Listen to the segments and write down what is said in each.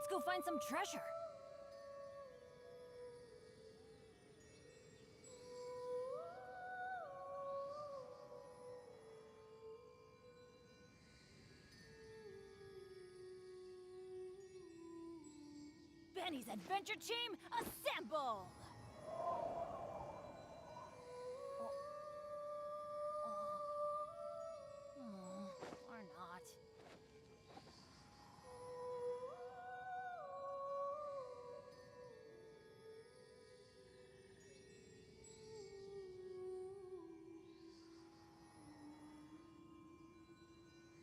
Let's go find some treasure. Benny's Adventure Team, assemble! Or not.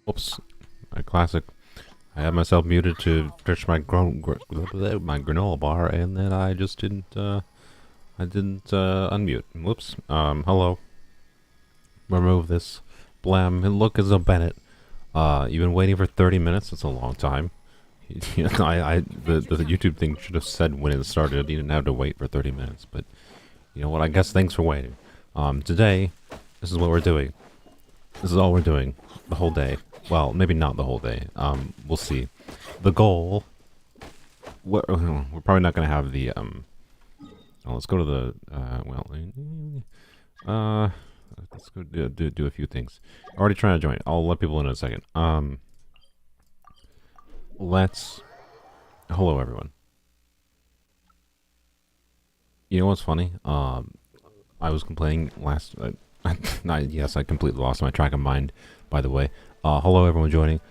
Whoops. A classic. I had myself muted to stretch my granola bar, and then I just didn't unmute. Whoops. Hello. Remove this. Blam. Look, it's a Bennett. You've been waiting for 30 minutes? That's a long time. The YouTube thing should have said when it started. You didn't have to wait for 30 minutes, but you know what? I guess thanks for waiting. Today, this is what we're doing. This is all we're doing. The whole day. Well, maybe not the whole day. We'll see. The goal... we're probably not going to have the, let's go to the, let's go do a few things. Already trying to join. I'll let people in a second. Hello, everyone. You know what's funny? I was complaining last... yes, I completely lost my track of mind, by the way. Hello everyone joining.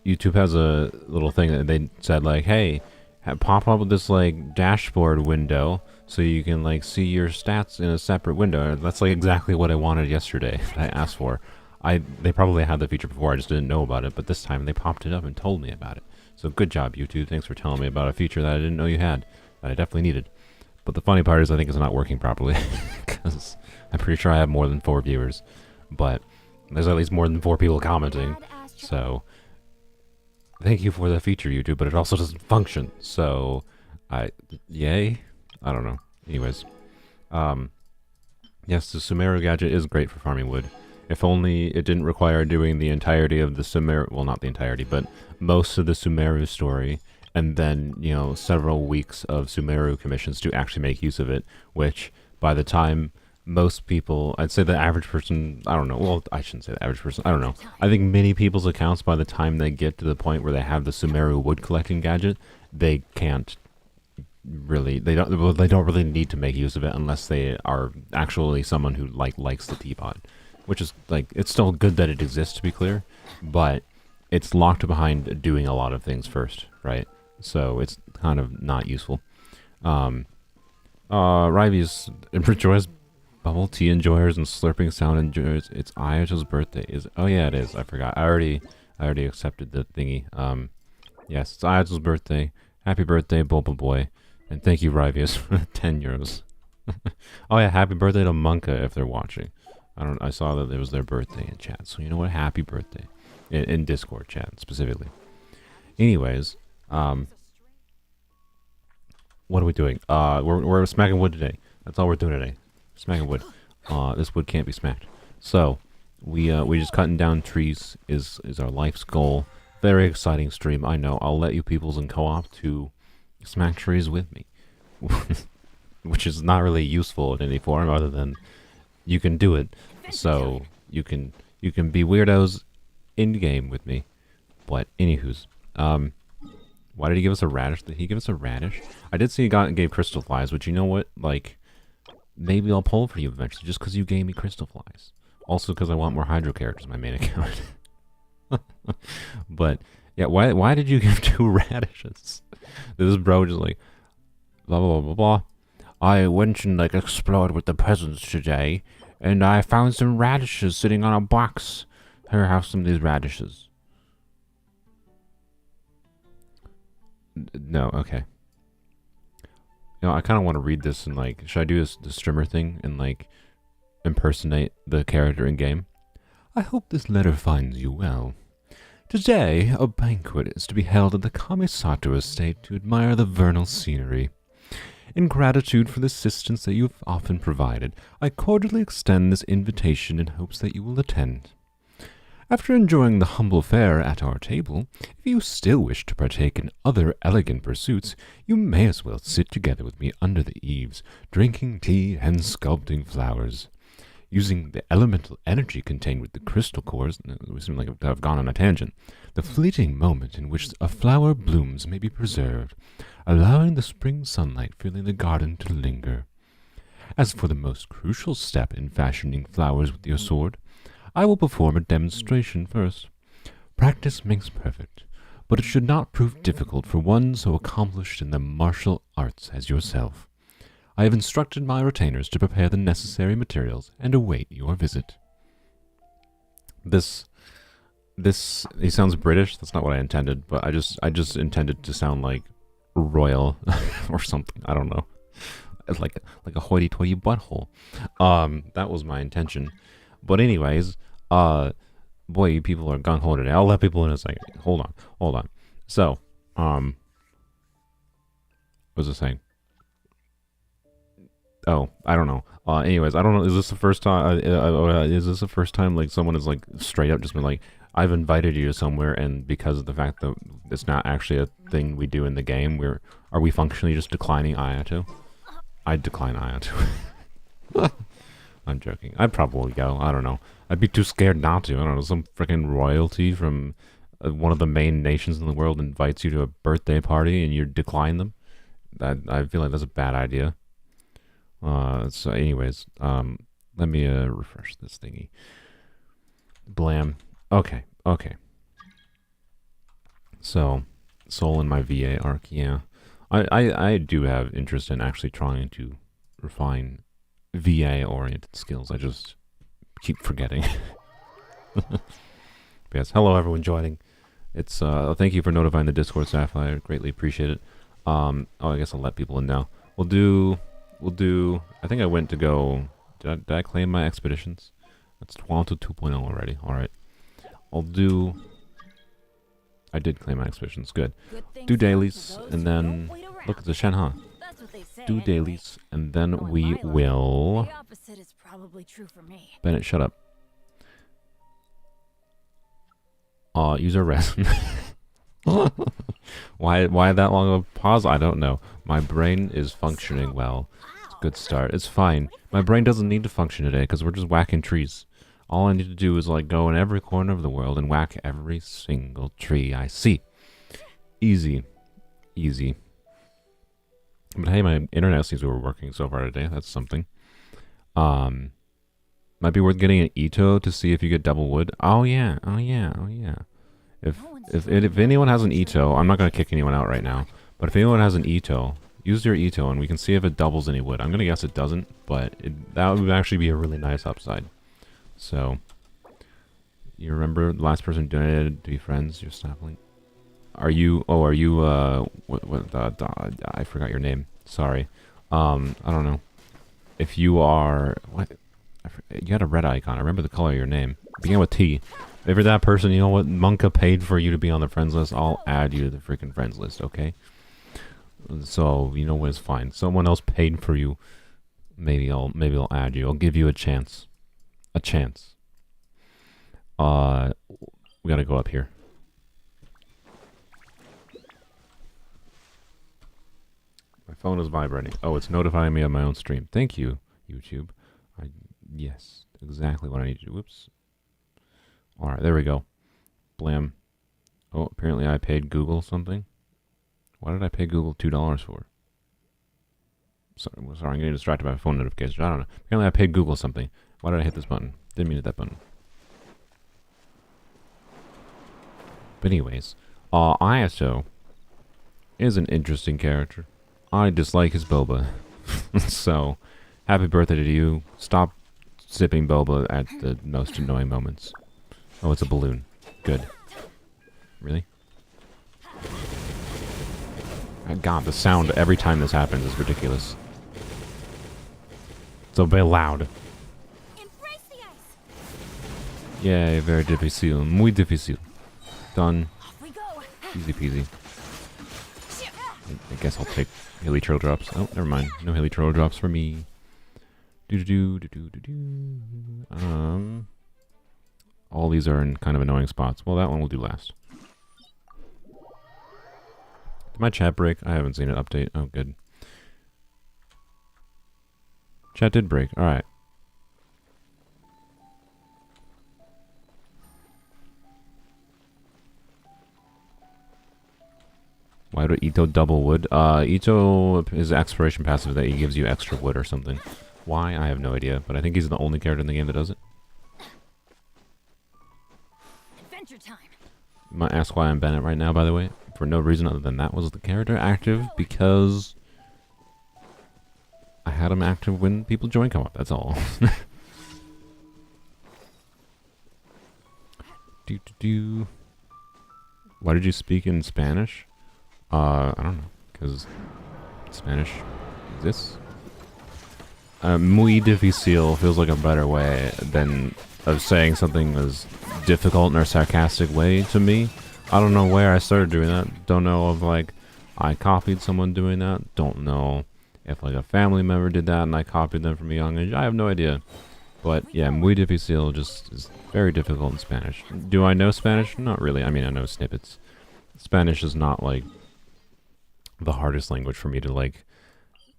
YouTube has a little thing that they said like, hey, pop up with this like dashboard window so you can like see your stats in a separate window. That's like exactly what I wanted yesterday. I asked for. They probably had the feature before, I just didn't know about it, but this time they popped it up and told me about it. So good job, YouTube. Thanks for telling me about a feature that I didn't know you had, that I definitely needed. But the funny part is I think it's not working properly because I'm pretty sure I have more than 4 viewers, but there's at least more than 4 people commenting, so thank you for the feature, YouTube, but it also doesn't function, so yay? I don't know. Anyways, yes, the Sumeru gadget is great for farming wood. If only it didn't require doing the entirety of the Sumeru, well, not the entirety, but most of the Sumeru story, and then, you know, several weeks of Sumeru commissions to actually make use of it, which, by the time most people, I'd say the average person, I don't know, well, I shouldn't say the average person, I don't know. I think many people's accounts, by the time they get to the point where they have the Sumeru wood collecting gadget, they can't really, they don't really need to make use of it unless they are actually someone who, like, likes the Teapot. Which is, like, it's still good that it exists, to be clear, but it's locked behind doing a lot of things first, right? So it's kind of not useful. Ryvies enjoys bubble tea enjoyers and slurping sound enjoyers. It's Ayato's birthday. Oh yeah, it is. I forgot. I already accepted the thingy. Yes, it's Ayato's birthday. Happy birthday, Bulba Boy. And thank you, Ryvius, for the 10 euros. Oh yeah, happy birthday to Monka if they're watching. I saw that it was their birthday in chat. So you know what? Happy birthday. In Discord chat, specifically. Anyways, what are we doing? We're smacking wood today. That's all we're doing today. Smacking wood. This wood can't be smacked. So, we just cutting down trees is our life's goal. Very exciting stream, I know. I'll let you peoples in co-op to smack trees with me. Which is not really useful in any form other than you can do it. So, you can be weirdos in-game with me. But, anywho's. Why did he give us a radish? Did he give us a radish? I did see he gave crystal flies, which, you know what? Like, maybe I'll pull for you eventually, just because you gave me crystal flies. Also because I want more hydro characters in my main account. But, yeah, why did you give 2 radishes? This bro just like, blah, blah, blah, blah, blah. I went and, like, explored with the peasants today, and I found some radishes sitting on a box. Here, have some of these radishes. No, okay. You know, I kind of want to read this and, like, should I do the streamer thing and, like, impersonate the character in game? I hope this letter finds you well. Today, a banquet is to be held at the Kamisato estate to admire the vernal scenery. In gratitude for the assistance that you have often provided, I cordially extend this invitation in hopes that you will attend. After enjoying the humble fare at our table, if you still wish to partake in other elegant pursuits, you may as well sit together with me under the eaves, drinking tea and sculpting flowers. Using the elemental energy contained with the crystal cores, we seem like I've gone on a tangent, the fleeting moment in which a flower blooms may be preserved, allowing the spring sunlight filling the garden to linger. As for the most crucial step in fashioning flowers with your sword, I will perform a demonstration first. Practice makes perfect, but it should not prove difficult for one so accomplished in the martial arts as yourself. I have instructed my retainers to prepare the necessary materials and await your visit. He sounds British. That's not what I intended, but I just intended to sound like royal or something. I don't know. Like a hoity-toity butthole. That was my intention. But anyways, boy, you people are gung-ho today. I'll let people in a second. Hold on. So, what was I saying? Oh, I don't know. Anyways, I don't know. Is this the first time? Like someone is like straight up just been like, I've invited you to somewhere, and because of the fact that it's not actually a thing we do in the game, are we functionally just declining Ayato? I'd decline Ayato. I'm joking. I'd probably go. I don't know. I'd be too scared not to. I don't know. Some freaking royalty from one of the main nations in the world invites you to a birthday party and you decline them. I feel like that's a bad idea. So anyways, let me refresh this thingy. Blam. Okay. So, soul in my VA arc, yeah. I do have interest in actually trying to refine VA-oriented skills. I just keep forgetting. Yes, hello everyone joining. It's thank you for notifying the Discord staff. I greatly appreciate it. I guess I'll let people in now. We'll do. I think I went to go. Did I claim my expeditions? That's Twalto 2.0 already. All right. I did claim my expeditions. Good. Do dailies and then look at the Shenhe. Do dailies and then we will. The opposite is probably true for me. Bennett, shut up. User resin. Why that long of a pause? I don't know. My brain is functioning well. It's a good start. It's fine. My brain doesn't need to function today because we're just whacking trees. All I need to do is like go in every corner of the world and whack every single tree I see. Easy. But hey, my internet seems to be working so far today. That's something. Might be worth getting an Ito to see if you get double wood. Oh yeah. If anyone has an Ito, I'm not gonna kick anyone out right now. But if anyone has an Ito, use your Ito and we can see if it doubles any wood. I'm gonna guess it doesn't, but that would actually be a really nice upside. So, you remember the last person donated to be friends? You're snapping. Are you? I forgot your name. Sorry. I don't know. If you are, what? You had a red icon. I remember the color of your name. Began with T. If you're that person, you know what? Monka paid for you to be on the friends list. I'll add you to the freaking friends list, okay? So you know what? It's fine. Someone else paid for you. Maybe I'll add you. I'll give you a chance. A chance. We gotta go up here. My phone is vibrating. Oh, it's notifying me of my own stream. Thank you, YouTube. Yes, exactly what I need to do. Whoops. Alright, there we go. Blam. Oh, apparently I paid Google something. Why did I pay Google $2 for? Sorry, I'm getting distracted by my phone notifications. I don't know. Apparently I paid Google something. Why did I hit this button? Didn't mean to hit that button. But anyways, Ayato is an interesting character. I dislike his boba. So, happy birthday to you. Stop sipping boba at the most annoying moments. Oh, it's a balloon. Good. Really? God, the sound every time this happens is ridiculous. It's a bit loud. Yay, very difficile. Muy difícil. Done. Easy peasy. I guess I'll take hilly trail drops. Oh, never mind. No hilly trail drops for me. All these are in kind of annoying spots. Well, that one we'll do last. Did my chat break? I haven't seen it update. Oh, good. Chat did break. Alright. Why would Ito double wood? Ito is exploration passive that he gives you extra wood or something. Why? I have no idea, but I think he's the only character in the game that does it. Adventure time. You might ask why I'm Bennett right now, by the way. For no reason other than that was the character active, because I had him active when people join co-op, that's all. Why did you speak in Spanish? I don't know, because Spanish exists. Muy difícil feels like a better way than of saying something as difficult in a sarcastic way to me. I don't know where I started doing that. Don't know if, like, I copied someone doing that. Don't know if, like, a family member did that and I copied them from a young age. I have no idea. But, yeah, muy difícil just is very difficult in Spanish. Do I know Spanish? Not really. I mean, I know snippets. Spanish is not, like, the hardest language for me to, like,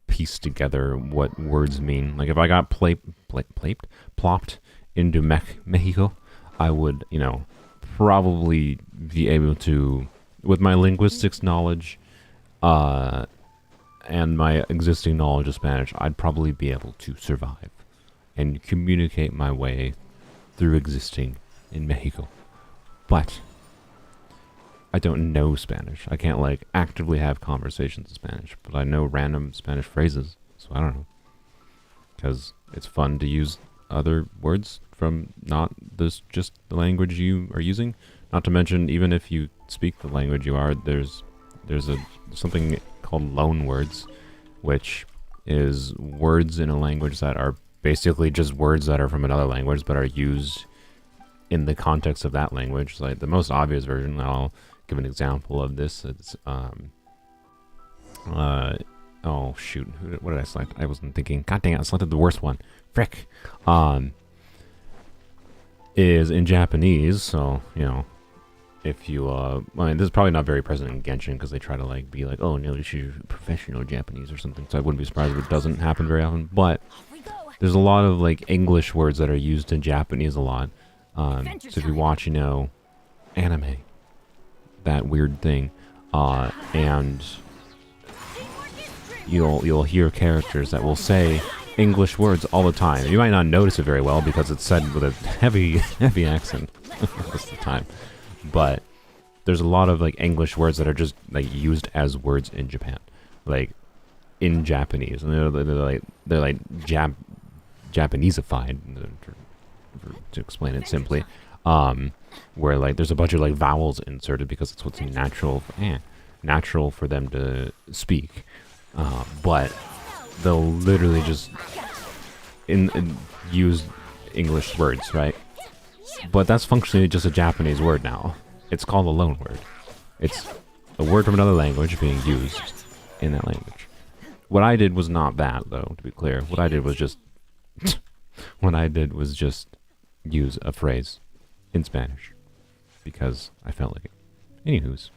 piece together what words mean. Like, if I got plopped into Mexico, I would, you know, probably be able to, with my linguistics knowledge and my existing knowledge of Spanish, I'd probably be able to survive and communicate my way through existing in Mexico. But I don't know Spanish. I can't, like, actively have conversations in Spanish, but I know random Spanish phrases, so I don't know. Because it's fun to use other words from not just the language you are using. Not to mention, even if you speak the language you are, there's something called loan words, which is words in a language that are basically just words that are from another language but are used in the context of that language. Like, the most obvious version, I'll give an example of this. It's oh shoot, what did I select? I wasn't thinking. God dang it, I selected the worst one. Frick. Is in Japanese, so, you know, if you, I mean, this is probably not very present in Genshin, because they try to, like, be like, oh, no, she's professional Japanese or something, so I wouldn't be surprised if it doesn't happen very often, but there's a lot of, like, English words that are used in Japanese a lot. So if you watch, you know, anime, that weird thing, and you'll hear characters that will say English words all the time. You might not notice it very well because it's said with a heavy accent most of the time. But there's a lot of, like, English words that are just, like, used as words in Japan, like in Japanese, and they're like Japaneseified, to explain it simply. Where, like, there's a bunch of, like, vowels inserted because it's what's natural for them to speak. But they'll literally just use English words, right? But that's functionally just a Japanese word now. It's called a loan word. It's a word from another language being used in that language. What I did was not that, though, to be clear. What I did was just use a phrase in Spanish because I felt like it. Anywho's.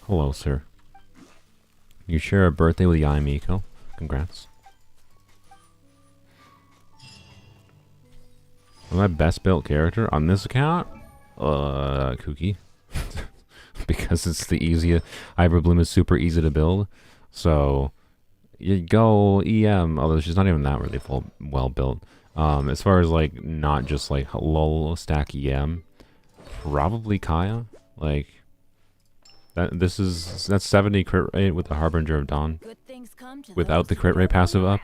Hello, sir. You share a birthday with Yai Miko. Congrats. My best built character on this account? Kuki. Because it's the easiest. Hybrid Bloom is super easy to build. So, you go EM, although she's not even that really well built. As far as, like, not just, like, lol stack EM, probably Kaya. Like, that's 70 crit rate with the Harbinger of Dawn. Without the crit rate passive up.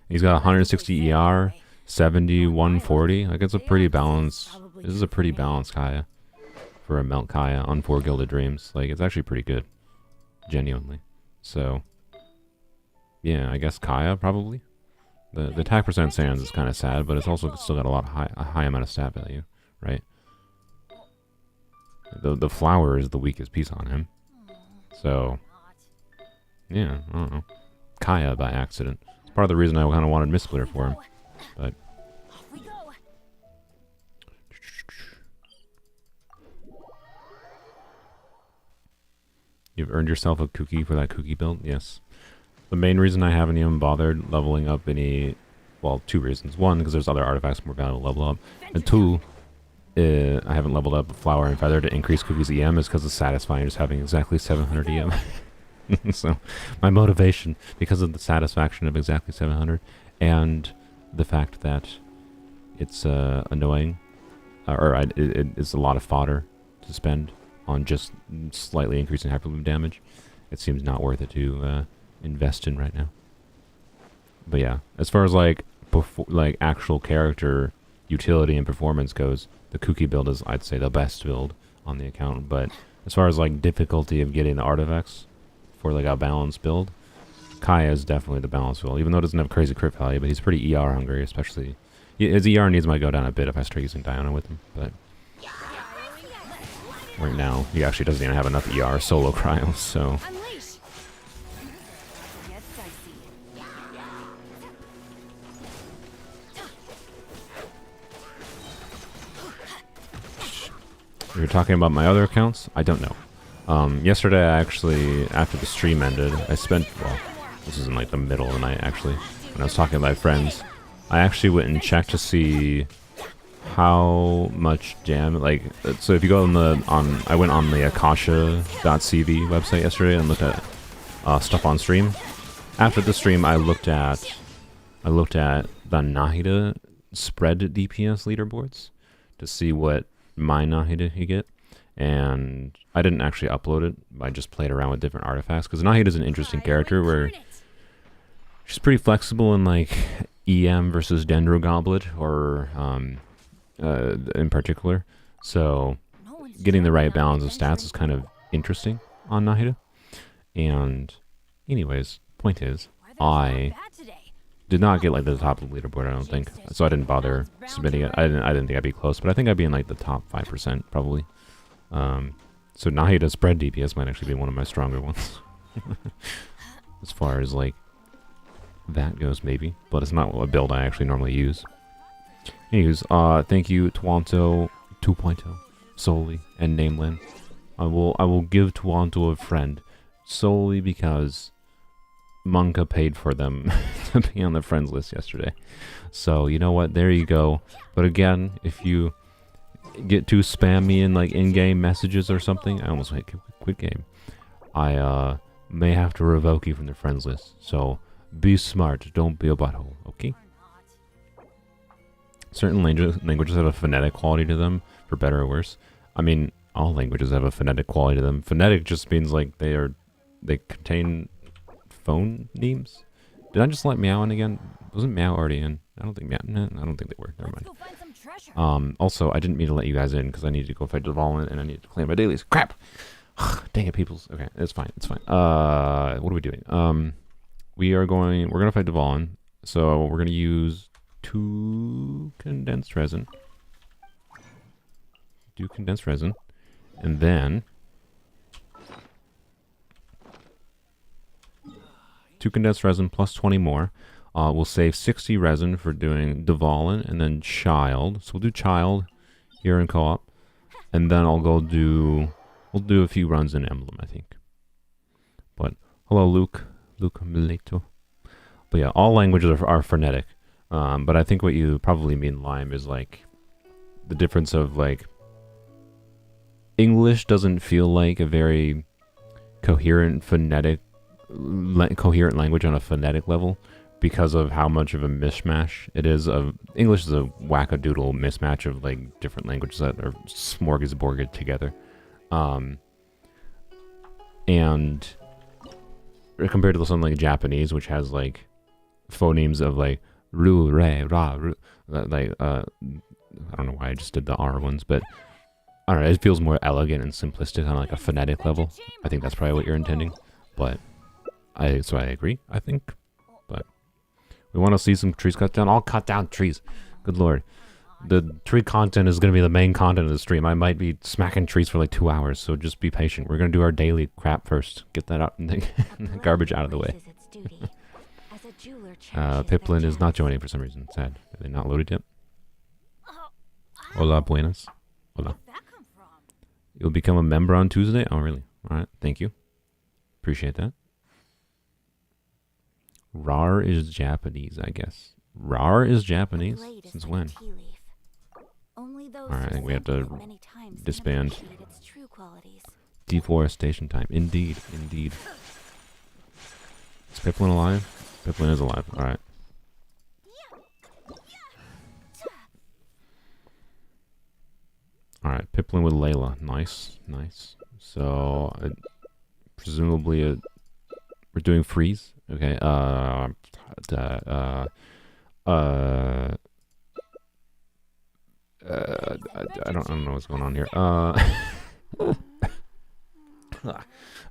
He's got 160 ER, 70, 140. Like, it's a pretty balanced. This is a pretty balanced Kaya for a Melt Kaya on 4 Gilded Dreams. Like, it's actually pretty good. Genuinely. So, yeah, I guess Kaya probably. The attack percent Sans is kind of sad, but it's also still got a high amount of stat value, right? The flower is the weakest piece on him. So, yeah, I don't know. Kaya by accident. It's part of the reason I kind of wanted Mistler for him. But You've earned yourself a cookie for that cookie build? Yes. The main reason I haven't even bothered leveling up any... Well, two reasons. One, because there's other artifacts more valuable to level up. And two, I haven't leveled up Flower and Feather to increase Cookie's EM is because it's satisfying just having exactly 700 EM. So, my motivation, because of the satisfaction of exactly 700, and the fact that it's annoying, it's a lot of fodder to spend on just slightly increasing hyperloop damage, it seems not worth it to invest in right now. But yeah, as far as like actual character utility and performance goes, the Kooky build is, I'd say, the best build on the account. But as far as like difficulty of getting the artifacts for like a balanced build, Kaya is definitely the balanced build, even though it doesn't have crazy crit value, but he's pretty ER hungry, especially. His ER needs might go down a bit if I start using Diana with him, but right now he actually doesn't even have enough ER solo cryo, so. You're talking about my other accounts? I don't know. Yesterday, I actually, after the stream ended, I spent, well, this is in like the middle of the night actually, when I was talking to my friends, I actually went and checked to see how much damage, like, so if you go I went on the akasha.cv website yesterday and looked at stuff on stream. After the stream, I looked at the Nahida spread DPS leaderboards to see what my Nahida you get, and I didn't actually upload it. I just played around with different artifacts because Nahida is an interesting character where she's pretty flexible in like EM versus Dendro Goblet or in particular. So getting the right balance of stats is kind of interesting on Nahida. And anyways, point is, I did not get like the top of the leaderboard, I don't think. So I didn't bother submitting it. I didn't think I'd be close, but I think I'd be in like the top 5% probably. So Nahida spread DPS might actually be one of my stronger ones. As far as like that goes, maybe. But it's not a build I actually normally use. Anyways, thank you Twanto 2.0, solely, and Nameland. I will give Twanto a friend solely because Monka paid for them to be on the friends list yesterday. So, you know what? There you go. But again, if you get too spammy in like in-game messages or something, I almost hit quit game. I may have to revoke you from the friends list. So, be smart. Don't be a butthole, okay? Certain languages have a phonetic quality to them, for better or worse. I mean, all languages have a phonetic quality to them. Phonetic just means like they contain phonemes. Did I just let meow in again? Wasn't meow already in? I don't think meow. No, I don't think they were. Never mind. Also, I didn't mean to let you guys in because I needed to go fight Devolvement and I needed to claim my dailies. Crap! Dang it, peoples. Okay, it's fine. It's fine. What are we doing? We're gonna fight Devolvement. So we're gonna use 2 condensed resin. Do condensed resin, and then 2 condensed resin plus 20 more. We'll save 60 resin for doing Devolin and then Child. So we'll do Child here in co-op. And then we'll do a few runs in Emblem, I think. But, hello Luke Mileto. But yeah, all languages are phonetic. But I think what you probably mean, Lime, is like the difference of like English doesn't feel like a very coherent coherent language on a phonetic level because of how much of a mishmash it is. English is a wackadoodle mismatch of like different languages that are smorgasborded together, and compared to something like Japanese, which has like phonemes of like ru, re, ra, ru, like I don't know why I just did the R ones, but I don't know, it feels more elegant and simplistic on like a phonetic level. I think that's probably what you're intending, but I agree, I think. But we want to see some trees cut down. I'll cut down trees. Good lord. The tree content is going to be the main content of the stream. I might be smacking trees for like 2 hours, so just be patient. We're going to do our daily crap first. Get that out and the garbage out of the way. Piplin is not joining for some reason. Sad. Are they not loaded yet? Hola, buenas. Hola. You'll become a member on Tuesday? Oh, really? Alright, thank you. Appreciate that. RAR is Japanese, I guess. RAR is Japanese? Since when? Alright, I think we have to disband. Deforestation time. Indeed, indeed. Is Piplin alive? Piplin is alive. Alright. Alright, Piplin with Layla. Nice, nice. So, presumably, we're doing freeze. Okay, I don't know what's going on here. I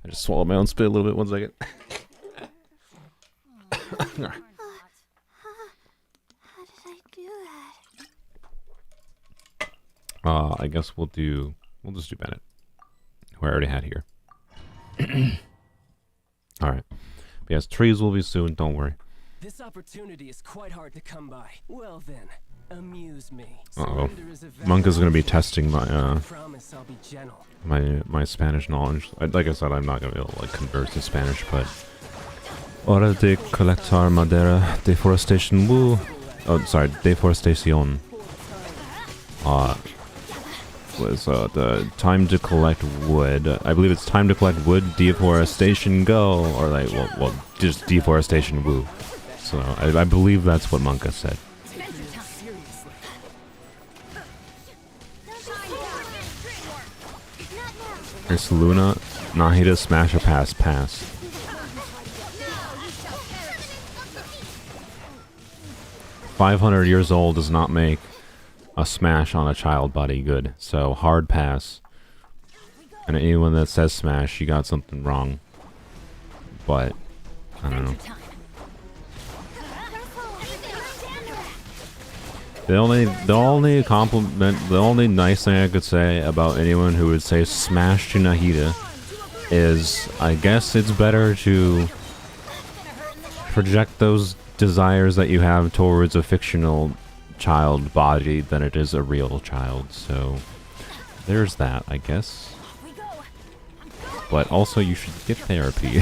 just swallowed my own spit a little bit. 1 second. How did I do that? I guess we'll just do Bennett, who I already had here. Alright. Yes, trees will be soon, don't worry. This opportunity is quite hard to come by. Well then, amuse me. Uh-oh. Monk is gonna be testing my my Spanish knowledge. Like I said, I'm not gonna be able to like converse in Spanish, but hora de colectar madera, deforestation, woo. Oh, sorry, deforestation. Was the time to collect wood. I believe it's time to collect wood, deforestation, go, or like well just deforestation, woo. So I believe that's what Monka said. It's Luna, Nahida, smash or pass, pass. "500 years old does not make a smash on a child body good, so hard pass. And anyone that says smash, you got something wrong. But I don't know. The only compliment, the only nice thing I could say about anyone who would say smash to Nahida is, I guess it's better to project those desires that you have towards a fictional child body than it is a real child, so there's that, I guess. But also you should get therapy.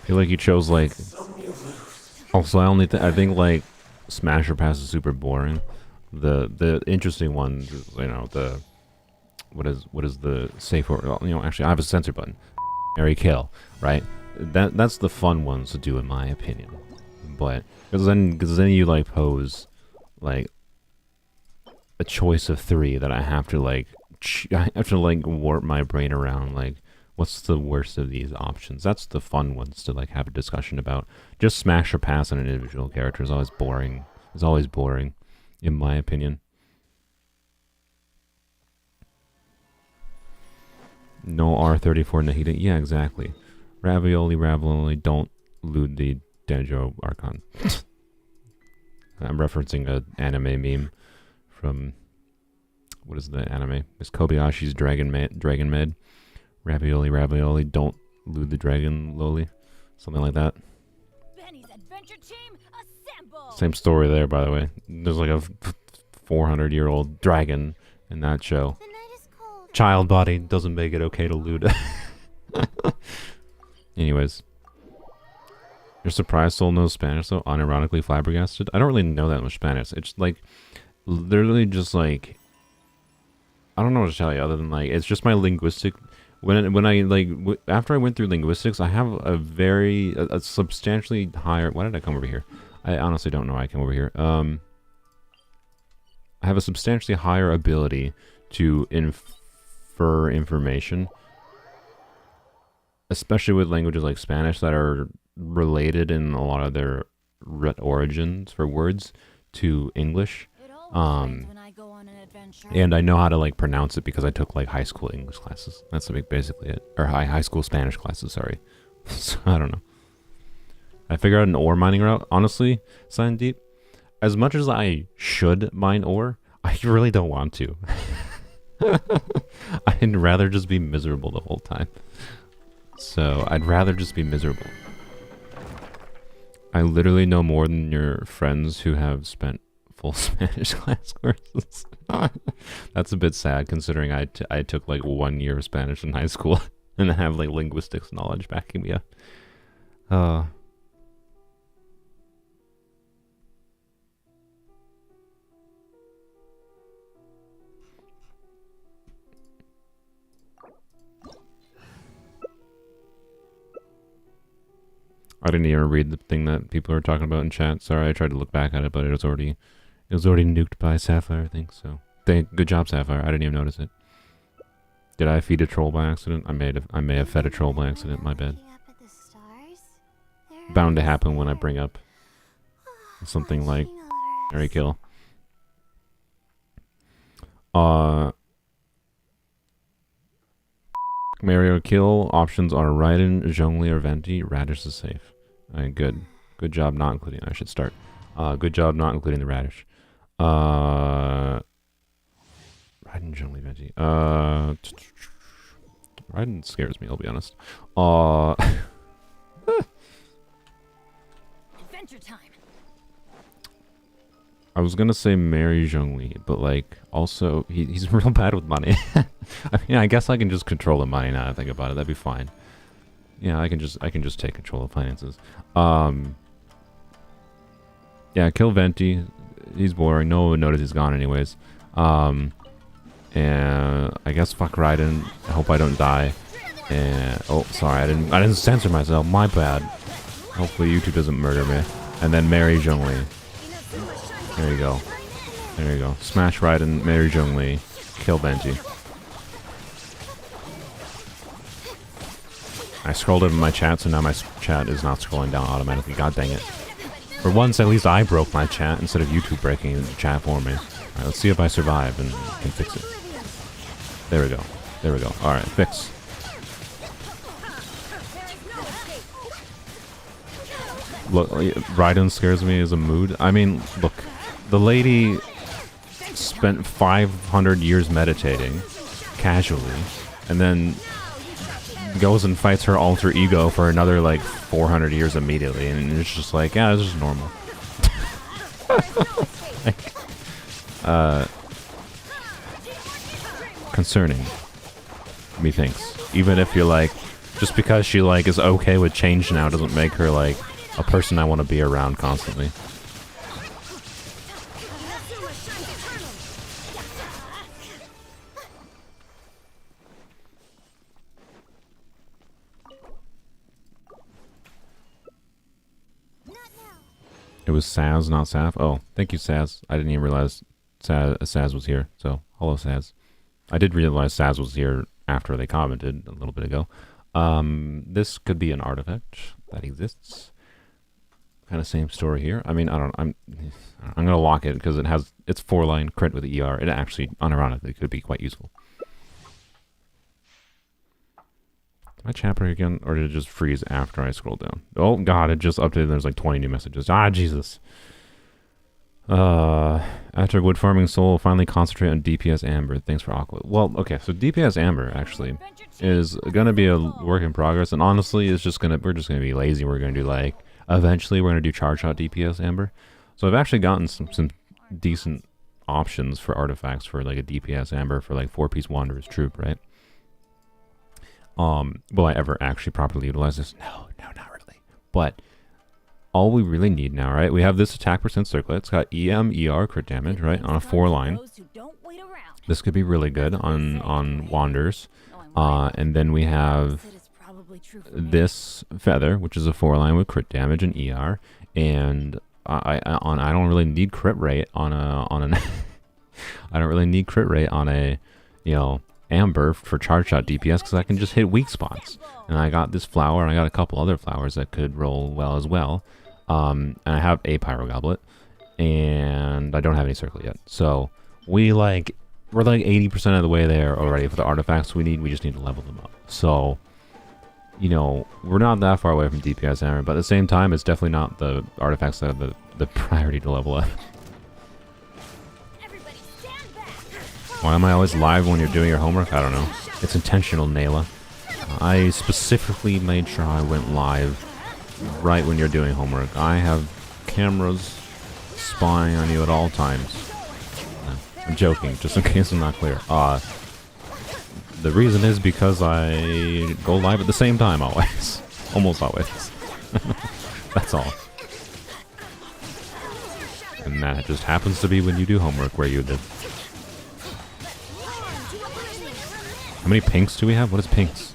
I feel like you chose like. Also, I think like Smash or Pass is super boring. The interesting one, you know, the what is the safe or you know, actually I have a censor button. Mary kill, right? That's the fun ones to do in my opinion. But because then you like pose like a choice of 3 that I have to like warp my brain around like. What's the worst of these options? That's the fun ones to like have a discussion about. Just smash or pass on an individual character is always boring. It's always boring, in my opinion. No R34 Nahida. Yeah, exactly. Ravioli, don't loot the Denjo Archon. I'm referencing an anime meme from what is the anime? It's Kobayashi's Dragon Med. Ravioli, don't loot the dragon, loli. Something like that. Benny's adventure team, assemble! Same story there, by the way. There's like a 400-year-old dragon in that show. The night is cold. Child body doesn't make it okay to loot. Anyways. You're surprised Soul knows Spanish, though? Unironically flabbergasted? I don't really know that much Spanish. It's like, literally just like, I don't know what to tell you other than like, it's just my linguistic... When I like after I went through linguistics, I have a substantially higher. Why did I come over here? I honestly don't know why I came over here. I have a substantially higher ability to infer information, especially with languages like Spanish that are related in a lot of their root origins for words to English. And I know how to like pronounce it because I took like high school English classes. That's like basically it. Or high school Spanish classes, sorry. So, I don't know. I figured out an ore mining route. Honestly, Deep, as much as I should mine ore, I really don't want to. I'd rather just be miserable the whole time. So, I'd rather just be miserable. I literally know more than your friends who have spent full Spanish class courses. That's a bit sad considering I took like 1 year of Spanish in high school and I have like linguistics knowledge backing me up. I didn't even read the thing that people are talking about in chat. Sorry, I tried to look back at it, but it was already nuked by Sapphire, I think. So, good job, Sapphire. I didn't even notice it. Did I feed a troll by accident? I may have fed a troll by accident. My bad. Bound to happen when I bring up something like Mary Kill. Mario Kill options are Raiden, Zhongli, or Venti. Radish is safe. Good. Good job not including. I should start. Good job not including the Radish. Raiden, Zhongli, Venti. Raiden scares me, I'll be honest. Adventure time. I was gonna say marry Zhongli, but like also he's real bad with money. I mean, I guess I can just control the money now that I think about it. That'd be fine. Yeah, I can just take control of finances. Yeah, kill Venti. He's boring. No one would notice he's gone anyways. And I guess fuck Raiden. I hope I don't die. And oh, sorry, I didn't censor myself. My bad. Hopefully YouTube doesn't murder me. And then marry Zhongli. There you go. There you go. Smash Raiden, marry Zhongli, kill Benji. I scrolled over my chat, so now my chat is not scrolling down automatically. God dang it. For once, at least I broke my chat instead of YouTube breaking the chat for me. Alright, let's see if I survive and can fix it. There we go. There we go. Alright, fix. Look, Raiden scares me as a mood. I mean, look. The lady spent 500 years meditating, casually, and then goes and fights her alter ego for another, like, 400 years immediately, and it's just like, yeah, it's just normal. Concerning, methinks. Even if you're like, just because she, like, is okay with change now doesn't make her, like, a person I want to be around constantly. It was Saz, not Saf. Oh, thank you, Saz. I didn't even realize Saz was here. So, hello, Saz. I did realize Saz was here after they commented a little bit ago. This could be an artifact that exists. Kind of same story here. I mean, I'm gonna lock it because it's 4-line crit with ER. It actually, unironically, could be quite useful. Did I chat break again, or did it just freeze after I scroll down? Oh god, it just updated. There's like 20 new messages. Ah, Jesus. After wood farming soul, finally concentrate on DPS Amber. Thanks for Aqua. Well, okay, so DPS Amber actually is gonna be a work in progress, and honestly, we're just gonna be lazy. We're gonna do like eventually we're gonna do charge shot DPS Amber. So I've actually gotten some decent options for artifacts for like a DPS Amber for like 4-piece Wanderer's Troop, right? Will I ever actually properly utilize this? No, not really. But all we really need now, right? We have this attack percent circlet. It's got EM, ER, crit damage, right? On a 4-line. This could be really good on Wanderers. And then we have this feather, which is a 4-line with crit damage and ER. And I don't really need crit rate on an I don't really need crit rate on a, you know, Amber for charge shot DPS because I can just hit weak spots. And I got this flower and I got a couple other flowers that could roll well as well. And I have a Pyro Goblet and I don't have any circle yet. So we're like 80% of the way there already for the artifacts we need. We just need to level them up. So, you know, we're not that far away from DPS Amber, but at the same time, it's definitely not the artifacts that have the priority to level up. Why am I always live when you're doing your homework? I don't know. It's intentional, Nayla. I specifically made sure I went live right when you're doing homework. I have cameras spying on you at all times. No, I'm joking, just in case I'm not clear. The reason is because I go live at the same time always. Almost always. That's all. And that just happens to be when you do homework where you live. How many pinks do we have? What is pinks?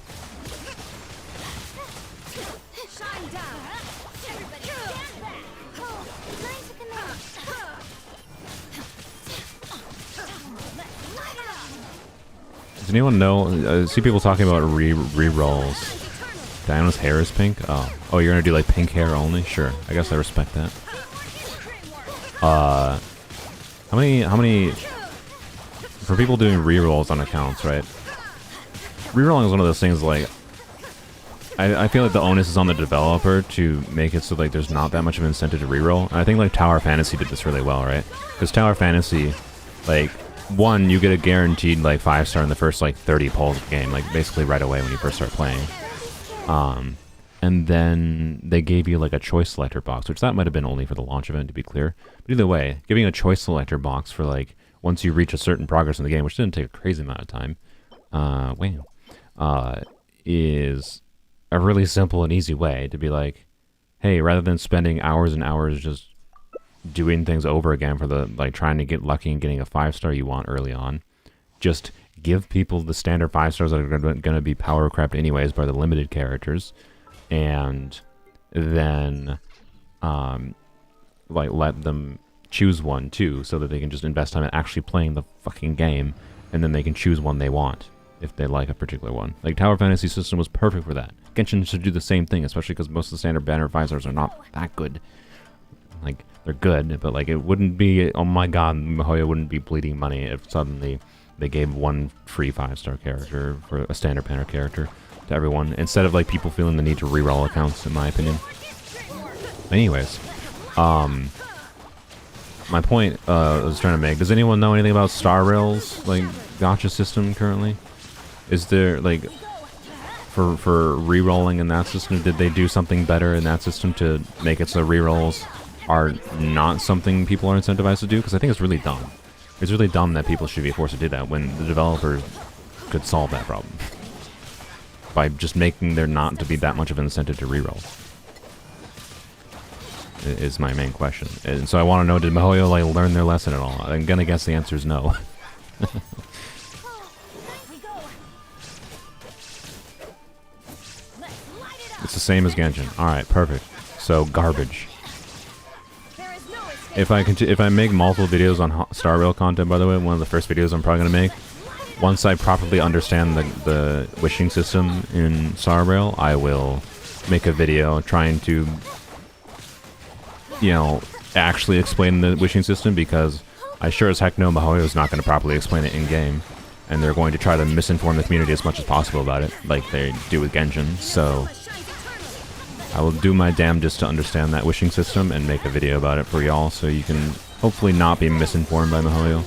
Does anyone know? I see people talking about re-rolls. Diana's hair is pink? Oh, you're gonna do like pink hair only? Sure. I guess I respect that. How many... For people doing re-rolls on accounts, right? Rerolling is one of those things like... I feel like the onus is on the developer to make it so like there's not that much of an incentive to reroll. And I think like Tower Fantasy did this really well, right? Because Tower Fantasy, like, one, you get a guaranteed like 5-star in the first like 30 pulls of the game, like basically right away when you first start playing. And then they gave you like a choice selector box, which that might have been only for the launch event to be clear. But either way, giving a choice selector box for like once you reach a certain progress in the game, which didn't take a crazy amount of time, is a really simple and easy way to be like, hey, rather than spending hours and hours just doing things over again for the like trying to get lucky and getting a 5-star you want early on, just give people the standard 5 stars that are going to be power crept anyways by the limited characters, and then like let them choose one too, so that they can just invest time in actually playing the fucking game, and then they can choose one they want if they like a particular one. Like Tower Fantasy system was perfect for that. Genshin should do the same thing, especially because most of the standard banner 5 stars are not that good. Like, they're good, but like it wouldn't be, oh my god, MiHoYo wouldn't be bleeding money if suddenly they gave one free 5-star character for a standard banner character to everyone, instead of like people feeling the need to reroll accounts, in my opinion. Anyways, my point I was trying to make, does anyone know anything about Star Rail's like gacha system currently? Is there like for re-rolling in that system, did they do something better in that system to make it so re-rolls are not something people are incentivized to do? Because I think it's really dumb. It's really dumb that people should be forced to do that when the developers could solve that problem by just making there not to be that much of an incentive to re-roll. Is my main question. And so I want to know, did MiHoYo like learn their lesson at all? I'm gonna guess the answer is no. It's the same as Genshin. Alright, perfect. So, garbage. If I make multiple videos on Star Rail content, by the way, one of the first videos I'm probably going to make, once I properly understand the wishing system in Star Rail, I will make a video trying to, you know, actually explain the wishing system, because I sure as heck know MiHoYo is not going to properly explain it in-game, and they're going to try to misinform the community as much as possible about it, like they do with Genshin, so I will do my damnedest to understand that wishing system and make a video about it for y'all, so you can hopefully not be misinformed by MiHoYo.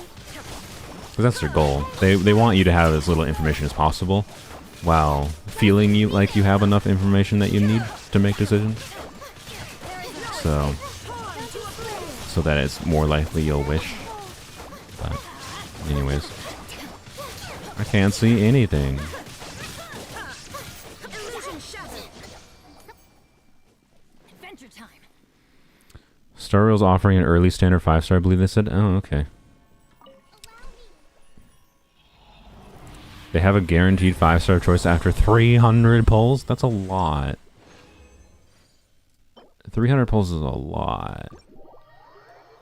Because that's their goal. They want you to have as little information as possible, while feeling you like you have enough information that you need to make decisions. So that it's more likely you'll wish. But anyways, I can't see anything. Star Rail's offering an early standard 5-star, I believe they said. Oh, okay. They have a guaranteed 5-star choice after 300 pulls? That's a lot. 300 pulls is a lot.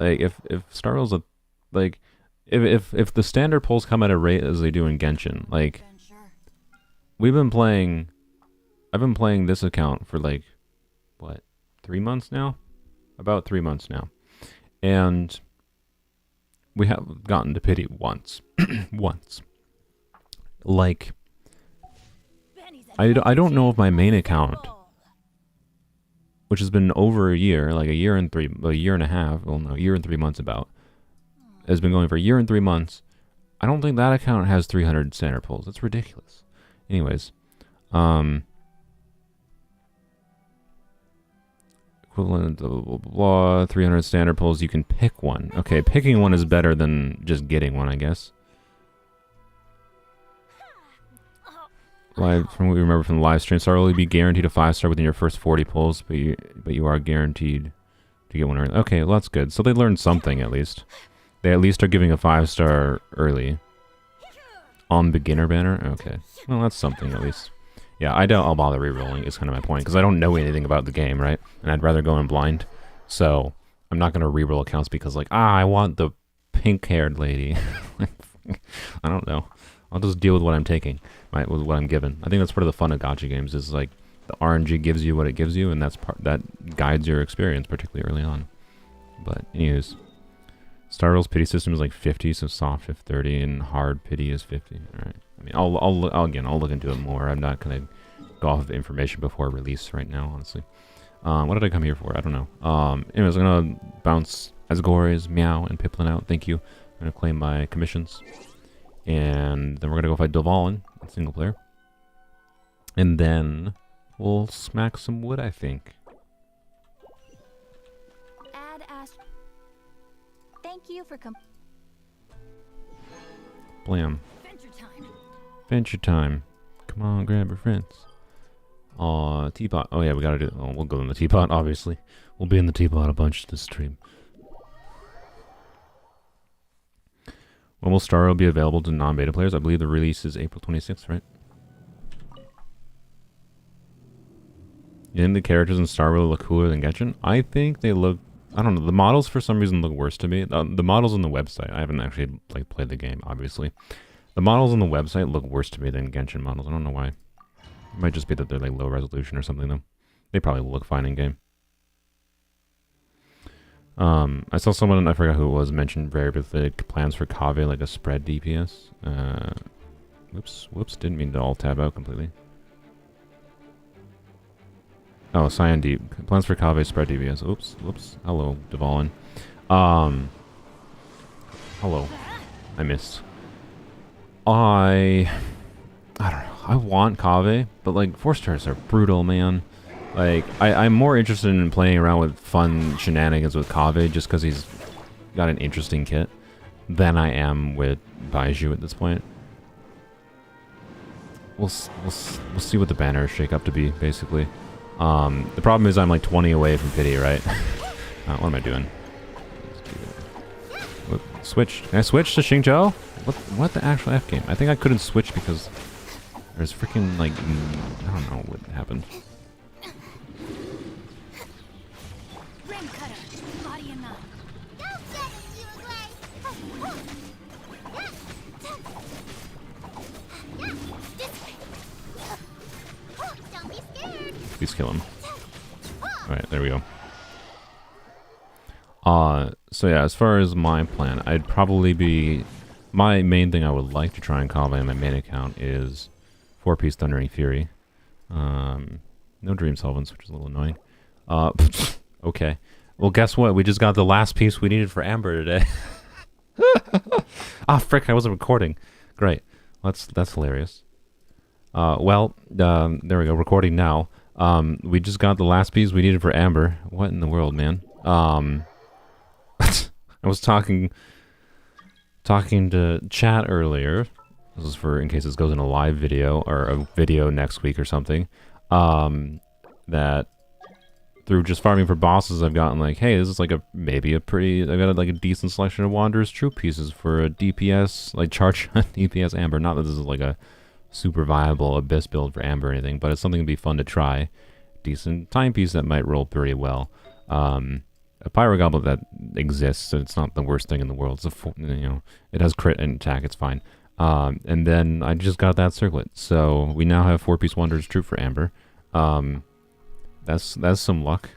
Like, if Star Rail's a... Like, if the standard pulls come at a rate as they do in Genshin, like... I've been playing this account for, like, what, 3 months now? About 3 months now. And we have gotten to pity once. Once. Like, I don't know if my main account, which has been over a year, like a year and a half, well no, a year and 3 months about, has been going for a year and 3 months, I don't think that account has 300 standard pulls. That's ridiculous. Anyways, equivalent blah, blah, blah, blah, 300 standard pulls. You can pick one. Okay, picking one is better than just getting one, I guess. Live, from what we remember from the live stream, Star will be guaranteed a 5-star within your first 40 pulls, but you are guaranteed to get one early. Okay, well, that's good. So they learned something at least. They at least are giving a 5-star early. On beginner banner? Okay. Well, that's something at least. Yeah, I doubt I'll bother re-rolling is kind of my point, because I don't know anything about the game, right? And I'd rather go in blind. So I'm not going to re-roll accounts because like, I want the pink-haired lady. I don't know. I'll just deal with what I'm taking, right? With what I'm given. I think that's part of the fun of gacha games is like the RNG gives you what it gives you, and that guides your experience, particularly early on. But anyways, Starroll's pity system is like 50, so soft is 30, and hard pity is 50. All right. I mean, I'll look into it more. I'm not gonna go off of information before release right now, honestly. What did I come here for? I don't know. Anyways, I'm gonna bounce Asgore's, Meow, and Piplin out. Thank you. I'm gonna claim my commissions. And then we're gonna go fight Dovalen in single player. And then we'll smack some wood, I think. Add Ash. Thank you for Blam. Adventure time. Adventure time. Come on, grab your friends. Teapot. Oh yeah, we gotta do. Oh, we'll go in the Teapot, obviously. We'll be in the Teapot a bunch this stream. When will Starro be available to non-beta players? I believe the release is April 26th, right? You think the characters in Starro look cooler than Genshin? I think they look... I don't know. The models for some reason look worse to me. The models on the website. I haven't actually like played the game, obviously. The models on the website look worse to me than Genshin models. I don't know why. It might just be that they're like low resolution or something though. They probably look fine in game. I saw someone, I forgot who it was, mentioned very briefly plans for Kaveh, like a spread DPS. Whoops, didn't mean to alt tab out completely. Oh, Cyan Deep. Plans for Kaveh spread DPS. Whoops. Hello, Dovalen. Hello. I missed. I don't know. I want Kaveh, but like 4-stars are brutal, man. Like, I'm more interested in playing around with fun shenanigans with Kaveh just because he's got an interesting kit than I am with Baiju at this point. We'll see what the banners shake up to be, basically. The problem is I'm like 20 away from pity, right? What am I doing? Whoop, switch. Can I switch to Xingqiu? What the actual F game? I think I couldn't switch because there's freaking like I don't know what happened. Ring cutter. Body and mind. Don't be scared. Please kill him. Alright, there we go. So yeah, as far as my plan, I'd probably be... My main thing I would like to try and Kaveh in my main account is 4-piece Thundering Fury. No Dream Solvents, which is a little annoying. Okay. Well, guess what? We just got the last piece we needed for Amber today. Ah, frick, I wasn't recording. Great. That's hilarious. There we go, recording now. We just got the last piece we needed for Amber. What in the world, man? I was talking to chat earlier. This is for in case this goes in a live video or a video next week or something. That through just farming for bosses, I've gotten like, hey, this is like I've got like a decent selection of Wanderer's Troop pieces for a DPS, like charge DPS Amber. Not that this is like a super viable Abyss build for Amber or anything, but it's something to be fun to try. Decent timepiece that might roll pretty well. A Pyro Goblet that exists, so it's not the worst thing in the world. It's it has crit and attack, it's fine. And then I just got that circlet, so we now have 4-piece Wanderer's Troop for Amber. That's some luck.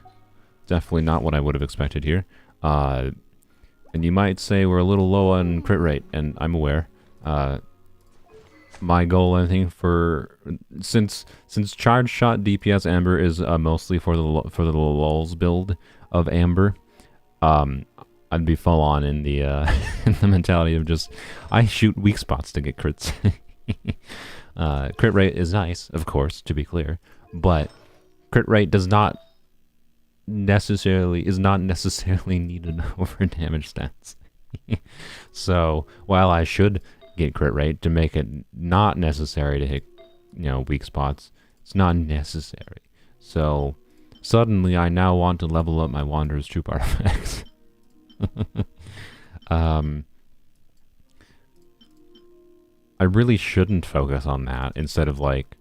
Definitely not what I would have expected here. And you might say we're a little low on crit rate, and I'm aware. My goal, I think, since charge shot DPS Amber is mostly for the lulls build of Amber, I'd be full on in the in the mentality of just I shoot weak spots to get crits. Crit rate is nice, of course, to be clear, but crit rate is not necessarily needed over damage stats. So while I should get crit rate to make it not necessary to hit, weak spots, it's not necessary. So suddenly I now want to level up my Wanderer's Troop artifacts. I really shouldn't focus on that instead of like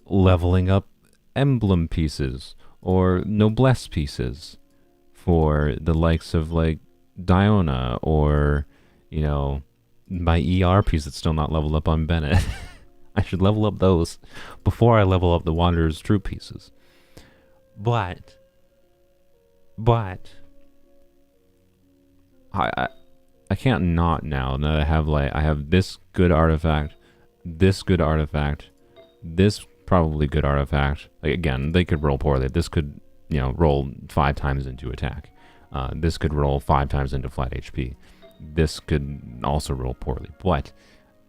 leveling up emblem pieces or noblesse pieces for the likes of like Diona or, my ER piece that's still not leveled up on Bennett. I should level up those before I level up the Wanderer's Troop pieces. But I can't not now that I have this good artifact, this probably good artifact. Like again, they could roll poorly. This could, roll 5 times into attack. This could roll 5 times into flat HP. This could also roll poorly, but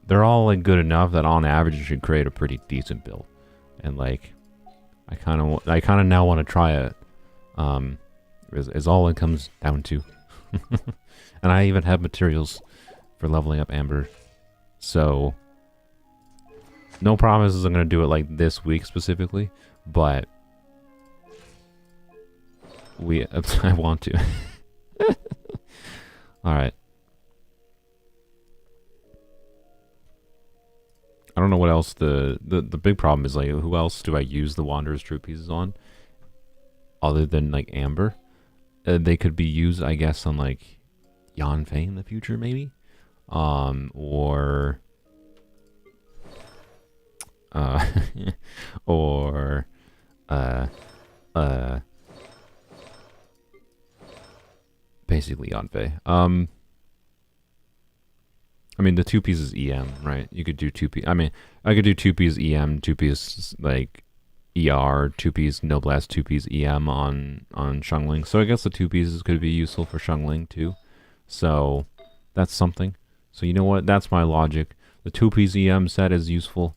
they're all like good enough that on average you should create a pretty decent build. And like, I kind of now want to try it. Is all it comes down to. And I even have materials for leveling up Amber. So, no promises I'm going to do it like this week specifically, but I want to. Alright. I don't know what else the big problem is, like, who else do I use the Wanderer's Troop pieces on? Other than, like, Amber. They could be used, I guess, on, like, Yanfei in the future, maybe? Or basically Yanfei. I mean, the 2 pieces EM, right? You could do 2 piece. I mean, I could do 2 piece EM, 2 piece like ER, 2 piece Noblesse, 2 piece EM on Xiangling. So I guess the 2 pieces could be useful for Xiangling too. So that's something. So you know what? That's my logic. The 2 piece EM set is useful,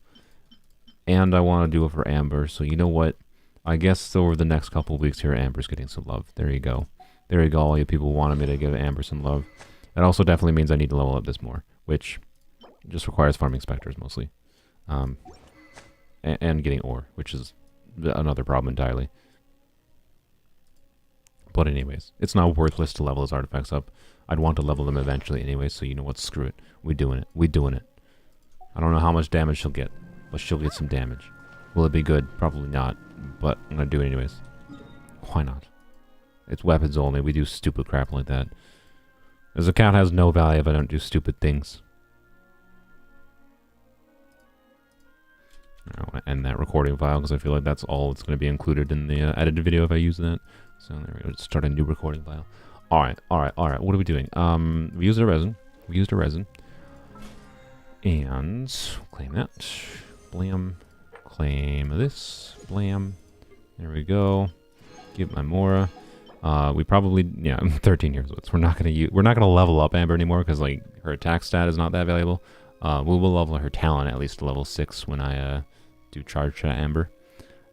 and I want to do it for Amber. So you know what? I guess over the next couple of weeks here, Amber's getting some love. There you go. There you go. All you people wanted me to give Amber some love. That also definitely means I need to level up this more, which just requires farming specters mostly. And getting ore, which is another problem entirely. But anyways, it's not worthless to level those artifacts up. I'd want to level them eventually anyway, so you know what, screw it. We're doing it. We're doing it. I don't know how much damage she'll get, but she'll get some damage. Will it be good? Probably not, but I'm gonna do it anyways. Why not? It's weapons only. We do stupid crap like that. This account has no value if I don't do stupid things. I want to end that recording file because I feel like that's all that's going to be included in the edited video if I use that. So there we go. Let's start a new recording file. Alright. What are we doing? We used a resin. And claim that. Blam. Claim this. Blam. There we go. Get my Mora. We probably, yeah, 13 years old. So we're not gonna level up Amber anymore because like her attack stat is not that valuable. We will level her talent at least to level 6 when I do charge to Amber.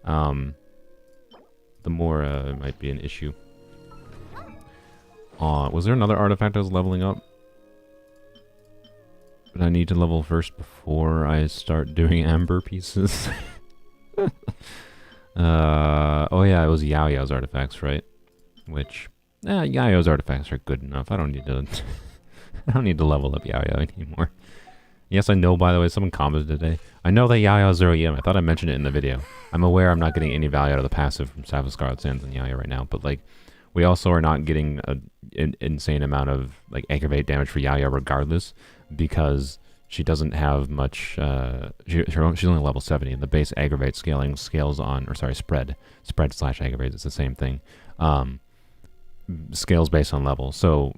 The Mora might be an issue. Was there another artifact I was leveling up that I need to level first before I start doing Amber pieces? Oh yeah, it was Yaoyao's artifacts, right? Which, Yaoyao's artifacts are good enough. I don't need to, I don't need to level up Yaoyao anymore. Yes, I know, by the way, someone commented today. I know that Yaoyao 0 EM. I thought I mentioned it in the video. I'm aware I'm not getting any value out of the passive from Staff of Scarlet Sands and Yaoyao right now, but like, we also are not getting an insane amount of like aggravate damage for Yaoyao regardless, because she doesn't have much, she's only level 70, and the base aggravate scaling scales on, or sorry, spread / aggravate, it's the same thing. Scales based on level. So,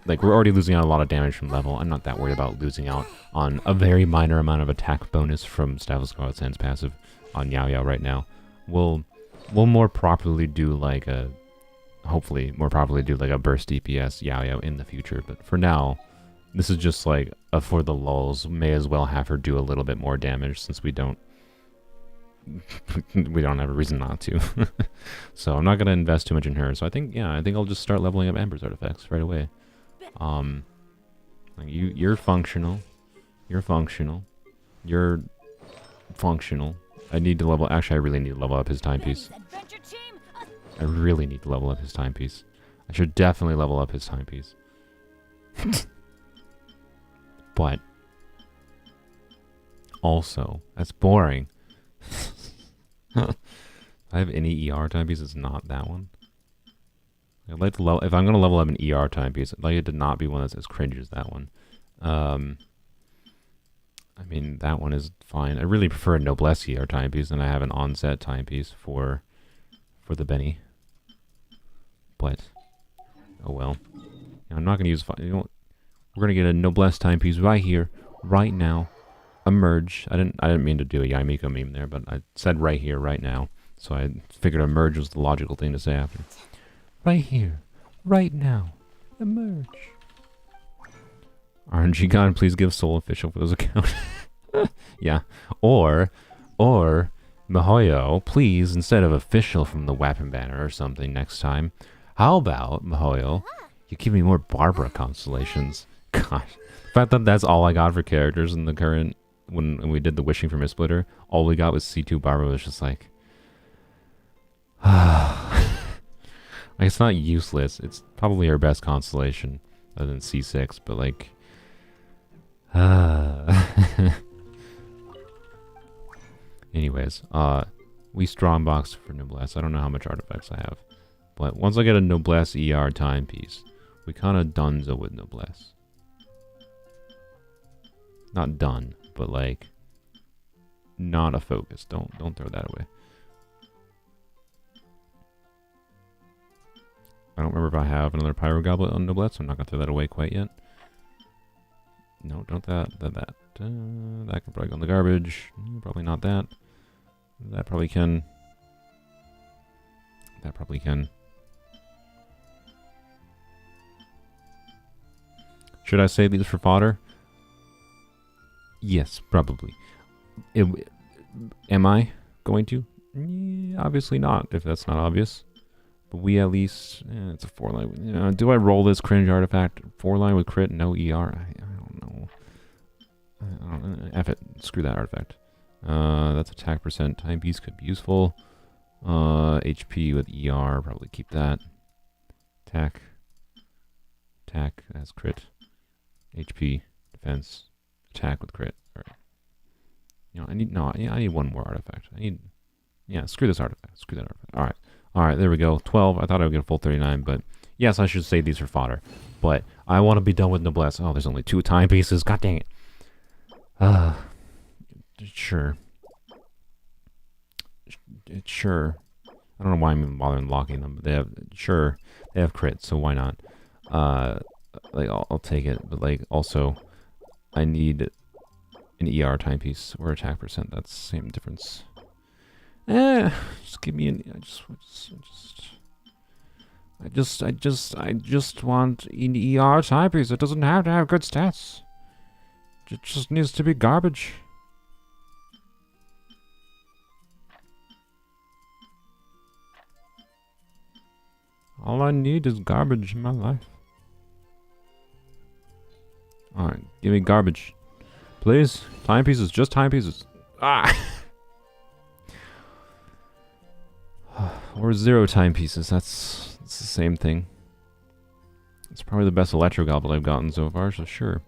like, we're already losing out a lot of damage from level. I'm not that worried about losing out on a very minor amount of attack bonus from Staff of Scarlet Sands passive on Yaoyao right now. We'll more properly do like a hopefully more properly do like a burst DPS Yao in the future. But for now, this is just like a for the lulz. May as well have her do a little bit more damage since we don't have a reason not to. So I'm not gonna invest too much in her. So I think I'll just start leveling up Amber's artifacts right away. Like you're functional. You're functional. You're functional. I need to level. Actually, I really need to level up his timepiece. Adventure team. I really need to level up his timepiece. I should definitely level up his timepiece. But also, that's boring. I have any ER timepiece. It's not that one. I'd like to level. If I'm gonna level up an ER timepiece, I'd like it to not be one that's as cringy as that one. I mean, that one is fine. I really prefer a noblesse ER timepiece, and I have an onset timepiece for the Benny. But oh well. I'm not gonna use. You know, we're gonna get a noblesse timepiece right here, right now. Emerge. I didn't mean to do a Yamiko meme there, but I said right here, right now. So I figured emerge was the logical thing to say after. Right here, right now. Emerge. RNG God, please give Soul official for those accounts. Yeah. Or Mihoyo, please, instead of official from the weapon banner or something next time, how about, Mihoyo, you give me more Barbara constellations? Gosh. The fact that that's all I got for characters in the current, when we did the wishing for Missplitter, all we got was C2 Barbara was just like, like, it's not useless. It's probably our best constellation other than C6, but like, anyways, we strongbox for noblesse. I don't know how much artifacts I have, but once I get a noblesse ER timepiece, we kind of donezo with noblesse. Not done, but like, not a focus. Don't throw that away. I don't remember if I have another Pyro Goblet on Noblesse, so I'm not going to throw that away quite yet. No, don't that. That can probably go in the garbage. Probably not that. That probably can. That probably can. Should I save these for fodder? Yes, probably. Am I going to? Obviously not, if that's not obvious. But we at least, it's a 4-line. Do I roll this cringe artifact? 4-line with crit, no ER? I don't know. F it. Screw that artifact. That's attack percent. Timepiece could be useful. HP with ER, probably keep that. Attack. Attack, that's crit. HP, defense, attack with crit. Alright. I need one more artifact. Screw this artifact. Screw that artifact. Alright. Alright, there we go. 12. I thought I would get a full 39, but yes, I should save these for fodder. But I want to be done with noblesse. Oh, there's only 2 timepieces. God dang it. Sure. Sure. I don't know why I'm even bothering locking them, but they have crit, so why not? Like, I'll take it, but like, also, I need an ER timepiece or attack percent. That's the same difference. Just give me an. I just want an ER timepiece. It doesn't have to have good stats. It just needs to be garbage. All I need is garbage in my life. Alright, give me garbage. Please. Timepieces, just timepieces. Ah! Or 0 timepieces, that's the same thing. It's probably the best Electro Goblet I've gotten so far, so sure.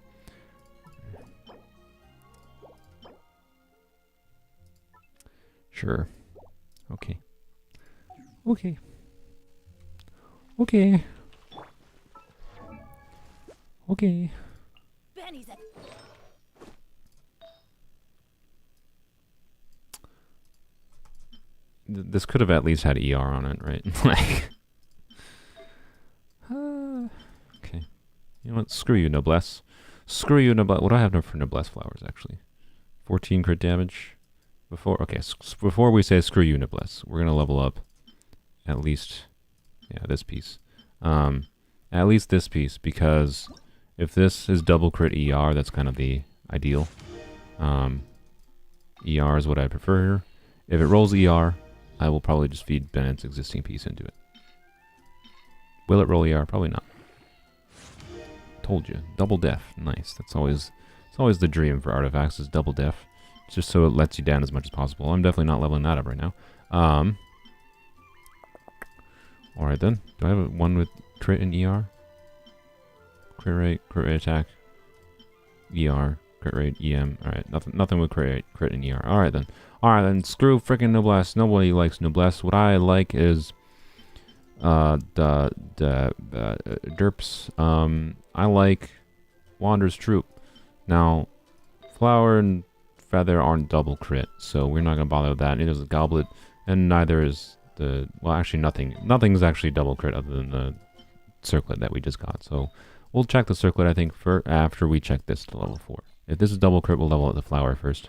Sure. Okay. Okay. Okay. Okay. Benny's a This could have at least had ER on it, right? Like, okay. You know what? Screw you, noblesse. Screw you, noblesse. What do I have for noblesse flowers, actually? 14 crit damage. Before we say screw you, noblesse, we're gonna level up at least Yeah, this piece. At least this piece, because if this is double crit ER, that's kind of the ideal. ER is what I prefer here. If it rolls ER, I will probably just feed Bennett's existing piece into it. Will it roll ER? Probably not. Told you. Double def. Nice. It's always the dream for artifacts is double def. Just so it lets you down as much as possible. I'm definitely not leveling that up right now. Alright then. Do I have one with crit and ER? Crit rate attack, ER, crit rate, EM. Alright, nothing with crit and ER. Alright then. Screw frickin' Noblesse. Nobody likes Noblesse. What I like is the derps. I like Wander's Troop. Now, Flower and Feather aren't double crit, so we're not gonna bother with that. Neither is the Goblet, and neither is the, well, actually nothing's actually double crit other than the circlet that we just got. So we'll check the circlet, I think, for after we check this to level 4. If this is double crit, we'll level up the Flower first,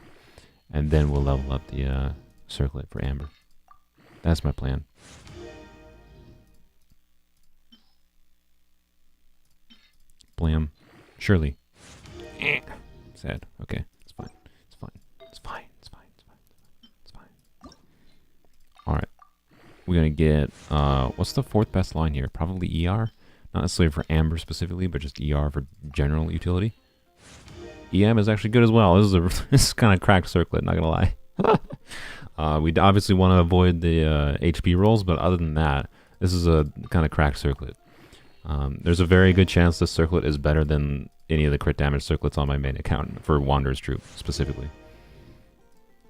and then we'll level up the circlet for Amber. That's my plan. Blam. Surely. Sad. Okay. It's fine. Alright. We're gonna get, what's the 4th best line here? Probably ER? Not necessarily for Amber specifically, but just ER for general utility. EM is actually good as well. This is kind of cracked circlet, not gonna lie. We obviously want to avoid the HP rolls, but other than that, this is a kind of cracked circlet. There's a very good chance this circlet is better than any of the crit damage circlets on my main account for Wanderer's Troop specifically.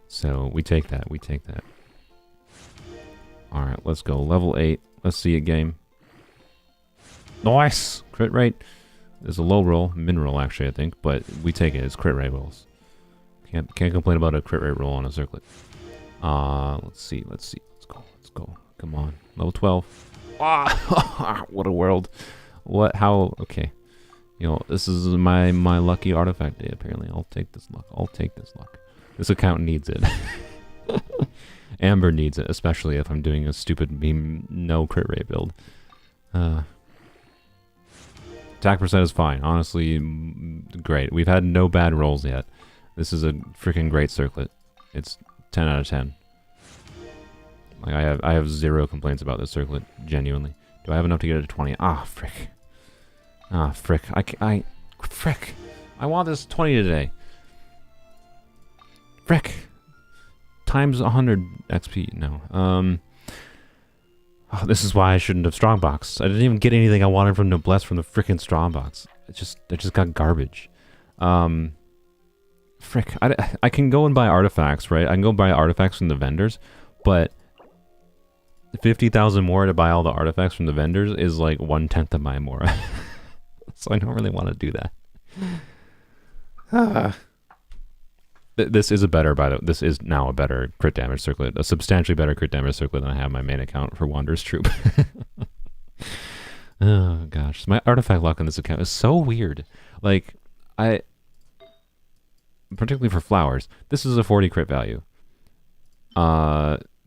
So we take that. Alright, let's go. Level 8. Let's see a game. Nice! Crit rate. There's a low roll. Min roll, actually, I think. But we take it. It's crit rate rolls. Can't complain about a crit rate roll on a circlet. Let's see. Let's go. Come on. Level 12. Ah! What a world. How? Okay. You know, this is my lucky artifact day, apparently. I'll take this luck. This account needs it. Amber needs it, especially if I'm doing a stupid beam no crit rate build. Attack percent is fine. Honestly, great. We've had no bad rolls yet. This is a freaking great circlet. It's 10 out of 10. Like I have 0 complaints about this circlet, genuinely. Do I have enough to get it to 20? Ah, frick. Frick. I want this 20 today. Frick. Times 100 XP. No. Oh, this is why I shouldn't have strongboxed. I didn't even get anything I wanted from Noblesse from the frickin' strongbox. I just got garbage. Frick. I can go and buy artifacts, right? I can go buy artifacts from the vendors, but 50,000 more to buy all the artifacts from the vendors is like 1/10 of my Mora. So I don't really want to do that. This is this is now a better crit damage circlet, a substantially better crit damage circlet than I have on my main account for Wanderer's Troop. Oh gosh, my artifact luck on this account is so weird. Like, particularly for flowers, this is a 40 crit value.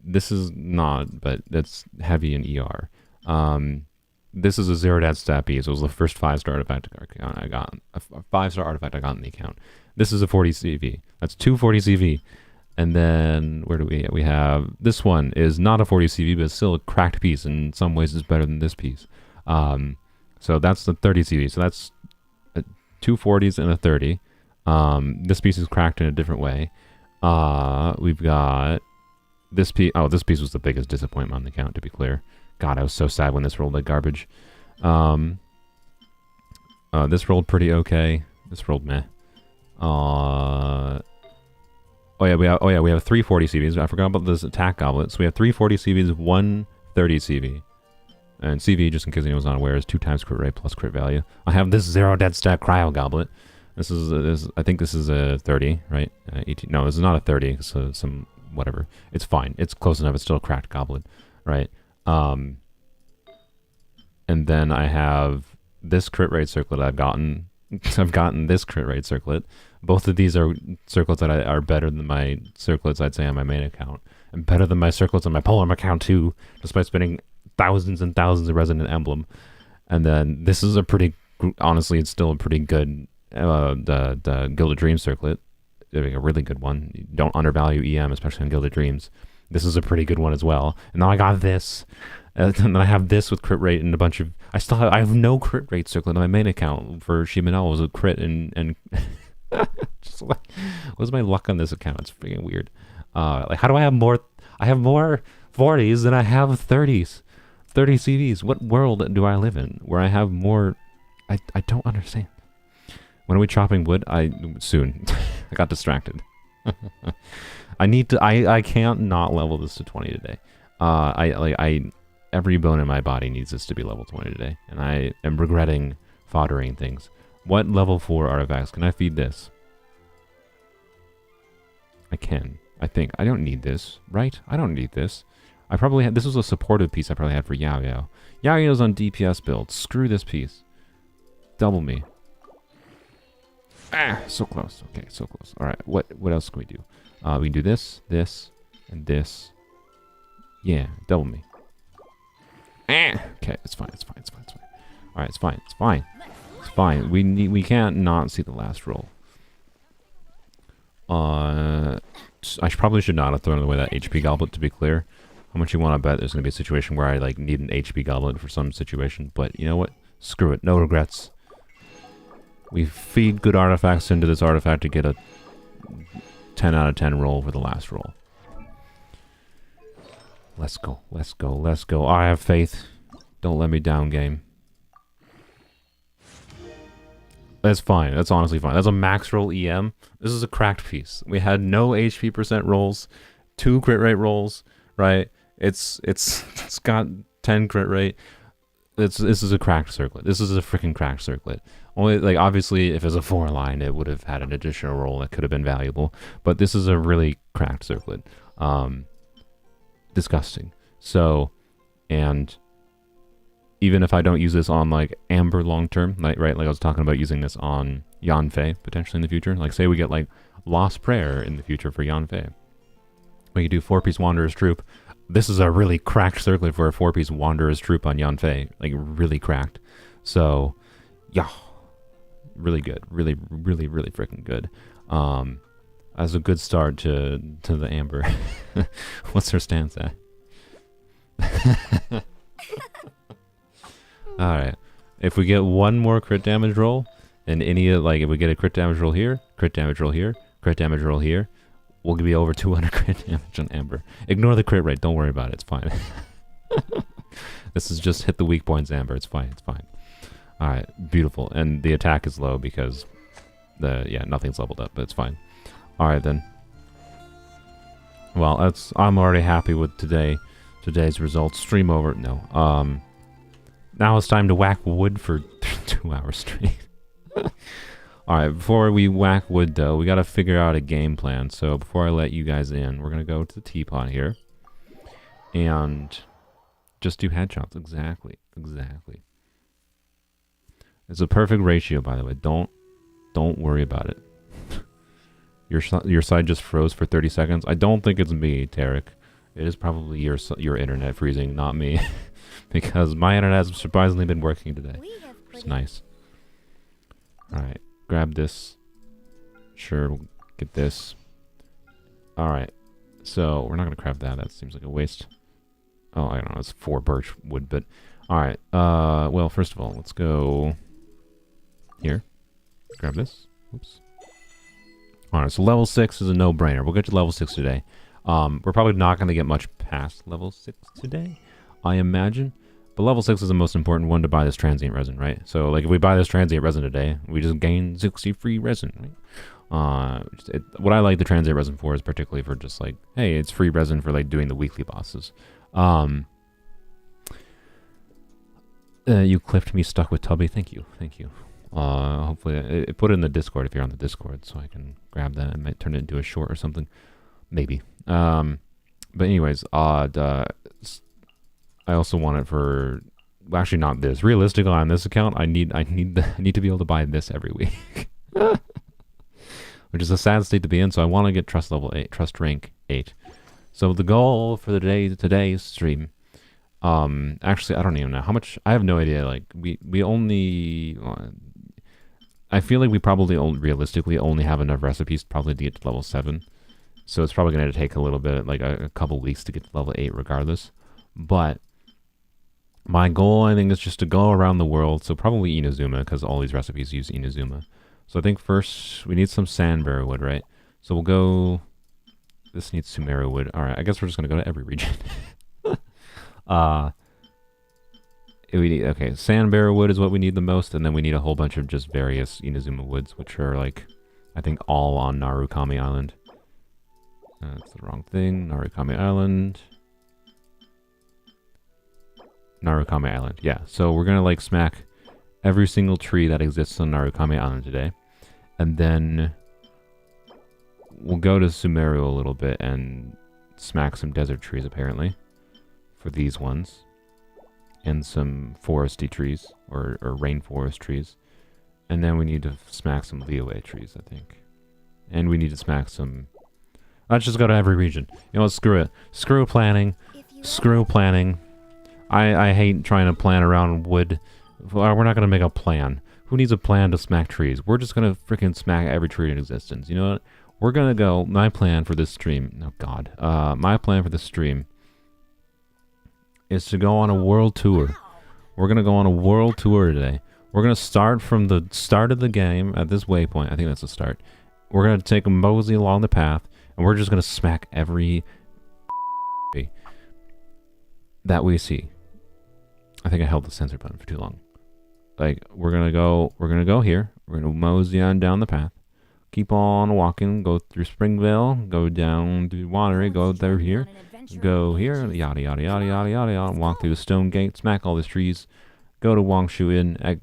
This is not, but that's heavy in ER. This is a 0-dat stat piece. It was the first 5-star artifact I got. A 5-star artifact I got in the account. This is a 40 CV. That's 240 CV. And then, where do we have... This one is not a 40 CV, but it's still a cracked piece. In some ways, it's better than this piece. So that's the 30 CV. So that's 2 40s and a 30. This piece is cracked in a different way. We've got... This piece... Oh, this piece was the biggest disappointment on the account, to be clear. God, I was so sad when this rolled like garbage. This rolled pretty okay. This rolled meh. Oh yeah, we have 340 CVs. I forgot about this attack goblet. So we have 340 CVs, 130 CV. And CV, just in case anyone's not aware, is 2 times crit rate plus crit value. I have this 0-dead stat cryo goblet. This is I think this is a 30, right? 18. No, this is not a 30. So some whatever. It's fine. It's close enough. It's still a cracked goblet, right? And then I have this crit rate circlet I've gotten. I've gotten this crit rate circlet. Both of these are circlets that are better than my circlets, I'd say, on my main account. And better than my circlets on my Polearm account, too, despite spending thousands and thousands of Resident Emblem. And then this is a pretty, honestly, it's still a pretty good, the Gilded Dreams circlet. A really good one. You don't undervalue EM, especially on Gilded Dreams. This is a pretty good one as well. And now I got this. And then I have this with crit rate and a bunch of... I have no crit rate circlet on my main account for Shimonel. It was a crit and just like, what's my luck on this account? It's freaking weird. Like, how do I have more... I have more 40s than I have 30s. 30 CVs. What world do I live in where I have more... I don't understand. When are we chopping wood? Soon. I got distracted. I need to... I can't not level this to 20 today. Every bone in my body needs this to be level 20 today. And I am regretting foddering things. What level 4 artifacts can I feed this? I can. I think. I don't need this, right? I don't need this. I probably had... This was a supportive piece I probably had for Yao Yao. Yao Yao's on DPS build. Screw this piece. Double me. Ah, so close. Okay, so close. All right, what else can we do? We can do this, this, and this. Yeah, double me. Ah, okay, it's fine. It's fine. It's fine. It's fine. All right, it's fine. It's fine. It's fine. We can't not see the last roll. Probably should not have thrown away that HP goblet. To be clear, how much you want to bet there's gonna be a situation where I like need an HP goblet for some situation? But you know what? Screw it. No regrets. We feed good artifacts into this artifact to get a 10 out of 10 roll for the last roll. Let's go, let's go, let's go. I have faith. Don't let me down, game. That's fine. That's honestly fine. That's a max roll EM. This is a cracked piece. We had no HP percent rolls, 2 crit rate rolls, right? It's got 10 crit rate. This is a cracked circlet. This is a freaking cracked circlet. Only, like, obviously, if it's a 4 line, it would have had an additional roll that could have been valuable. But this is a really cracked circlet. Disgusting. So, and even if I don't use this on, like, Amber long term, like, right? Like I was talking about using this on Yanfei potentially in the future. Like, say we get, like, Lost Prayer in the future for Yanfei. We could do 4-piece Wanderer's Troop. This is a really cracked circlet for a 4-piece Wanderer's Troop on Yanfei. Like, really cracked. So, yeah. Really good. Really, really, really freaking good. As a good start to the Amber. What's her stance at? Alright. If we get one more crit damage roll, and any, like, if we get a crit damage roll here, crit damage roll here, crit damage roll here, we'll be over 200 crit damage on Amber. Ignore the crit rate. Don't worry about it. It's fine. This is just hit the weak points, Amber. It's fine. It's fine. Alright. Beautiful. And the attack is low because nothing's leveled up, but it's fine. Alright then. Well, I'm already happy with today's results. Stream over. No. Now it's time to whack wood for 2 hours straight. Alright, before we whack wood though, we gotta figure out a game plan. So before I let you guys in, we're gonna go to the Teapot here. And just do headshots. Exactly. Exactly. It's a perfect ratio, by the way. Don't worry about it. Your side just froze for 30 seconds. I don't think it's me, Tarek. It is probably your internet freezing, not me. Because my internet has surprisingly been working today. It's nice. Alright, grab this. Sure, we'll get this. Alright, so we're not going to grab that. That seems like a waste. Oh, I don't know. It's 4 birch wood, but... Alright, well, first of all, let's go... Here. Grab this. Oops. Alright, so level 6 is a no-brainer. We'll get to level 6 today. We're probably not going to get much past level 6 today, I imagine. But level 6 is the most important one to buy this transient resin, right? So, like, if we buy this transient resin today, we just gain 60 free resin, right? What I like the transient resin for is particularly for just, like, hey, it's free resin for, like, doing the weekly bosses. You clipped me stuck with Tubby. Thank you. Thank you. Hopefully, put it in the Discord if you're on the Discord, so I can grab that and might turn it into a short or something. Maybe. But anyways, I also want it for, well, actually not this. Realistically, on this account, I need to be able to buy this every week, which is a sad state to be in. So I want to get trust level 8, trust rank 8. So the goal for today's stream Actually, I don't even know how much. I have no idea. Like we only. I feel like we probably realistically only have enough recipes probably to get to level 7. So it's probably going to take a little bit, like a couple weeks to get to level 8 regardless. But my goal, I think, is just to go around the world. So probably Inazuma, because all these recipes use Inazuma. So I think first we need some sandberry wood, right? So we'll go... This needs Sumeru wood. Alright, I guess we're just going to go to every region. We need, okay, sandberry wood is what we need the most, and then we need a whole bunch of just various Inazuma woods, which are like, I think all on Narukami Island. That's the wrong thing. Narukami Island. Narukami Island, yeah. So we're gonna like smack every single tree that exists on Narukami Island today. And then we'll go to Sumeru a little bit and smack some desert trees apparently. For these ones. And some foresty trees, or rainforest trees. And then we need to smack some leeway trees, I think. And we need to smack some... Let's just go to every region. You know what, screw it. Screw planning. Screw planning. I hate trying to plan around wood. We're not going to make a plan. Who needs a plan to smack trees? We're just going to freaking smack every tree in existence. You know what? We're going to go... My plan for this stream... Oh, God. My plan for this stream... is to go on a world tour. We're going to go on a world tour today. We're going to start from the start of the game at this waypoint. I think that's the start. We're going to take a mosey along the path, and we're just going to smack every that we see. I think I held the censor button for too long. Like, we're going to go here. We're going to mosey on down the path. Keep on walking, go through Springville, go down through Watery, go through here. Go here, yada yada yada yada yada yada. Walk through the stone gate, smack all these trees. Go to Wangshu Inn at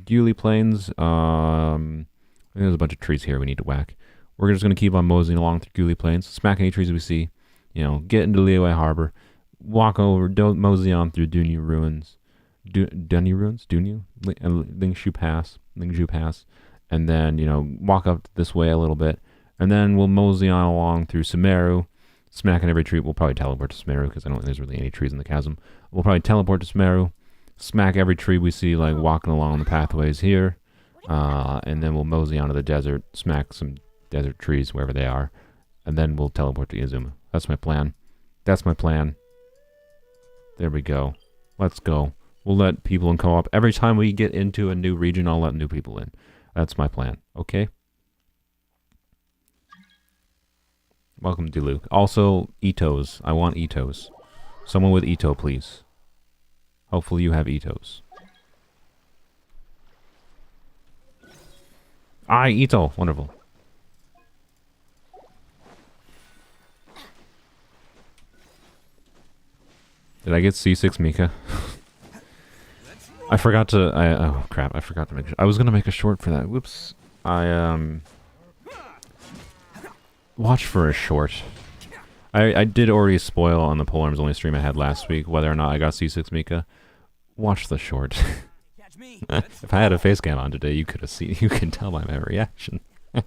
Guli Plains. There's a bunch of trees here we need to whack. We're just gonna keep on moseying along through Guli Plains, smack any trees we see. You know, get into Liyue Harbor, walk over, don't mosey on through Dunyu Ruins, Dunyu Ruins, Dunyu, Lingshu Pass, and then walk up this way a little bit, and then we'll mosey on along through Sumeru. Smacking every tree. We'll probably teleport to Sumeru because I don't think there's really any trees in the chasm. We'll probably teleport to Sumeru, smack every tree we see, like walking along the pathways here, and then we'll mosey onto the desert, smack some desert trees wherever they are, and then we'll teleport to Izuma. That's my plan. That's my plan. There we go. Let's go. We'll let people in co-op. Every time we get into a new region, I'll let new people in. That's my plan. Okay? Welcome, Diluc. Also, Itos. I want Itos. Someone with Ito, please. Hopefully you have Itos. Ito! Wonderful. Did I get C6 Mika? I forgot to... oh, crap. I forgot to make... I was going to make a short for that. Whoops. Watch for a short. I did already spoil on the Polearms Only stream I had last week whether or not I got C6 Mika. Watch the short. If I had a face cam on today, you could have seen. You can tell by my reaction. I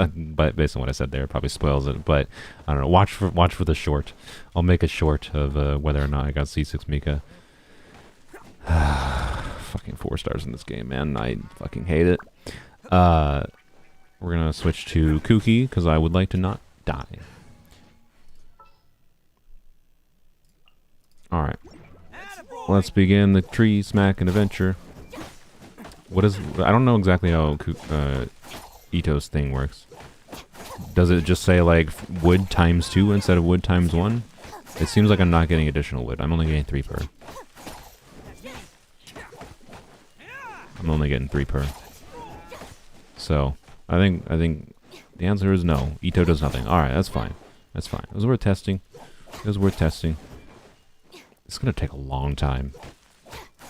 mean, but based on what I said there, it probably spoils it. But I don't know. Watch for the short. I'll make a short of whether or not I got C6 Mika. Fucking 4 stars in this game, man. I fucking hate it. We're gonna switch to Kuki, because I would like to not die. Alright. Let's begin the tree smacking adventure. What is... I don't know exactly how Ito's thing works. Does it just say, like, wood times 2 instead of wood times 1? It seems like I'm not getting additional wood. I'm only getting 3 per. I'm only getting 3 per. So... I think the answer is no. Ito does nothing. Alright, that's fine. That's fine. It was worth testing. It was worth testing. It's gonna take a long time.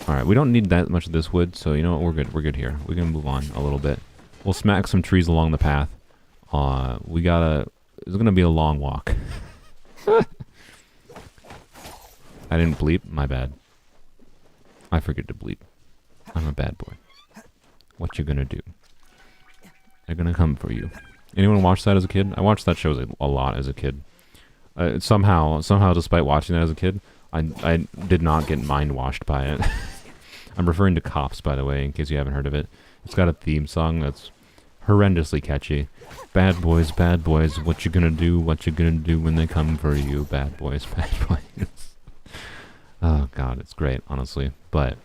Alright, we don't need that much of this wood, so you know what, we're good. We're good here. We can move on a little bit. We'll smack some trees along the path. It's gonna be a long walk. I didn't bleep. My bad. I forget to bleep. I'm a bad boy. What you gonna do? They're gonna come for you. Anyone watch that as a kid? I watched that show a lot as a kid. Somehow, despite watching that as a kid, I did not get mind washed by it. I'm referring to Cops, by the way, in case you haven't heard of it. It's got a theme song that's horrendously catchy. Bad boys, what you gonna do? What you gonna do when they come for you? Bad boys, bad boys. Oh god, it's great, honestly. But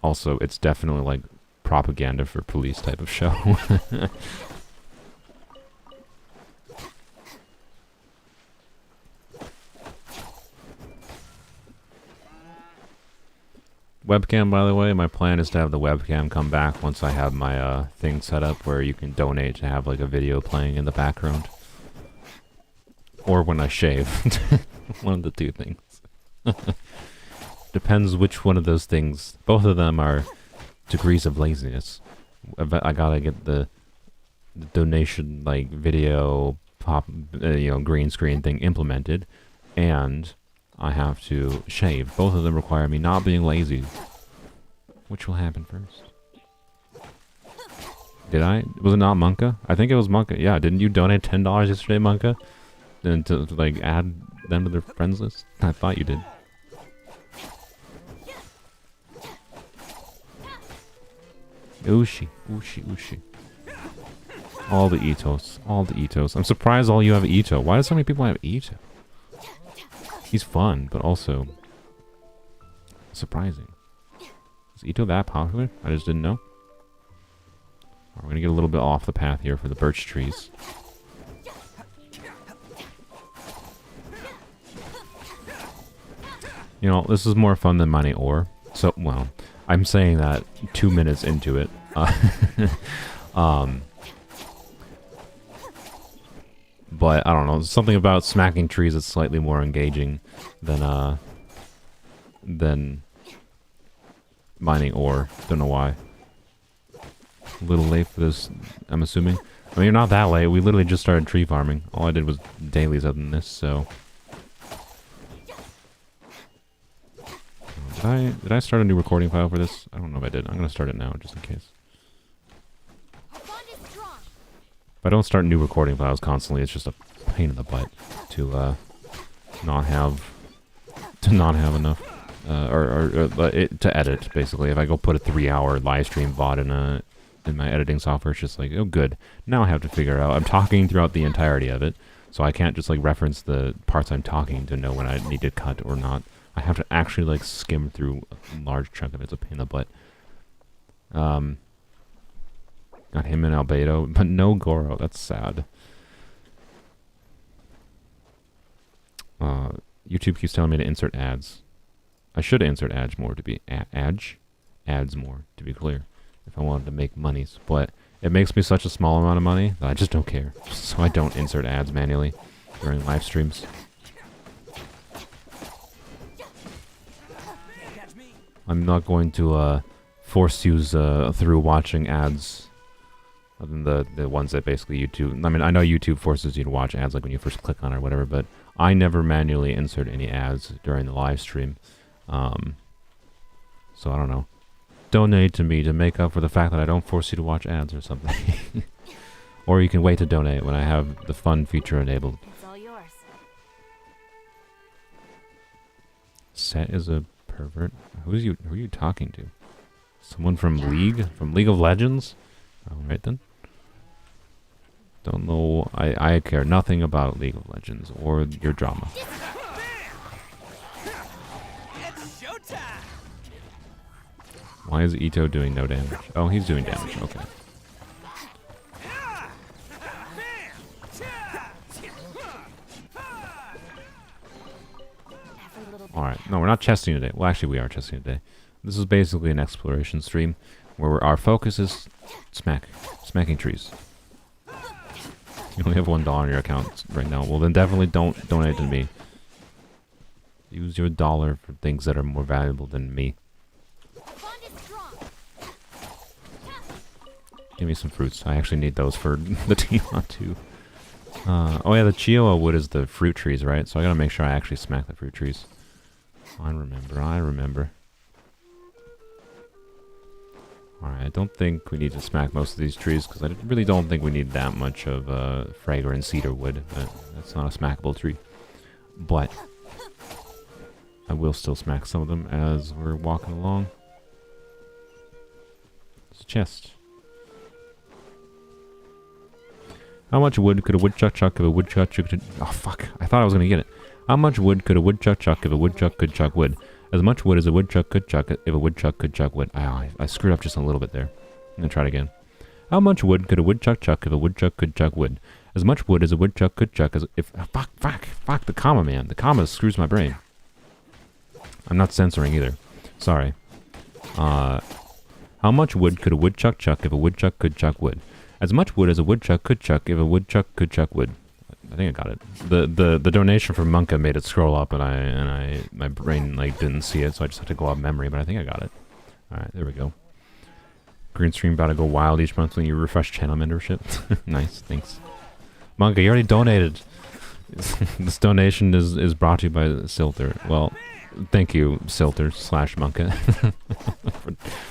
also, it's definitely like propaganda for police type of show. Webcam, by the way, my plan is to have the webcam come back once I have my thing set up where you can donate to have like a video playing in the background. Or when I shave. One of the two things. Depends which one of those things. Both of them are degrees of laziness. I gotta get the donation, like, video pop, green screen thing implemented, and I have to shave. Both of them require me not being lazy. Which will happen first? Did I? Was it not Monka? I think it was Monka. Yeah, didn't you donate $10 yesterday, Monka? And to like add them to their friends list? I thought you did. Ooshi. All the Itos. I'm surprised all you have Ito. Why do so many people have Ito? He's fun, but also surprising. Is Ito that popular? I just didn't know. We're gonna get a little bit off the path here for the birch trees. You know, this is more fun than mining ore. So, well, I'm saying that 2 minutes into it. But I don't know, something about smacking trees that's slightly more engaging than mining ore. Don't know why. A little late for this, I'm assuming. I mean, you're not that late. We literally just started tree farming. All I did was dailies other than this, so. Did I start a new recording file for this? I don't know if I did. I'm gonna start it now, just in case. If I don't start new recording files constantly, it's just a pain in the butt to not have enough to edit. Basically, if I go put a 3-hour live stream VOD in my editing software, it's just like, oh, good. Now I have to figure out. I'm talking throughout the entirety of it, so I can't just like reference the parts I'm talking to know when I need to cut or not. I have to actually like skim through a large chunk of it. It's a pain in the butt. Got him and Albedo, but no Goro. That's sad. YouTube keeps telling me to insert ads. I should insert ads more to be ads more to be clear, if I wanted to make monies. But it makes me such a small amount of money that I just don't care. So I don't insert ads manually during live streams. I'm not going to force you through watching ads. Other than the ones that basically YouTube... I mean, I know YouTube forces you to watch ads like when you first click on it or whatever, but I never manually insert any ads during the live stream. So I don't know. Donate to me to make up for the fact that I don't force you to watch ads or something. Or you can wait to donate when I have the fun feature enabled. It's all yours. Set is a pervert. Who are you talking to? Someone from League? From League of Legends? Alright then. Don't know. I care nothing about League of Legends or your drama. Why is Ito doing no damage? Oh, he's doing damage. Okay. Alright. No, we're not chesting today. Well, actually, we are chesting today. This is basically an exploration stream where our focus is smacking trees. You only have $1 on your account right now. Well, then definitely don't donate to me. Use your dollar for things that are more valuable than me. Give me some fruits. I actually need those for the Teapot too. Oh yeah, the Chioa wood is the fruit trees, right? So I gotta make sure I actually smack the fruit trees. I remember. Alright, I don't think we need to smack most of these trees, because I really don't think we need that much of fragrant cedar wood. That's not a smackable tree. But I will still smack some of them as we're walking along. It's a chest. How much wood could a woodchuck chuck if a woodchuck could... Oh, fuck. I thought I was going to get it. How much wood could a woodchuck chuck if a woodchuck could chuck wood? As much wood as a woodchuck could chuck if a woodchuck could chuck wood. I screwed up just a little bit there. I'm going to try it again. How much wood could a woodchuck chuck if a woodchuck could chuck wood? As much wood as a woodchuck could chuck as if... Oh, fuck, the comma, man. The comma screws my brain. I'm not censoring either. Sorry. How much wood could a woodchuck chuck if a woodchuck could chuck wood? As much wood as a woodchuck could chuck if a woodchuck could chuck wood. I think I got it. The donation from Monka made it scroll up, and my brain like didn't see it, so I just had to go off memory. But I think I got it. All right, there we go. Green stream about to go wild each month when you refresh channel membership. Nice, thanks. Monka, you already donated. This donation is brought to you by Silter. Well, thank you, Silter / Monka,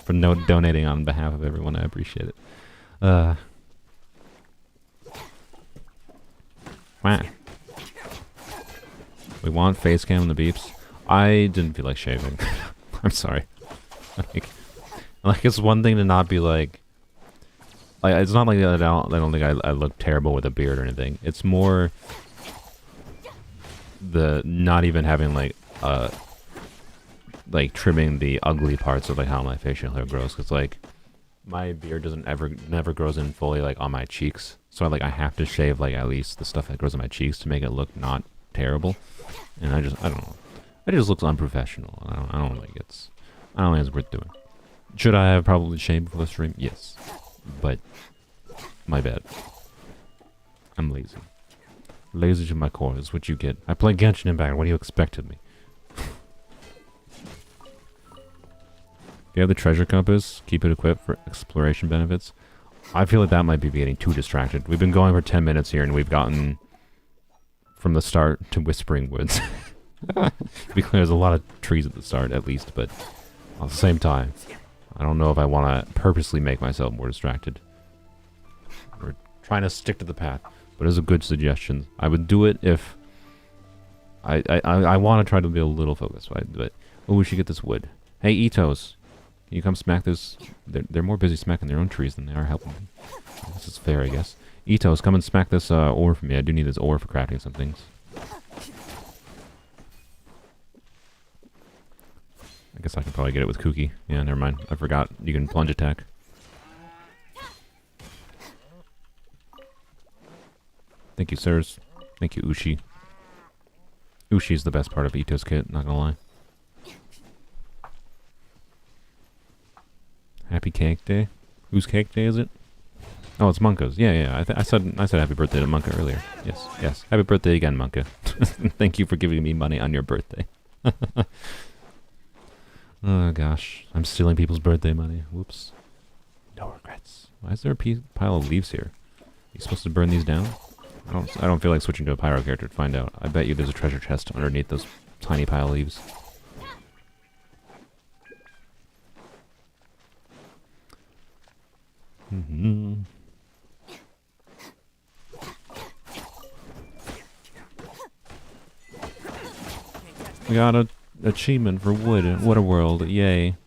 for donating on behalf of everyone. I appreciate it. Wow. We want face cam in the beeps. I didn't feel like shaving. I'm sorry. Like it's one thing to not be like it's not like I don't think I look terrible with a beard or anything. It's more the not even having like trimming the ugly parts of like how my facial hair grows, because like my beard never grows in fully like on my cheeks, so I have to shave like at least the stuff that grows on my cheeks to make it look not terrible. And I don't know, it just looks unprofessional. I don't think it's worth doing. Should I have probably shaved before the stream? Yes, but my bad. I'm lazy. Lazy to my core is what you get. I play Genshin Impact. What do you expect of me? If you have the treasure compass, keep it equipped for exploration benefits. I feel like that might be getting too distracted. We've been going for 10 minutes here, and we've gotten from the start to Whispering Woods. To be clear, there's a lot of trees at the start, at least, but at the same time, I don't know if I want to purposely make myself more distracted. We're trying to stick to the path, but it's a good suggestion. I would do it if I want to try to be a little focused, right? But oh, we should get this wood. Hey, Itos. Can you come smack this? They're more busy smacking their own trees than they are helping me. This is fair, I guess. Itos, come and smack this ore for me. I do need this ore for crafting some things. I guess I can probably get it with Kuki. Yeah, never mind. I forgot. You can plunge attack. Thank you, sirs. Thank you, Ushi. Ushi's the best part of Ito's kit, not gonna lie. Happy Cake Day? Whose cake day is it? Oh, it's Monka's. Yeah. I said happy birthday to Monka earlier. Yes. Happy birthday again, Monka. Thank you for giving me money on your birthday. Oh gosh, I'm stealing people's birthday money. Whoops. No regrets. Why is there a pile of leaves here? Are you supposed to burn these down? I don't feel like switching to a pyro character to find out. I bet you there's a treasure chest underneath those tiny pile of leaves. We got a achievement for wood. What a world! Yay!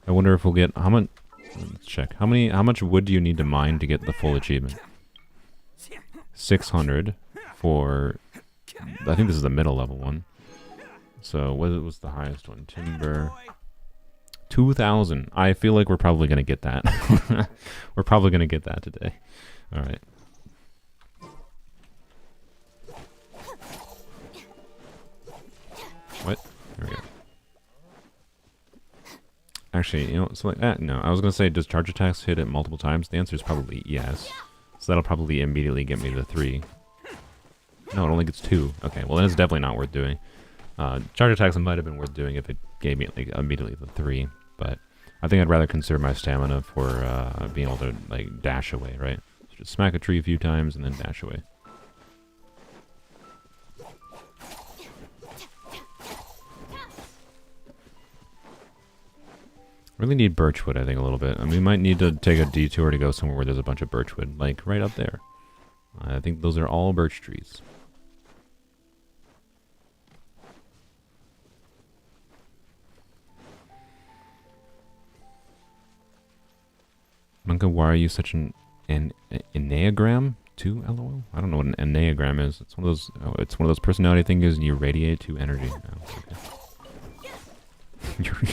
I wonder if we'll get how much. Let's check. How much wood do you need to mine to get the full achievement? 600 for. I think this is the middle level one. So what was the highest one? Timber. 2,000. I feel like we're probably gonna get that. We're probably gonna get that today. All right. What? There we go. Actually, you know, so like no, I was gonna say, does charge attacks hit it multiple times? The answer is probably yes. So that'll probably immediately get me to 3. No, it only gets 2. Okay, well then it's definitely not worth doing. Charge attacks might have been worth doing if it gave me like immediately the 3, but I think I'd rather conserve my stamina for being able to like dash away, right? So just smack a tree a few times and then dash away. Really need birchwood, I think, a little bit. I mean, we might need to take a detour to go somewhere where there's a bunch of birchwood, like right up there. I think those are all birch trees. Monka, why are you such an enneagram? 2 LOL? I don't know what an enneagram is. It's one of those. Oh, it's one of those personality things, and you radiate to energy. Oh, okay.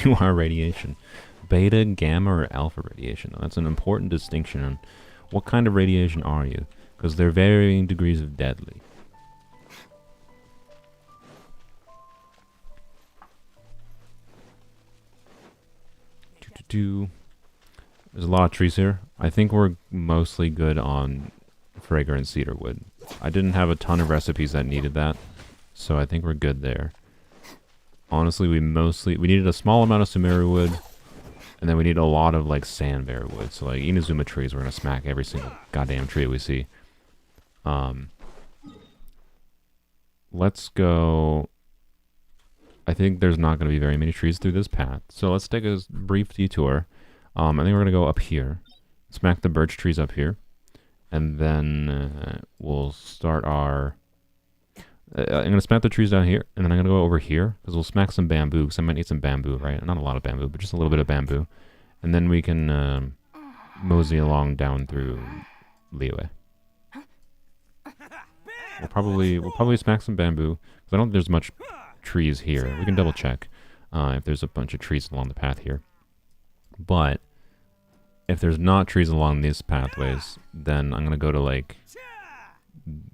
you are radiation. Beta, gamma, or alpha radiation. Now, that's an important distinction on what kind of radiation are you, because there are varying degrees of deadly. There's a lot of trees here. I think we're mostly good on fragrant cedar wood. I didn't have a ton of recipes that needed that, so I think we're good there. Honestly, we needed a small amount of Sumeru wood, and then we need a lot of like sandbear wood. So like Inazuma trees, we're gonna smack every single goddamn tree we see. Let's go. I think there's not going to be very many trees through this path. So let's take a brief detour. I think we're going to go up here. Smack the birch trees up here. And then we'll start our... I'm going to smack the trees down here. And then I'm going to go over here. Because we'll smack some bamboo. Because I might need some bamboo, right? Not a lot of bamboo, but just a little bit of bamboo. And then we can mosey along down through Liyue. We'll probably smack some bamboo. Because I don't think there's much... trees here. We can double check if there's a bunch of trees along the path here. But if there's not trees along these pathways, then I'm gonna go to like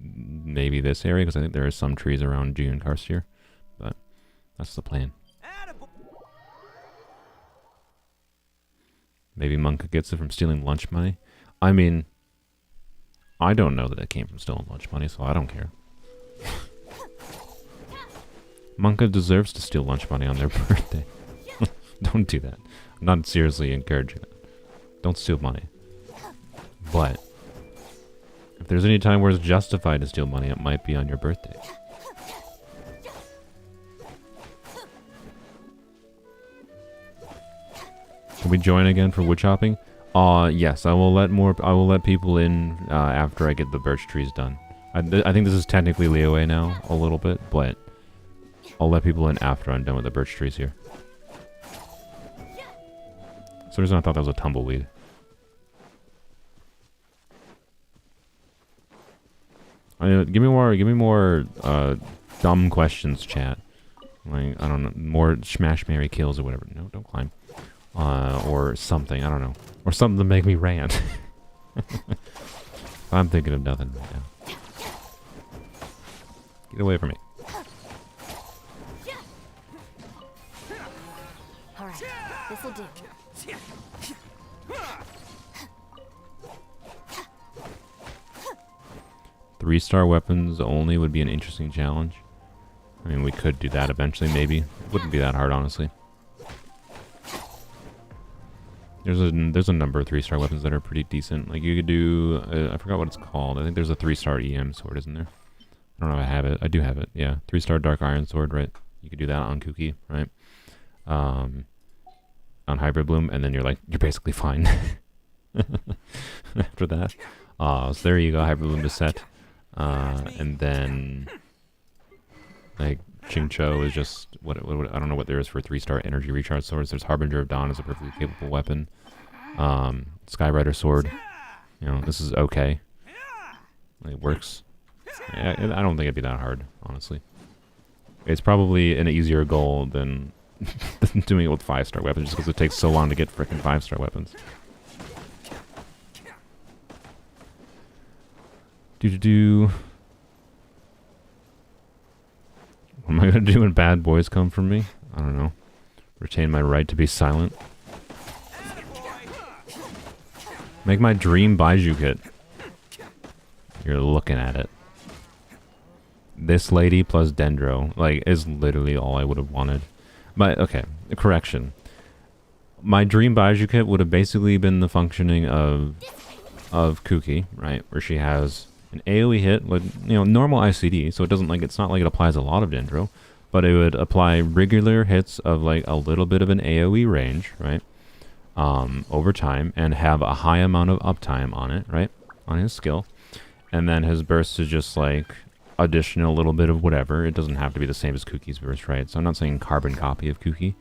maybe this area because I think there are some trees around June Karst here. But that's the plan. Maybe Monka gets it from stealing lunch money. I mean, I don't know that it came from stealing lunch money, so I don't care. Monka deserves to steal lunch money on their birthday. Don't do that. I'm not seriously encouraging it. Don't steal money. But if there's any time where it's justified to steal money, it might be on your birthday. Can we join again for wood chopping? Yes, I will let people in after I get the birch trees done. I think this is technically Liyue now, a little bit, but I'll let people in after I'm done with the birch trees here. For some reason I thought that was a tumbleweed. Give me more dumb questions, chat. Like, I don't know, more smash, marry, kills or whatever. No, don't climb. Or something, I don't know. Or something to make me rant. I'm thinking of nothing right now. Get away from me. Alright, this'll do. 3-star weapons only would be an interesting challenge. I mean, we could do that eventually, maybe. It wouldn't be that hard, honestly. There's a number of 3-star weapons that are pretty decent. Like, you could do... I forgot what it's called. I think there's a 3-star EM sword, isn't there? I don't know if I have it. I do have it, yeah. 3-star dark iron sword, right? You could do that on Kuki, right? On Hybrid Bloom, and then you're basically fine. After that. So there you go, Hybrid Bloom to set. And then... like, Chingcho is just... What I don't know what there is for 3-star energy recharge swords. There's Harbinger of Dawn as a perfectly capable weapon. Skyrider sword. You know, this is okay. It works. Yeah, I don't think it'd be that hard, honestly. It's probably an easier goal than doing it with 5-star weapons, just because it takes so long to get frickin' 5-star weapons. What am I gonna do when bad boys come from me? I don't know. Retain my right to be silent. Make my dream Baiju kit. You're looking at it. This lady plus Dendro, like, is literally all I would have wanted. But, okay, correction. My dream Baiju kit would have basically been the functioning of Kuki, right? Where she has an AoE hit with, you know, normal ICD, so it doesn't, like, it's not like it applies a lot of Dendro, but it would apply regular hits of, like, a little bit of an AoE range, right? Over time, and have a high amount of uptime on it, right? On his skill. And then his burst is just, like, additional little bit of whatever. It doesn't have to be the same as Kuki's burst, right? So I'm not saying carbon copy of Kuki.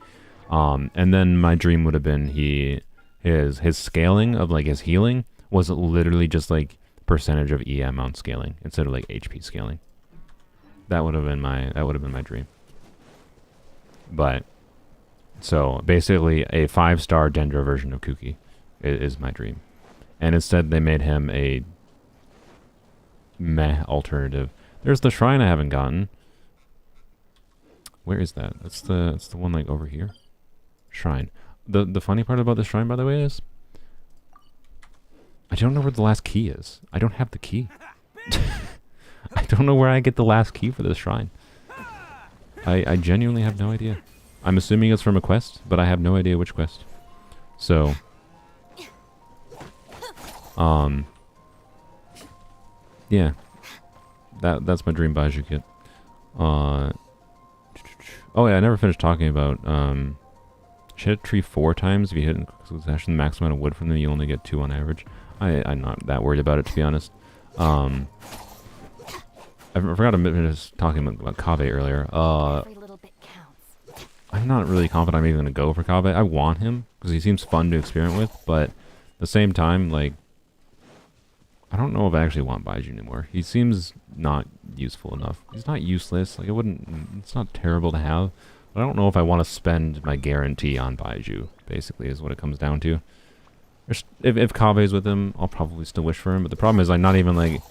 And then my dream would have been he his scaling of like his healing was literally just like percentage of EM on scaling instead of like HP scaling. That would have been my dream. But so basically a 5-star Dendro version of Kuki is my dream. And instead they made him a meh alternative. There's the shrine I haven't gotten. Where is that? It's the one like over here. Shrine. The funny part about the shrine, by the way, is I don't know where the last key is. I don't have the key. I don't know where I get the last key for this shrine. I genuinely have no idea. I'm assuming it's from a quest, but I have no idea which quest. So, yeah. That's my dream Baiju kit. Oh yeah, I never finished talking about, hit a tree 4 times. If you hit in succession the max amount of wood from them, you only get 2 on average. I'm not that worried about it, to be honest. I forgot to finish talking about Kaveh earlier. Every little bit counts. I'm not really confident I'm even going to go for Kaveh. I want him, because he seems fun to experiment with, but at the same time, like, I don't know if I actually want Baiju anymore. He seems not useful enough. He's not useless. Like, it's not terrible to have, but I don't know if I want to spend my guarantee on Baiju, basically, is what it comes down to. If Kaveh's with him, I'll probably still wish for him, but the problem is I'm not even, like,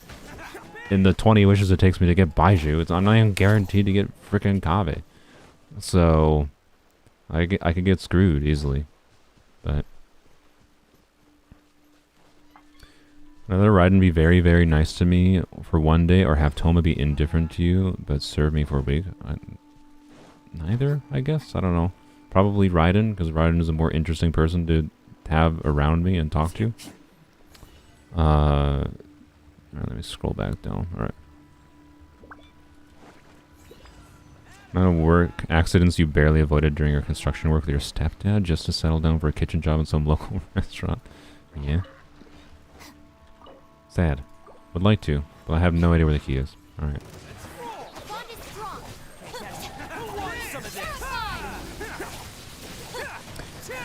in the 20 wishes it takes me to get Baiju, I'm not even guaranteed to get frickin' Kaveh. So, I could get screwed easily. But rather Raiden be very, very nice to me for one day, or have Toma be indifferent to you, but serve me for a week. Neither, I guess? I don't know. Probably Raiden, because Raiden is a more interesting person to have around me and talk to. Alright, let me scroll back down. Alright. Amount of work accidents you barely avoided during your construction work with your stepdad just to settle down for a kitchen job in some local restaurant. Yeah. Sad. Would like to, but I have no idea where the key is. Alright.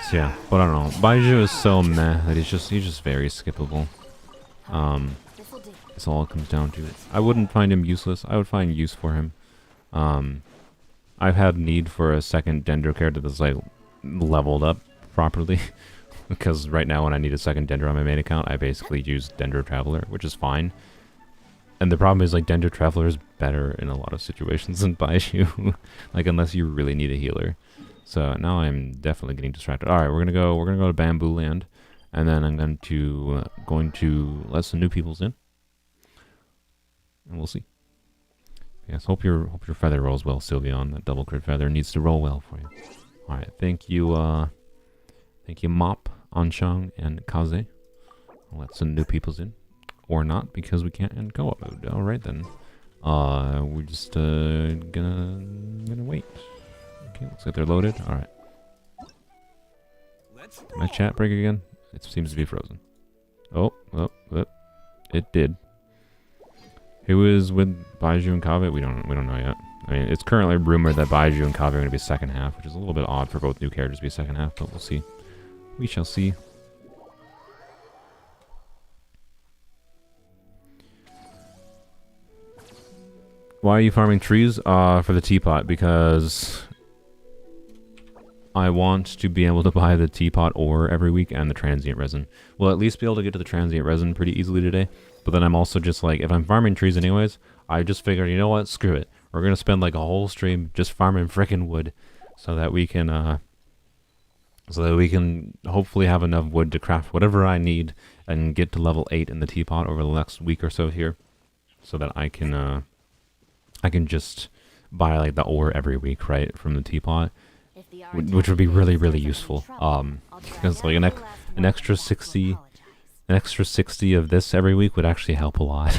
So yeah, but I don't know. Baiju is so meh that he's just very skippable. That's all it comes down to. I wouldn't find him useless. I would find use for him. I've had need for a second Dendro character that's like leveled up properly. Because right now when I need a second Dendro on my main account, I basically use Dendro Traveler, which is fine. And the problem is like Dendro Traveler is better in a lot of situations than Baiju. Like unless you really need a healer. So now I'm definitely getting distracted. Alright, we're gonna go to Bamboo Land. And then I'm going to let some new peoples in. And we'll see. Yes, hope your feather rolls well, Sylveon. That double crit feather needs to roll well for you. Alright, thank you Mop, Anshang, and Kaze. I'll let some new peoples in. Or not, because we can't end co-op mode. Alright then. We're just gonna wait. Okay, looks like they're loaded. Alright. Did my chat break again? It seems to be frozen. Oh, it did. Who is with Baiju and Kaveh? We don't know yet. I mean, it's currently rumored that Baiju and Kaveh are going to be second half, which is a little bit odd for both new characters to be second half, but we'll see. We shall see. Why are you farming trees? For the Teapot, because I want to be able to buy the Teapot ore every week and the transient resin. We'll at least be able to get to the transient resin pretty easily today. But then I'm also just like, if I'm farming trees anyways, I just figured, you know what, screw it. We're going to spend like a whole stream just farming frickin' wood so that we can hopefully have enough wood to craft whatever I need and get to level 8 in the Teapot over the next week or so here. So that I can just buy like the ore every week, right, from the Teapot. Which would be really, really useful. Because like an extra 60 of this every week would actually help a lot.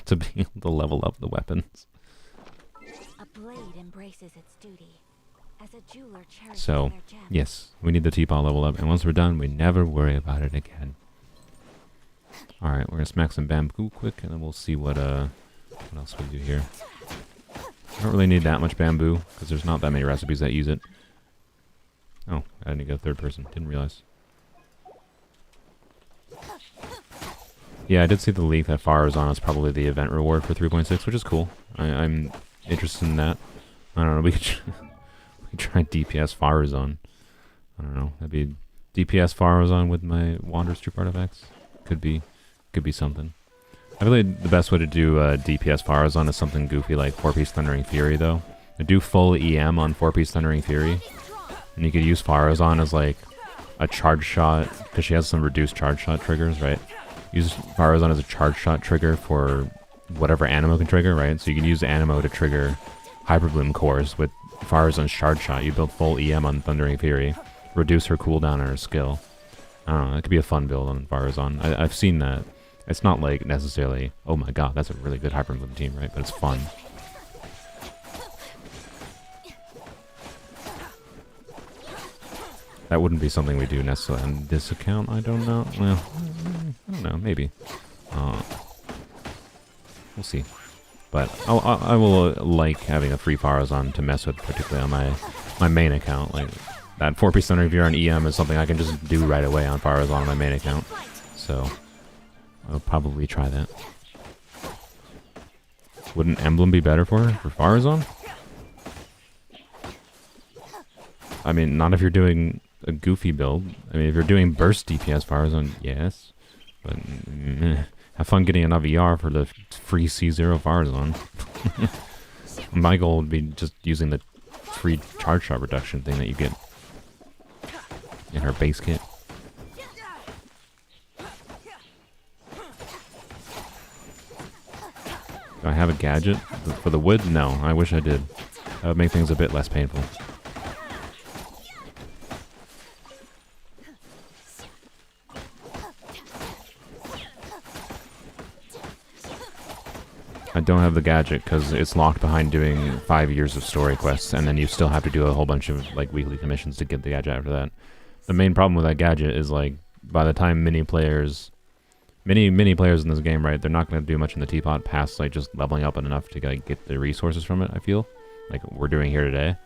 To be able to level up the weapons. A blade embraces its duty. As a jeweler cherishes So, their gems. yes, we need the Teapot level up, and once we're done, we never worry about it again. Alright, we're gonna smack some bamboo quick, and then we'll see what else we do here. I don't really need that much bamboo, because there's not that many recipes that use it. Oh, I didn't get a third person. Didn't realize. Yeah, I did see the leak that Fire is on is probably the event reward for 3.6, which is cool. I'm interested in that. I don't know, we could, we could try DPS Fire is on. I don't know, that'd be DPS Fire is on with my Wanderer's Troop artifacts. Could be something. I feel like the best way to do DPS Fire is on is something goofy like 4-piece Thundering Fury, though. I do full EM on 4-piece Thundering Fury, and you could use Farazan as like a charge shot, because she has some reduced charge shot triggers, right? Use Farazan as a charge shot trigger for whatever Animo can trigger, right? So you can use Animo to trigger Hyperbloom cores with Farazan's charge shot. You build full EM on Thundering Fury, reduce her cooldown and her skill. I don't know, that could be a fun build on Farazan. I've seen that. It's not like necessarily, oh my god, that's a really good Hyperbloom team, right? But it's fun. That wouldn't be something we do necessarily on this account, I don't know. Well, I don't know, maybe. We'll see. But I will like having a free Farazan to mess with, particularly on my main account. Like, that 4-piece Thunder Gear on EM is something I can just do right away on Farazan on my main account. So, I'll probably try that. Wouldn't Emblem be better for her, for Farazan? I mean, not if you're doing a goofy build. I mean, if you're doing burst DPS Farazan, yes. But have fun getting enough ER for the free C0 Farazan. My goal would be just using the free charge shot reduction thing that you get in her base kit. Do I have a gadget for the wood? No, I wish I did. That would make things a bit less painful. I don't have the gadget because it's locked behind doing 5 years of story quests, and then you still have to do a whole bunch of like weekly commissions to get the gadget after that. The main problem with that gadget is like by the time many players in this game, right, they're not going to do much in the Teapot past like just leveling up enough to like get the resources from it. I feel like we're doing here today.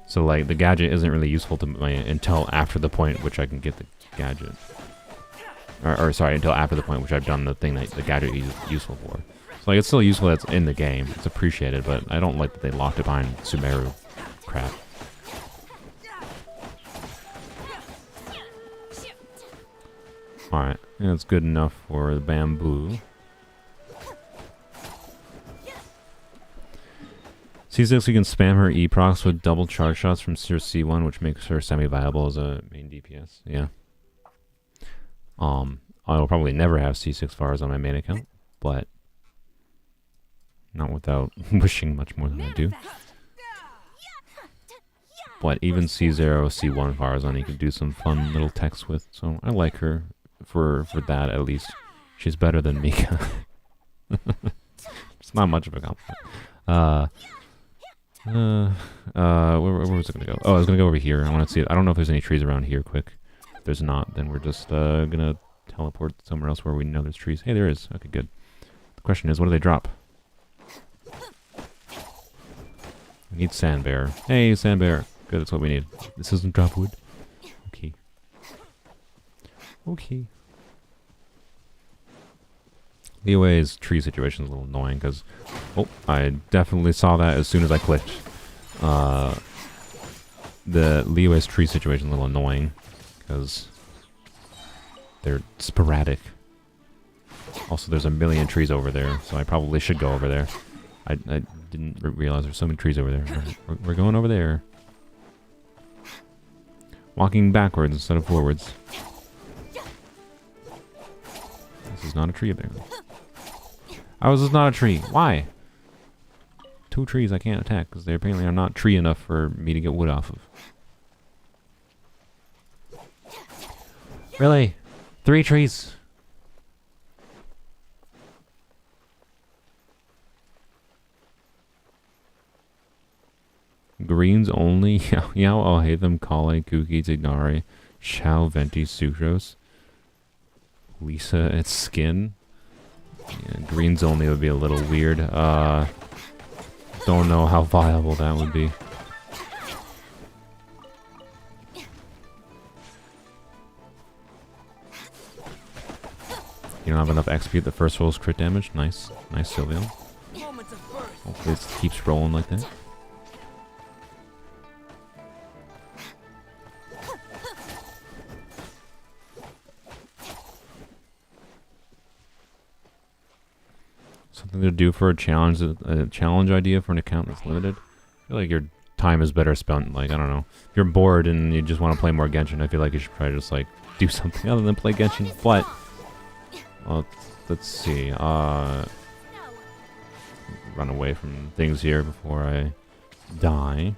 So like the gadget isn't really useful to me until after the point which I can get the gadget, or sorry, until after the point which I've done the thing that the gadget is useful for. Like, it's still useful that it's in the game. It's appreciated, but I don't like that they locked it behind Sumeru crap. Alright, yeah, that's good enough for the bamboo. C6, you can spam her E-procs with double charge shots from C1, which makes her semi-viable as a main DPS. Yeah. I will probably never have C6 Fars on my main account, but not without wishing much more than I do. But even C0, C1 Farazan, you can do some fun little texts with. So I like her for that at least. She's better than Mika. It's not much of a compliment. Where was it gonna go? Oh, I was gonna go over here. I want to see it. I don't know if there's any trees around here. Quick. If there's not, then we're just gonna teleport somewhere else where we know there's trees. Hey, there is. Okay, good. The question is, what do they drop? We need sand bear. Hey, sand bear. Good, that's what we need. This doesn't drop wood. Okay. Okay. Leeway's tree situation is a little annoying because, oh, I definitely saw that as soon as I clicked. The Leeway's tree situation is a little annoying because they're sporadic. Also, there's a million trees over there, so I probably should go over there. I didn't realize there's so many trees over there. We're going over there. Walking backwards instead of forwards. This is not a tree apparently. How is this not a tree? Why? 2 trees I can't attack because they apparently are not tree enough for me to get wood off of. Really? 3 trees? Greens only? Yao Alhatham, Kale, Kuki, Tignari, Shao, Venti, Sucrose. Lisa, it's skin. Yeah, greens only would be a little weird. Don't know how viable that would be. You don't have enough XP at the first roll's crit damage. Nice. Nice, Silvio. Moments of birth. Hopefully it keeps rolling like that. Something to do for a challenge idea for an account that's limited. I feel like your time is better spent, like, I don't know. If you're bored and you just want to play more Genshin, I feel like you should probably just, like, do something other than play Genshin. But, well, let's see. Run away from things here before I die.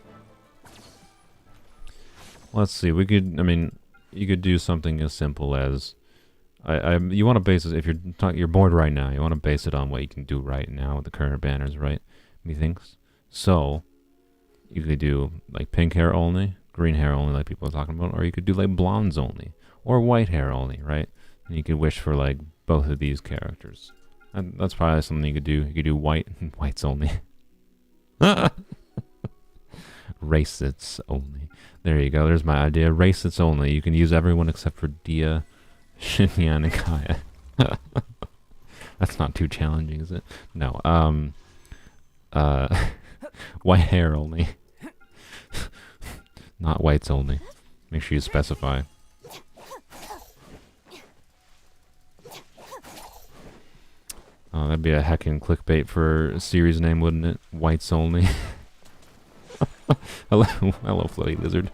Let's see. We could, I mean, you could do something as simple as, you want to base it, if you're bored right now, you want to base it on what you can do right now with the current banners, right? Methinks. So, you could do, like, pink hair only, green hair only, like people are talking about, or you could do, like, blondes only, or white hair only, right? And you could wish for, like, both of these characters. And that's probably something you could do. You could do whites only. Racets only. There you go, there's my idea. Racets only. You can use everyone except for Dia, Shinyan, and Kaya. That's not too challenging, is it? No, white hair only. Not whites only. Make sure you specify. Oh, that'd be a heckin' clickbait for a series name, wouldn't it? Whites only. Hello, floaty lizard.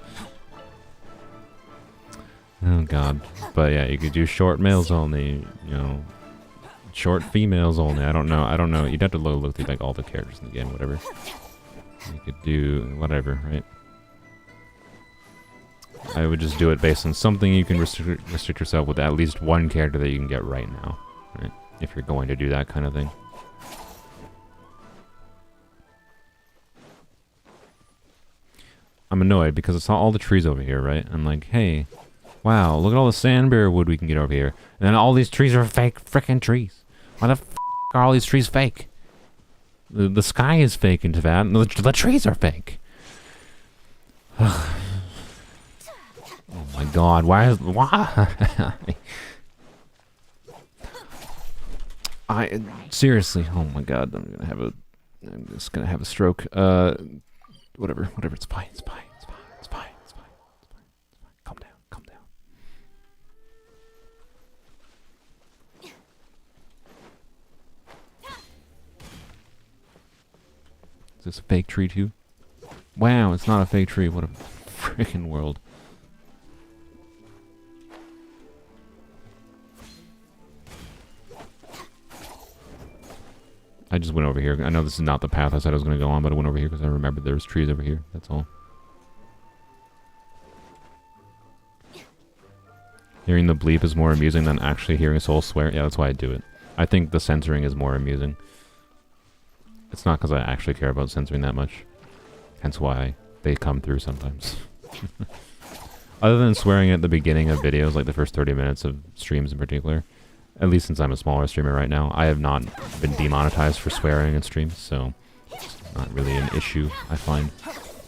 Oh god. But yeah, you could do short males only, you know, short females only. I don't know. You'd have to look through, like, all the characters in the game, whatever. You could do whatever, right? I would just do it based on something you can restrict yourself with, at least one character that you can get right now, right? If you're going to do that kind of thing. I'm annoyed because I saw all the trees over here, right? I'm like, hey, wow, look at all the sandbear wood we can get over here. And then all these trees are fake frickin' trees. Why the f are all these trees fake? The sky is fake into that, and the trees are fake. Oh my god, why? Seriously, oh my god, I'm just gonna have a stroke. Whatever, it's fine. Calm down. Is this a fake tree too? Wow, it's not a fake tree. What a freaking world. I just went over here. I know this is not the path I said I was going to go on, but I went over here because I remembered there was trees over here. That's all. Hearing the bleep is more amusing than actually hearing a soul swear. Yeah, that's why I do it. I think the censoring is more amusing. It's not because I actually care about censoring that much. Hence why they come through sometimes. Other than swearing at the beginning of videos, like the first 30 minutes of streams in particular, at least since I'm a smaller streamer right now, I have not been demonetized for swearing in streams, so it's not really an issue, I find.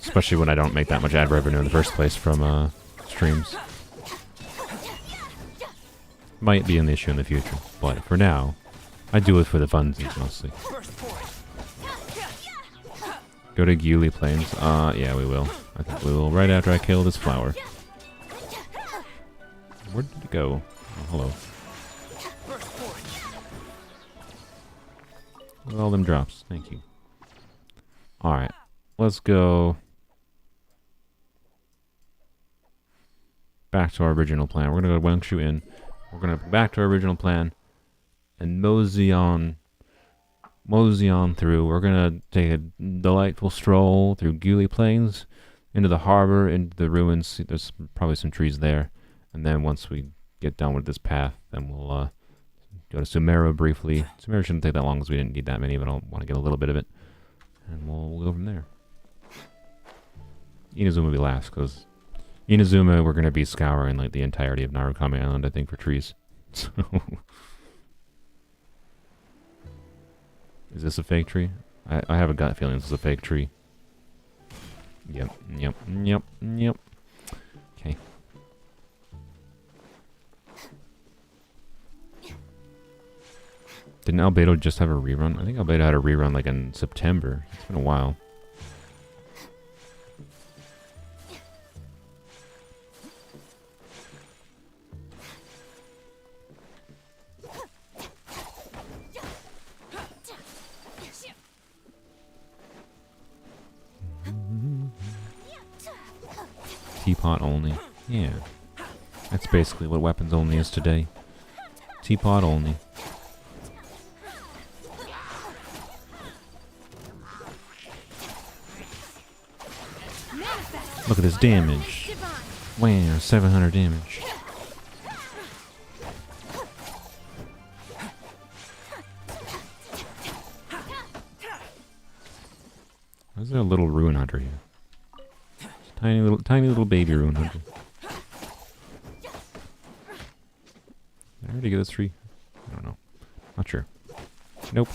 Especially when I don't make that much ad revenue in the first place from streams. Might be an issue in the future, but for now, I do it for the funsies mostly. Go to Guli Plains. Yeah, we will. I think we will right after I kill this flower. Where did it go? Oh, hello. Look at all them drops. Thank you. Alright. Let's go back to our original plan. We're going to go to Wangshu Inn. We're going to go back to our original plan and mosey on through. We're going to take a delightful stroll through Guli Plains, into the harbor, into the ruins. There's probably some trees there. And then once we get done with this path, then we'll go to Sumeru briefly. Sumeru shouldn't take that long because we didn't need that many, but I want to get a little bit of it. And we'll go from there. Inazuma will be last, because Inazuma we're going to be scouring like the entirety of Narukami Island, I think, for trees. So is this a fake tree? I have a gut feeling this is a fake tree. Yep. Okay. Didn't Albedo just have a rerun? I think Albedo had a rerun like in September. It's been a while. Teapot only. Yeah. That's basically what weapons only is today. Teapot only. Look at this damage. Wow, 700 damage. Why is there a little Ruin Hunter here? Tiny little baby Ruin Hunter. Did I already get this tree? I don't know. Not sure. Nope.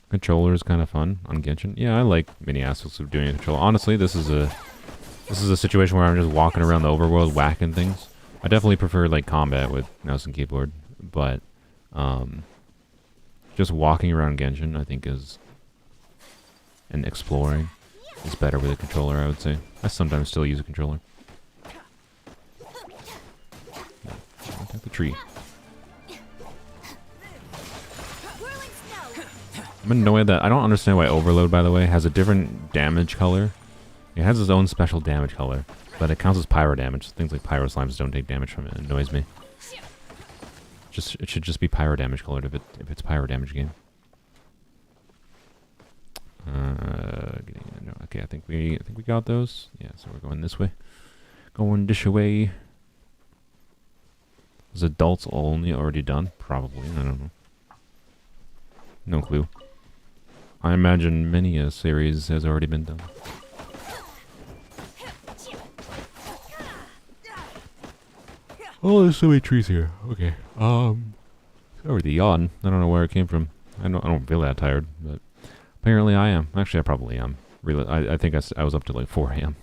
Controller is kind of fun on Genshin. Yeah, I like many aspects of doing a controller. Honestly, this is a situation where I'm just walking around the overworld whacking things. I definitely prefer like combat with mouse and keyboard, but just walking around Genshin I think and exploring is better with a controller, I would say. I sometimes still use a controller. No, attack the tree. I'm annoyed that I don't understand why Overload, by the way, has a different damage color. It has its own special damage color, but it counts as pyro damage. Things like pyro slimes don't take damage from it. It annoys me. It should just be pyro damage colored if it's pyro damage game. Okay, I think we got those. Yeah, so we're going this way. Going this way. Is adults only already done? Probably. I don't know. No clue. I imagine many a series has already been done. Oh, there's so many trees here. Okay. Already yawn. I don't know where it came from. I don't feel that tired, but apparently I am. Actually, I probably am. Really, I think I was up to like 4 a.m.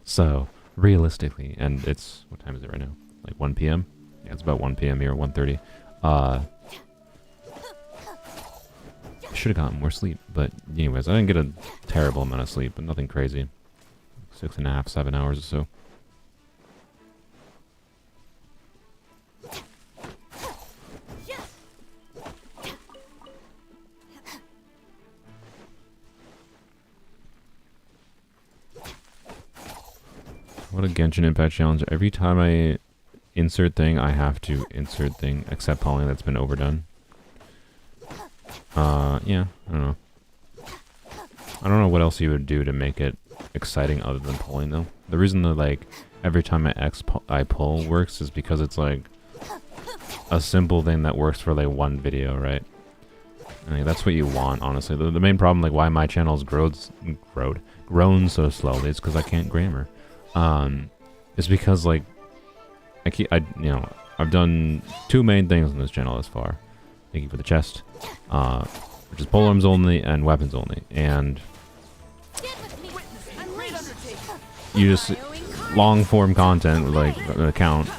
so realistically, and it's, what time is it right now? Like 1 p.m. Yeah, it's about 1 p.m. here, 1:30. I should have gotten more sleep, but anyways, I didn't get a terrible amount of sleep, but nothing crazy. 6.5, 7 hours or so. What a Genshin Impact challenge. Every time I insert thing, I have to insert thing, except polling that's been overdone. Yeah, I don't know. I don't know what else you would do to make it exciting other than pulling, though. The reason that, like, every time I pull works is because it's, like, a simple thing that works for, like, one video, right? I mean, that's what you want, honestly. The main problem, like, why my channel's grown so slowly is because I can't grammar. It's because, like, I've done 2 main things on this channel thus far. Thank you for the chest. Which is polearms only and weapons only. And you just long form content with like an account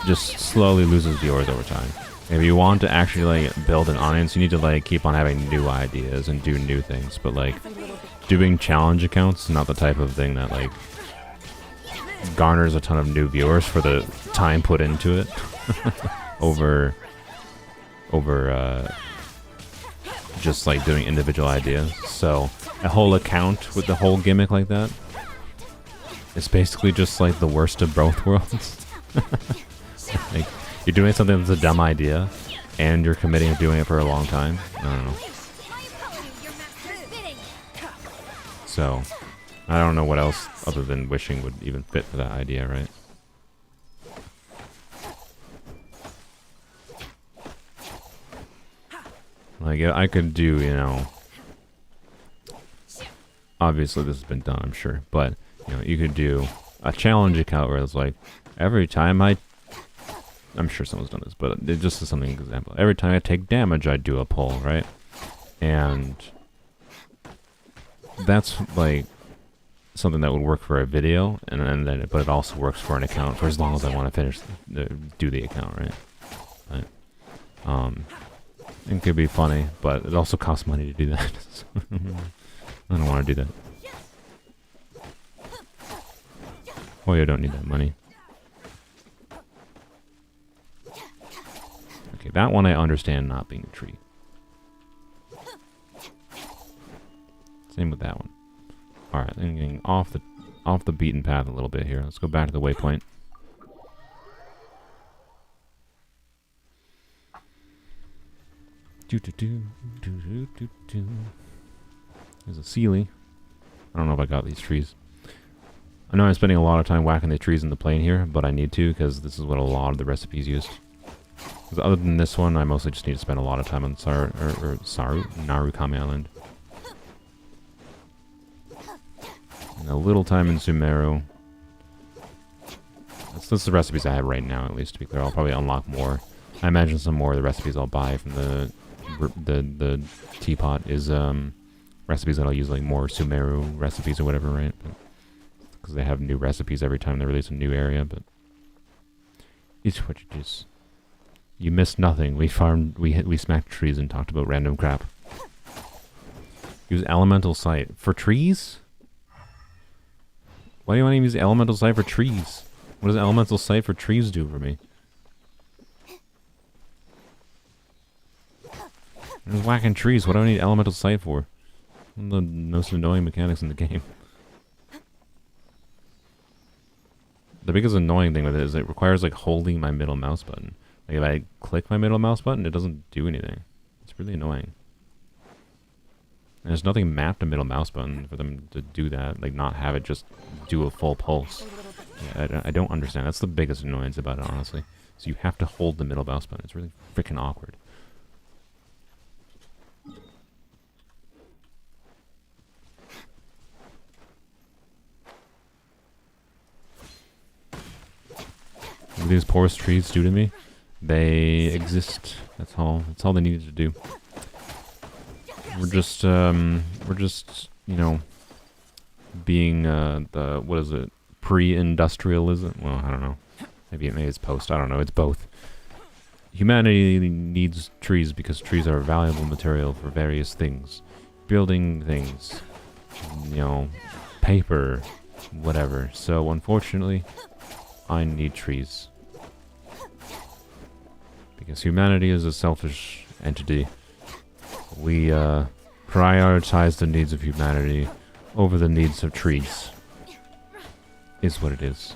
just slowly loses viewers over time. If you want to actually like build an audience, you need to like keep on having new ideas and do new things. But like doing challenge accounts is not the type of thing that like garners a ton of new viewers for the time put into it over just like doing individual ideas. So a whole account with the whole gimmick like that, it's basically just like the worst of both worlds. Like you're doing something that's a dumb idea and you're committing to doing it for a long time. I don't know. So I don't know what else other than wishing would even fit for that idea, right? Like, I could do, you know, obviously this has been done, I'm sure, but, you know, you could do a challenge account where it's like, every time I'm sure someone's done this, but it just is something example. Every time I take damage, I do a pull, right? And that's, like, something that would work for a video, and then but it also works for an account for as long as I want to finish do the account, right? It could be funny, but it also costs money to do that. So I don't want to do that. Oh, you don't need that money. Okay, that one I understand not being a tree. Same with that one. Alright, I'm getting off the beaten path a little bit here. Let's go back to the waypoint. There's a Sealy. I don't know if I got these trees. I know I'm spending a lot of time whacking the trees in the plane here, but I need to because this is what a lot of the recipes used. Because other than this one, I mostly just need to spend a lot of time on Narukami Island. And a little time in Sumeru. That's the recipes I have right now, at least, to be clear. I'll probably unlock more. I imagine some more of the recipes I'll buy from the Teapot is recipes that I'll use, like more Sumeru recipes or whatever, right? Because they have new recipes every time they release a new area, but it's what it is. You missed nothing. We smacked trees and talked about random crap. Use elemental sight for trees? Why do you want to use elemental sight for trees? What does elemental sight for trees do for me? I'm just whacking trees. What do I need elemental sight for? One of the most annoying mechanics in the game. The biggest annoying thing with it is it requires like holding my middle mouse button. Like if I click my middle mouse button, it doesn't do anything. It's really annoying. And there's nothing mapped to middle mouse button for them to do that. Like not have it just do a full pulse. Yeah, I don't understand. That's the biggest annoyance about it, honestly. So you have to hold the middle mouse button. It's really freaking awkward. What these forest trees do to me? They exist. That's all they needed to do. We're just, you know, being the what is it? Pre-industrialism. Well, I don't know. Maybe it's post. I don't know. It's both. Humanity needs trees because trees are a valuable material for various things, building things, you know, paper, whatever. So unfortunately, I need trees. Because humanity is a selfish entity. We prioritize the needs of humanity over the needs of trees. Is what it is.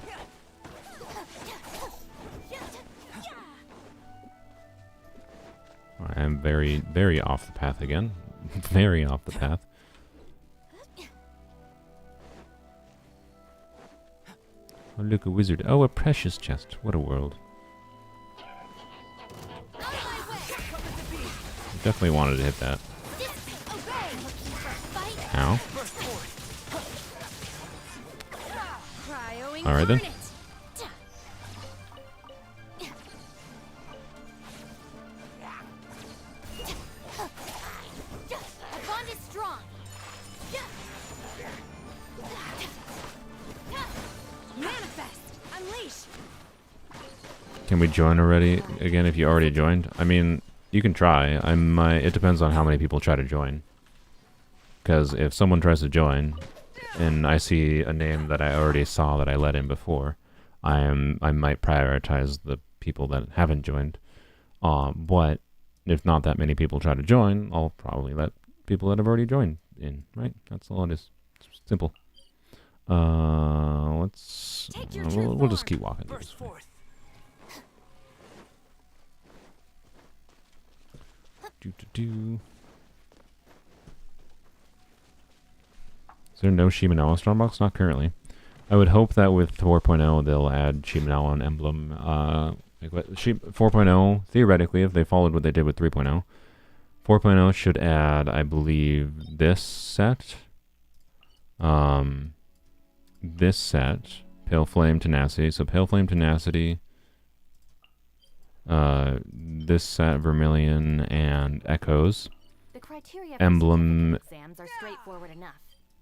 I am very, very off the path again. Very off the path. Oh, look, a wizard. Oh, a precious chest. What a world. Definitely wanted to hit that. Ow. Alright then. Can we join already? Again, if you already joined? I mean, you can try. It depends on how many people try to join. Because if someone tries to join, and I see a name that I already saw that I let in before, I might prioritize the people that haven't joined. But if not that many people try to join, I'll probably let people that have already joined in. Right? That's all it is. It's simple. We'll just keep walking. Is there no Shimenawa Strongbox? Not currently. I would hope that with 4.0 they'll add Shimenawa and Emblem. 4.0, theoretically, if they followed what they did with 3.0, 4.0 should add, I believe, this set. This set. Pale Flame Tenacity. So Pale Flame Tenacity. This set, Vermilion and Echoes. The criteria Emblem. exams are straightforward enough.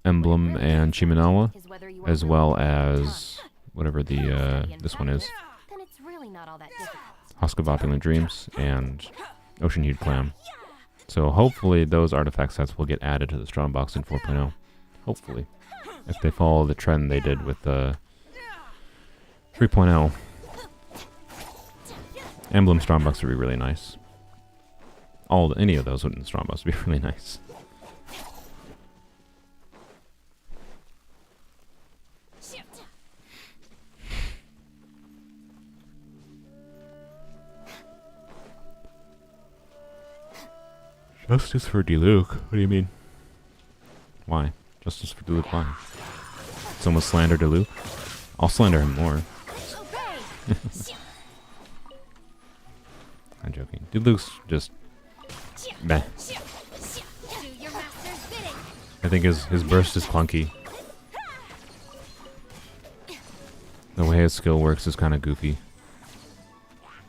Emblem and Shimenawa, Is whether you are as really well good at it, as whatever the this one is, then it's really not all that difficult. Husk of Opulent Dreams and Ocean Hued Clam. So hopefully those artifact sets will get added to the Strongbox in 4.0. Hopefully, if they follow the trend they did with 3.0. Emblem Strongbox would be really nice. Any of those in the Strongbox would be really nice. Justice for Diluc? What do you mean? Why? Justice for Diluc, why? Someone slander Diluc? I'll slander him more. I'm joking. Diluc's just meh. I think his burst is clunky. The way his skill works is kind of goofy.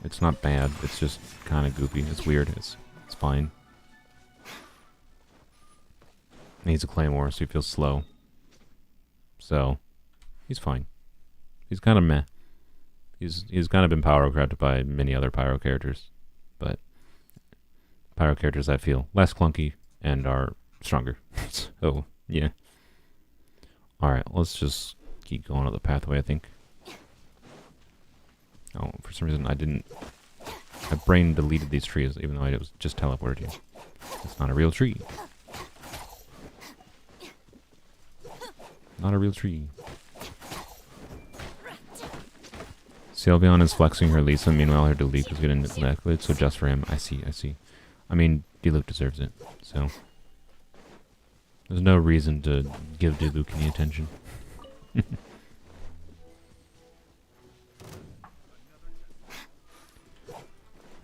It's not bad, it's just kind of goofy. It's weird, it's fine. And he's a claymore, so he feels slow. So, he's fine. He's kind of meh. He's kind of been pyro-crafted by many other pyro characters. But pyro characters I feel less clunky and are stronger. So, yeah. Alright, let's just keep going on the pathway, I think. Oh, for some reason I didn't... My brain deleted these trees, even though I was just teleported here. It's not a real tree. Not a real tree. Sylveon is flexing her Lisa, meanwhile her Diluc is getting neglected, so just for him. I see. I mean, Diluc deserves it, so... There's no reason to give Diluc any attention.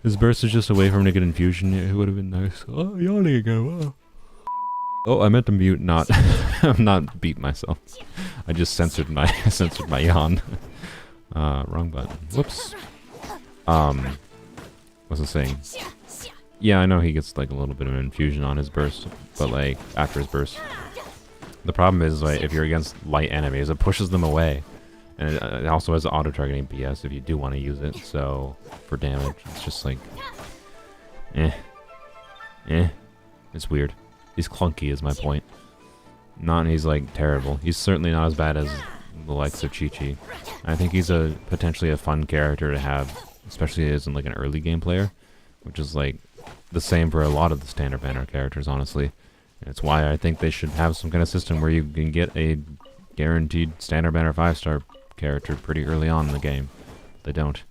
His burst is just a way for him to get infusion. It would have been nice. Oh, yawning again. Oh, I meant to mute, not not beat myself. I just censored my yawn. Wrong button. Whoops. What's I saying? Yeah, I know he gets like a little bit of infusion on his burst, but like after his burst. The problem is like if you're against light enemies, it pushes them away, and it also has auto targeting BS if you do want to use it. So for damage, it's just like, it's weird. He's clunky, is my point. He's like terrible. He's certainly not as bad as the likes of Chi-Chi. I think he's potentially a fun character to have, especially as in like an early game player, which is like the same for a lot of the standard banner characters, honestly. And it's why I think they should have some kind of system where you can get a guaranteed standard banner 5-star character pretty early on in the game. They don't.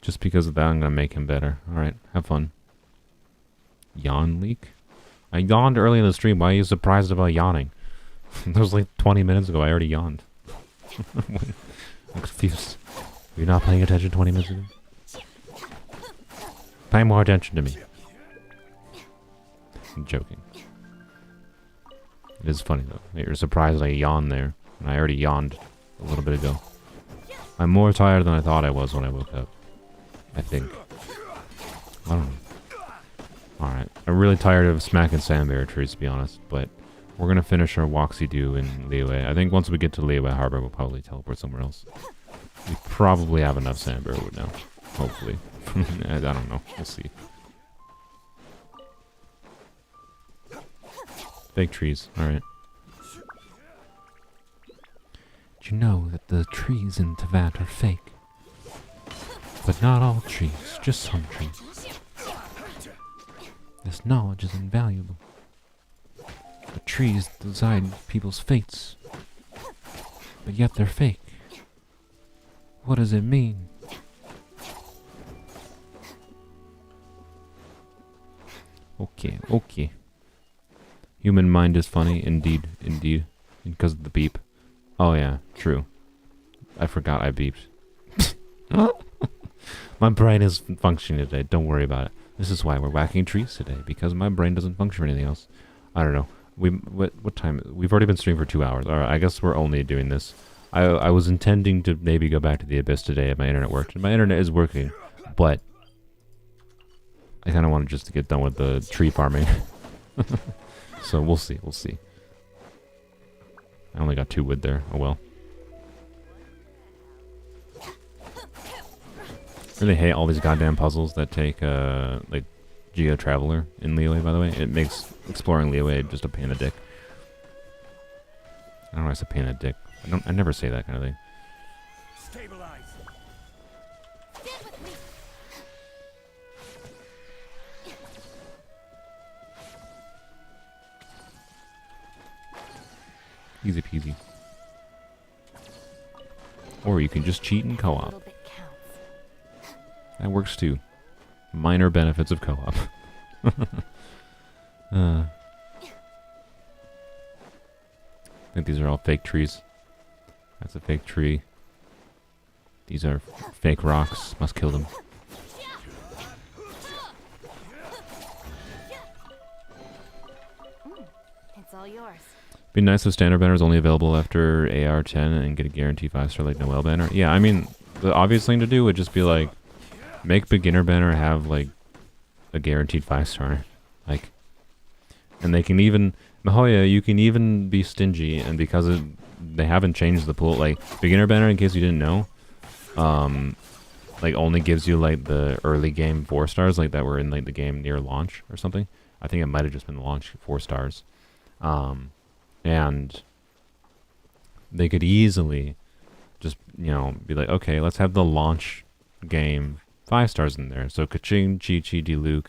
Just because of that, I'm gonna make him better. Alright, have fun. Yawn leak? I yawned early in the stream. Why are you surprised about yawning? That was like 20 minutes ago. I already yawned. I'm confused. Were you not paying attention 20 minutes ago? Pay more attention to me. I'm joking. It is funny though. You're surprised I yawned there. And I already yawned a little bit ago. I'm more tired than I thought I was when I woke up. I think. I don't know. Alright. I'm really tired of smacking sandbear trees, to be honest. But we're going to finish our Walksy-Doo in Liyue. I think once we get to Liyue Harbor, we'll probably teleport somewhere else. We probably have enough sandbear wood now. Hopefully. I don't know. We'll see. Fake trees. Alright. Did you know that the trees in Teapot are fake? But not all trees, just some trees. This knowledge is invaluable. The trees decide people's fates, but yet they're fake. What does it mean? Okay. Human mind is funny, indeed, because of the beep. Oh yeah, true. I forgot I beeped. My brain isn't functioning today, don't worry about it. This is why we're whacking trees today, because my brain doesn't function for anything else. I don't know. what time? We've already been streaming for 2 hours. All right, I guess we're only doing this. I was intending to maybe go back to the Abyss today if my internet worked. And my internet is working, but I kind of wanted just to get done with the tree farming. So we'll see. We'll see. I only got 2 wood there. Oh well. Really hate all these goddamn puzzles that take like Geo Traveler in Leeway. By the way, it makes exploring Leeway just a pain in the dick. I don't know why it's a pain in the dick. I never say that kind of thing. Stabilize. Stand with me. Easy peasy. Or you can just cheat in co-op. Little bit counts. That works too. Minor benefits of co-op. I think these are all fake trees. That's a fake tree. These are fake rocks. Must kill them. It's all yours. Be nice if standard banner is only available after AR10 and get a guaranteed 5-star like Noel banner. Yeah, I mean, the obvious thing to do would just be like, make beginner banner have like a guaranteed 5-star. Like, and they can even, Mahoya, you can even be stingy, and because they haven't changed the pool, like, beginner banner, in case you didn't know, like, only gives you, like, the early game 4 stars, like, that were in, like, the game near launch or something. I think it might have just been the launch 4 stars. And they could easily just, you know, be like, okay, let's have the launch game 5 stars in there. So Kaching, Chi-Chi, Diluc,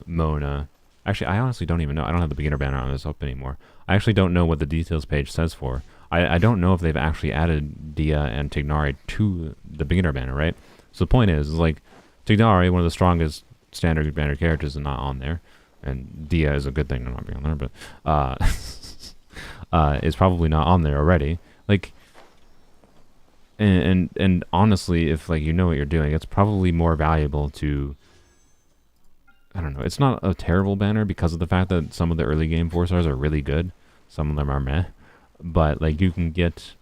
Mona. Actually, I honestly don't even know. I don't have the beginner banner on this up anymore. I actually don't know what the details page says for. I don't know if they've actually added Dia and Tignari to the beginner banner, right? So the point is like, Tignari, one of the strongest standard banner characters, is not on there. And Dia is a good thing to not be on there, but is probably not on there already. Like, and honestly, if like you know what you're doing, it's probably more valuable to, I don't know, it's not a terrible banner because of the fact that some of the early game 4 stars are really good. Some of them are meh. But like you can get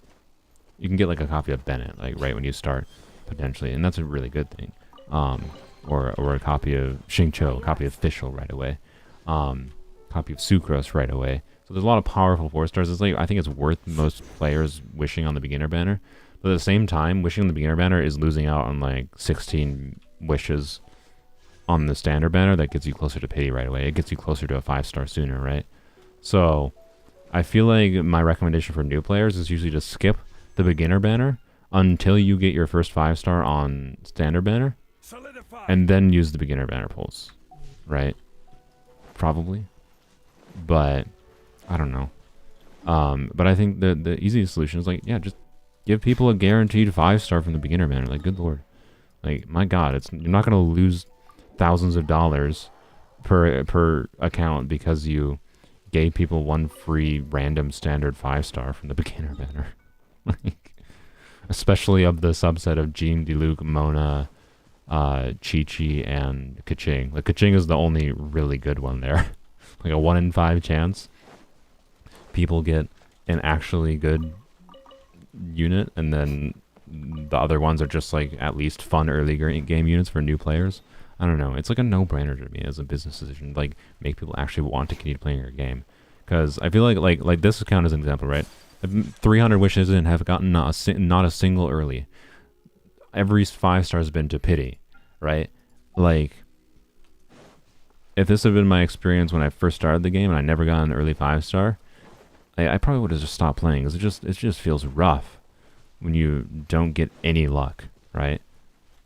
like a copy of Bennett, like right when you start, potentially, and that's a really good thing. Or a copy of Xingqiu, a copy of Fischl right away. Copy of Sucrose right away. So there's a lot of powerful 4 stars. It's like, I think it's worth most players wishing on the beginner banner. But at the same time, wishing on the beginner banner is losing out on like 16 wishes on the standard banner that gets you closer to pity right away. It gets you closer to a 5-star sooner, right? So I feel like my recommendation for new players is usually to skip the beginner banner until you get your first 5-star on standard banner, and then use the beginner banner pulls, right? Probably, but I don't know. But I think the easiest solution is like, yeah, just give people a guaranteed 5-star from the beginner banner. Like, good lord, like my god, you're not gonna lose thousands of dollars per account because you gave people one free random standard 5-star from the beginner banner. Like, especially of the subset of Jean, Diluc, Mona, Chi-Chi, and Kaching. Like, Kaching is the only really good one there. Like a 1 in 5 chance people get an actually good unit, and then the other ones are just like at least fun early game units for new players. I don't know. It's like a no-brainer to me as a business decision. Like, make people actually want to continue playing your game. Because I feel like this account is an example, right? 300 wishes and have gotten not a single early. Every 5-star has been to pity, right? Like, if this had been my experience when I first started the game and I never got an early 5-star, I probably would have just stopped playing, because it just feels rough when you don't get any luck, right?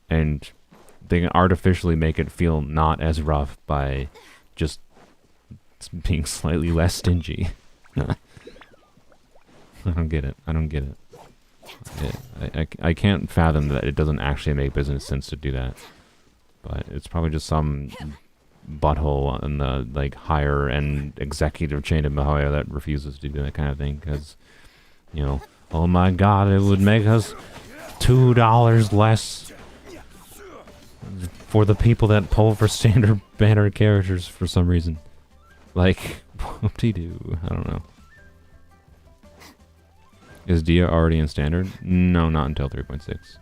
And they can artificially make it feel not as rough by just being slightly less stingy. I don't get it. I don't get it. I can't fathom that it doesn't actually make business sense to do that. But it's probably just some butthole in the like higher end executive chain of Mahoya that refuses to do that kind of thing, because, you know, oh my god, it would make us $2 less for the people that pull for standard banner characters for some reason. Like, Whoop-de-doo. I don't know. Is Dia already in standard? No, not until 3.6.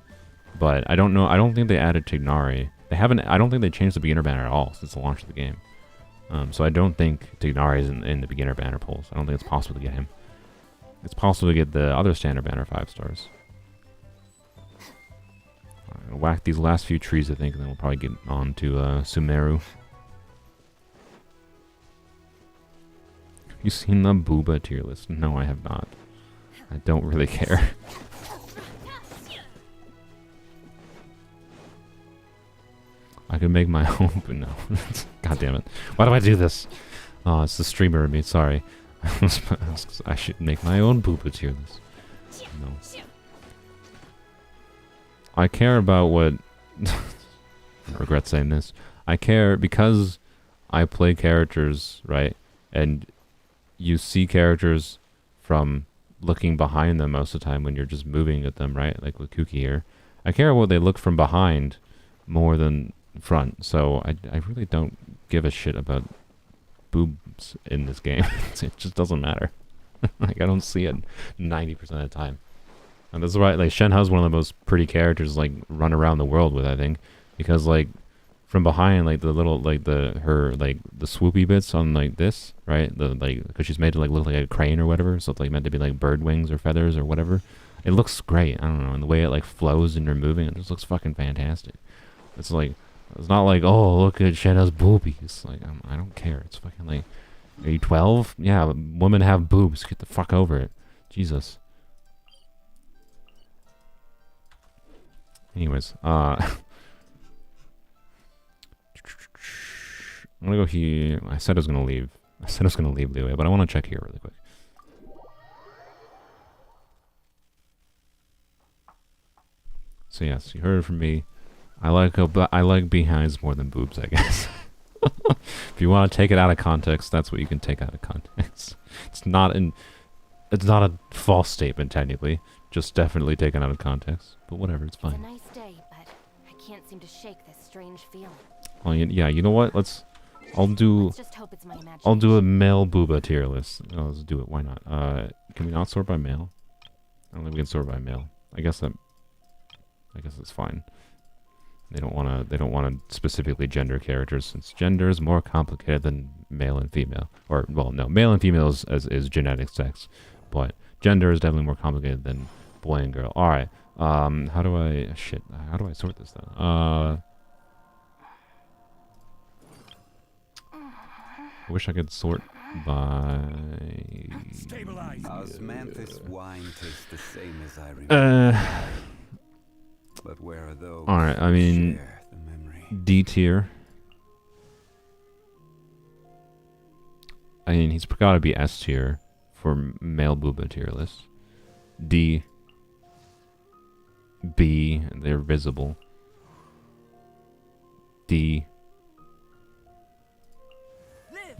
But I don't know. I don't think they added Tignari. They haven't. I don't think they changed the beginner banner at all since the launch of the game. So I don't think Tignari is in the beginner banner polls. I don't think it's possible to get him. It's possible to get the other standard banner 5 stars. I'm gonna whack these last few trees, I think, and then we'll probably get on to Sumeru. Have you seen the Booba tier list? No, I have not. I don't really care. I could make my own, but no. God damn it. Why do I do this? Oh, it's the streamer in me, sorry. I should make my own Booba tier list. No. I care about what... I regret saying this. I care because I play characters, right? And you see characters from looking behind them most of the time when you're just moving at them, right? Like with Kuki here. I care what they look from behind more than front. So I really don't give a shit about boobs in this game. It just doesn't matter. Like, I don't see it 90% of the time. And that's why, like, Shenhe's one of the most pretty characters, like, run around the world with, I think. Because, like, from behind, like, the little, like, the swoopy bits on, like, this, right? The, like, because she's made to, like, look like a crane or whatever. So it's, like, meant to be, like, bird wings or feathers or whatever. It looks great. I don't know. And the way it, like, flows and you're moving, it just looks fucking fantastic. It's, like, it's not like, oh, look at Shenhe's boobies. Like, I don't care. It's fucking, like, are you 12? Yeah, women have boobs. Get the fuck over it. Jesus. Anyways, I'm gonna go here. I said I was gonna leave. I said I was gonna leave Leeway, but I want to check here really quick. So yes, you heard it from me. I like behinds more than boobs, I guess. If you want to take it out of context, that's what you can take out of context. It's not a false statement technically, just definitely taken out of context. But whatever, it's fine. It's a nice day, but I can't seem to shake this strange feeling. Well, yeah, you know what? Let's just hope it's my imagination. I'll do a male booba tier list. Oh, let's do it. Why not? Can we not sort by male? I don't think we can sort by male. I guess it's fine. They don't want to specifically gender characters, since gender is more complicated than male and female. Or, well, no, male and female is genetic sex, but gender is definitely more complicated than boy and girl. All right. How do I sort this then? I wish I could sort by. Osmanthus wine tastes the same as I remember. But where are those? All right. I mean, D tier. I mean, he's got to be S tier for male booba tier list. D. B. They're visible. D.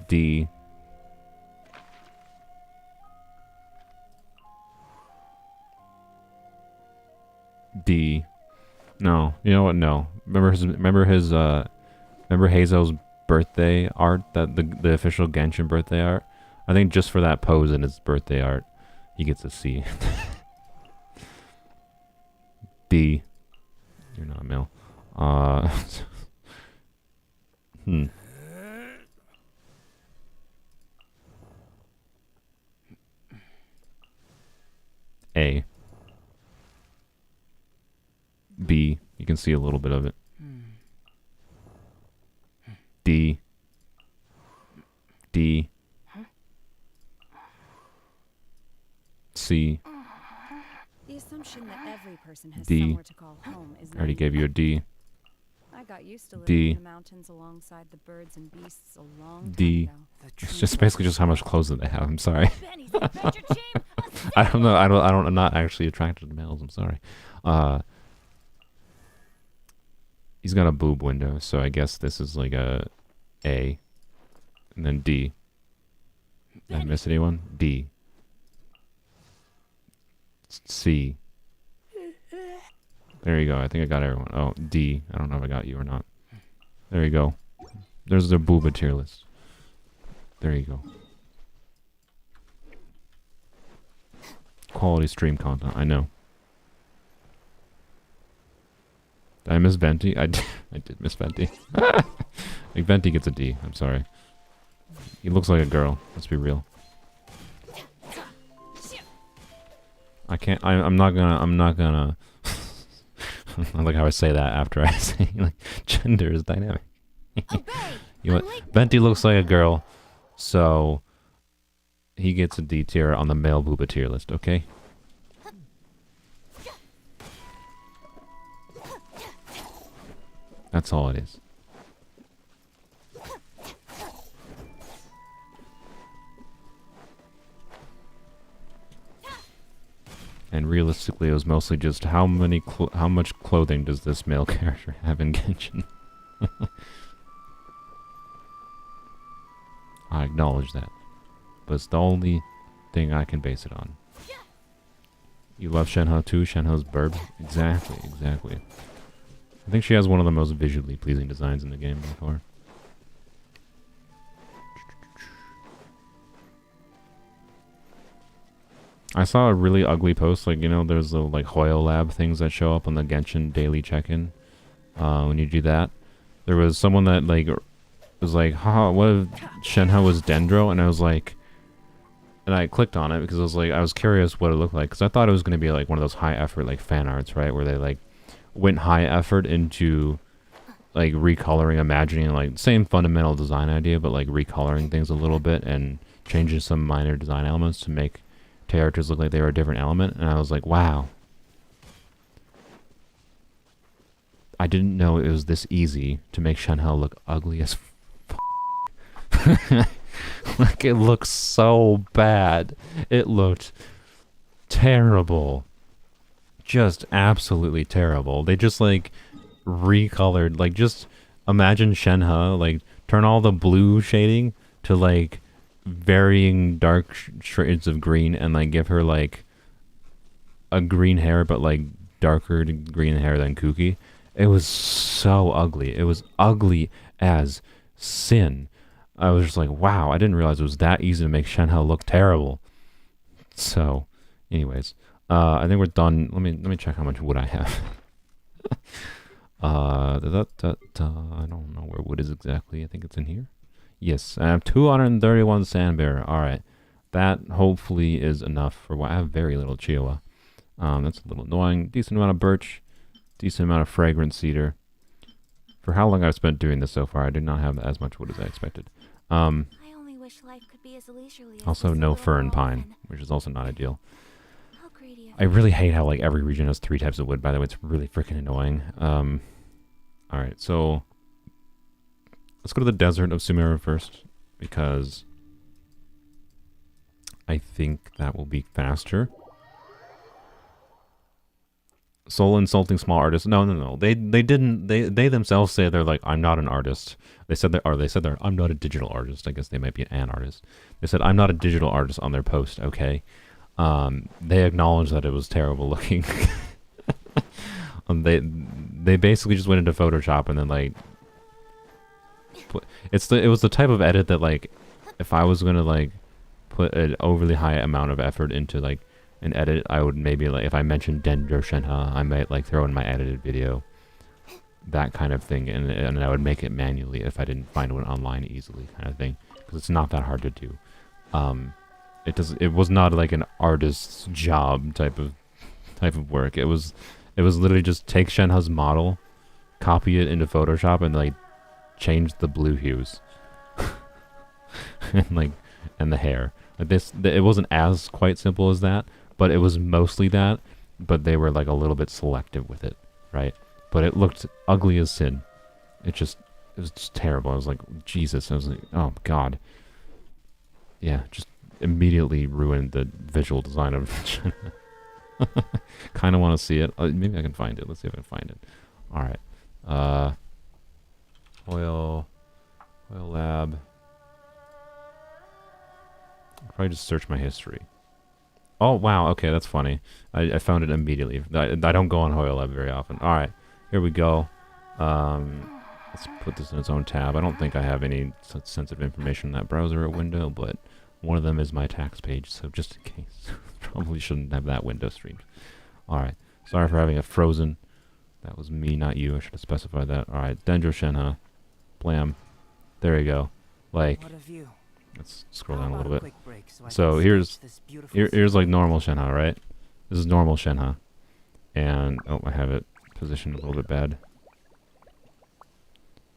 D. D. No, you know what? No. Remember Hazo's birthday art, that the official Genshin birthday art. I think just for that pose in his birthday art, he gets a C. D. You're not a male. A. B. You can see a little bit of it. D. D. C. The assumption that every person has D. somewhere to call home is I already gave you a D. I got used to living D. in the mountains alongside the birds and beasts a long D. time ago. It's just basically just how much clothes that they have. I'm sorry. Benny's adventure team. I don't know. I'm not actually attracted to males. I'm sorry. He's got a boob window, so I guess this is like a A. And then D. Did I miss anyone? D. C. There you go. I think I got everyone. Oh, D. I don't know if I got you or not. There you go. There's the booba tier list. There you go. quality stream content. I know. Did I miss Venti? I did miss Venti. Like, Venti gets a D. I'm sorry. He looks like a girl. Let's be real. I can't. I'm not gonna. I like how I say that after I say like gender is dynamic. You know what? Venti looks like a girl, so he gets a D tier on the male booba tier list. Okay. That's all it is. And realistically, it was mostly just how much clothing does this male character have in Genshin? I acknowledge that, but it's the only thing I can base it on. You love Shenhe too? Shenhe's burb? Exactly, exactly. I think she has one of the most visually pleasing designs in the game by far. I saw a really ugly post, like, you know, there's the, like, Hoyo Lab things that show up on the Genshin daily check-in. When you do that. There was someone that, like, was like, haha, what if Shenhe was Dendro? And I was like... And I clicked on it because I was like, I was curious what it looked like. Because I thought it was going to be, like, one of those high-effort, like, fan arts, right? Where they, like, went high-effort into, like, recoloring, imagining, like, same fundamental design idea, but, like, recoloring things a little bit and changing some minor design elements to make characters look like they were a different element. And I was like, wow. I didn't know it was this easy to make Shenhe look ugly as f. Like, it looked so bad. It looked terrible. Just absolutely terrible. They just, like, recolored, like, just imagine Shenhe, like, turn all the blue shading to, like, varying dark shades of green and, like, give her, like, a green hair, but, like, darker green hair than Kuki. It was so ugly. It was ugly as sin. I was just like, wow, I didn't realize it was that easy to make Shenhe look terrible. So, anyways, I think we're done. Let me check how much wood I have. I don't know where wood is exactly. I think it's in here. Yes, I have 231 sandbear. All right, that hopefully is enough for what I have. Very little Chihuahua. That's a little annoying. Decent amount of birch. Decent amount of fragrant cedar. For how long I've spent doing this so far, I did not have as much wood as I expected. I only wish life could be as leisurely as Also, this no little fir and world, pine, and which is also not ideal. how greedy of I really hate how, like, every region has 3 types of wood, by the way. It's really freaking annoying. Alright, so let's go to the desert of Sumeru first, because I think that will be faster. Soul insulting small artists. No. They themselves say they're like, I'm not an artist. They said they're I'm not a digital artist. I guess they might be an artist. They said I'm not a digital artist on their post, okay? They acknowledged that it was terrible looking. They basically just went into Photoshop and then, like, it was the type of edit that, like, if I was gonna, like, put an overly high amount of effort into, like, an edit, I would maybe, like, if I mentioned Dendro Shenhe, I might, like, throw in my edited video, that kind of thing, and I would make it manually if I didn't find one online easily, kind of thing, because it's not that hard to do. It was not like an artist's job type of work. It was literally just take Shenhe's model, copy it into Photoshop, and, like, change the blue hues, and the hair. Like, it wasn't as quite simple as that, but it was mostly that, but they were, like, a little bit selective with it, right? But it looked ugly as sin. It was just terrible. I was like, Jesus. I was like, oh, God. Yeah, just immediately ruined the visual design of Shenhe. Kind of want to see it. Maybe I can find it. Let's see if I can find it. All right. Oil lab. I'll probably just search my history. Oh, wow. Okay, that's funny. I found it immediately. I don't go on Hoyo Lab very often. All right, here we go. Let's put this in its own tab. I don't think I have any such sensitive information in that browser or window, but one of them is my tax page, so just in case. Probably shouldn't have that window streamed. Alright. Sorry for having it frozen. That was me, not you. I should have specified that. Alright, Dendro Shenhe. Blam. There you go. Like, What a view. let's scroll How down a about little bit. quick break so I So can here's sketch this beautiful here's like normal Shenhe, right? This is normal Shenhe. And, oh, I have it positioned a little bit bad.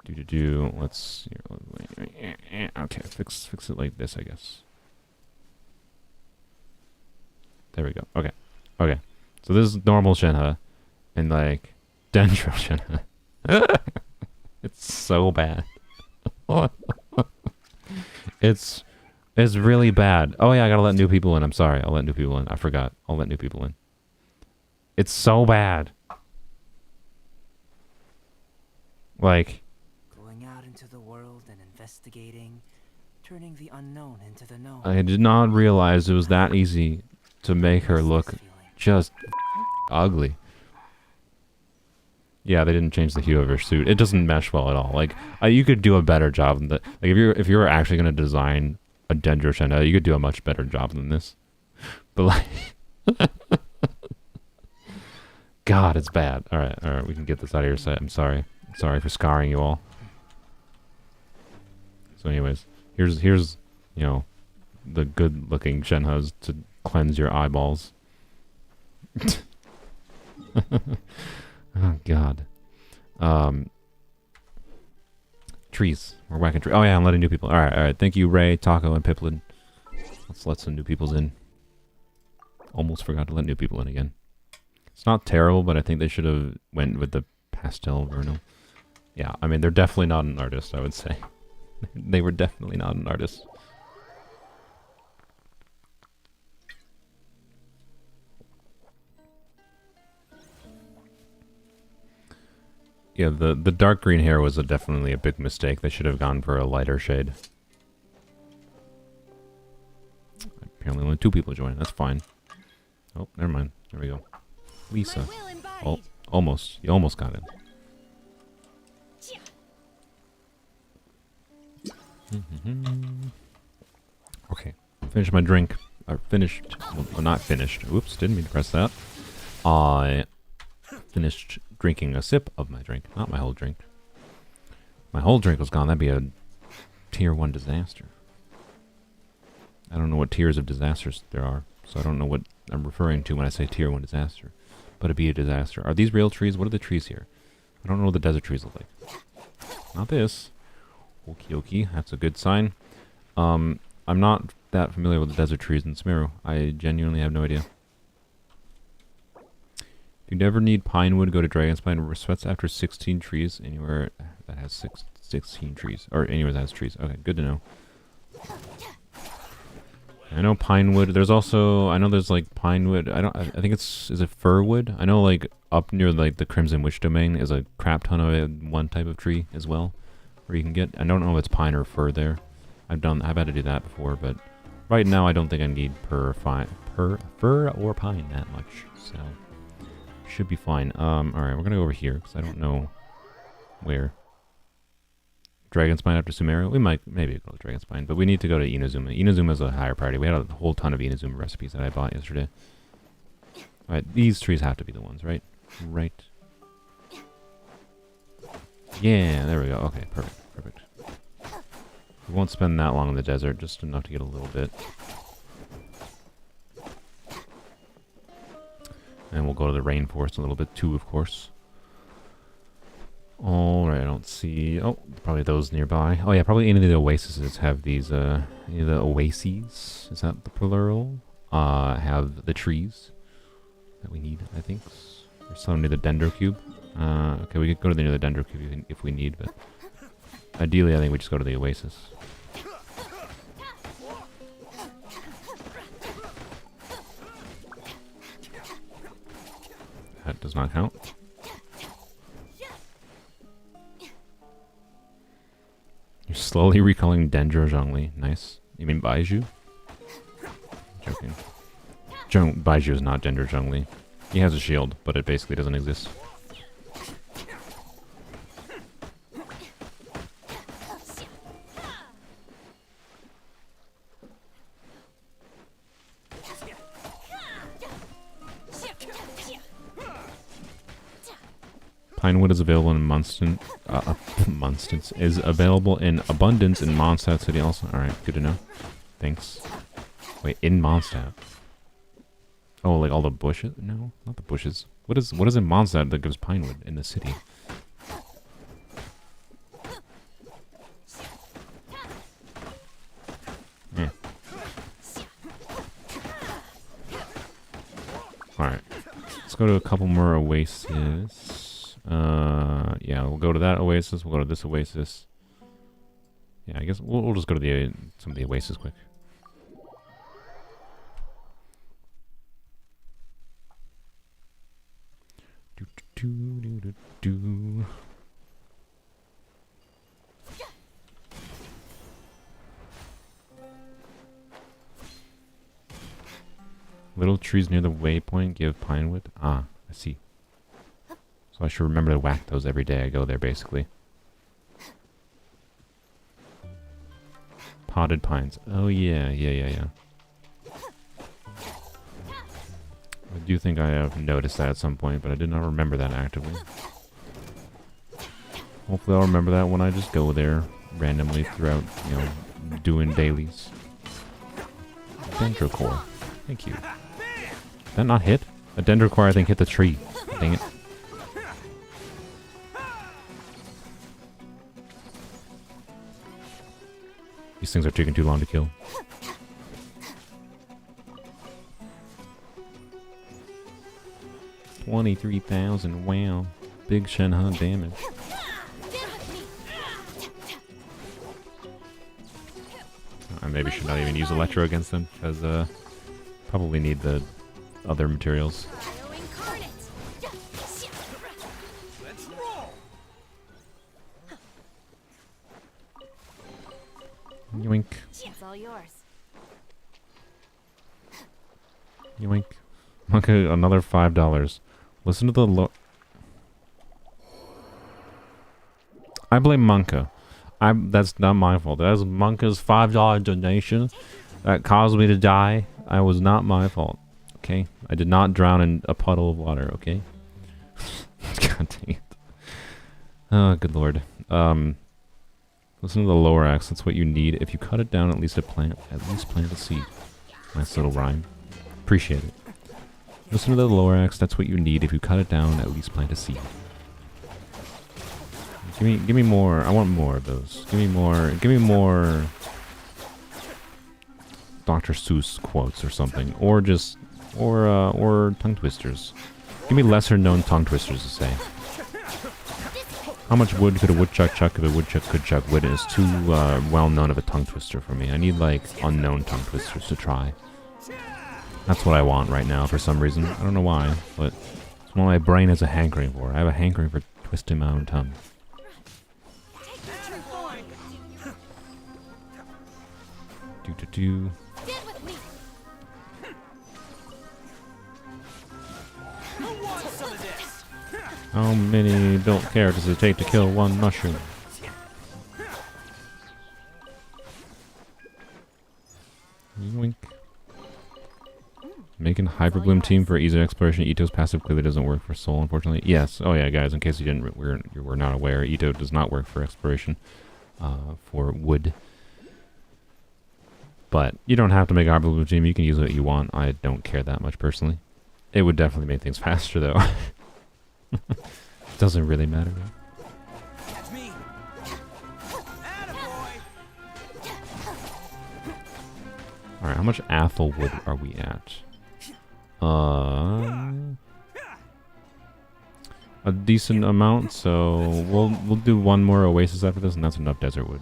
Let's, okay, fix it like this, I guess. There we go. Okay. Okay. So this is normal Shenhe. And like, Dendro Shenhe. It's so bad. It's really bad. Oh yeah, I gotta let new people in. I'm sorry. I'll let new people in. I forgot. I'll let new people in. It's so bad. Like, going out into the world and investigating, turning the unknown into the known. I did not realize it was that easy to make her look just ugly. Yeah, they didn't change the hue of her suit. It doesn't mesh well at all. Like, you could do a better job than that. Like, if you were actually gonna design a Dendro Shenhe, you could do a much better job than this. But like, God, it's bad. All right, we can get this out of your sight. I'm sorry for scarring you all. So, anyways, here's you know, the good-looking Shenhes to cleanse your eyeballs. Oh God. Trees. We're whacking trees. Oh yeah, I'm letting new people. All right. Thank you, Ray, Taco, and Piplin. Let's let some new peoples in. Almost forgot to let new people in again. It's not terrible, but I think they should have went with the pastel vernal. Yeah, I mean they're definitely not an artist. I would say they were definitely not an artist. Yeah, the dark green hair was definitely a big mistake. They should have gone for a lighter shade. Apparently only 2 people joined. That's fine. Oh, never mind. There we go. Lisa. Oh, almost. You almost got it. Okay. Finished my drink. Finished. Well, not finished. Oops, didn't mean to press that. I finished drinking a sip of my drink, not my whole drink. My whole drink was gone. That'd be a tier 1 disaster. I don't know what tiers of disasters there are, so I don't know what I'm referring to when I say tier 1 disaster. But it'd be a disaster. Are these real trees? What are the trees here? I don't know what the desert trees look like. Not this. Okie dokie, that's a good sign. I'm not that familiar with the desert trees in Sumeru. I genuinely have no idea. If you never need pine wood, go to Dragonspine. Resets after 16 trees. Anywhere that has 16 trees. Or anywhere that has trees. Okay, good to know. I know pine wood. There's also, I know there's like pine wood. I think it's, is it fir wood? I know like up near like the Crimson Witch domain is a crap ton of one type of tree as well. Where you can get, I don't know if it's pine or fir there. I've had to do that before, but right now I don't think I need fir or pine that much. So should be fine. Alright, we're gonna go over here because I don't know where. Dragonspine after Sumeru? We might maybe go to Dragonspine, but we need to go to Inazuma. Inazuma is a higher priority. We had a whole ton of Inazuma recipes that I bought yesterday. Alright, these trees have to be the ones, right? Right. Yeah, there we go. Okay, perfect. We won't spend that long in the desert, just enough to get a little bit. And we'll go to the rainforest a little bit too, of course. Alright, I don't see... Oh, probably those nearby. Oh yeah, probably any of the oases have these, any of the oases, is that the plural? Have the trees that we need, I think. There's some near the Dendro Cube. Okay, we could go to near the Dendro Cube if we need, but... Ideally, I think we just go to the oasis. That does not count. You're slowly recalling Dendro Zhongli. Nice. You mean Baiju? Joking. Baiju is not Dendro Zhongli. He has a shield, but it basically doesn't exist. Pinewood is available in Munston. Munstons is available in abundance in Mondstadt City also. Alright, good to know. Thanks. Wait, in Mondstadt? Oh, like all the bushes? No, not the bushes. What is in Mondstadt that gives pinewood in the city? Eh. Alright. Let's go to a couple more oases. Yeah, we'll go to that oasis. We'll go to this oasis. Yeah, I guess we'll just go to some of the oases quick. Do. Little trees near the waypoint give pinewood. Ah, I see. So I should remember to whack those every day I go there, basically. Potted pines. Oh yeah. I do think I have noticed that at some point, but I did not remember that actively. Hopefully I'll remember that when I just go there randomly throughout, you know, doing dailies. Dendrocore. Thank you. Did that not hit? A Dendrocore I think hit the tree. Dang it. These things are taking too long to kill. $23,000. Wow. Big Shenhe damage. I maybe should not even use Electro against them, because probably need the other materials. Yoink. It's all yours. Yoink. Okay, another $5. Listen to the I blame Monka. That's not my fault. That's Monka's $5 donation that caused me to die. I was not my fault. Okay? I did not drown in a puddle of water, okay? God dang it. Oh, good lord. Listen to the lower axe. That's what you need. If you cut it down, at least plant a seed. Nice little rhyme. Appreciate it. Listen to the lower axe. That's what you need. If you cut it down, at least plant a seed. Give me more. I want more of those. Give me more. Give me more Dr. Seuss quotes or something, or just or tongue twisters. Give me lesser known tongue twisters to say. How much wood could a woodchuck chuck if a woodchuck could chuck wood? Is too well known of a tongue twister for me. I need like unknown tongue twisters to try. That's what I want right now for some reason. I don't know why, but it's what my brain has a hankering for. I have a hankering for twisting my own tongue. Do. How many built characters does it take to kill one mushroom? Yoink. Making Hyperbloom team for easy exploration. Ito's passive clearly doesn't work for Soul, unfortunately. Yes. Oh yeah, guys. In case you didn't, we're not aware. Ito does not work for exploration, for wood. But you don't have to make a Hyperbloom team. You can use what you want. I don't care that much personally. It would definitely make things faster though. Doesn't really matter though. That's me. Alright, how much Athel wood are we at? A decent amount, so we'll do one more oasis after this, and that's enough desert wood.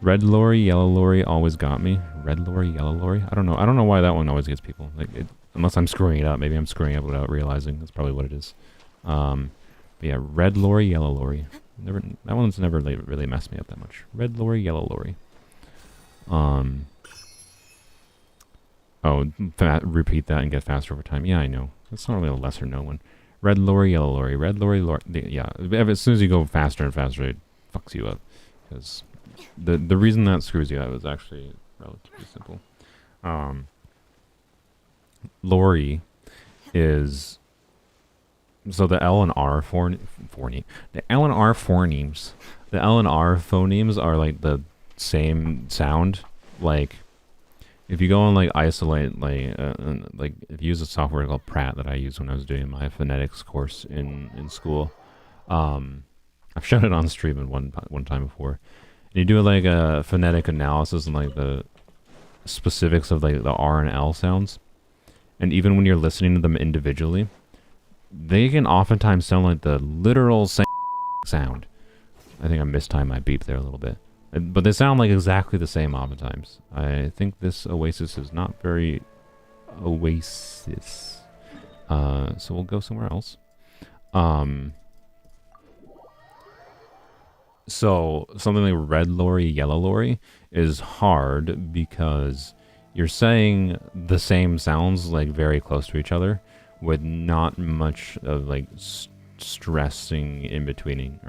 Red lorry, yellow lorry always got me. Red lorry, yellow lorry. I don't know why that one always gets people. Like, unless I'm screwing it up. Maybe I'm screwing it up without realizing. That's probably what it is. But yeah, red lorry, yellow lorry. That one's never really messed me up that much. Red lorry, yellow lorry. Oh, repeat that and get faster over time. Yeah, I know. That's not really a lesser known one. Red lorry, yellow lorry. Red lorry, yeah. As soon as you go faster and faster, it fucks you up. Because the reason that screws you up is actually relatively simple. Lori is so the L and R the L and R phonemes. The L and R phonemes are like the same sound. Like if you go and like isolate like if you use a software called Pratt that I used when I was doing my phonetics course in school. I've shown it on stream in one time before. And you do like a phonetic analysis and like the specifics of like the R and L sounds. And even when you're listening to them individually, they can oftentimes sound like the literal same sound. I think I mistimed my beep there a little bit. But they sound like exactly the same oftentimes. I think this Oasis is not very Oasis. So we'll go somewhere else. So something like red lorry, yellow lorry is hard because you're saying the same sounds like very close to each other with not much of like stressing in between.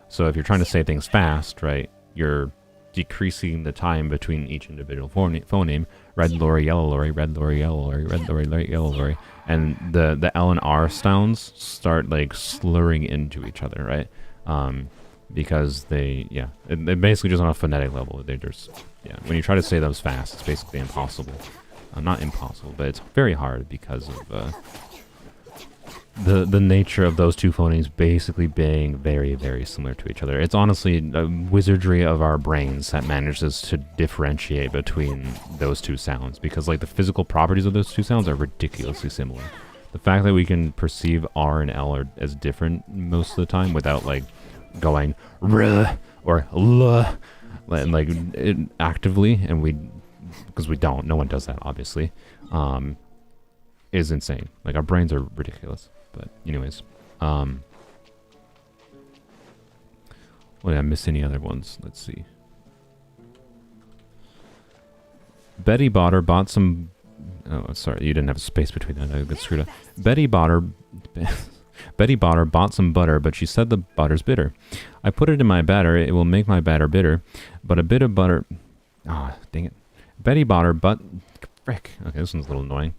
So if you're trying to say things fast, right, you're decreasing the time between each individual phoneme. Red lorry, yellow lorry, red lorry, yellow lorry, red lorry, yellow lorry, and the L and R sounds start like slurring into each other, right? Because they're basically just on a phonetic level. They're just, when you try to say those fast, it's basically impossible. Not impossible, but it's very hard because of the nature of those two phonemes basically being very, very similar to each other. It's honestly a wizardry of our brains that manages to differentiate between those two sounds, because like the physical properties of those two sounds are ridiculously similar. The fact that we can perceive R and L as different most of the time without like going ruh or luh, like actively, and because we don't, no one does that obviously, is insane. Like our brains are ridiculous. But anyways, well, did I miss any other ones? Let's see. Betty Botter bought some. Oh, sorry, you didn't have a space between that. I got screwed up. Betty Botter bought some butter, but she said the butter's bitter. I put it in my batter. It will make my batter bitter, but a bit of butter. Ah, dang it. Betty Botter, frick. Okay, this one's a little annoying.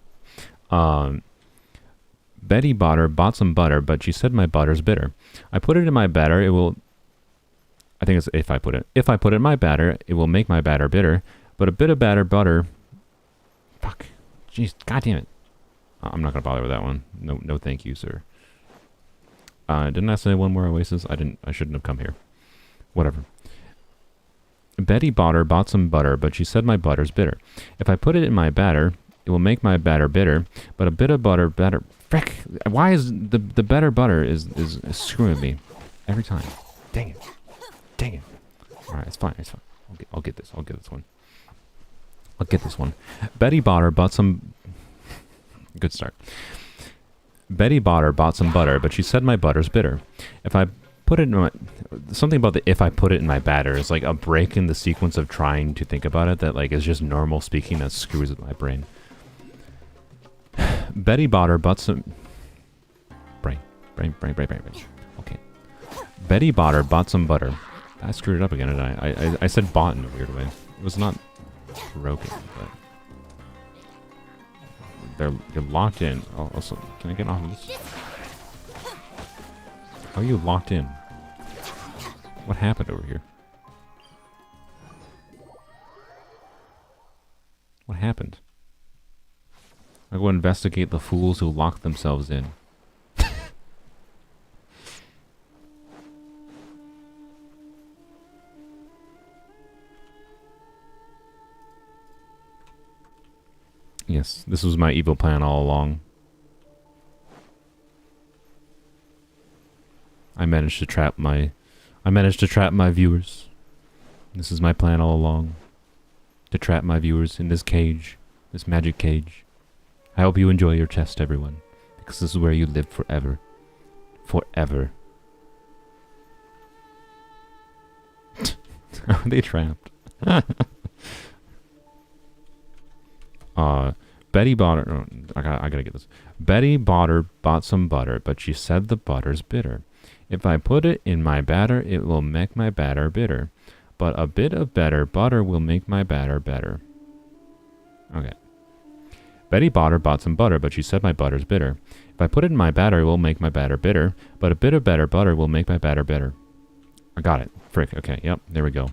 Betty Botter bought some butter, but she said my butter's bitter. I put it in my batter. It will. I think it's if I put it. If I put it in my batter, it will make my batter bitter, but a bit of butter. Fuck. Jeez, goddamn it. I'm not gonna bother with that one. No, thank you, sir. Didn't I say one more Oasis? I shouldn't have come here. Whatever. Betty Botter bought some butter, but she said my butter's bitter. If I put it in my batter, it will make my batter bitter, but a bit of butter. Frick! Why is the better butter is screwing me every time? Dang it! All right, it's fine. I'll get this. I'll get this one. Betty Botter bought some. Good start. Betty Botter bought some butter, but she said my butter's bitter. If I put it in my... Something about the if I put it in my batter is like a break in the sequence of trying to think about it that like is just normal speaking that screws with my brain. Betty Botter bought some... Brain. Okay. Betty Botter bought some butter. I screwed it up again, didn't I said bought in a weird way. It was not broken, but... You're locked in. Oh, also, can I get off of this? How are you locked in? What happened over here? What happened? I go investigate the fools who locked themselves in. Yes, this was my evil plan all along. I managed to trap my viewers. This is my plan all along. To trap my viewers in this cage, this magic cage. I hope you enjoy your test, everyone, because this is where you live forever. Forever. Are they trapped? Betty Botter... Oh, I gotta get this. Betty Botter bought some butter, but she said the butter's bitter. If I put it in my batter, it will make my batter bitter. But a bit of better butter will make my batter better. Okay. Betty bought some butter, but she said my butter's bitter. If I put it in my batter, it will make my batter bitter, but a bit of better butter will make my batter bitter. I got it. Frick. Okay, yep, there we go.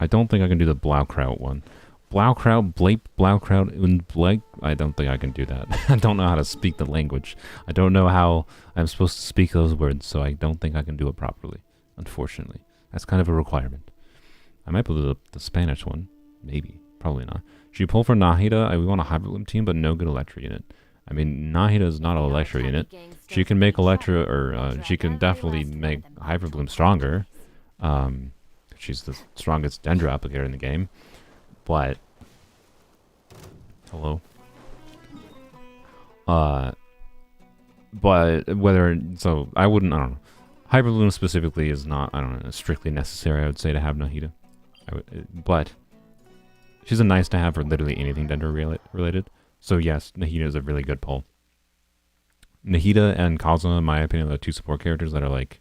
I don't think I can do the Blaukraut one. Blaukraut, Blake, Blaukraut, und Blake. I don't think I can do that. I don't know how to speak the language. I don't know how I'm supposed to speak those words, so I don't think I can do it properly, unfortunately. That's kind of a requirement. I might be able to do the Spanish one. Maybe. Probably not. Should you pull for Nahida? We want a Hyperloom team, but no good Electra unit. I mean, Nahida is not an Electra unit. She can make Electra, or she can definitely make Hyperbloom stronger. She's the strongest Dendro applicator in the game. But... Hello? But whether... So, I don't know. Hyperbloom specifically is not, I don't know, strictly necessary, I would say, to have Nahida. But... She's a nice to have for literally anything Dendro related. So yes, Nahida is a really good pull. Nahida and Kazuma, in my opinion, are the two support characters that are like...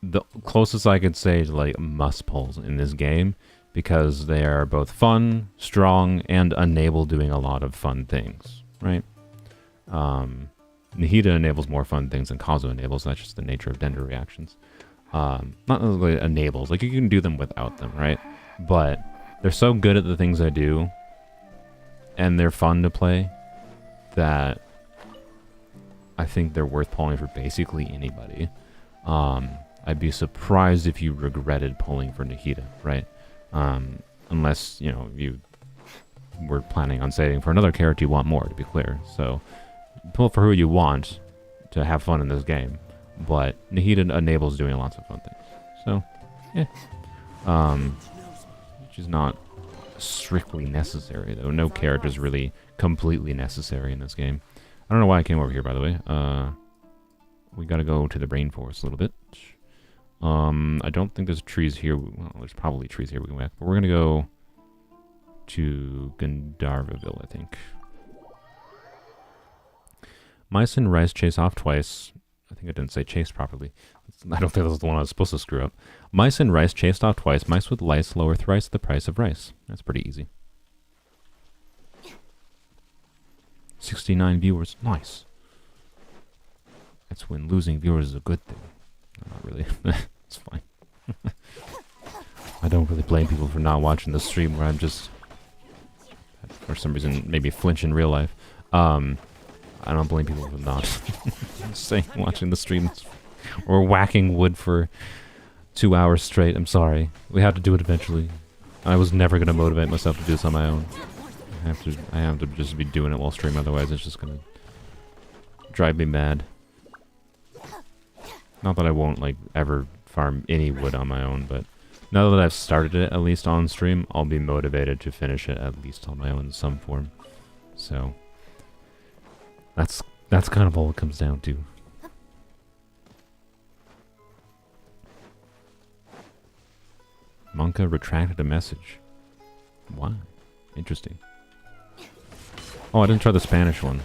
the closest I could say to like must pulls in this game, because they are both fun, strong, and enable doing a lot of fun things, right? Nahida enables more fun things than Kazuo enables. That's just the nature of Dendro reactions. Not necessarily enables, like you can do them without them, right? But they're so good at the things they do, and they're fun to play, that I think they're worth pulling for basically anybody. I'd be surprised if you regretted pulling for Nahida, right? Unless, you know, you were planning on saving for another character you want more, to be clear. So, pull for who you want to have fun in this game. But Nahida enables doing lots of fun things. So, yeah. Which is not strictly necessary, though. No character is really completely necessary in this game. I don't know why I came over here, by the way. We gotta go to the rainforest a little bit. I don't think there's trees here. Well, there's probably trees here we can whack. But we're gonna go to Gandharvaville, I think. Mice and rice chase off twice. I think I didn't say chase properly. I don't think that was the one I was supposed to screw up. Mice and rice chased off twice. Mice with lice lower thrice the price of rice. That's pretty easy. 69 viewers. Nice. That's when losing viewers is a good thing. Not really. It's fine. I don't really blame people for not watching the stream where I'm just, for some reason, maybe flinch in real life. I don't blame people for not watching the streams or whacking wood for 2 hours straight. I'm sorry. We have to do it eventually. I was never going to motivate myself to do this on my own. I have to just be doing it while streaming, otherwise it's just going to drive me mad. Not that I won't, like, ever farm any wood on my own, but now that I've started it, at least on stream, I'll be motivated to finish it at least on my own in some form. So, that's kind of all it comes down to. Monka retracted a message. Why? Interesting. Oh, I didn't try the Spanish one.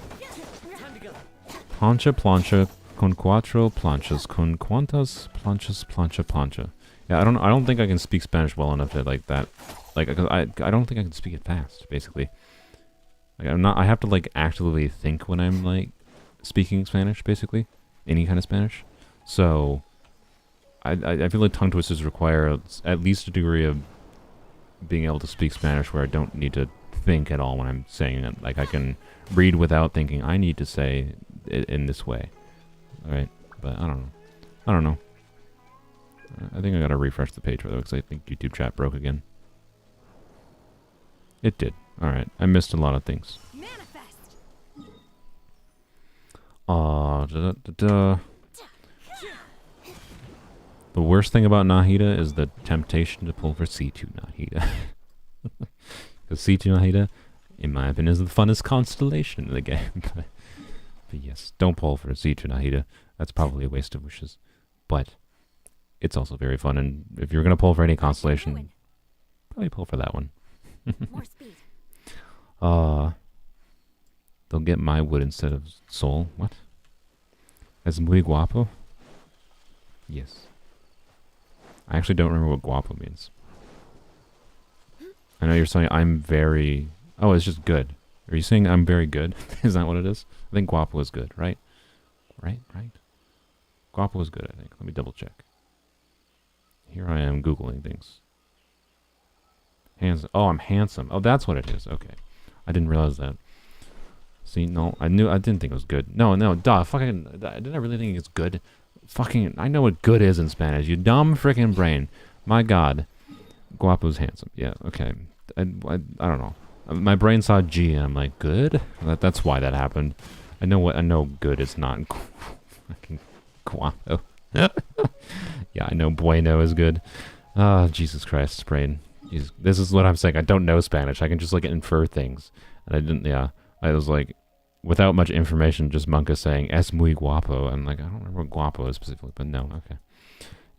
Plancha, plancha, con cuatro planchas, con cuantas planchas, plancha, plancha. Yeah, I don't think I can speak Spanish well enough to like that. Like, I don't think I can speak it fast, basically. Like, I have to like actively think when I'm like speaking Spanish, basically. Any kind of Spanish. So I feel like tongue twisters require at least a degree of being able to speak Spanish where I don't need to think at all when I'm saying it. Like, I can read without thinking, I need to say it in this way. Alright, but I don't know. I think I gotta refresh the page, though, because I think YouTube chat broke again. It did. Alright, I missed a lot of things. Manifest. The worst thing about Nahida is the temptation to pull for C2 Nahida. Because C2 Nahida, in my opinion, is the funnest constellation in the game. But yes, don't pull for C2 Nahida. That's probably a waste of wishes. But it's also very fun, and if you're going to pull for any constellation, probably pull for that one. More speed. They'll get my wood instead of soul. What? Es muy guapo? Yes. I actually don't remember what guapo means. I know you're saying I'm very... Oh, it's just good. Are you saying I'm very good? Is that what it is? I think guapo is good, right? Right? Guapo is good, I think. Let me double check. Here I am Googling things. Handsome. Oh, I'm handsome. Oh, that's what it is. Okay. I didn't realize that. See, no, I didn't think it was good. No, duh, fucking, didn't I really think it's good? Fucking, I know what good is in Spanish, you dumb freaking brain. My god. Guapo's handsome. Yeah, okay. I don't know. My brain saw G and I'm like, good? That's why that happened. I know good is not fucking guapo. Yeah, I know bueno is good. Oh, Jesus Christ, brain. Jesus. This is what I'm saying. I don't know Spanish. I can just like infer things. And I didn't, yeah. I was like, without much information, just Monka saying, es muy guapo. I'm like, I don't remember what guapo is specifically, but no, okay.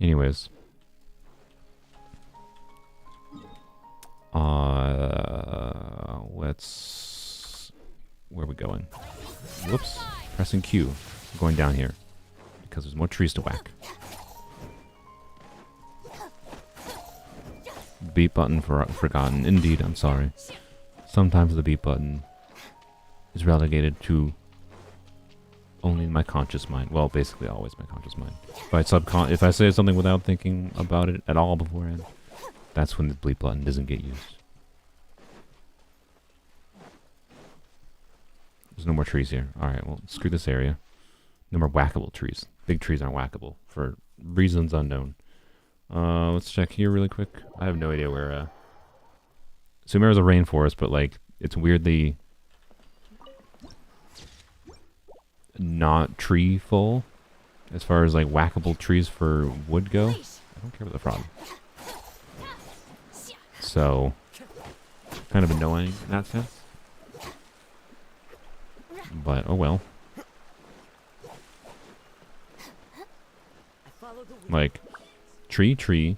Anyways. Where are we going? Whoops. Pressing Q. I'm going down here. Because there's more trees to whack. Beat button forgotten. Indeed, I'm sorry. Sometimes the beat button is relegated to only my conscious mind. Well, basically always my conscious mind. If I say something without thinking about it at all beforehand, that's when the bleep button doesn't get used. There's no more trees here. Alright, well, screw this area. No more whackable trees. Big trees aren't whackable for reasons unknown. Let's check here really quick. I have no idea where, Sumeru's a rainforest, but, like, it's weirdly not tree full as far as, like, whackable trees for wood go. I don't care about the frog. So, kind of annoying in that sense. But, oh well. Like, tree. Then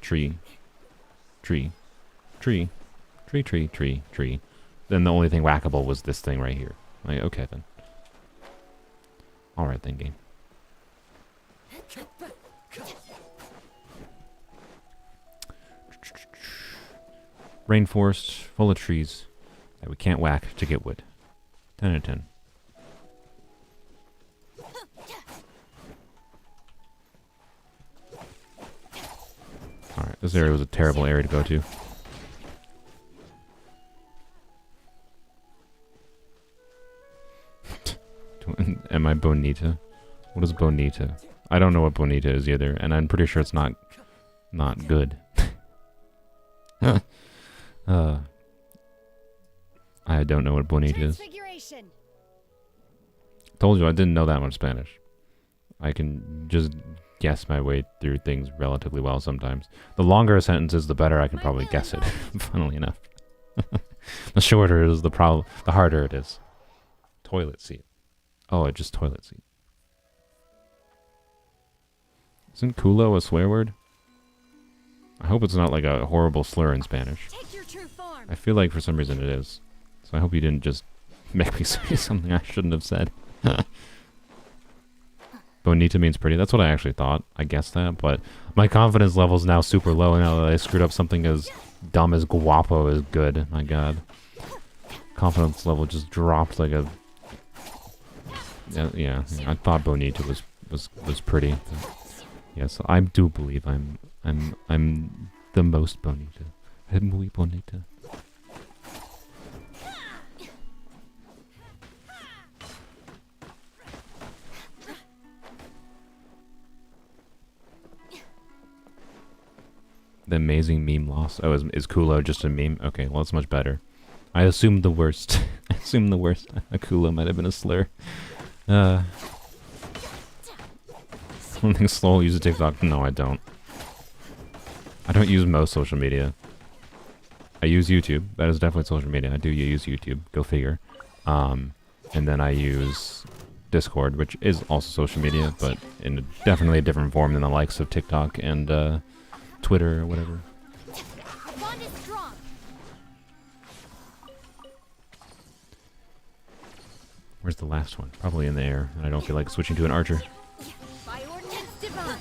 the only thing whackable was this thing right here. Like, okay then. Alright then, game. Rainforest full of trees that we can't whack to get wood. 10 out of 10. Alright, this area was a terrible area to go to. Am I bonita? What is bonita? I don't know what bonita is either, and I'm pretty sure it's not good. I don't know what bonita is. Told you I didn't know that much Spanish. I can just guess my way through things relatively well sometimes. The longer a sentence is, the better I can probably guess it, funnily enough. The shorter it is, the harder it is. Toilet seat. Oh, it's just toilet seat. Isn't culo a swear word? I hope it's not like a horrible slur in Spanish. Take your true form. I feel like for some reason it is. So I hope you didn't just make me say something I shouldn't have said. Bonita means pretty. That's what I actually thought. I guessed that, but my confidence level is now super low now that I screwed up something as dumb as guapo is good. My god. Confidence level just dropped like a... Yeah, I thought bonita was pretty. Yes, I do believe I'm the most bonita. I'm muy bonita. The amazing meme loss. Oh, is culo just a meme? Okay, well, it's much better. I assumed the worst. I assumed the worst. A culo might have been a slur. I don't think Slow uses TikTok. No, I don't. I don't use most social media. I use YouTube. That is definitely social media. I do use YouTube. Go figure. And then I use Discord, which is also social media, but in definitely a different form than the likes of TikTok and Twitter or whatever. Bond is strong. Where's the last one? Probably in the air, and I don't feel like switching to an archer. By ordinance divine.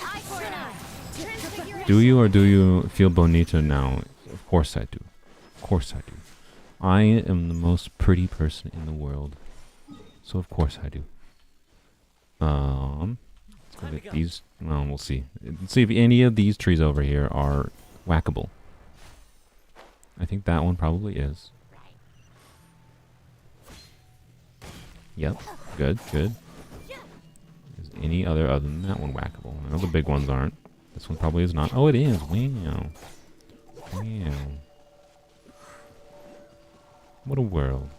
Eye for an eye. Do you or do you feel bonita now? Of course I do. Of course I do. I am the most pretty person in the world. So of course I do. Let's go get these. Well, we'll see. Let's see if any of these trees over here are whackable. I think that one probably is. Yep. Good, good. Is any other than that one whackable? I know the big ones aren't. This one probably is not. Oh, it is. Wow. Wow. What a world.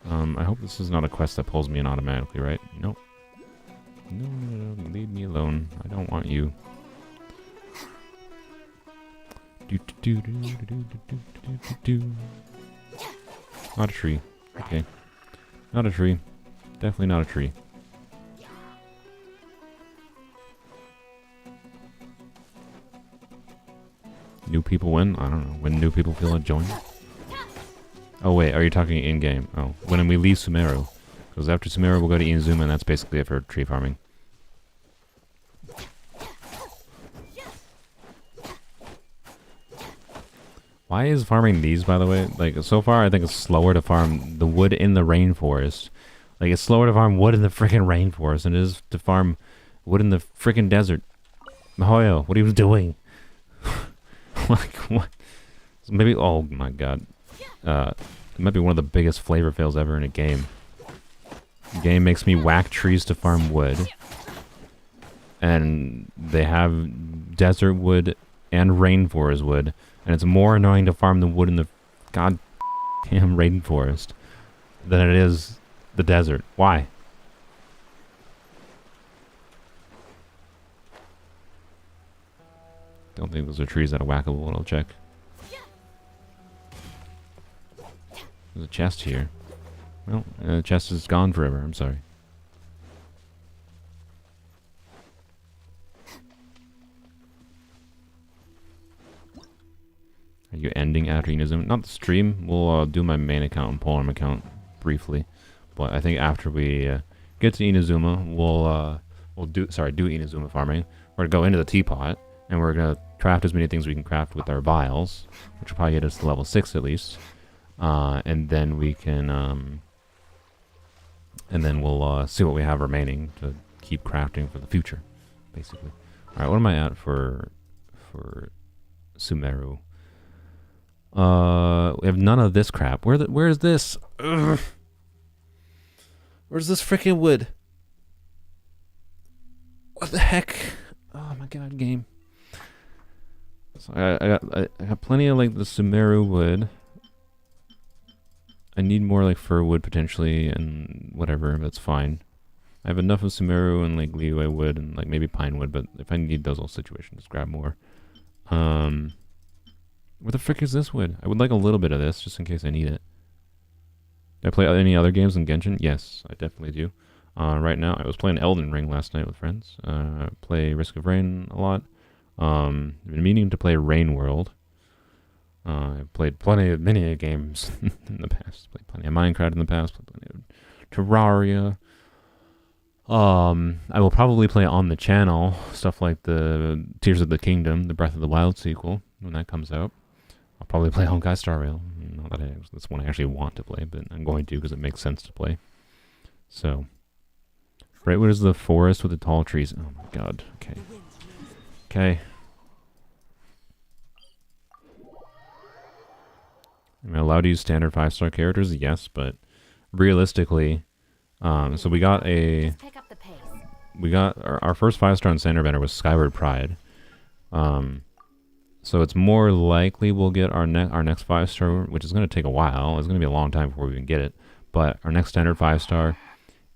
I hope this is not a quest that pulls me in automatically, right? Nope. No, no, no, leave me alone. I don't want you. Not a tree. Okay. Not a tree. Definitely not a tree. New people win? I don't know. When new people feel like joining? Oh wait, are you talking in-game? Oh, when we leave Sumeru. Because after Sumeru we'll go to Inazuma and that's basically it for tree farming. Why is farming these, by the way? Like, so far I think it's slower to farm the wood in the rainforest. Like, it's slower to farm wood in the freaking rainforest than it is to farm wood in the freaking desert. Mahoyo, what are you doing? Like, what? So maybe, oh my god. It might be one of the biggest flavor fails ever in a game. The game makes me whack trees to farm wood. And they have desert wood and rainforest wood. And it's more annoying to farm the wood in the goddamn rainforest than it is the desert. Why? Don't think those are trees that are whackable. I'll check. There's a chest here. Well, the chest is gone forever. I'm sorry. Are you ending after Inazuma? Not the stream. We'll do my main account and Polearm account briefly, but I think after we get to Inazuma, we'll do Inazuma farming. We're gonna go into the Teapot and we're gonna craft as many things we can craft with our vials, which will probably get us to level 6 at least. And then we can, and then we'll see what we have remaining to keep crafting for the future, basically. All right, what am I at for Sumeru? We have none of this crap. Where's this? Ugh. Where's this freaking wood? What the heck? Oh my god, game. So I got plenty of like the Sumeru wood. I need more like fir wood potentially and whatever, that's fine. I have enough of Sumeru and like leeway wood and like maybe pine wood, but if I need those little situations, just grab more. Where the frick is this wood? I would like a little bit of this just in case I need it. Do I play any other games than Genshin? Yes, I definitely do. Right now, I was playing Elden Ring last night with friends. Play Risk of Rain a lot. I've been meaning to play Rain World. I've played plenty of mini games in the past. Played plenty of Minecraft in the past. Played plenty of Terraria. I will probably play on the channel stuff like the Tears of the Kingdom, the Breath of the Wild sequel when that comes out. I'll probably play Honkai Star Rail. Not that that's one I actually want to play, but I'm going to because it makes sense to play. So, Brightwood is the forest with the tall trees. Oh my god. Okay. Okay. Am I allowed to use standard 5-star characters? Yes, but realistically, so we got our first 5-star in Standard Banner was Skyward Pride. So it's more likely we'll get our next 5-star, which is going to take a while. It's going to be a long time before we can get it. But our next standard 5-star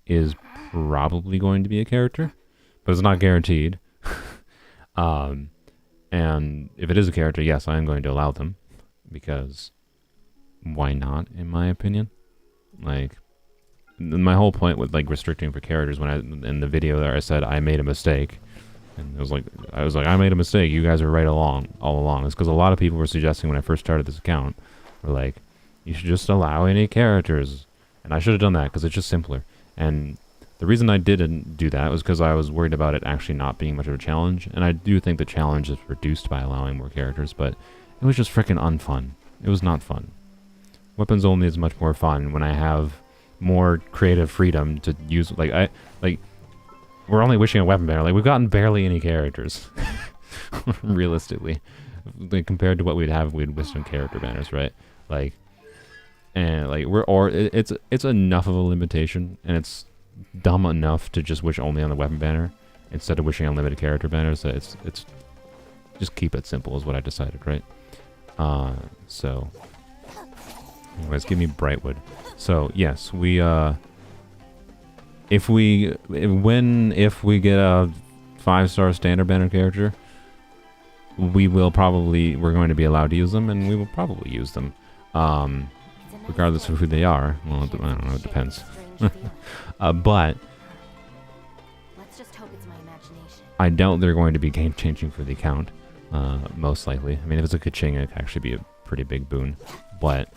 is probably going to be a character, but it's not guaranteed. And if it is a character, yes, I am going to allow them because why not? In my opinion, like my whole point with like restricting for characters when in the video there I said I made a mistake. And I was like, I made a mistake. You guys were all along. It's because a lot of people were suggesting when I first started this account, were like, you should just allow any characters. And I should have done that because it's just simpler. And The reason I didn't do that was because I was worried about it actually not being much of a challenge, and I do think the challenge is reduced by allowing more characters, but it was just freaking unfun. It was not fun. Weapons only is much more fun when I have more creative freedom to use, like, we're only wishing a weapon banner. Like, we've gotten barely any characters, realistically, like, compared to what we'd have if we'd wished on character banners, right? Like, and, like, it's enough of a limitation, and it's dumb enough to just wish only on the weapon banner instead of wishing unlimited character banners. That it's just keep it simple is what I decided, right? So anyways, give me Brightwood. So yes, we if we get a 5-star standard banner character, we're going to be allowed to use them, and we will probably use them, regardless of who they are. Well, I don't know, it depends. But Let's just hope it's my imagination. I doubt they're going to be game changing for the account. Most likely. I mean, if it's a Kaching, it could actually be a pretty big boon. But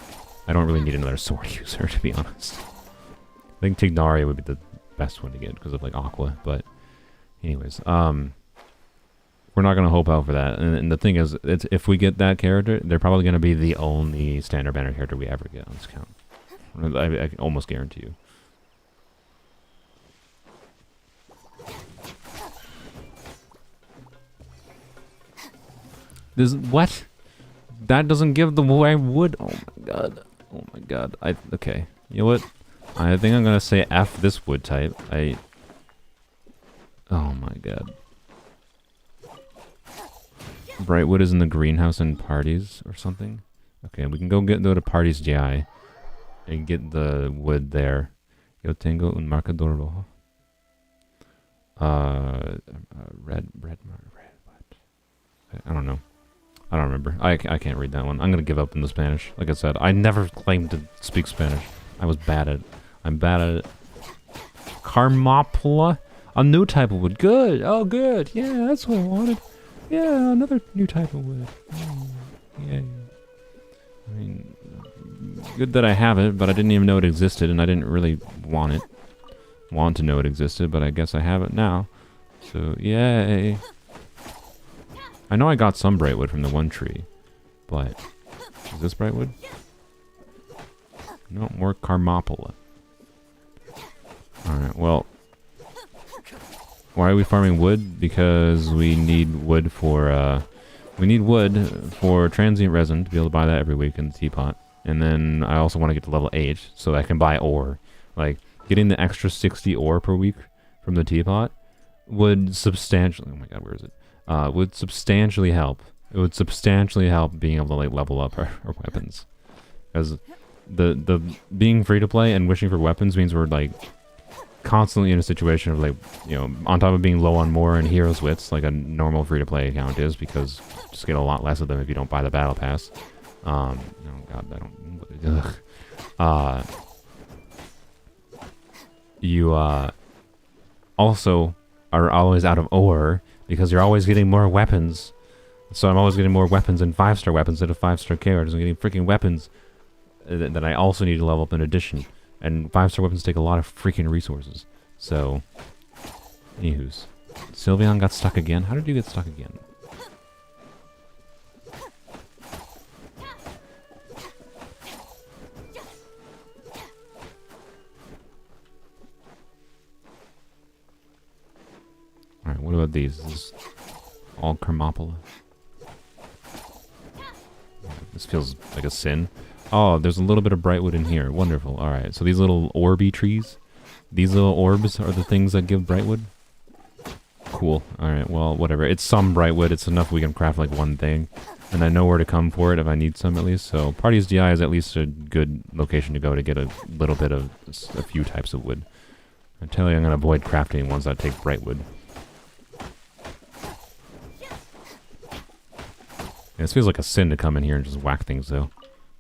I don't really need another sword user, to be honest. I think Tignaria would be the best one to get because of, like, Aqua. But anyways, we're not going to hope out for that. And the thing is, if we get that character, they're probably going to be the only standard banner character we ever get on this account. I can almost guarantee you. What? That doesn't give the way I would. Oh my god. Oh my god. Okay. You know what? I think I'm gonna say F this wood type. Oh my god. Brightwood is in the greenhouse in parties or something. Okay, we can go to parties GI and get the wood there. Yo tengo un marcador rojo. Red. What? I don't know. I don't remember. I can't read that one. I'm gonna give up in the Spanish. Like I said, I never claimed to speak Spanish. I was bad at it. I'm bad at it. Carmopla? A new type of wood. Good. Oh, good. Yeah, that's what I wanted. Yeah, another new type of wood. Oh, yeah. I mean, good that I have it, but I didn't even know it existed, and I didn't really want to know it existed, but I guess I have it now. So, yay. I know I got some Brightwood from the one tree, but is this Brightwood? No, more Carmopla. Alright, well, why are we farming wood? Because we need wood for transient resin to be able to buy that every week in the Teapot. And then I also want to get to level 8 so that I can buy ore. Like, getting the extra 60 ore per week from the Teapot would substantially... Oh my god, where is it? Would substantially help. It would substantially help being able to, like, level up our weapons. Because the being free to play and wishing for weapons means we're, like, constantly in a situation of, like, you know, on top of being low on more and heroes wits, like a normal free to play account is, because you just get a lot less of them if you don't buy the battle pass. Oh god, I don't... Ugh. You also are always out of ore because you're always getting more weapons. So I'm always getting more weapons and 5-star weapons instead of 5-star characters. I'm getting freaking weapons that I also need to level up in addition. And 5-star weapons take a lot of freaking resources. So, anywho's. Sylveon got stuck again? How did you get stuck again? Alright, what about these? This is all Carmopla. This feels like a sin. Oh, there's a little bit of Brightwood in here. Wonderful. Alright, so these little orby trees, these little orbs are the things that give Brightwood? Cool. Alright, well, whatever. It's some Brightwood. It's enough we can craft, like, one thing. And I know where to come for it if I need some, at least. So, Party's DI is at least a good location to go to get a little bit of a few types of wood. I tell you, I'm going to avoid crafting ones that take Brightwood. Yeah, this feels like a sin to come in here and just whack things, though.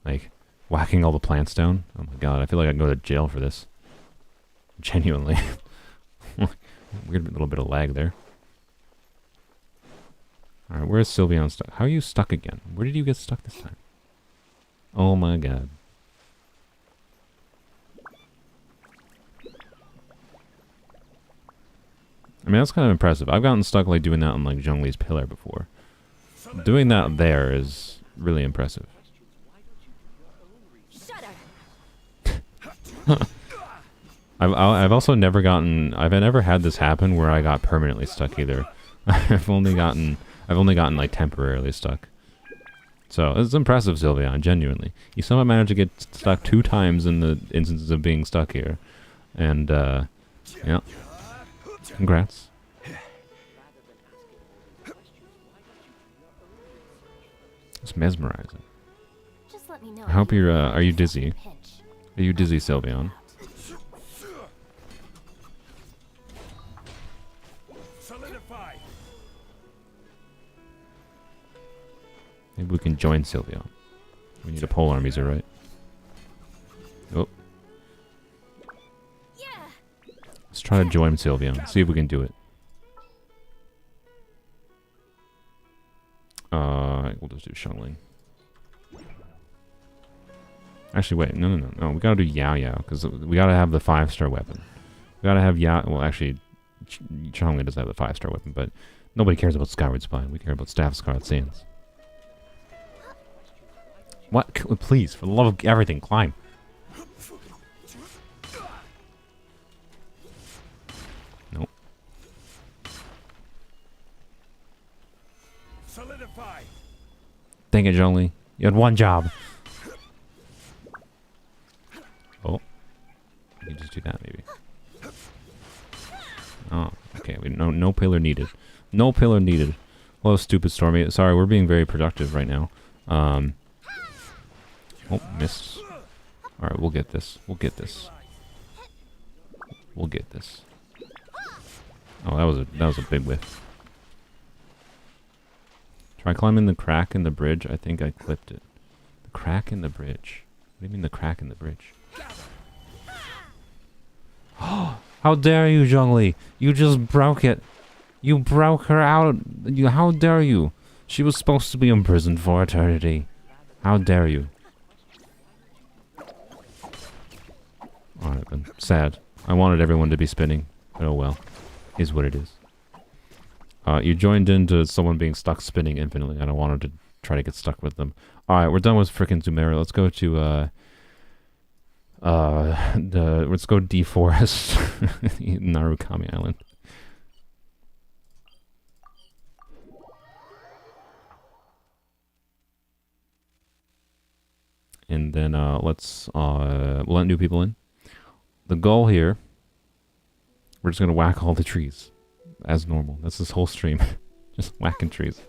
Like, whacking all the plants down. Oh my god, I feel like I can go to jail for this. Genuinely. Weird little bit of lag there. Alright, where's Sylveon stuck? How are you stuck again? Where did you get stuck this time? Oh my god. I mean, that's kind of impressive. I've gotten stuck like doing that on like Zhongli's pillar before. Doing that there is really impressive. I've also never gotten, I've never had this happen where I got permanently stuck either. I've only gotten like temporarily stuck. So it's impressive, Sylveon, genuinely. You somehow managed to get stuck 2 times in the instances of being stuck here. And yeah. Congrats. It's mesmerizing. Just let me know I hope if you you're need are you a dizzy? pinch. Are you dizzy, Sylveon? Solidify. Maybe we can join Sylveon. We need a pole army, is that right? Oh. Yeah. Let's try to join Sylveon. See if we can do it. We'll just do Shungling. Actually, wait. No. We gotta do Yao Yao, because we gotta have the 5-star weapon. We gotta have Yao... Well, actually, Shungling does have the 5-star weapon, but nobody cares about Skyward Spine. We care about Staff Scarlet Sands. What? Please, for the love of everything, climb. Nope. Solidify. Dang it, Zhongli. You had one job. Oh. We can just do that, maybe. Oh, okay. No pillar needed. No pillar needed. Hello, stupid Stormy. Sorry, we're being very productive right now. Oh, missed. Alright, we'll get this. We'll get this. We'll get this. Oh, that was a big whiff. Try climbing the crack in the bridge. I think I clipped it. The crack in the bridge. What do you mean the crack in the bridge? How dare you, Zhongli? You just broke it. You broke her out. How dare you? She was supposed to be imprisoned for eternity. How dare you? Alright then. Sad. I wanted everyone to be spinning. But oh well. Is what it is. You joined into someone being stuck spinning infinitely, and I wanted to try to get stuck with them. Alright, we're done with frickin' Sumeru. Let's go to, let's go deforest Narukami Island. And then, we'll let new people in. The goal here, we're just gonna whack all the trees. As normal. That's this whole stream. Just whacking trees.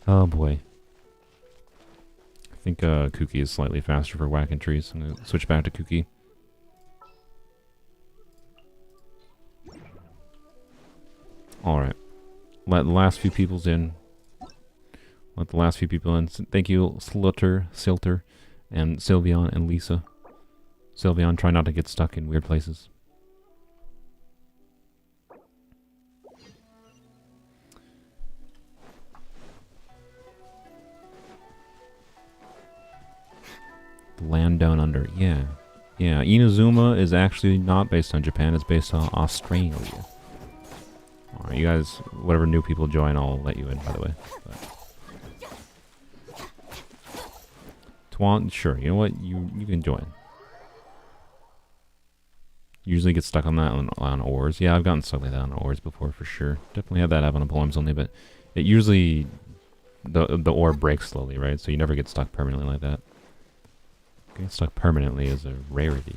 Oh boy. I think Kuki is slightly faster for whacking trees. I'm gonna switch back to Kuki. Alright. Let the last few people's in. Let the last few people in. Thank you, Silter, and Sylveon and Lisa. Sylveon, try not to get stuck in weird places. Land Down Under. Yeah. Yeah, Inazuma is actually not based on Japan. It's based on Australia. Alright, you guys, whatever new people join, I'll let you in, by the way. Tuan, sure. You know what? You can join. Usually get stuck on that on ores. Yeah, I've gotten stuck like that on ores before, for sure. Definitely had that happen on poems only, but it usually... The ore breaks slowly, right? So you never get stuck permanently like that. Getting stuck permanently is a rarity.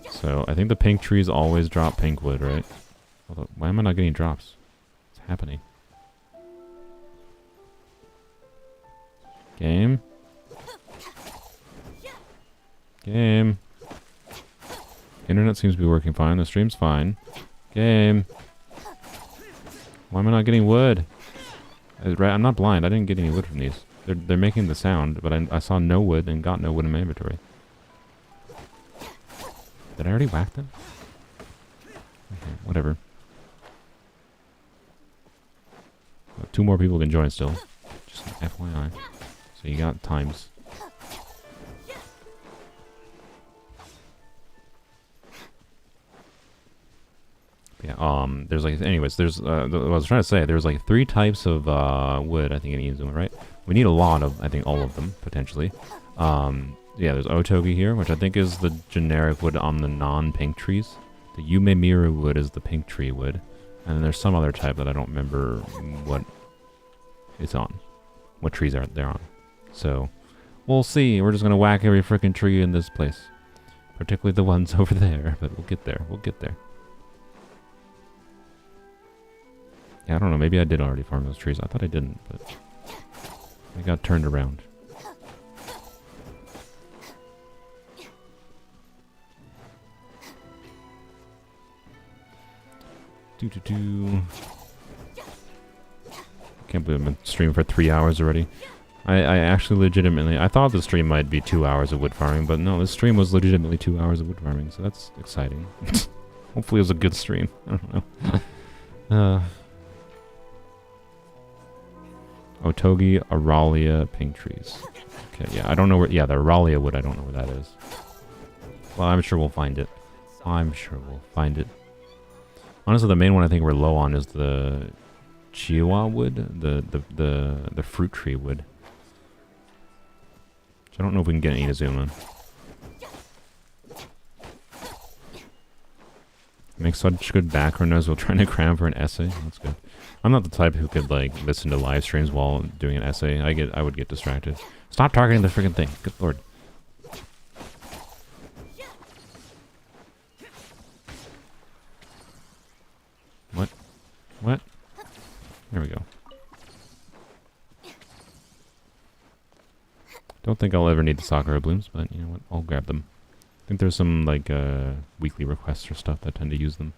So, I think the pink trees always drop pink wood, right? Although, why am I not getting drops? What's happening? Game? Game? Internet seems to be working fine. The stream's fine. Game? Why am I not getting wood? I'm not blind. I didn't get any wood from these. They're making the sound, but I saw no wood and got no wood in my inventory. Did I already whack them? Okay, whatever. 2 more people can join still. Just FYI. So you got times. There's like, anyways, there's, what I was trying to say, there's like 3 types of, wood, I think, in Inazuma, right? We need a lot of, I think, all of them, potentially. Yeah, there's Otogi here, which I think is the generic wood on the non-pink trees. The Yumemiru wood is the pink tree wood. And then there's some other type that I don't remember what it's on. What trees are they're on. So, we'll see. We're just gonna whack every freaking tree in this place. Particularly the ones over there, but we'll get there. We'll get there. Yeah, I don't know. Maybe I did already farm those trees. I thought I didn't, but I got turned around. Can't believe I've been streaming for 3 hours already. I actually legitimately, I thought the stream might be 2 hours of wood farming, but no, this stream was legitimately 2 hours of wood farming, so that's exciting. Hopefully it was a good stream. I don't know. Otogi, Aralia, pink trees. Okay, yeah, I don't know where, yeah, the Aralia wood, I don't know where that is. Well, I'm sure we'll find it. I'm sure we'll find it. Honestly, the main one I think we're low on is the Chiwa wood, the fruit tree wood. Which I don't know if we can get in Inazuma. Makes such good background noise while trying to cram for an essay. That's good. I'm not the type who could like listen to live streams while doing an essay. I would get distracted. Stop targeting the freaking thing. Good lord. What? What? There we go. Don't think I'll ever need the Sakura blooms, but you know what? I'll grab them. I think there's some like weekly requests or stuff that tend to use them.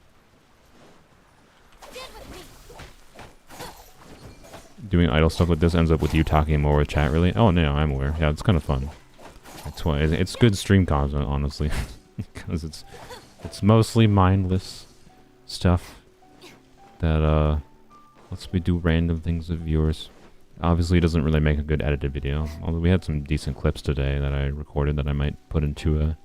Doing idle stuff like this ends up with you talking more with chat, really? Oh no, I'm aware. Yeah, it's kind of fun. That's why it's good stream content, honestly, because it's mostly mindless stuff that lets me do random things with viewers. Obviously, it doesn't really make a good edited video. Although we had some decent clips today that I recorded that I might put into a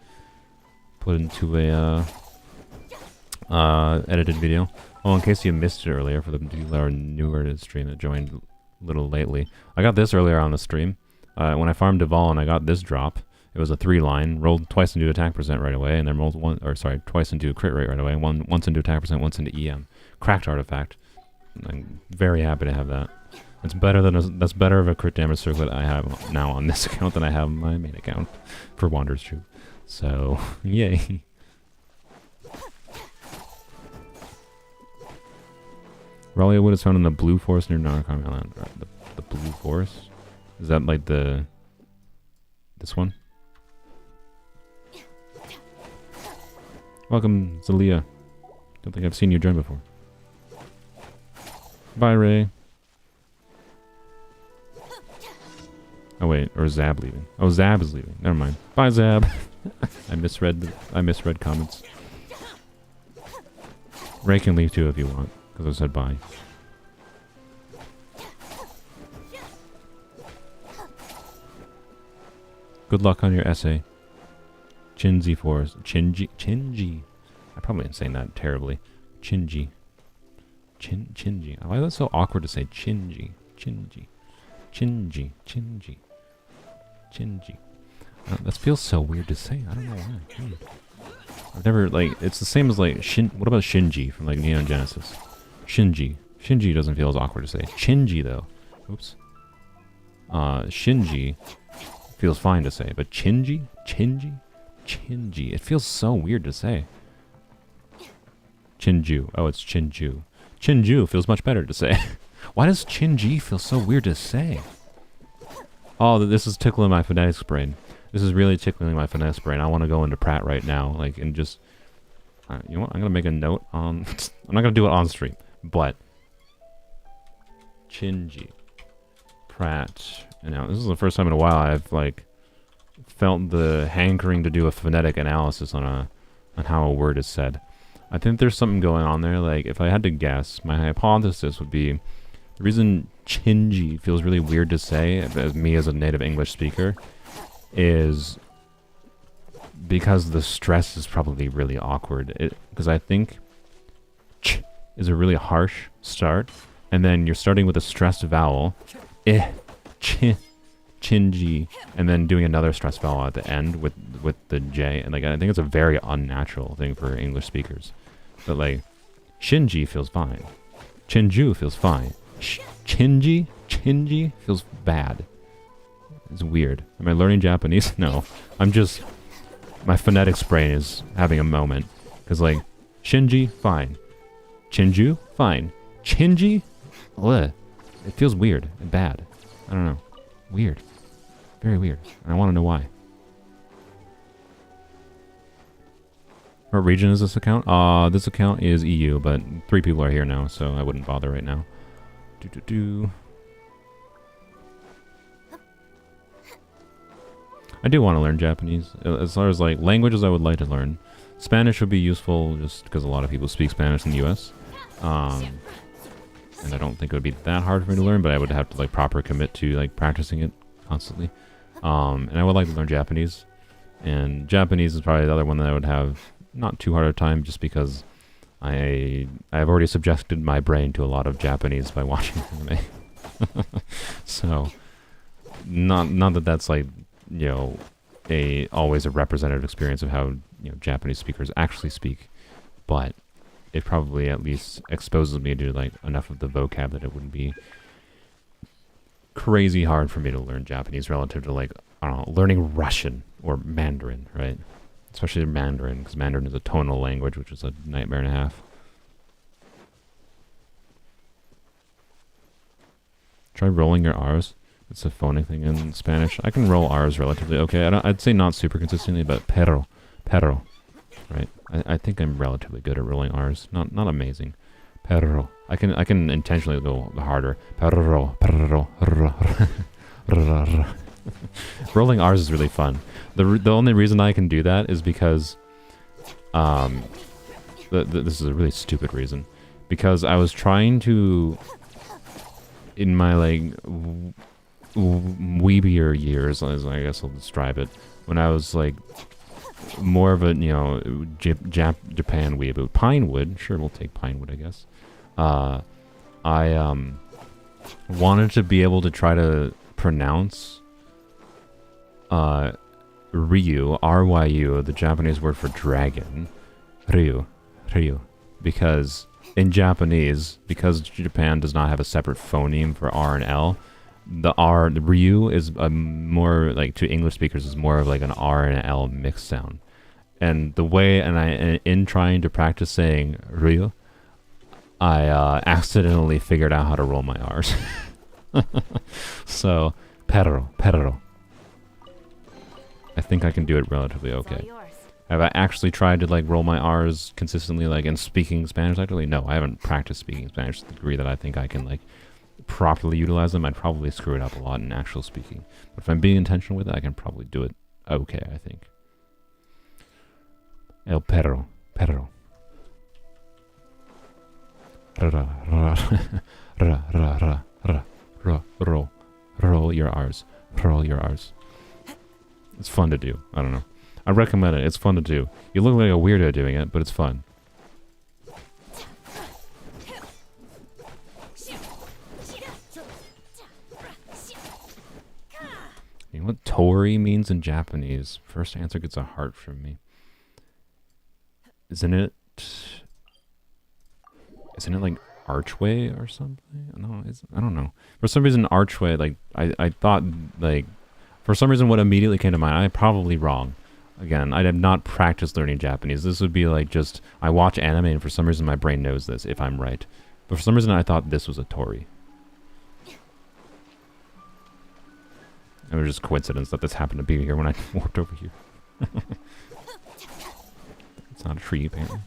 edited video. Oh, in case you missed it earlier, for the people that are newer to the stream that joined a little lately, I got this earlier on the stream. When I farmed Duvall, I got this drop. It was a 3-line, rolled twice into attack percent right away, and then rolled twice into crit rate right away, once into attack percent, once into EM. Cracked artifact. I'm very happy to have that. It's better than that's better of a crit damage circlet I have now on this account than I have on my main account for Wanderer's Troop. So, yay. Ralia wood is found in the blue forest near Narukami Island. The blue forest? Is that like this one? Welcome, Zalia. Don't think I've seen you join before. Bye, Ray. Oh wait, or Zab leaving. Oh, Zab is leaving. Never mind. Bye, Zab. I misread comments. Ray can leave too if you want, because I said bye. Good luck on your essay. Chinji Forest. Chinji. I probably am saying that terribly. Chinji. Chinji. Why is that so awkward to say? Chinji. Chinji. Chinji. Chinji. Chinji. That feels so weird to say. I don't know why. I've never, like, it's the same as, like, what about Shinji from, like, Neon Genesis? Shinji. Shinji doesn't feel as awkward to say. Chinji, though. Oops. Shinji feels fine to say, but Chinji? Chinji? Chinji. It feels so weird to say. Chinju. Oh, it's Chinju. Chinju feels much better to say. Why does Chinji feel so weird to say? Oh, this is tickling my phonetics brain. This is really tickling my phonetics brain. I want to go into Pratt right now, like, and just... you know what? I'm going to make a note on... I'm not going to do it on stream, but... Chinji. Pratt. And now, this is the first time in a while I've, like, felt the hankering to do a phonetic analysis on how a word is said. I think there's something going on there. Like, if I had to guess, my hypothesis would be the reason Chinji feels really weird to say, as me as a native English speaker, is because the stress is probably really awkward. Because I think ch is a really harsh start, and then you're starting with a stressed vowel, chinji, and then doing another stressed vowel at the end with the J, and like I think it's a very unnatural thing for English speakers. But like Shinji feels fine, Chinju feels fine, Chinji feels bad. It's weird. Am I learning Japanese? No, I'm just, my phonetics brain is having a moment, because like Shinji, fine, Chinju, fine, Chinji, ugh. It feels weird and bad. I don't know. Weird. Very weird. I want to know why. What region is this account? This account is EU, but 3 people are here now, so I wouldn't bother right now. I do want to learn Japanese. As far as like languages I would like to learn. Spanish would be useful just because a lot of people speak Spanish in the US. And I don't think it would be that hard for me to learn, but I would have to like proper commit to like practicing it constantly. And I would like to learn Japanese. And Japanese is probably the other one that I would have not too hard a time, just because I've already subjected my brain to a lot of Japanese by watching anime. So not that that's like, you know, always a representative experience of how, you know, Japanese speakers actually speak, but it probably at least exposes me to like enough of the vocab that it wouldn't be crazy hard for me to learn Japanese relative to like, I don't know, learning Russian or Mandarin, right? Especially Mandarin, because Mandarin is a tonal language, which is a nightmare and a half. Try rolling your R's. It's a phonic thing in Spanish. I can roll R's relatively okay. I'd say not super consistently, but pero, right? I think I'm relatively good at rolling R's. Not amazing. Pero. I can intentionally go harder. Pero. Rolling R's is really fun. The only reason I can do that is because this is a really stupid reason. Because I was trying to, in my like weebier years, as I guess I'll describe it, when I was like more of a, you know, Japan weeaboo. Pinewood, sure, we'll take Pinewood, I guess. I wanted to be able to try to pronounce Ryu, R-Y-U, the Japanese word for dragon, Ryu, because in Japanese, because Japan does not have a separate phoneme for R and L, the Ryu is a more, like, to English speakers, is more of like an R and L mixed sound. And the way, in trying to practice saying Ryu, I accidentally figured out how to roll my R's. So, pero. I think I can do it relatively okay. Have I actually tried to like roll my R's consistently, like in speaking Spanish? Actually, no, I haven't practiced speaking Spanish to the degree that I think I can like properly utilize them. I'd probably screw it up a lot in actual speaking. But if I'm being intentional with it, I can probably do it okay, I think. El perro. Roll your R's. Roll your R's. It's fun to do. I don't know. I recommend it. It's fun to do. You look like a weirdo doing it, but it's fun. You know what Tori means in Japanese? First answer gets a heart from me. Isn't it like archway or something? No, I don't know. For some reason, archway, like, I thought, like, for some reason what immediately came to mind, I'm probably wrong. Again, I have not practiced learning Japanese. This would be like just, I watch anime and for some reason my brain knows this, if I'm right. But for some reason I thought this was a Tori. It was just coincidence that this happened to be here when I walked over here. It's not a tree, apparently.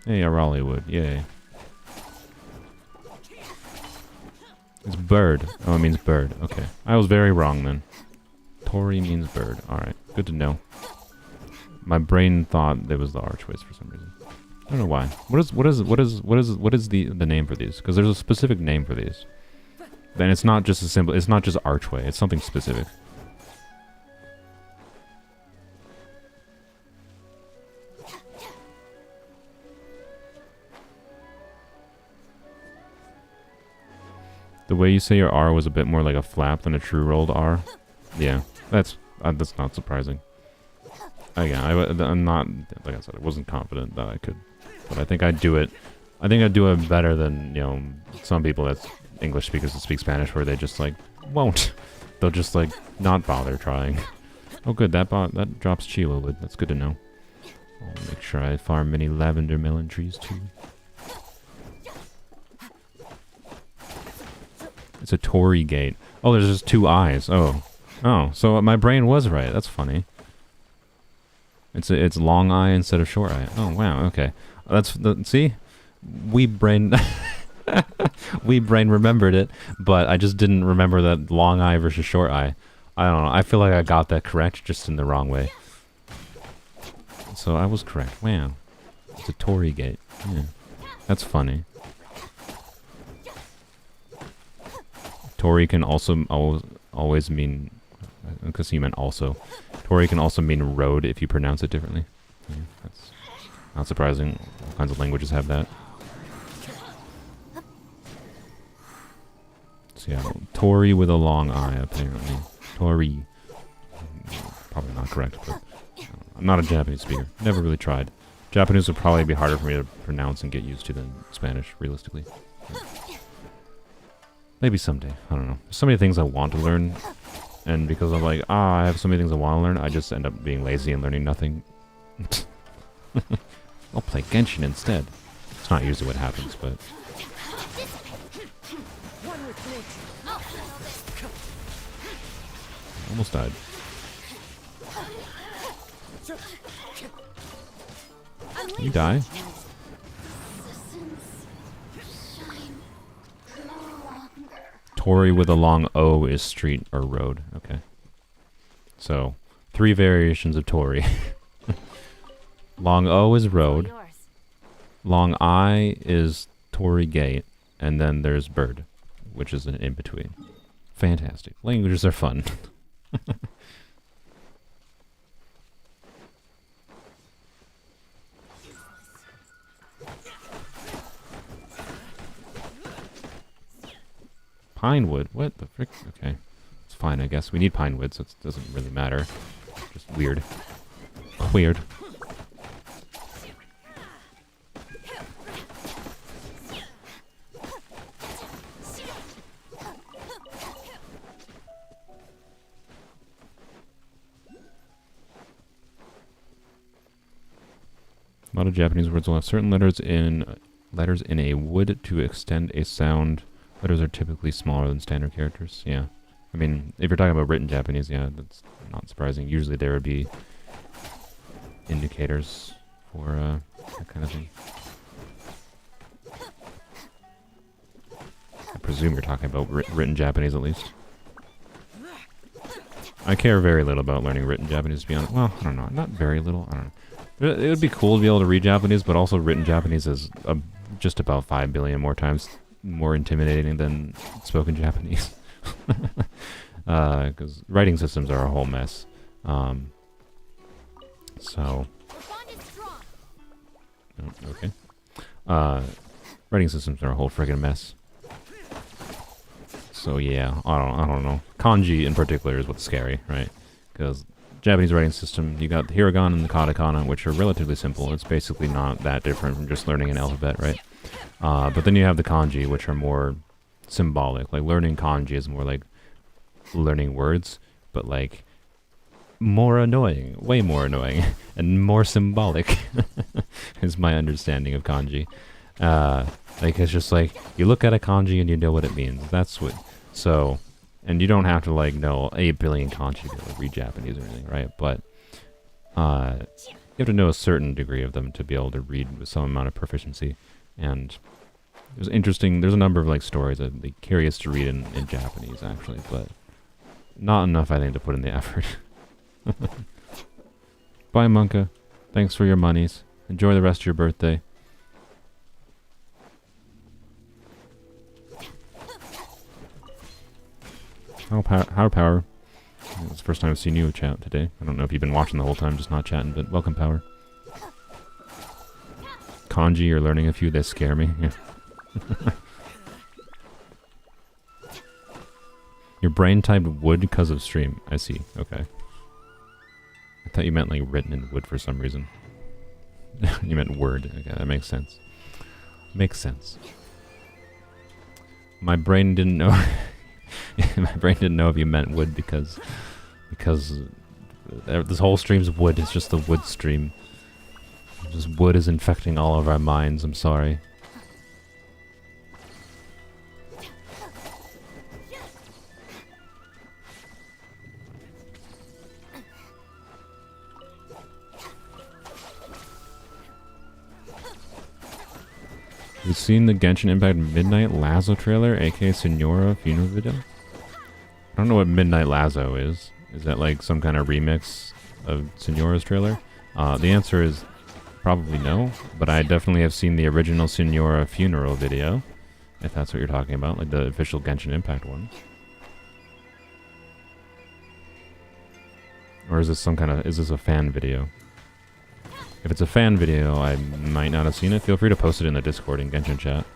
Hey, a Rollywood, yay. It's bird. Oh, it means bird. Okay. I was very wrong then. Tori means bird. Alright. Good to know. My brain thought it was the archways for some reason. I don't know why. What is the name for these? Because there's a specific name for these. Then it's not just a simple, it's not just archway, it's something specific. The way you say your R was a bit more like a flap than a true rolled R. Yeah, that's not surprising. Again, I'm not, like I said, I wasn't confident that I could, but I think I'd do it. I think I'd do it better than, you know, some people that's English speakers that speak Spanish where they just like won't. They'll just like not bother trying. Oh, good, that drops Chilo wood. That's good to know. I'll make sure I farm many lavender melon trees too. It's a Torii gate. Oh, there's just 2 eyes. Oh. Oh, so my brain was right. That's funny. It's long eye instead of short eye. Oh, wow, okay. See? We brain remembered it, but I just didn't remember that long eye versus short eye. I don't know. I feel like I got that correct, just in the wrong way. So I was correct. Wow. It's a Torii gate. Yeah. That's funny. Torii can also always mean, because you meant also. Torii can also mean road if you pronounce it differently. Yeah, that's not surprising. All kinds of languages have that. So yeah, Torii with a long eye, apparently. Torii. Probably not correct, but I'm not a Japanese speaker. Never really tried. Japanese would probably be harder for me to pronounce and get used to than Spanish, realistically. Maybe someday. I don't know. There's so many things I want to learn, and because I'm like, I have so many things I want to learn, I just end up being lazy and learning nothing. I'll play Genshin instead. It's not usually what happens, but... Almost died. You die? Torii with a long O is street or road. Okay. So, 3 variations of Torii. Long O is road. Long I is Torii gate. And then there's bird, which is an in-between. Fantastic. Languages are fun. Pinewood? What the frick? Okay. It's fine, I guess. We need pine wood, so it doesn't really matter. Just weird. Weird. A lot of Japanese words will have certain letters in a wood to extend a sound. Letters are typically smaller than standard characters. Yeah. I mean, if you're talking about written Japanese, yeah, that's not surprising. Usually there would be indicators for that kind of thing. I presume you're talking about written Japanese at least. I care very little about learning written Japanese, to be honest. Well, I don't know. Not very little. I don't know. It would be cool to be able to read Japanese, but also written Japanese is just about 5 billion more times more intimidating than spoken Japanese. Because writing systems are a whole mess. So... Oh, okay. Writing systems are a whole friggin' mess. So yeah, I don't know. Kanji in particular is what's scary, right? Because Japanese writing system, you got the hiragana and the katakana, which are relatively simple. It's basically not that different from just learning an alphabet, right? But then you have the kanji, which are more symbolic. Like, learning kanji is more like learning words, but like more annoying, way more annoying, and more symbolic is my understanding of kanji. Like, it's just like, you look at a kanji and you know what it means. That's what, so, and you don't have to like know 8 billion kanji to be able to read Japanese or anything, right? But you have to know a certain degree of them to be able to read with some amount of proficiency. And it was interesting, there's a number of like stories I'd be curious to read in Japanese actually, but not enough I think to put in the effort. Bye Monka, thanks for your monies, enjoy the rest of your birthday. How Power, it's the first time I've seen you chat today. I don't know if you've been watching the whole time, just not chatting, but welcome Power. Kanji, you're learning a few that scare me. Yeah. Your brain typed wood because of stream. I see. Okay. I thought you meant like written in wood for some reason. You meant word. Okay, that makes sense. Makes sense. My brain didn't know. My brain didn't know if you meant wood because this whole stream's wood. It's just the wood stream. Just wood is infecting all of our minds. I'm sorry. You've seen the Genshin Impact Midnight Lazo trailer, aka Senora funeral video? I don't know what Midnight Lazo is. Is that like some kind of remix of Senora's trailer? The answer is probably no, but I definitely have seen the original Senora funeral video, if that's what you're talking about, like the official Genshin Impact one. Or is this some kind of, is this a fan video? If it's a fan video, I might not have seen it. Feel free to post it in the Discord and Genshin chat.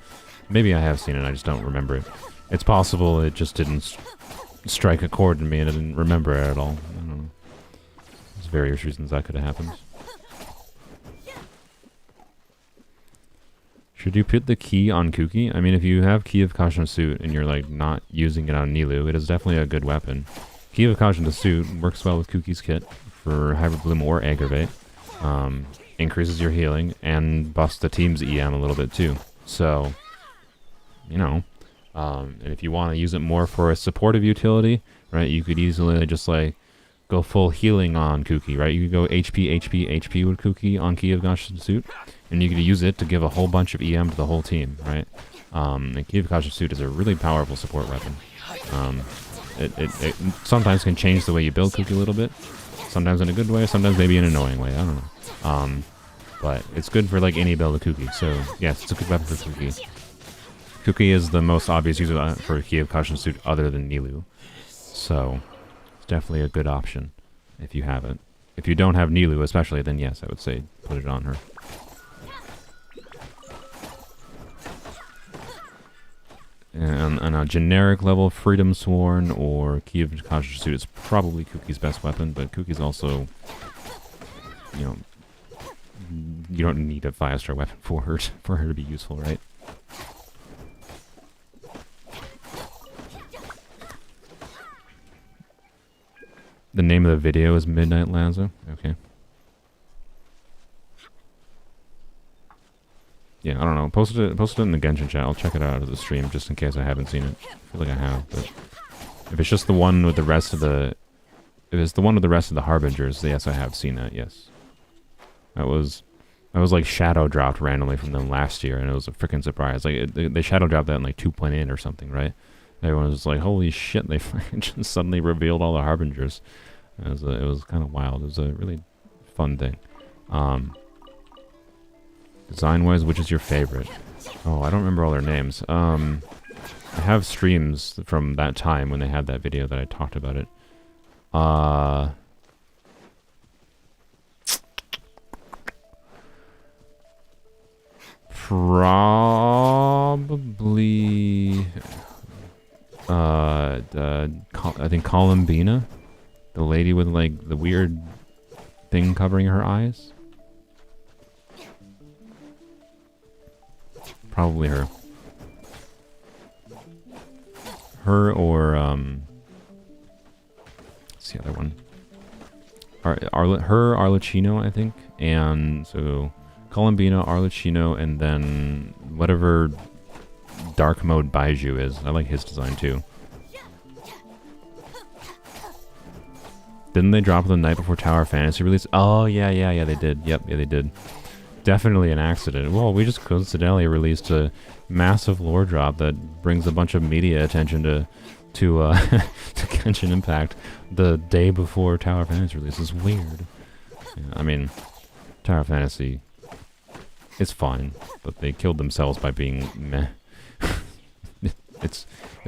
Maybe I have seen it, I just don't remember it. It's possible it just didn't strike a chord in me and I didn't remember it at all. I don't know. There's various reasons that could have happened. Should you put the key on Kuki? I mean, if you have Key of Caution Suit and you're like not using it on Nilou, it is definitely a good weapon. Key of Caution Suit works well with Kuki's kit for Hybrid Bloom or Aggravate. Increases your healing and buffs the team's EM a little bit too. So, you know, and if you want to use it more for a supportive utility, right, you could easily just like go full healing on Kuki, right? You could go HP with Kuki on Key of Caution Suit, and you could use it to give a whole bunch of EM to the whole team, right? And Key of Caution Suit is a really powerful support weapon. It sometimes can change the way you build Kuki a little bit. Sometimes in a good way, sometimes maybe in an annoying way, I don't know. But it's good for like any build of Kuki, so yes, it's a good weapon for Kuki. Kuki is the most obvious user for Key of Caution Suit other than Nilou. So, it's definitely a good option if you have it. If you don't have Nilou especially, then yes, I would say put it on her. And on a generic level, Freedom Sworn or Key of Caution Suit is probably Kuki's best weapon, but Kuki's also, you know, you don't need a 5-star weapon for her to be useful, right? The name of the video is Midnight Lazo. Okay. Yeah, I don't know. Post it in the Genshin chat. I'll check it out of the stream just in case I haven't seen it. I feel like I have, but if it's just the one with the rest of the, if it's the one with the rest of the Harbingers, yes, I have seen that. Yes, that was like shadow dropped randomly from them last year, and it was a freaking surprise. Like they shadow dropped that in like 2.8 or something, right? Everyone was like, "Holy shit!" They just suddenly revealed all the Harbingers. It was kind of wild. It was a really fun thing. Design-wise, which is your favorite? Oh, I don't remember all their names. I have streams from that time when they had that video that I talked about it. Probably... I think Columbina? The lady with, like, the weird thing covering her eyes? Probably her. Her or, what's the other one? Arlecchino, I think. And so, Columbina, Arlecchino, and then whatever dark mode Baiju is. I like his design too. Didn't they drop the night before Tower Fantasy release? Oh, yeah, they did. Yep, yeah, they did. Definitely an accident. Well, we just coincidentally released a massive lore drop that brings a bunch of media attention to Genshin Impact the day before Tower Fantasy release. It's weird. Yeah, I mean, Tower Fantasy is fine, but they killed themselves by being meh. It's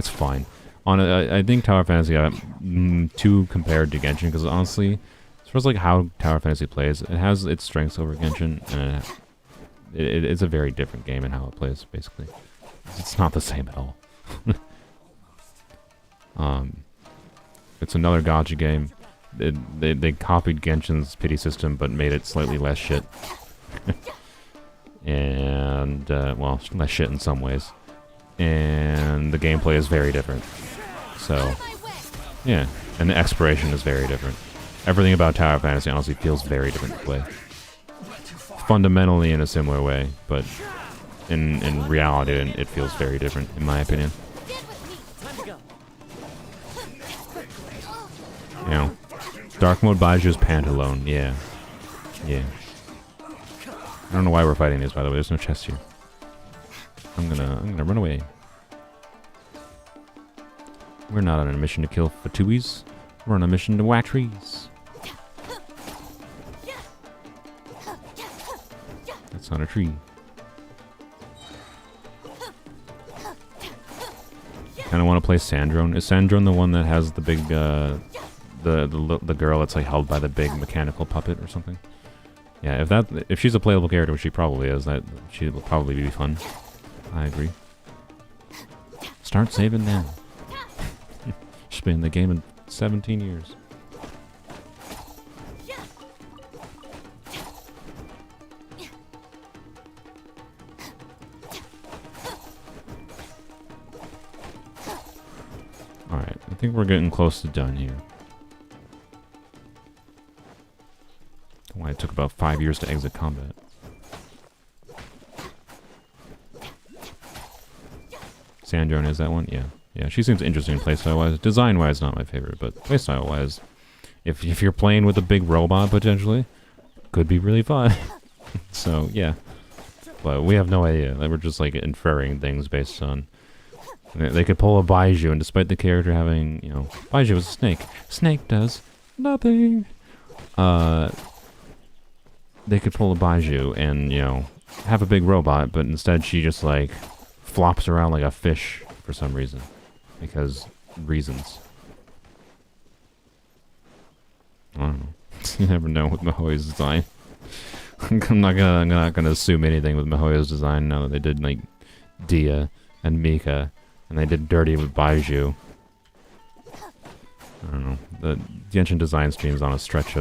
fine. I think Tower Fantasy got too compared to Genshin because honestly, as far as like how Tower Fantasy plays, it has its strengths over Genshin, and it's a very different game in how it plays. Basically, it's not the same at all. It's another Gacha game. They copied Genshin's pity system, but made it slightly less shit. And, well, less shit in some ways. And the gameplay is very different. So, yeah. And the exploration is very different. Everything about Tower Fantasy honestly feels very different to play. Fundamentally in a similar way, but in reality it feels very different, in my opinion. You know, Dark Mode Baiju's Pantalone, yeah. Yeah. I don't know why we're fighting these, by the way. There's no chest here. I'm gonna run away. We're not on a mission to kill Fatuis. We're on a mission to whack trees. That's not a tree. Kinda wanna play Sandrone. Is Sandrone the one that has the big, the girl that's like held by the big mechanical puppet or something? Yeah, if she's a playable character, which she probably is, that she will probably be fun. I agree. Start saving now. She's been in the game in 17 years. Alright, I think we're getting close to done here. Why it took about 5 years to exit combat. Sandrone is that one? Yeah. Yeah, she seems interesting playstyle-wise. Design-wise, not my favorite, but playstyle-wise, if you're playing with a big robot, potentially, could be really fun. So, yeah. But we have no idea. We're just, like, inferring things based on... They could pull a Baiju, and despite the character having, you know... Baiju is a snake. Snake does nothing. They could pull a Baiju and, you know, have a big robot, but instead she just, like, flops around like a fish for some reason. Because reasons. I don't know. You never know with Mihoyo's design. I'm not gonna assume anything with Mihoyo's design now that they did, like, Dia and Mika, and they did Dirty with Baiju. I don't know. The Genshin design stream is on a stretch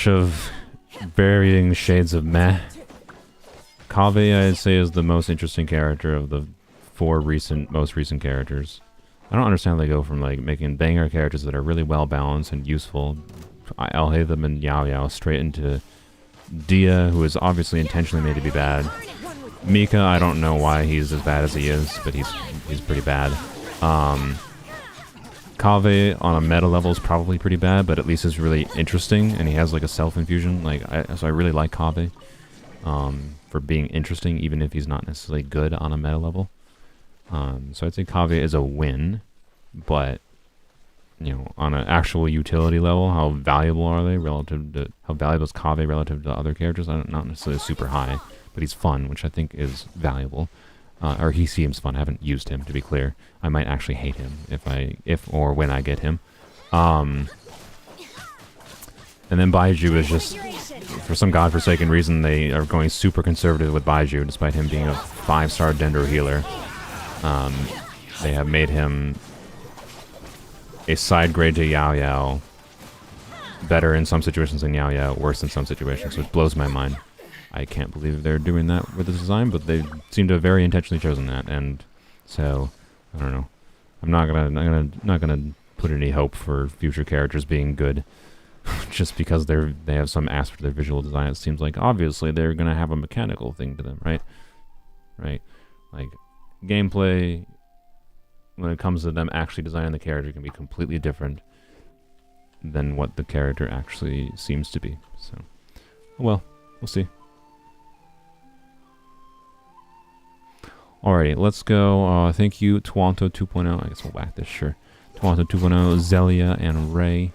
of varying shades of meh. Kaveh, I'd say, is the most interesting character of the most recent characters. I don't understand how they go from, like, making banger characters that are really well balanced and useful, Alhaitham and Yao Yao, straight into Dia, who is obviously intentionally made to be bad. Mika, I don't know why he's as bad as he is, but he's pretty bad. Kaveh on a meta level is probably pretty bad, but at least is really interesting, and he has like a self-infusion. So I really like Kaveh for being interesting, even if he's not necessarily good on a meta level. So I'd say Kaveh is a win, but you know, on an actual utility level, how valuable are they relative to how valuable is Kaveh relative to other characters? Not necessarily super high, but he's fun, which I think is valuable. Or he seems fun. I haven't used him, to be clear. I might actually hate him if or when I get him. And then Baiju is just, for some godforsaken reason, they are going super conservative with Baiju, despite him being a 5-star Dendro healer. They have made him a side grade to Yao Yao. Better in some situations than Yao Yao, worse in some situations, which blows my mind. I can't believe they're doing that with the design, but they seem to have very intentionally chosen that, and so I don't know. I'm not gonna put any hope for future characters being good, just because they have some aspect of their visual design. It seems like obviously they're gonna have a mechanical thing to them, right? Right, like gameplay when it comes to them actually designing the character can be completely different than what the character actually seems to be. So, well, we'll see. Alrighty, let's go. Thank you, Twanto 2.0. I guess we'll whack this, sure. Twanto 2.0, Zelia, and Ray.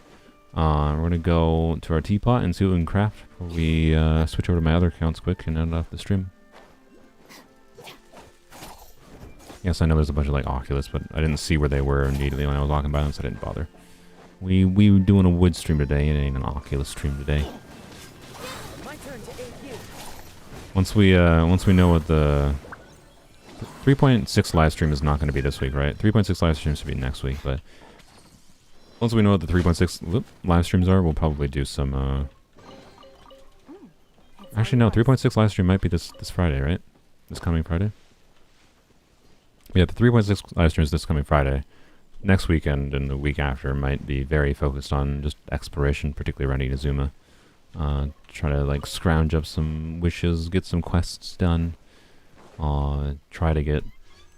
We're going to go to our teapot and see what we can craft before we switch over to my other accounts quick and end off the stream. Yes, I know there's a bunch of, like, Oculus, but I didn't see where they were immediately when I was walking by them, so I didn't bother. We were doing a wood stream today. It ain't an Oculus stream today. Once we know what the 3.6 live stream is not going to be this week, right? 3.6 live streams should be next week, but once we know what the 3.6 live streams are, we'll probably do some, actually, no, 3.6 live stream might be this Friday, right? This coming Friday? Yeah, the 3.6 live stream is this coming Friday. Next weekend and the week after might be very focused on just exploration, particularly around Inazuma. Try to, like, scrounge up some wishes, get some quests done. Try to get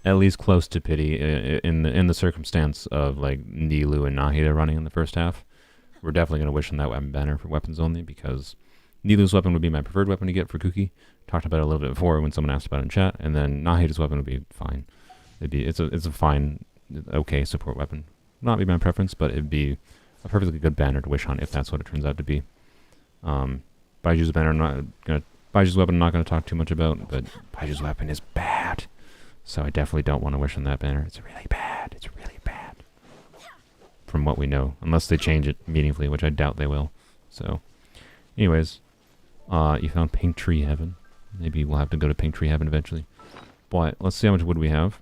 at least close to pity in the circumstance of, like, Nilu and Nahida running in the first half. We're definitely going to wish on that weapon banner for weapons only, because Nilu's weapon would be my preferred weapon to get for Kuki. Talked about it a little bit before when someone asked about it in chat, and then Nahida's weapon would be fine. It's a fine, okay support weapon. Not be my preference, but it'd be a perfectly good banner to wish on if that's what it turns out to be. Baiju's banner, Baiju's weapon I'm not gonna talk too much about, but Baiju's weapon is bad. So I definitely don't want to wish on that banner. It's really bad. It's really bad. From what we know. Unless they change it meaningfully, which I doubt they will. So, anyways, you found Pink Tree Heaven. Maybe we'll have to go to Pink Tree Heaven eventually. But let's see how much wood we have.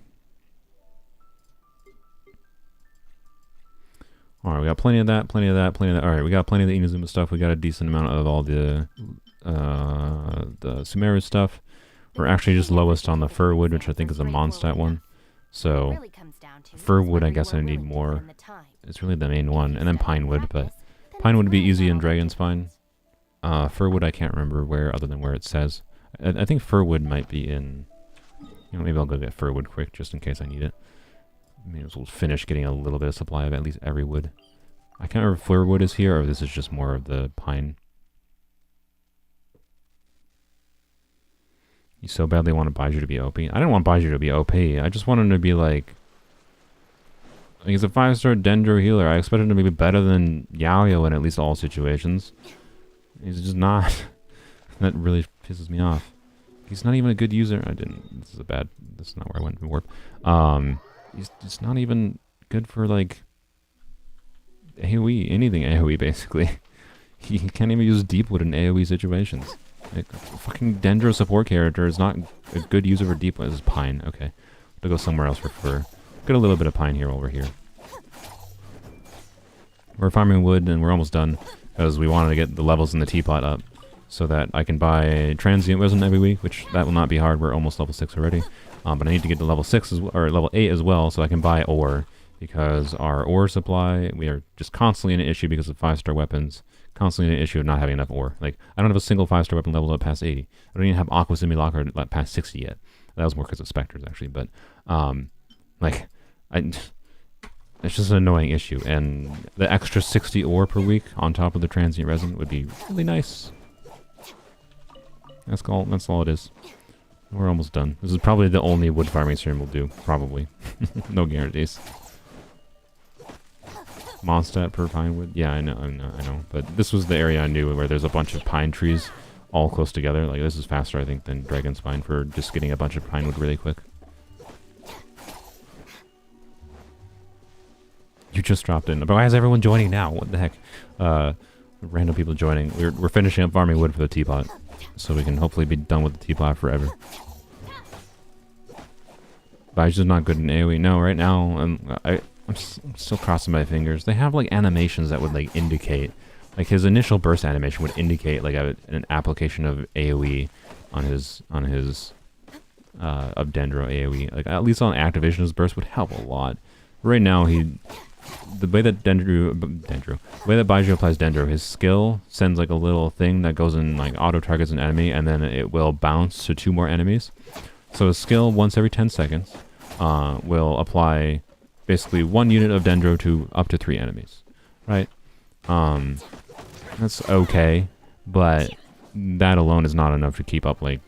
Alright, we got plenty of that, plenty of that, plenty of that. Alright, we got plenty of the Inazuma stuff. We got a decent amount of all the Sumeru stuff. We're actually just lowest on the fir wood, which I think is a Mondstadt one. So, fir wood, I guess I need more. It's really the main one. And then pine wood, but pine wood would be easy in Dragon's Spine. Fir wood, I can't remember where, other than where it says. I think fir wood might be in... You know, maybe I'll go get fir wood quick, just in case I need it. Maybe we'll finish getting a little bit of supply of at least every wood. I can't remember if fir wood is here, or if this is just more of the pine. You so badly wanted Baiju to be OP. I didn't want Baiju to be OP. I just want him to be like... He's a 5-star Dendro healer. I expect him to be better than Yaoyo in at least all situations. He's just not. That really pisses me off. He's not even a good user. This is not where I went in warp. He's just not even good for, like, AoE, anything AoE, basically. He can't even use Deepwood in AoE situations. Like, fucking Dendro support character is not a good user for Deepwood. This is Pine, okay. To go somewhere else for fur. Get a little bit of Pine here while we're here. We're farming wood, and we're almost done, because we wanted to get the levels in the Teapot up, so that I can buy Transient Resin every week, which that will not be hard. We're almost level 6 already. But I need to get to level 6 or level 8 as well, so I can buy ore, because our ore supply, we are just constantly in an issue because of 5-star weapons, constantly in an issue of not having enough ore. Like, I don't have a single 5-star weapon leveled up past 80. I don't even have Aqua Simulacra past 60 yet. That was more because of Spectres, actually, but, it's just an annoying issue, and the extra 60 ore per week on top of the Transient Resin would be really nice. That's all it is. We're almost done. This is probably the only wood farming stream we'll do. Probably. No guarantees. Mondstadt per pine wood? Yeah, I know. But this was the area I knew where there's a bunch of pine trees all close together. Like, this is faster, I think, than Dragon's Spine for just getting a bunch of pine wood really quick. You just dropped in. But why is everyone joining now? What the heck? Random people joining. We're finishing up farming wood for the Teapot, so we can hopefully be done with the Teapot forever. Baiju's not good in AoE. No, right now, I'm still crossing my fingers. They have, like, animations that would, like, indicate... Like, his initial burst animation would indicate, like, an application of AoE on his of Dendro AoE. Like, at least on activation, his burst would help a lot. Right now, the way that Baiju applies Dendro, his skill sends, like, a little thing that goes in, like, auto targets an enemy, and then it will bounce to 2 more enemies. So his skill, once every 10 seconds, will apply basically 1 unit of Dendro to up to 3 enemies, right? That's okay, but that alone is not enough to keep up, like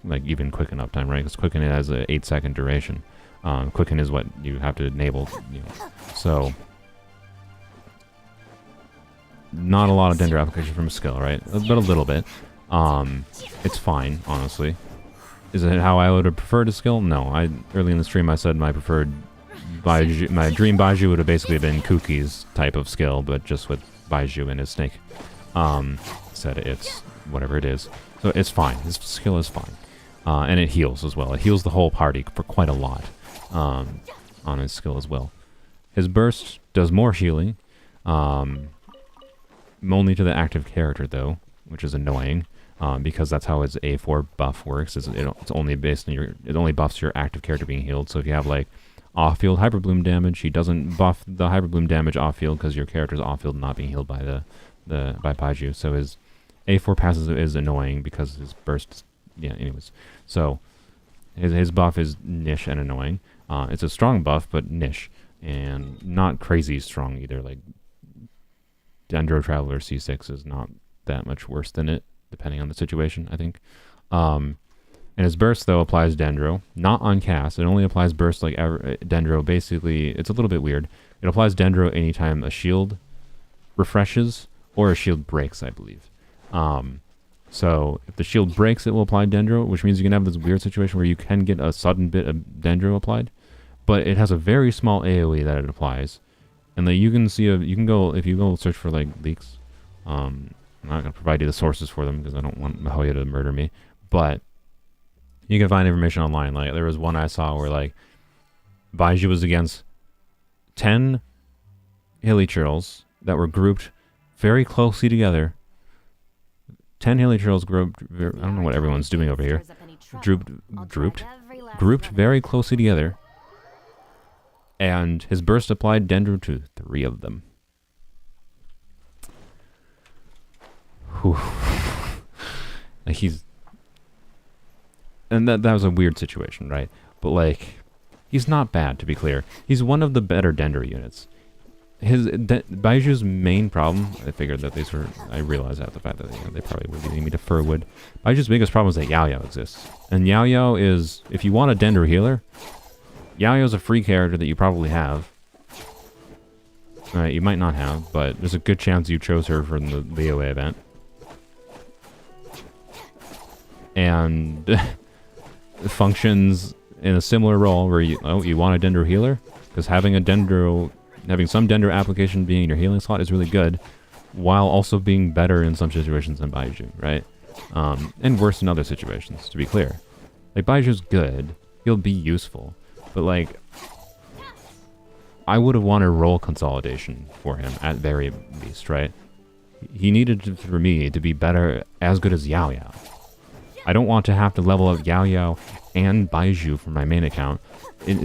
even Quicken uptime, right? Because Quicken has a 8-second duration. Quicken is what you have to enable, So, not a lot of Dendro application from a skill, right? But a little bit. It's fine, honestly. Is it how I would have preferred a skill? No. Early in the stream I said my preferred Baiju, my dream Baiju would have basically been Kuki's type of skill, but just with Baiju and his snake. Said it's whatever it is. So it's fine. His skill is fine. And it heals as well. It heals the whole party for quite a lot on his skill as well. His burst does more healing, only to the active character though, which is annoying, because that's how his A4 buff works. It's only based on it only buffs your active character being healed. So if you have like off-field hyperbloom damage, he doesn't buff the hyperbloom damage off-field because your character's off-field not being healed by by Paiju. So his A4 passive is annoying because his burst. Yeah. Anyways, so his buff is niche and annoying. It's a strong buff, but niche and not crazy strong either. Like Dendro Traveler C6 is not that much worse than it, depending on the situation, I think. And his burst, though, applies Dendro. Not on cast. It only applies burst like Dendro. Basically, it's a little bit weird. It applies Dendro anytime a shield refreshes or a shield breaks, I believe. So if the shield breaks, it will apply Dendro, which means you can have this weird situation where you can get a sudden bit of Dendro applied. But it has a very small AoE that it applies. And like you can see, you can go, if you go search for like leaks, I'm not going to provide you the sources for them because I don't want Mahoya to murder me. But you can find information online. Like there was one I saw where like Baiju was against 10 Hilichurls that were grouped very closely together. 10 Hilichurls grouped, I don't know what everyone's doing over here. Grouped very closely together. And his burst applied Dendro to 3 of them. Whew. Like he's... And that was a weird situation, right? But like, he's not bad, to be clear. He's one of the better Dendro units. Baiju's main problem, I figured that these were... I realized after the fact that they probably would be leading me to Furwood. Baiju's biggest problem is that Yao Yao exists. And Yao Yao is... If you want a Dendro healer... Yao Yao's a free character that you probably have. You might not have, but there's a good chance you chose her from the VOA event. And functions in a similar role where you want a Dendro healer? Because having some Dendro application being in your healing slot is really good, while also being better in some situations than Baiju, right? And worse in other situations, to be clear. Like, Baiju's good. He'll be useful. But, like, I would have wanted role consolidation for him, at very least, right? He needed, for me, to be better, as good as Yao Yao. I don't want to have to level up Yao Yao and Baiju for my main account,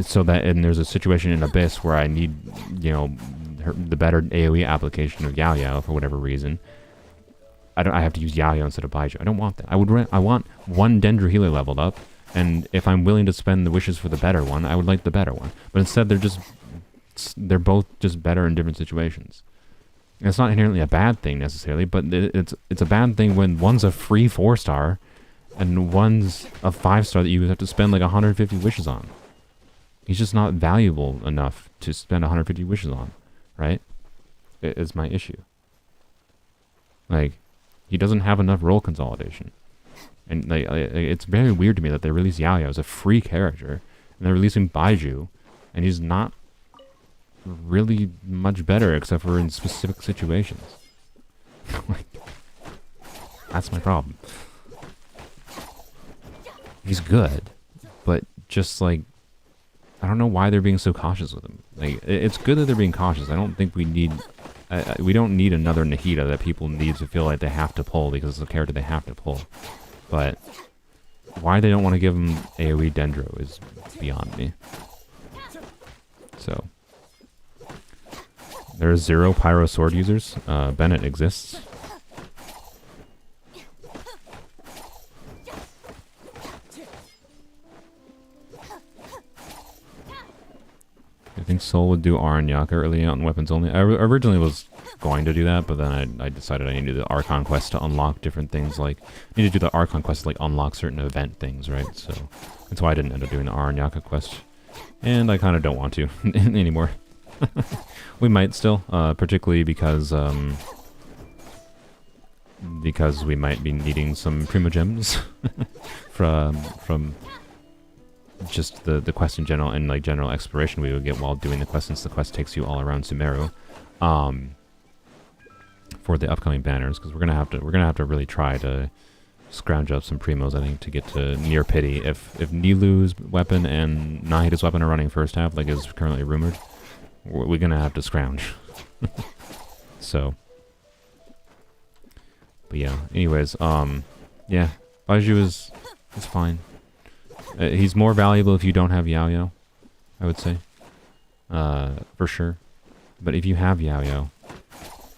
so that there's a situation in Abyss where I need, the better AoE application of Yao Yao for whatever reason. I have to use Yao Yao instead of Baiju. I don't want that. I want one Dendro healer leveled up. And if I'm willing to spend the wishes for the better one, I would like the better one. But instead, they're both just better in different situations. And it's not inherently a bad thing necessarily, but it's a bad thing when one's a free 4-star and one's a 5-star that you have to spend like 150 wishes on. He's just not valuable enough to spend 150 wishes on, right? It's my issue. Like, he doesn't have enough role consolidation. And like, it's very weird to me that they release Yao Yao as a free character, and they're releasing Baiju, and he's not really much better except for in specific situations. Like, that's my problem. He's good, but just like, I don't know why they're being so cautious with him. Like, it's good that they're being cautious. I don't think we don't need another Nahida that people need to feel like they have to pull because it's a character they have to pull. But why they don't want to give him AoE Dendro is beyond me. So, there are 0 Pyro Sword users. Bennett exists. I think Soul would do Aranyaka early on weapons only. I originally was going to do that, but then I decided I needed to do the Archon quest to unlock different things. Like, I need to do the Archon quest to like unlock certain event things, right? So that's why I didn't end up doing the Aranyaka quest, and I kind of don't want to anymore. We might still, particularly because we might be needing some Primogems from just the quest in general, and like general exploration we would get while doing the quest, since the quest takes you all around Sumeru. For the upcoming banners, because we're gonna have to really try to scrounge up some primos, I think, to get to near pity. If Nilu's weapon and Nahida's weapon are running first half, like is currently rumored, we're gonna have to scrounge. So, but yeah. Anyways, yeah, Baiju is fine. He's more valuable if you don't have Yao Yao, I would say, for sure. But if you have Yao Yao,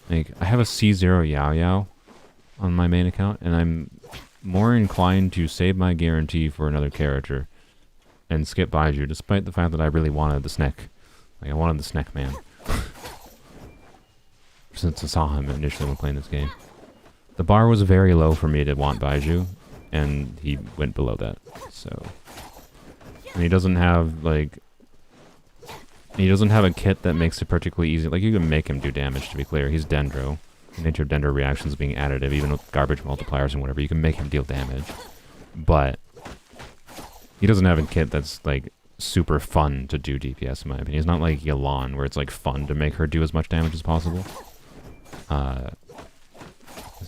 like I have a C0 Yao Yao on my main account, and I'm more inclined to save my guarantee for another character and skip Baiju, despite the fact that I really wanted the Snek. Like, I wanted the Snek man. Since I saw him initially when playing this game. The bar was very low for me to want Baiju, and he went below that, so... And he doesn't have, like... He doesn't have a kit that makes it particularly easy. Like, you can make him do damage, to be clear. He's Dendro. The nature of Dendro reactions being additive, even with garbage multipliers and whatever. You can make him deal damage. But... he doesn't have a kit that's, like, super fun to do DPS, in my opinion. He's not like Yelan, where it's, like, fun to make her do as much damage as possible.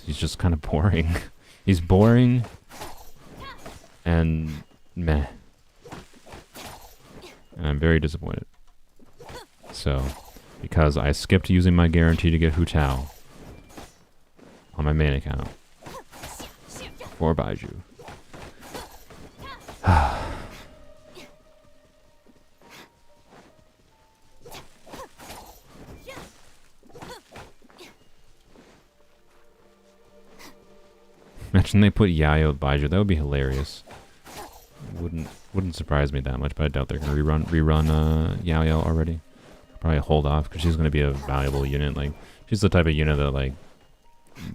He's just kind of boring. He's boring and meh. And I'm very disappointed. So, because I skipped using my guarantee to get Hu Tao on my main account for Baiju. Imagine they put Yayo with Baiju. That would be hilarious. Wouldn't surprise me that much, but I doubt they're gonna rerun Yayo already. Probably hold off because she's gonna be a valuable unit. Like, she's the type of unit that like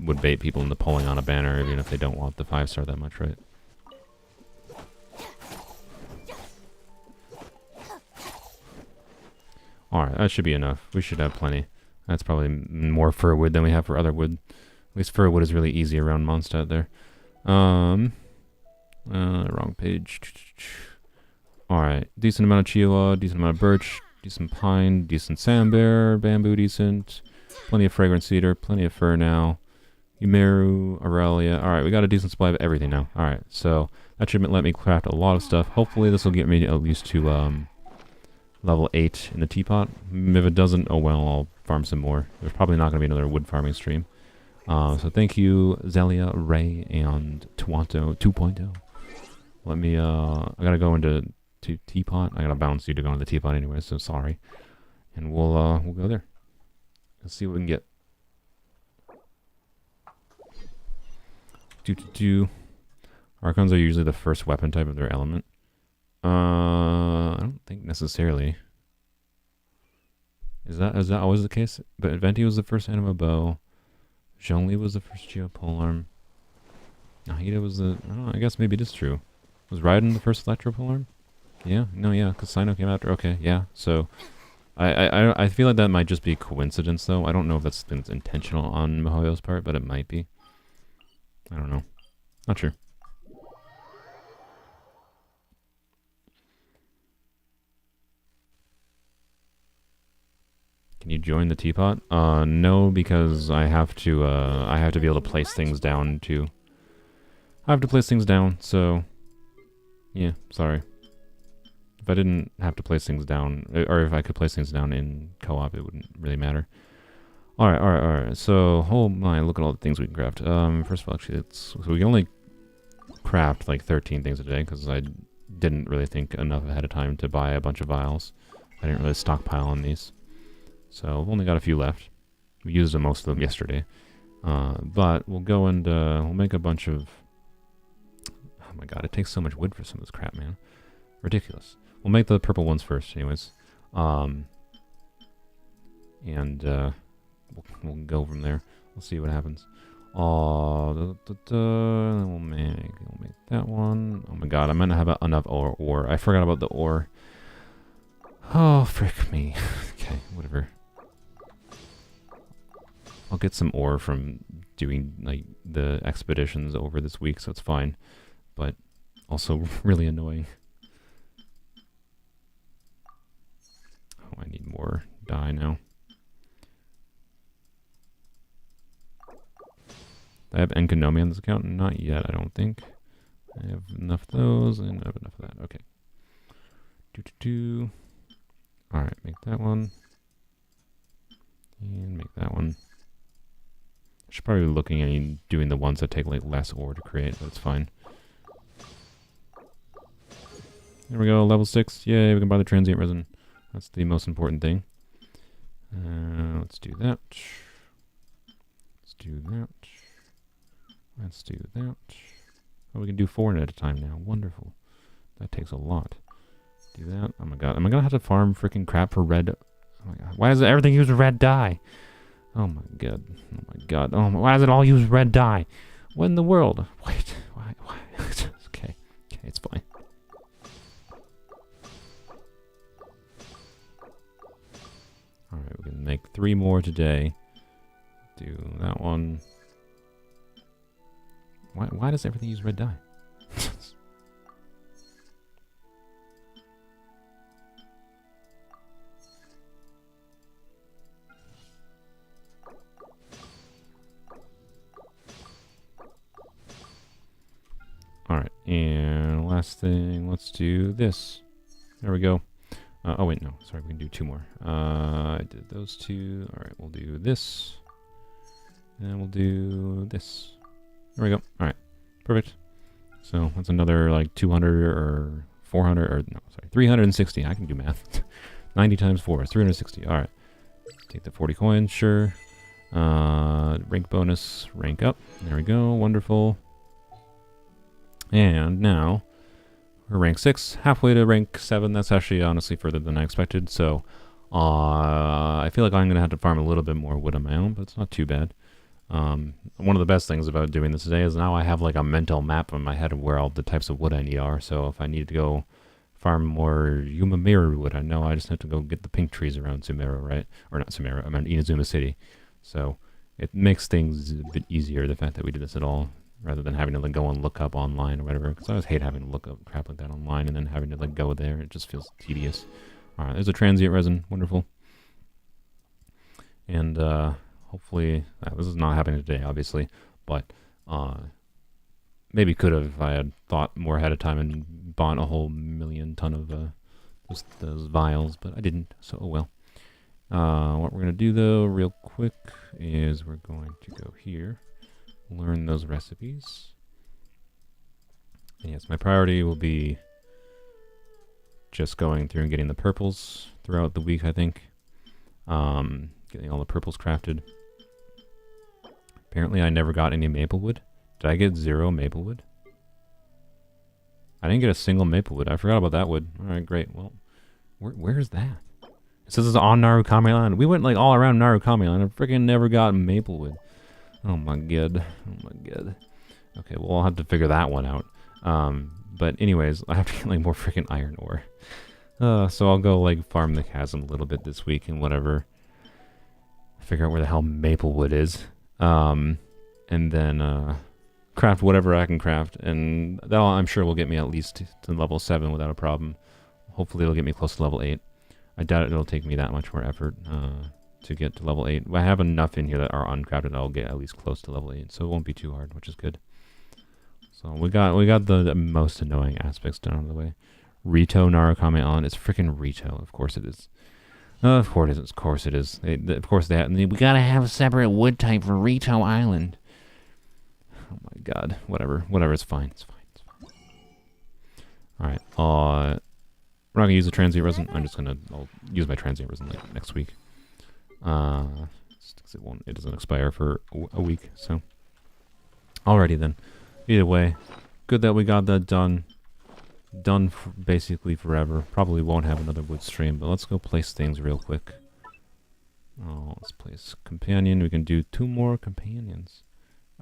would bait people into pulling on a banner even if they don't want the 5-star that much, right? Alright, that should be enough. We should have plenty. That's probably more fur wood than we have for other wood. At least fir wood is really easy around Mondstadt there. Wrong page. Alright, decent amount of Chihuahua, decent amount of birch, decent pine, decent sandbear, bamboo decent, plenty of fragrant cedar, plenty of fir now. Sumeru, Aurelia. Alright, we got a decent supply of everything now. Alright, so that should let me craft a lot of stuff. Hopefully this will get me at least to level 8 in the Teapot. If it doesn't, oh well, I'll farm some more. There's probably not going to be another wood farming stream. So thank you, Zelia, Ray, and Tuanto 2.0. Let me, I gotta go into Teapot. I gotta bounce you to go into the Teapot anyway, so sorry. And we'll go there. Let's see what we can get. Archons are usually the first weapon type of their element. I don't think necessarily. Is that always the case? But Venti was the first anima bow. Zhongli was the first geopolearm. Nahida was the... I don't know, I guess maybe it is true. Was Raiden the first electropolearm? Yeah? No, yeah, because Sino came after. Okay, yeah. So, I feel like that might just be coincidence, though. I don't know if that's intentional on Mihoyo's part, but it might be. I don't know. Not sure. Can you join the Teapot? No, because I have to be able to place things down too. I have to place things down, so yeah, sorry. If I didn't have to place things down, or if I could place things down in co-op, it wouldn't really matter. Alright. So, oh my, look at all the things we can craft. First of all, actually, so we can only craft like 13 things a day, because I didn't really think enough ahead of time to buy a bunch of vials. I didn't really stockpile on these. So, we've only got a few left. We used most of them yesterday. But we'll go and we'll make a bunch of... Oh my god, it takes so much wood for some of this crap, man. Ridiculous. We'll make the purple ones first, anyways. And we'll go from there. We'll see what happens. We'll make that one. Oh my god, I might not have enough ore. I forgot about the ore. Oh, frick me. Okay, whatever. I'll get some ore from doing like the expeditions over this week, so it's fine. But also really annoying. Oh, I need more dye now. Do I have Enkonomi on this account? Not yet, I don't think. I have enough of those, and I have enough of that. Okay. Alright, make that one. And make that one. I should probably be looking at doing the ones that take like less ore to create, but it's fine. There we go, level 6. Yay, we can buy the transient resin. That's the most important thing. Let's do that. Let's do that. Let's do that. Oh, we can do 4 at a time now. Wonderful. That takes a lot. Do that. Oh my god. Am I gonna have to farm freaking crap for red? Oh my god. Why does everything use red dye? Oh my god. Oh my god. Oh my, why does it all use red dye? What in the world? Wait. Why? Okay. Okay, it's fine. Alright, we can make 3 more today. Do that one. Why does everything use red dye? Alright, and last thing, let's do this. There we go. Oh wait, no, sorry, we can do 2 more. I did those 2. Alright, we'll do this. And we'll do this. There we go. Alright, perfect. So that's another like 200 or 400 or no, sorry, 360. I can do math. 90 times 4 is 360. Alright. Take the 40 coins, sure. Rank bonus, rank up. There we go, wonderful. And now we're rank 6, halfway to rank 7. That's actually honestly further than I expected. So I feel like I'm going to have to farm a little bit more wood on my own, but it's not too bad. One of the best things about doing this today is now I have like a mental map in my head of where all the types of wood I need are. So if I need to go farm more Sumeru wood, I know I just have to go get the pink trees around Sumeru, right? Or not Sumeru, I mean Inazuma City. So it makes things a bit easier, the fact that we did this at all, rather than having to like go and look up online or whatever. Because I always hate having to look up crap like that online and then having to like go there. It just feels tedious. All right, there's a transient resin, wonderful. And hopefully, this is not happening today, obviously, but maybe could have if I had thought more ahead of time and bought a whole million ton of those vials, but I didn't, so oh well. What we're going to do, though, real quick, is we're going to go here, learn those recipes. And yes, my priority will be just going through and getting the purples throughout the week, I think. Getting all the purples crafted. Apparently I never got any maplewood. Did I get 0 maplewood? I didn't get a single maplewood. I forgot about that wood. Alright, great. Well, where's that? It says it's on Narukami Island. We went like all around Narukami Island and freaking never got maplewood. Oh my god. Oh my god. Okay, well I'll have to figure that one out. But anyways, I have to get like more freaking iron ore. So I'll go like farm the chasm a little bit this week and whatever. Figure out where the hell maplewood is. And then craft whatever I can craft, and that I'm sure will get me at least to level 7 without a problem. Hopefully it'll get me close to level 8. I doubt it'll take me that much more effort to get to level 8. I have enough in here that are uncrafted. I'll get at least close to level 8, so it won't be too hard, which is good. So we got the most annoying aspects done out of the way. Rito Narukami Island. It's freaking Rito. Of course it is. Of course it is. Of course it is. Of course they have. We gotta have a separate wood type for Rito Island. Oh my god. Whatever. Whatever. It's fine. It's fine. It's fine. All right. We're not gonna use the transient resin. I'll use my transient resin like next week. It doesn't expire for a week. So. Alrighty then. Either way, good that we got that done. Done basically forever. Probably won't have another wood stream, but let's go place things real quick. Oh, let's place companion. We can do 2 more companions.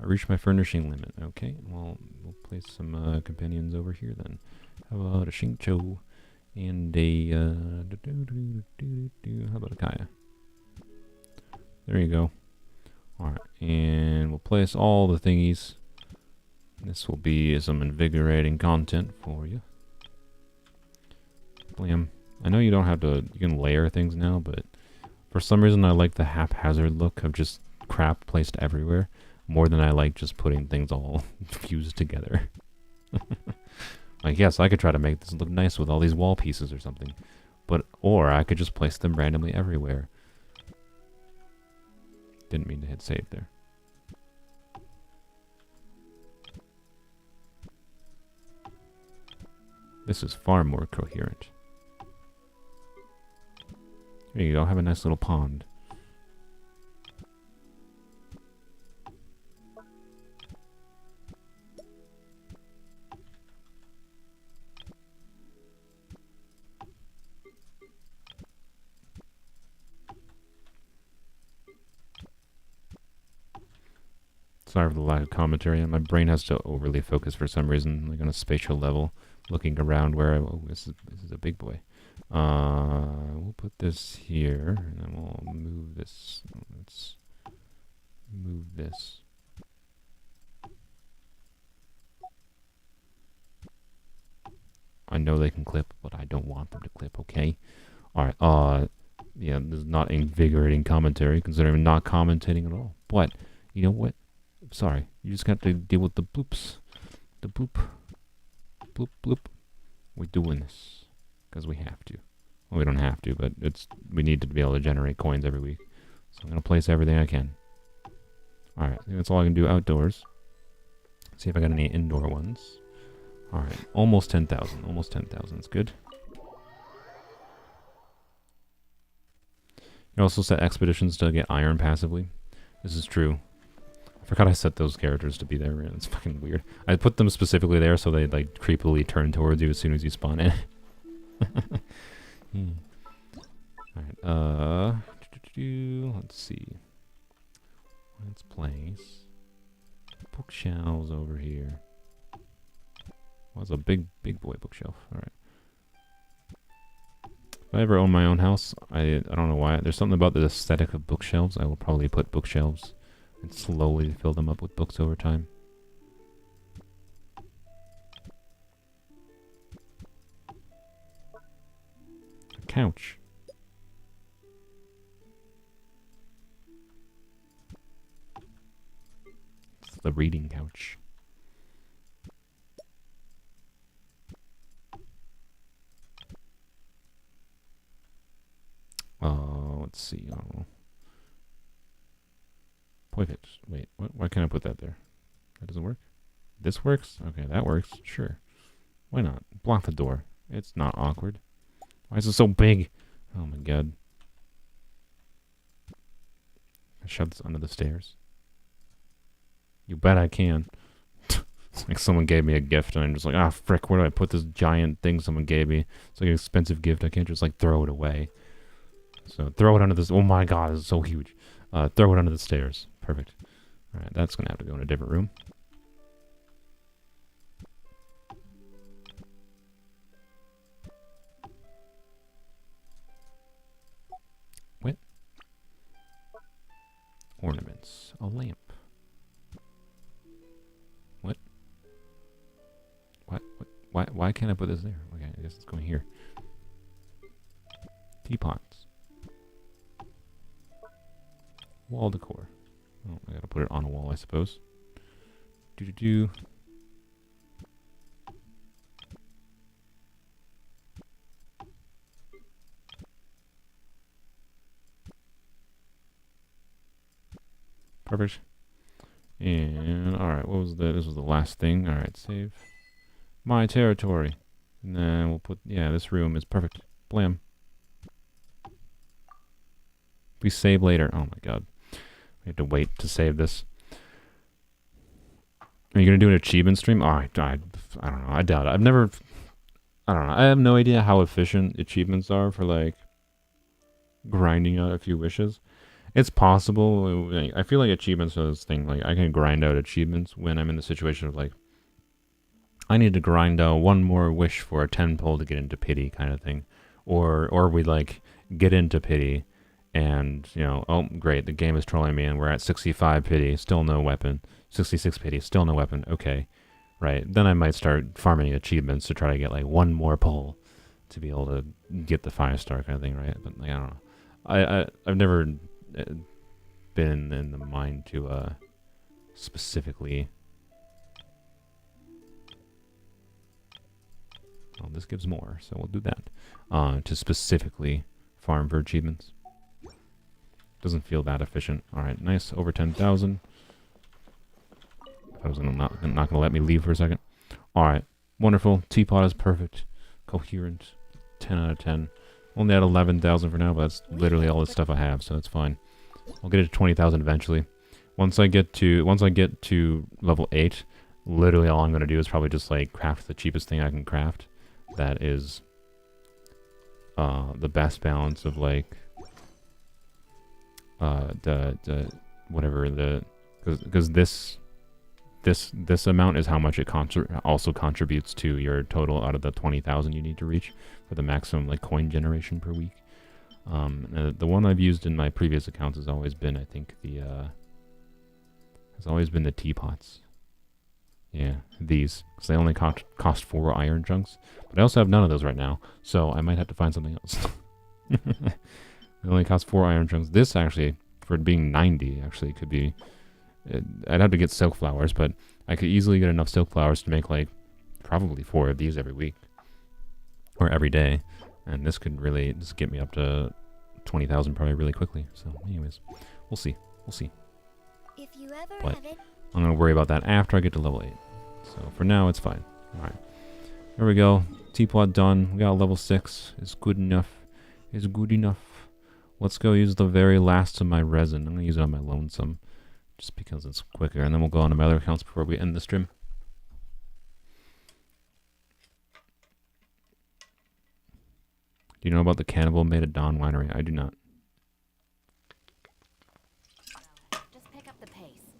I reached my furnishing limit. Okay, well, we'll place some companions over here then. How about a Shincho and a how about a Kaya? There you go. Alright, and we'll place all the thingies. This will be some invigorating content for you. Blam. I know you don't have to, you can layer things now, but for some reason I like the haphazard look of just crap placed everywhere more than I like just putting things all fused together. Like, yes, I could try to make this look nice with all these wall pieces or something. Or I could just place them randomly everywhere. Didn't mean to hit save there. This is far more coherent. There you go, have a nice little pond. Sorry for the lack of commentary. My brain has to overly focus for some reason, like on a spatial level, looking around where oh, this is a big boy. We'll put this here, and then we'll move this. Let's move this. I know they can clip, but I don't want them to clip, okay? Alright, yeah, this is not invigorating commentary, considering I'm not commentating at all. But, you know what? Sorry, you just got to deal with the bloops. The bloop. Bloop, bloop. We're doing this. Because we have to. Well, we don't have to, but we need to be able to generate coins every week. So I'm going to place everything I can. Alright, I think that's all I can do outdoors. See if I got any indoor ones. Alright, almost 10,000. Almost 10,000. That's good. You also set expeditions to get iron passively. This is true. I forgot I set those characters to be there. It's fucking weird. I put them specifically there so they like creepily turn towards you as soon as you spawn in. Alright, let's see. Let's place bookshelves over here. Well, it's a big boy bookshelf. Alright. If I ever own my own house, I don't know why. There's something about the aesthetic of bookshelves. I will probably put bookshelves and slowly fill them up with books over time. A couch. It's the reading couch. Let's see. Oh. Pivot. Wait, what? Why can't I put that there? That doesn't work? This works? Okay, that works. Sure. Why not? Block the door. It's not awkward. Why is it so big? Oh my god. I shove this under the stairs. You bet I can. It's like someone gave me a gift and I'm just like, ah, frick, where do I put this giant thing someone gave me? It's like an expensive gift. I can't just like throw it away. So throw it under this. Oh my god, it's so huge. Throw it under the stairs. Perfect. Alright, that's going to have to go in a different room. What? Ornaments. A lamp. What? Why can't I put this there? Okay, I guess it's going here. Teapots. Wall decor. Oh, I gotta put it on a wall, I suppose. Do. Perfect. And alright, what was this was the last thing. Alright, save. My territory. And then we'll put this room is perfect. Blam. We save later. Oh my god. We have to wait to save this. Are you going to do an achievement stream? Oh, I don't know. I doubt it. I don't know. I have no idea how efficient achievements are for, like, grinding out a few wishes. It's possible. I feel like achievements are this thing. Like, I can grind out achievements when I'm in the situation of, like, I need to grind out one more wish for a 10 pull to get into pity kind of thing. Or we, like, get into pity. And, you know, oh, great, the game is trolling me, and we're at 65 pity, still no weapon. 66 pity, still no weapon, okay. Right, then I might start farming achievements to try to get, like, one more pull to be able to get the 5-star kind of thing, right? But, like, I don't know. I've never been in the mind to specifically. Well, this gives more, so we'll do that. To specifically farm for achievements. Doesn't feel that efficient. Alright, nice. Over 10,000. I was not gonna let me leave for a second. Alright, wonderful. Teapot is perfect. Coherent. 10 out of 10. Only at 11,000 for now, but that's literally all the stuff I have, so that's fine. I'll get it to 20,000 eventually. Once I get to level 8, literally all I'm gonna do is probably just like craft the cheapest thing I can craft. That is the best balance of like the whatever the because this amount is how much it also contributes to your total out of the 20,000 you need to reach for the maximum like coin generation per week. The one I've used in my previous accounts has always been, I think, the teapots. Yeah, these, because they only cost 4 iron chunks. But I also have none of those right now, so I might have to find something else. It only costs 4 iron chunks. This actually, for it being 90, actually could be... I'd have to get silk flowers, but I could easily get enough silk flowers to make, like, probably 4 of these every week. Or every day. And this could really just get me up to 20,000 probably really quickly. So, anyways, we'll see. We'll see. If you ever But have it. I'm going to worry about that after I get to level 8. So for now, it's fine. Alright. There we go. Teapot done. We got level 6. It's good enough. It's good enough. Let's go use the very last of my resin. I'm going to use it on my lonesome. Just because it's quicker. And then we'll go on to my other accounts before we end the stream. Do you know about the Cannibal Made at Dawn Winery? I do not. Just pick up the pace.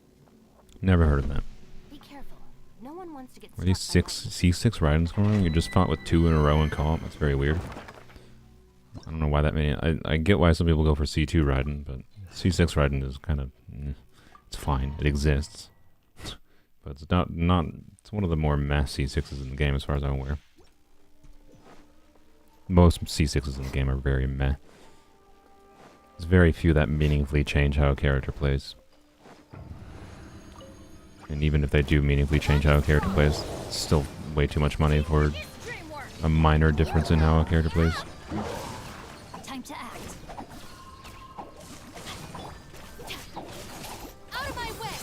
Never heard of that. Be careful. No one wants to get Were these struck by C6 Raidens going on? You just fought with 2 in a row in co-op? That's very weird. I don't know why that many... I get why some people go for C2 Raiden, but C6 Raiden is kind of... it's fine. It exists. But it's not... It's one of the more mass C6s in the game as far as I'm aware. Most C6s in the game are very meh. There's very few that meaningfully change how a character plays. And even if they do meaningfully change how a character plays, it's still way too much money for a minor difference in how a character plays. Time to act. Out of my way.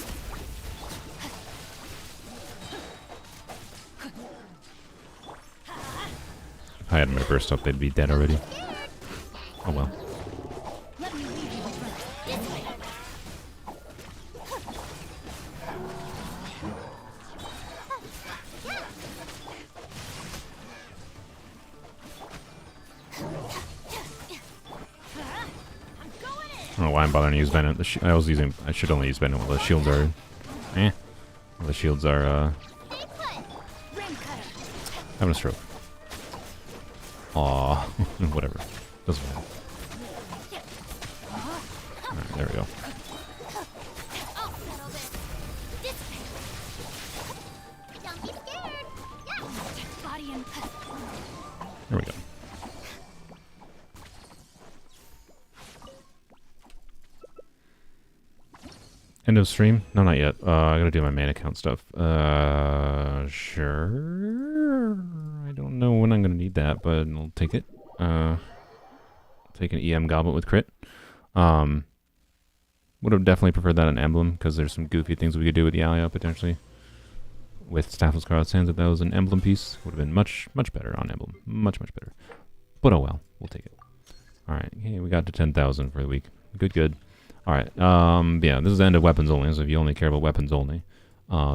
If I had my burst up, they'd be dead already. Oh well. Let me lead you this way. I don't know why I'm bothering to use Venom. I should only use Venom while the shields are... While the shields are, having a stroke. Aw. Whatever. Doesn't matter. Alright, there we go. I'll settle this. Don't be scared. Body and There we go. End of stream? No, not yet. I gotta do my main account stuff. Sure. I don't know when I'm gonna need that, but I'll take it. Take an EM goblet with crit. Would have definitely preferred that an emblem, because there's some goofy things we could do with the Alia potentially. With Staffel Scarlet's Hands, if that was an emblem piece, would have been much better on emblem. Much better. But oh well, we'll take it. Alright, okay, we got to 10,000 for the week. Good. Alright, yeah, this is the end of weapons only, so if you only care about weapons only,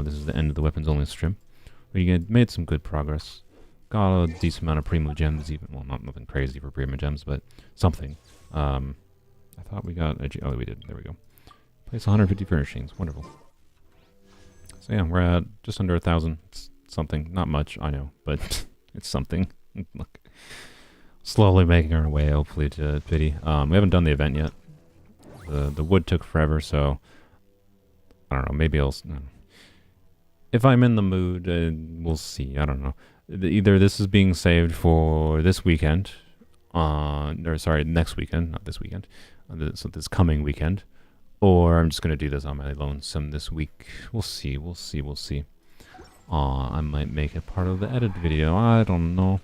this is the end of the weapons only stream. We made some good progress. Got a decent amount of primo gems, even, well, nothing crazy for primo gems, but something. I thought we got, oh, we did, there we go. Place 150 furnishings, wonderful. So yeah, we're at just under 1,000. It's something, not much, I know, but it's something. Look, slowly making our way, hopefully, to Pity. We haven't done the event yet. The wood took forever, so I don't know. Maybe I'll. If I'm in the mood, we'll see. I don't know. Either this is being saved for this weekend, or sorry, next weekend, not this weekend. So this coming weekend, Or I'm just going to do this on my lonesome this week. We'll see, we'll see, we'll see. I might make it part of the edit video. I don't know.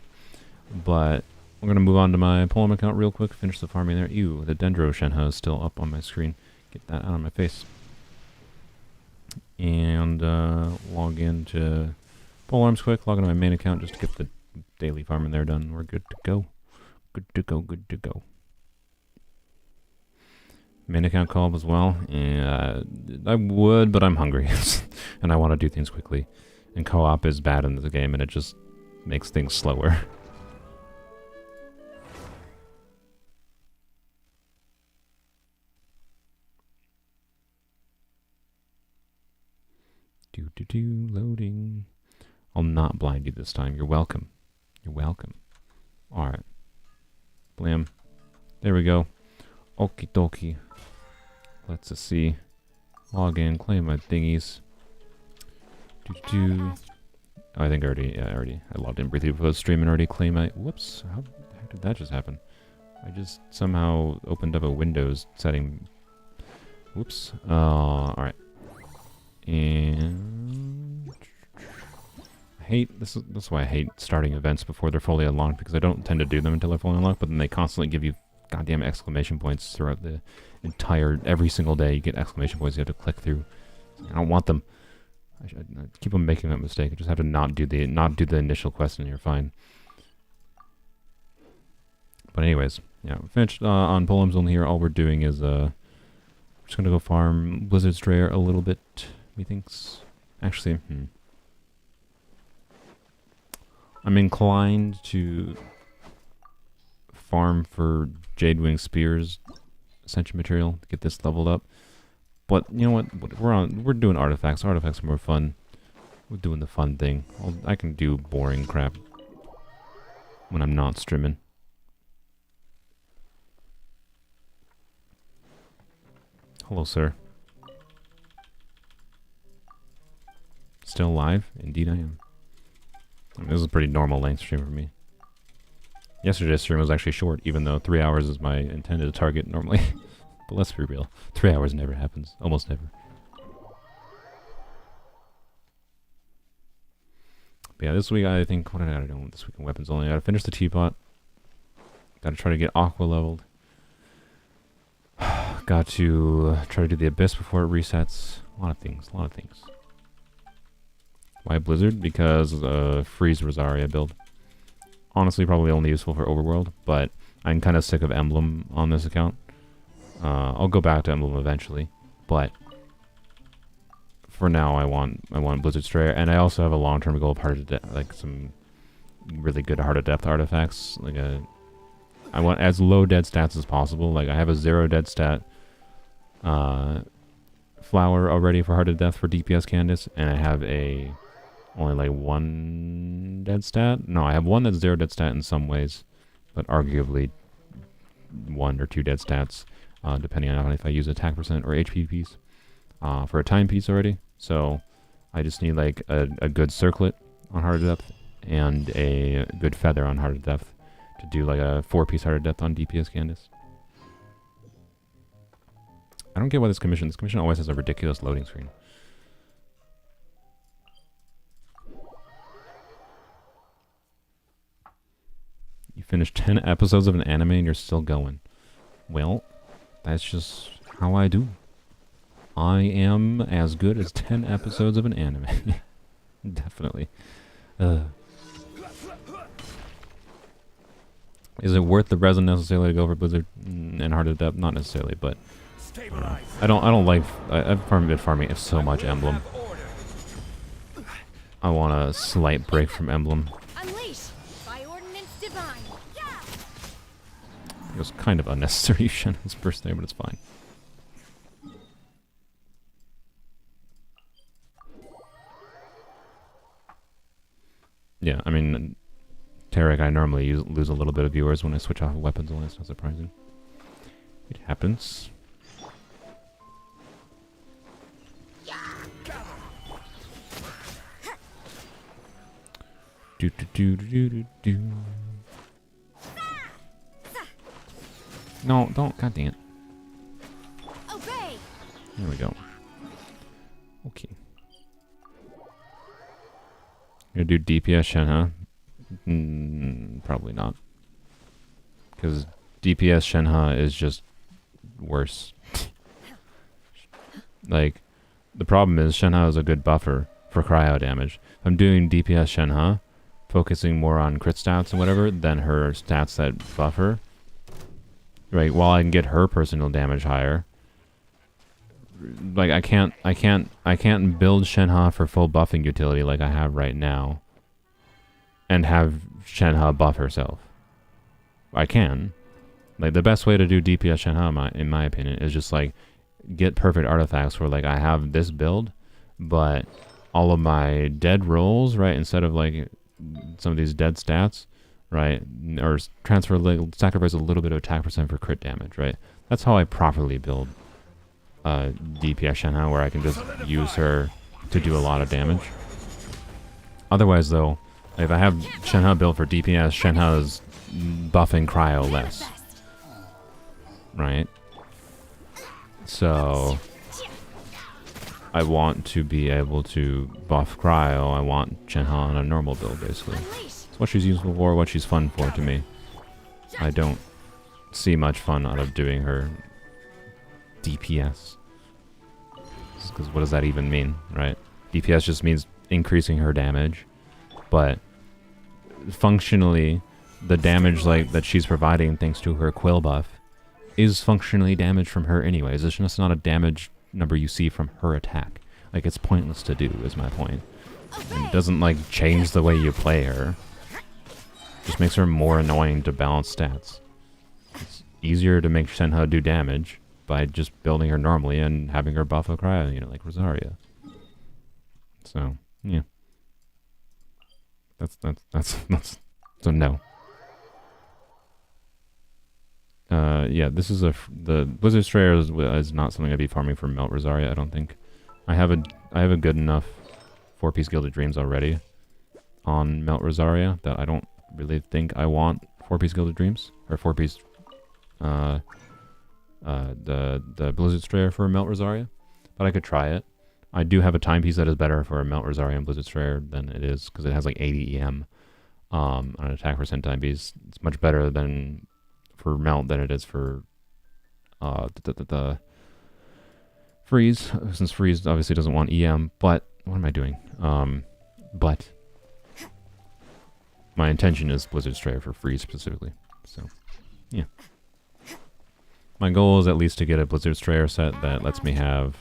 But we're going to move on to my poem account real quick. Finish the farming there. Ew, the Dendro Shenhe is still up on my screen. Get that out of my face. And log into Polearms quick. Log into my main account just to get the daily farming there done. We're good to go. Good to go, good to go. Main account co-op as well. And I would, but I'm hungry. And I want to do things quickly. And co-op is bad in the game, and it just makes things slower. Loading. I'll not blind you this time. You're welcome. You're welcome. Alright. Blam. There we go. Okie dokie. Let's see. Log in, claim my thingies. Oh, I think I logged in briefly before the stream and already claimed my... Whoops. How the heck did that just happen? I just somehow opened up a Windows setting. Whoops. Alright. And I hate this is why I hate starting events before they're fully unlocked, because I don't tend to do them until they're fully unlocked, but then they constantly give you goddamn exclamation points throughout the every single day. You get exclamation points you have to click through. I don't want them. I keep on making that mistake. I just have to not do the initial quest and you're fine. But anyways, yeah, finished on Polearms only here. All we're doing is we're just gonna go farm Blizzard Strayer a little bit. Methinks. Actually, I'm inclined to farm for Jadewing Spears Ascension material to get this leveled up. But you know what? We're doing artifacts. Artifacts are more fun. We're doing the fun thing. I can do boring crap when I'm not streaming. Hello, sir. Still live? Indeed I am. I mean, this is a pretty normal length stream for me. Yesterday's stream was actually short, even though 3 hours is my intended target normally. But let's be real. 3 hours never happens. Almost never. But yeah, this week I think... What did I gotta do this week in weapons only? I gotta finish the Teapot. Gotta try to get Aqua leveled. Got to try to do the Abyss before it resets. A lot of things. A lot of things. Why Blizzard? Because Freeze Rosaria build. Honestly, probably only useful for Overworld, but I'm kind of sick of Emblem on this account. I'll go back to Emblem eventually, but for now I want Blizzard Strayer, and I also have a long-term goal of Heart of Death, like some really good Heart of Depth artifacts. Like I want as low dead stats as possible. Like I have a 0 dead stat flower already for Heart of Death for DPS Candace, and I have only like 1 dead stat. No, I have 1 that's 0 dead stat in some ways, but arguably 1 or 2 dead stats, depending on if I use attack percent or HP piece for a time piece already. So I just need like a good circlet on Heart of Depth and a good feather on Heart of Depth to do like a 4-piece Heart of Depth on DPS Candace. I don't get why this commission always has a ridiculous loading screen. You finished 10 episodes of an anime and you're still going. Well, that's just how I do. I am as good as 10 episodes of an anime. Definitely. Is it worth the resin necessarily to go for Blizzard and Heart of Depth? Not necessarily, but I don't like. I've been farming so much Emblem. I want a slight break from Emblem. Unleash by ordinance divine. Yeah. It was kind of unnecessary Shannon's burst there, but it's fine. Yeah, I mean, Tarek, I normally lose a little bit of viewers when I switch off of weapons only. It's not surprising. It happens. Do do do do do do. No, don't. God damn it. Obey. There we go. Okay. Gonna do DPS Shenhe? Probably not. Because DPS Shenhe is just worse. Like, the problem is Shenhe is a good buffer for cryo damage. If I'm doing DPS Shenhe, focusing more on crit stats and whatever than her stats that buffer, right? While I can get her personal damage higher, like I can't build Shenhe for full buffing utility like I have right now, and have Shenhe buff herself. I can. Like, the best way to do DPS Shenhe, in my opinion, is just like get perfect artifacts where like I have this build, but all of my dead rolls, right, instead of like some of these dead stats, right, or sacrifice a little bit of attack percent for crit damage, right? That's how I properly build DPS Shenhe, where I can just use her to do a lot of damage. Otherwise, though, if I have Shenhe built for DPS, Shenhe is buffing cryo less, right? So I want to be able to buff cryo. I want Shenhe on a normal build, basically. It's what she's useful for, what she's fun for to me. I don't see much fun out of doing her DPS. Because what does that even mean, right? DPS just means increasing her damage. But functionally, the damage like that she's providing thanks to her quill buff is functionally damage from her anyways. It's just not a damage number you see from her attack. Like, it's pointless to do, is my point. And it doesn't like change the way you play her. Just makes her more annoying to balance stats. It's easier to make Shenhe do damage by just building her normally and having her buff a cryo, you know, like Rosaria. So, yeah. That's so no. Yeah, this is the Blizzard Strayer is not something I'd be farming for Melt Rosaria, I don't think. I have a good enough 4-piece Gilded Dreams already on Melt Rosaria that I don't really think I want 4-piece Gilded Dreams or 4-piece the Blizzard Strayer for Melt Rosaria, but I could try it. I do have a timepiece that is better for a Melt Rosaria and Blizzard Strayer than it is, because it has like 80 EM on an attack percent timepiece. It's much better than for Melt than it is for the Freeze, since Freeze obviously doesn't want EM. But what am I doing? But my intention is Blizzard Strayer for Freeze specifically. So, yeah. My goal is at least to get a Blizzard Strayer set that lets me have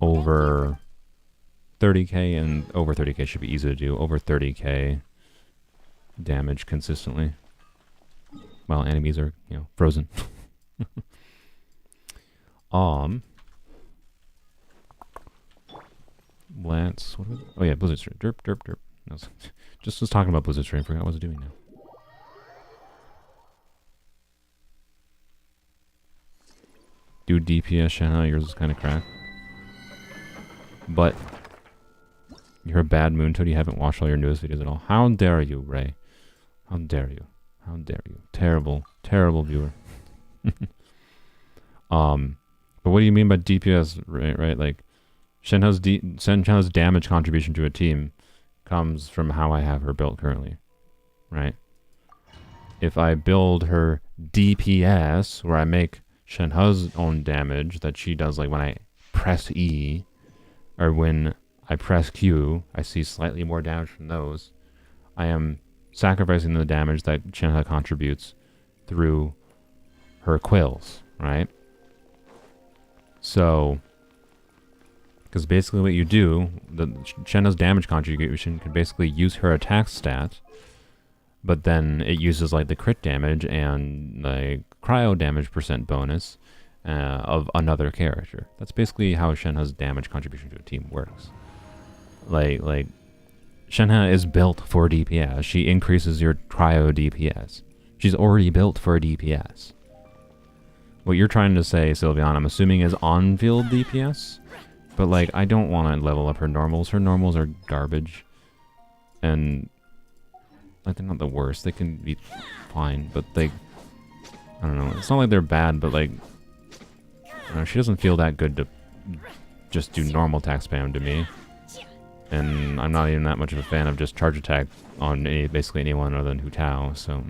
over 30k, and over 30k should be easy to do. Over 30k damage consistently while enemies are, you know, frozen. Lance, what was it? Oh yeah, Blizzard Strayer. Derp, derp, derp. I was talking about Blizzard Strayer and forgot what I was doing now. Do DPS Shenhe, yours is kind of cracked. But you're a bad moon toad, you haven't watched all your newest videos at all. How dare you, Ray? How dare you? How dare you? Terrible, terrible viewer. But what do you mean by DPS, right? Like, Shenhe's damage contribution to a team comes from how I have her built currently, right? If I build her DPS, where I make Shenhe's own damage that she does, like when I press E, or when I press Q, I see slightly more damage from those. I am sacrificing the damage that Shenhe contributes through her quills, right? So, because basically what you do, Shenhe's damage contribution can basically use her attack stat, but then it uses like the crit damage and the cryo damage percent bonus of another character. That's basically how Shenhe's damage contribution to a team works. Like Shenhe is built for DPS. She increases your cryo DPS. She's already built for DPS. What you're trying to say, Sylveon, I'm assuming is on-field DPS? But like, I don't want to level up her normals. Her normals are garbage. And like, they're not the worst. They can be fine, but like, I don't know. It's not like they're bad, but like, I don't know, she doesn't feel that good to just do normal attack spam to me. And I'm not even that much of a fan of just charge attack on basically anyone other than Hu Tao, so...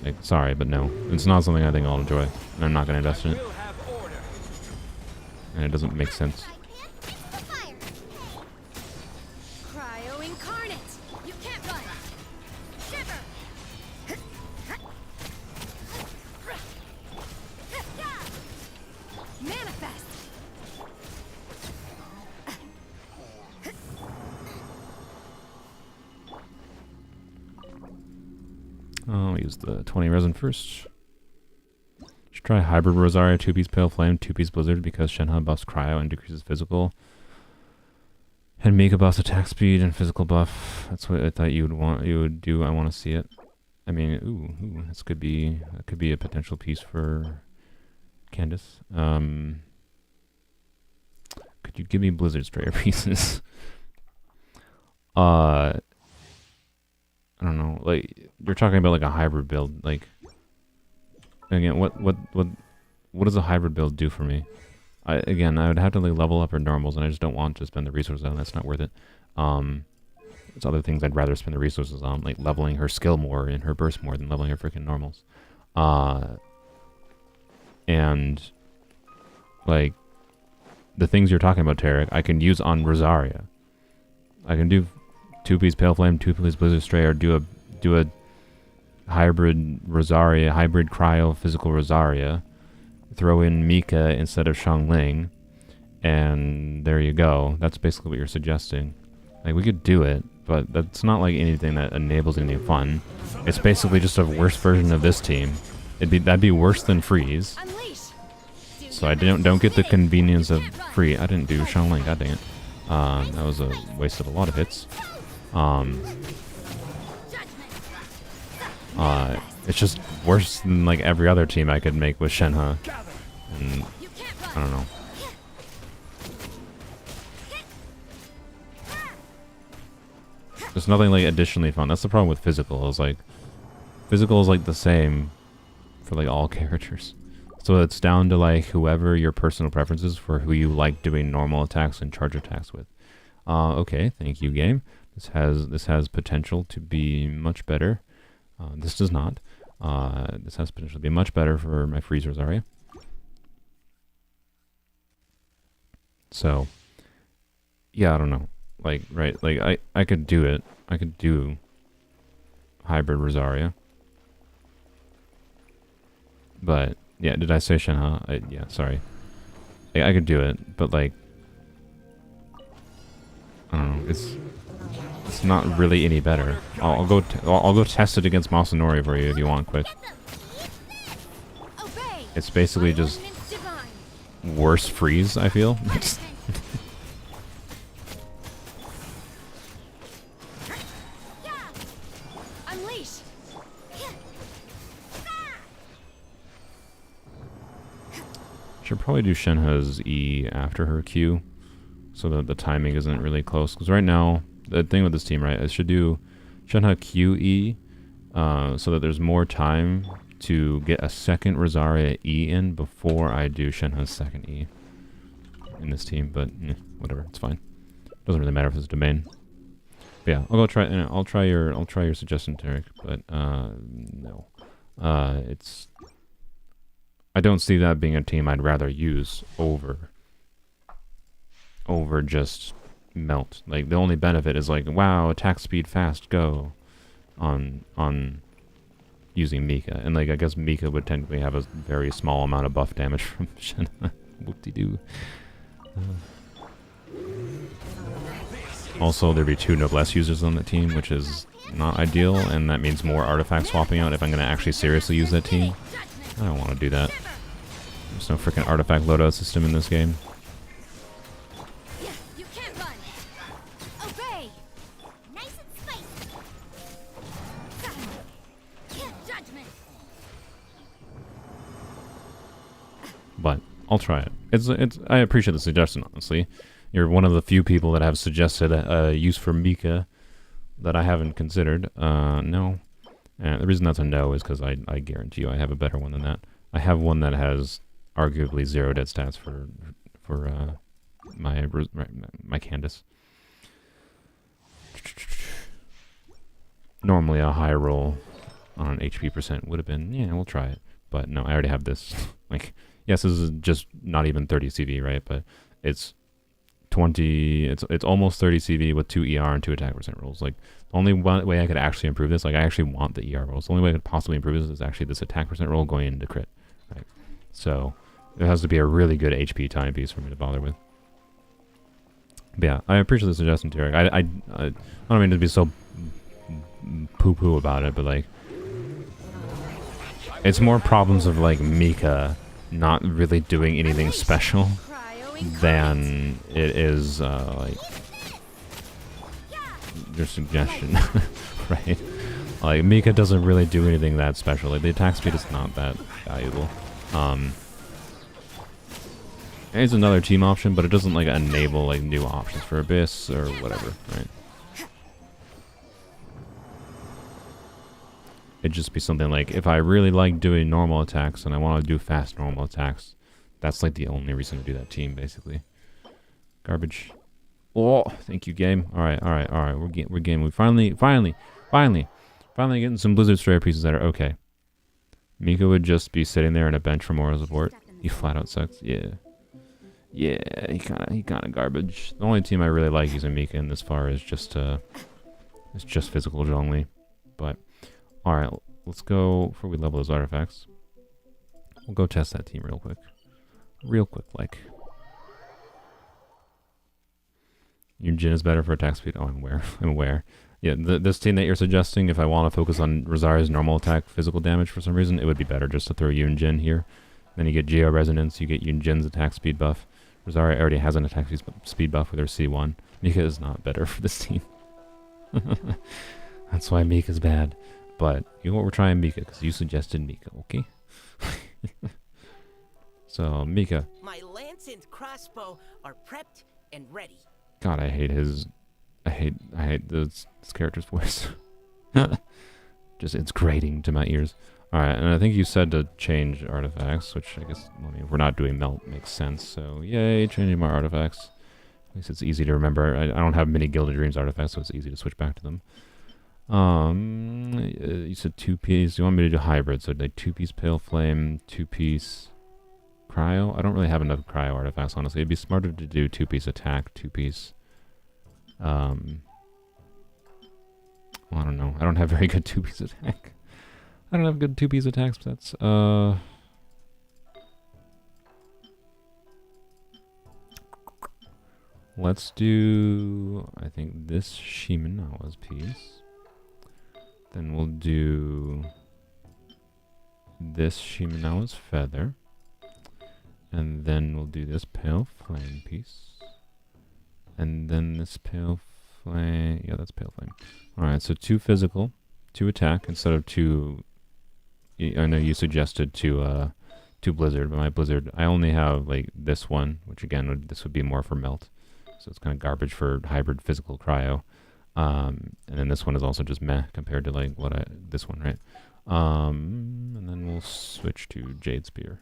Like, sorry, but no. It's not something I think I'll enjoy. And I'm not going to invest in it. And it doesn't make sense. Cryo incarnate. You can't run. Shiver. Manifest. I'll use the 20 resin first. Should try Hybrid Rosaria, 2-piece Pale Flame, 2-piece Blizzard because Shenhe buffs Cryo and decreases physical. And Mika buffs attack speed and physical buff. That's what I thought you would do. I want to see it. I mean, ooh, this could be a potential piece for Candace. Could you give me Blizzard Strayer pieces? I don't know. Like, you're talking about like a hybrid build. Like, again, what does a hybrid build do for me? I would have to like level up her normals, and I just don't want to spend the resources on. That's not worth it. There's other things I'd rather spend the resources on, like leveling her skill more and her burst more than leveling her freaking normals. And like the things you're talking about, Tarek, I can use on Rosaria. I can do 2-piece Pale Flame, 2-piece Blizzard Stray, or do a hybrid Rosaria, hybrid Cryo physical Rosaria. Throw in Mika instead of Xiangling, and there you go. That's basically what you're suggesting. Like, we could do it, but that's not like anything that enables anything fun. It's basically just a worse version of this team. That'd be worse than Freeze. So I don't get the convenience of free. I didn't do Xiangling. God dang it. That was a waste of a lot of hits. It's just worse than like every other team I could make with Shenhe. And I don't know. There's nothing like additionally fun. That's the problem with physical. Physical is like the same for like all characters. So it's down to like whoever your personal preferences for who you like doing normal attacks and charge attacks with. Okay, thank you, game. This has potential to be much better. This does not. This has potential to be much better for my Freeze Rosaria. So, yeah, I don't know. Like, right, like, I could do it. I could do Hybrid Rosaria. But, yeah, did I say Shenhe? Yeah, sorry. Like, I could do it, but, like, I don't know, it's not really any better. I'll go test it against Masanori for you if you want, quick. It's basically just worse Freeze, I feel. Should probably do Shenhe's E after her Q, so that the timing isn't really close. Because right now, the thing with this team, right, I should do Shenhe Q E, so that there's more time to get a second Rosaria E in before I do Shenhe's second E in this team. But whatever, it's fine. Doesn't really matter if it's domain. But yeah, I'll go try. I'll try your suggestion, Tarek. But no, it's. I don't see that being a team I'd rather use over just melt. Like, the only benefit is like, wow, attack speed fast, go on using Mika. And like, I guess Mika would technically have a very small amount of buff damage from Shenhe. Whoop-de-doo. Also, there'd be 2 Noblesse users on the team, which is not ideal, and that means more artifact swapping out if I'm going to actually seriously use that team. I don't want to do that. There's no freaking artifact loadout system in this game. You can't run. Obey. Nice and spicy. Judgment. But I'll try it. It's. I appreciate the suggestion, honestly. You're one of the few people that have suggested a use for Mika that I haven't considered. No. And the reason that's a no is because I guarantee you I have a better one than that. I have one that has arguably 0 dead stats for for my Candace. Normally a high roll on an HP percent would have been, yeah, we'll try it. But no, I already have this. Like, yes, this is just not even 30 CV, right? But it's 20, it's almost 30 CV with 2 ER and 2 attack percent rolls. Like, the only way I could actually improve this, like, I actually want the ER rolls. The only way I could possibly improve this is actually this attack percent roll going into crit, right? So, it has to be a really good HP timepiece for me to bother with. But yeah, I appreciate the suggestion, Tarek. I don't mean to be so poo-poo about it, but like, it's more problems of like Mika not really doing anything special than it is like your suggestion, right? Like, Mika doesn't really do anything that special. Like, the attack speed is not that valuable. It's another team option, but it doesn't like enable like new options for Abyss or whatever, right? It'd just be something like, if I really like doing normal attacks and I want to do fast normal attacks, that's like the only reason to do that team, basically. Garbage. Oh, thank you, game. All right. We're game. We finally getting some Blizzard Strayer pieces that are okay. Mika would just be sitting there in a bench for moral support. He flat out sucks. Yeah, he kind of garbage. The only team I really like using Mika in this far is just physical only. But all right, let's go before we level those artifacts. We'll go test that team real quick, like. Your Jin is better for attack speed. Oh, I'm aware. Yeah, this team that you're suggesting, if I want to focus on Rosaria's normal attack physical damage for some reason, it would be better just to throw Yoon Jin here. Then you get Geo Resonance, you get Yoon Jin's attack speed buff. Rosaria already has an attack speed buff with her C1. Mika is not better for this team. That's why Mika's bad. But you know what, we're trying Mika, because you suggested Mika, okay? So, Mika. My lance and crossbow are prepped and ready. God, I hate this character's voice. Just, it's grating to my ears. Alright, and I think you said to change artifacts, which I guess, I mean, if we're not doing melt, makes sense. So, yay, changing my artifacts. At least it's easy to remember. I don't have many Gilded Dreams artifacts, so it's easy to switch back to them. You said 2-piece. You want me to do hybrid, so like 2-piece Pale Flame, 2-piece Cryo. I don't really have enough Cryo artifacts, honestly. It'd be smarter to do 2-piece attack, 2-piece. Well, I don't know. I don't have very good 2-piece attack. I don't have good 2-piece attack sets. Let's do, I think, this Shimenawa's piece. Then we'll do this Shimenawa's feather. And then we'll do this Pale Flame piece. And then this Pale Flame. Yeah, that's Pale Flame. Alright, so 2 physical, 2 attack instead of 2. I know you suggested 2 Blizzard, but my Blizzard, I only have like this one, which again, this would be more for melt. So it's kind of garbage for hybrid physical cryo. And then this one is also just meh compared to like this one, right? And then we'll switch to Jade Spear.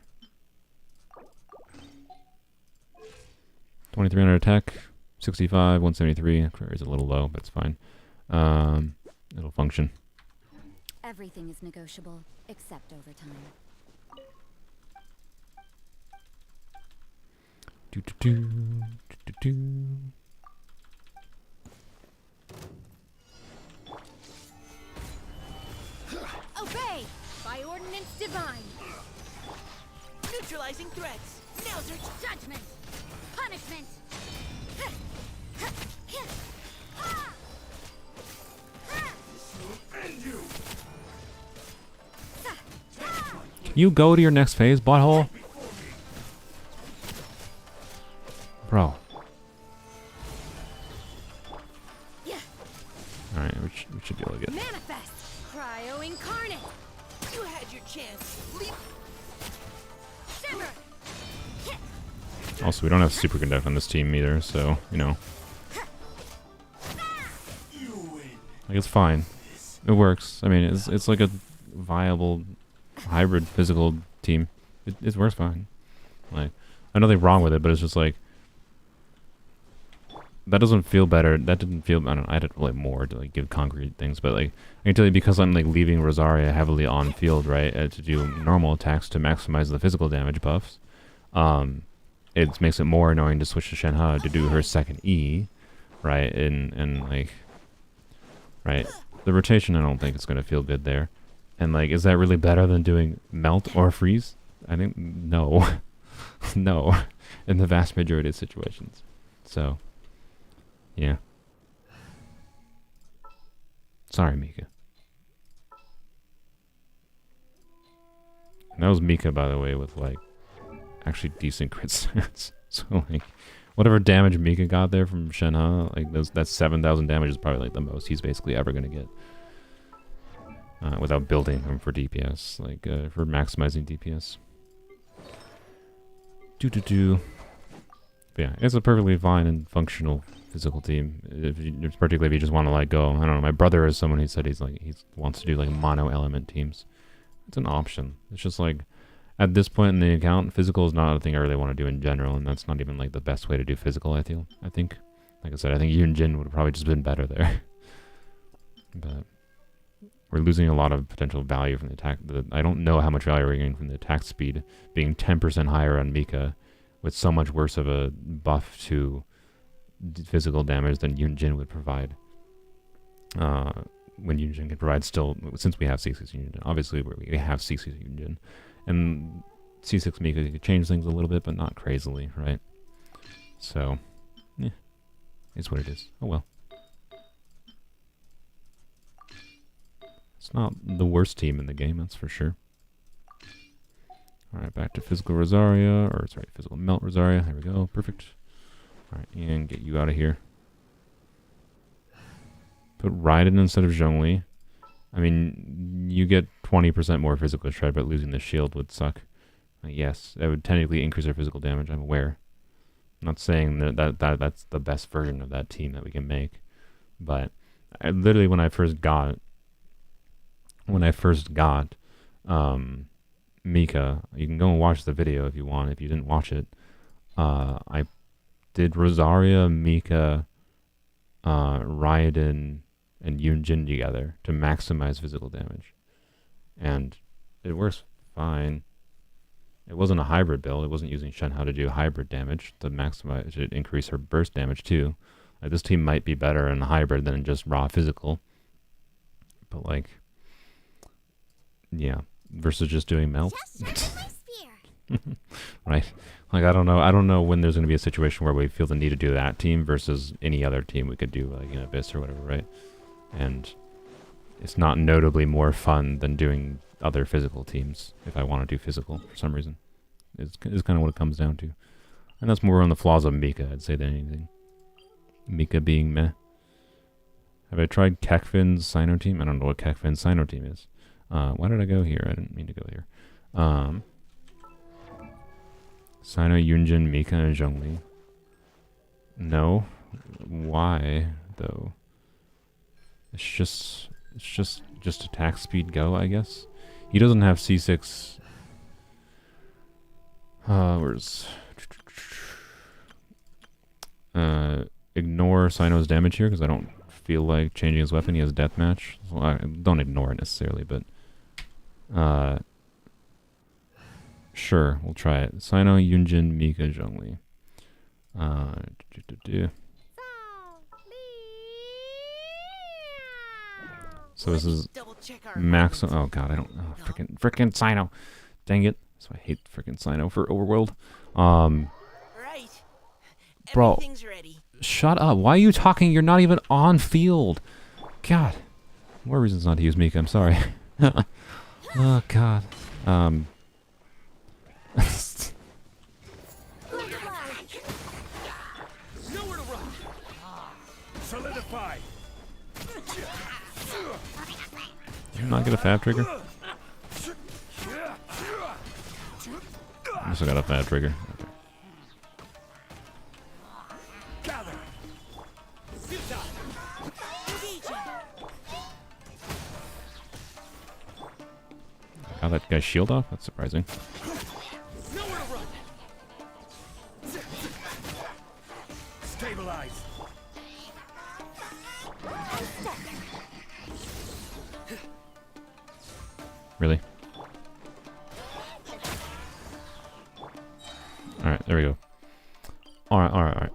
2300 attack, 65, 173. Query is a little low, but it's fine. It'll function. Everything is negotiable, except overtime. Obey! By ordinance divine! Neutralizing threats. Now's your Judgment! Punishment! End you. Can you go to your next phase, butthole? Bro. Alright, we should be able to get. Manifest! Cryo incarnate! You had your chance. Leap. Shimmer! Also, we don't have super conduct on this team either, so, you know. Like, it's fine. It works. I mean, it's like a viable hybrid physical team. It works fine. Like, nothing wrong with it, but it's just like that doesn't feel better. That didn't feel. I don't know. I had to play more to like give concrete things, but like I can tell you because I'm like leaving Rosaria heavily on field, right, to do normal attacks to maximize the physical damage buffs. It makes it more annoying to switch to Shenhe to do her second E, right, and like, right, the rotation. I don't think it's gonna feel good there, and like, is that really better than doing melt or freeze? I think no, no, in the vast majority of situations. So. Yeah. Sorry, Mika. And that was Mika, by the way, with like actually decent crit stats. So like, whatever damage Mika got there from Shenhe, like that 7,000 damage is probably like the most he's basically ever gonna get, without building him for DPS, like for maximizing DPS. But yeah, it's a perfectly fine and functional physical team, particularly if you just want to like go. I don't know. My brother is someone who said he wants to do like mono element teams. It's an option. It's just like at this point in the account, physical is not a thing I really want to do in general, and that's not even like the best way to do physical. I think, like I said, I think Yunjin would have probably just been better there. But we're losing a lot of potential value from the attack. I don't know how much value we're getting from the attack speed being 10% higher on Mika, with so much worse of a buff to physical damage than Yunjin would provide. When Yunjin can provide still, since we have C6 Yunjin. Obviously, we have C6 Yunjin. And C6 Mika could change things a little bit, but not crazily, right? So, yeah. It's what it is. Oh well. It's not the worst team in the game, that's for sure. Alright, back to physical Rosaria, or sorry, physical melt Rosaria. There we go, perfect. Alright, and get you out of here. Put Raiden instead of Zhongli. I mean, you get 20% more physical shred, but losing the shield would suck. Yes, that would technically increase our physical damage, I'm aware. I'm not saying that's the best version of that team that we can make. But literally when I first got Mika, you can go and watch the video if you want, if you didn't watch it. I did Rosaria, Mika, Raiden, and Yunjin together to maximize physical damage. And it works fine. It wasn't a hybrid build. It wasn't using Shenhe to do hybrid damage to maximize, to increase her burst damage too. Like, this team might be better in hybrid than just raw physical. But like, yeah, versus just doing melt. Right? Like, I don't know when there's going to be a situation where we feel the need to do that team versus any other team we could do, like in Abyss or whatever, right? And it's not notably more fun than doing other physical teams if I want to do physical for some reason. It's kind of what it comes down to. And that's more on the flaws of Mika, I'd say, than anything. Mika being meh. Have I tried Kekfin's Sino team? I don't know what Kekfin's Sino team is. Why did I go here? I didn't mean to go here. Sino, Yunjin, Mika, and Zhongli. No. Why, though? It's just attack speed go, I guess. He doesn't have C6. Where's... ignore Sino's damage here, because I don't feel like changing his weapon. He has deathmatch. Well, I don't ignore it necessarily, but... sure, we'll try it. Sino, Yunjin, Mika, Zhongli. So this is max. Oh god, I don't. Oh, frickin' Sino. Dang it. So I hate frickin' Sino for Overworld. Right. Bro, Everything's ready. shut up. Why are you talking? You're not even on field. God. More reasons not to use Mika. I'm sorry. Oh god. Nowhere to run. Solidify. Did you not get a fab trigger? I also got a fab trigger. Okay. Gather. Got that guy's shield off? That's surprising. Nowhere to run. Stabilize. Really? Alright, there we go. Alright.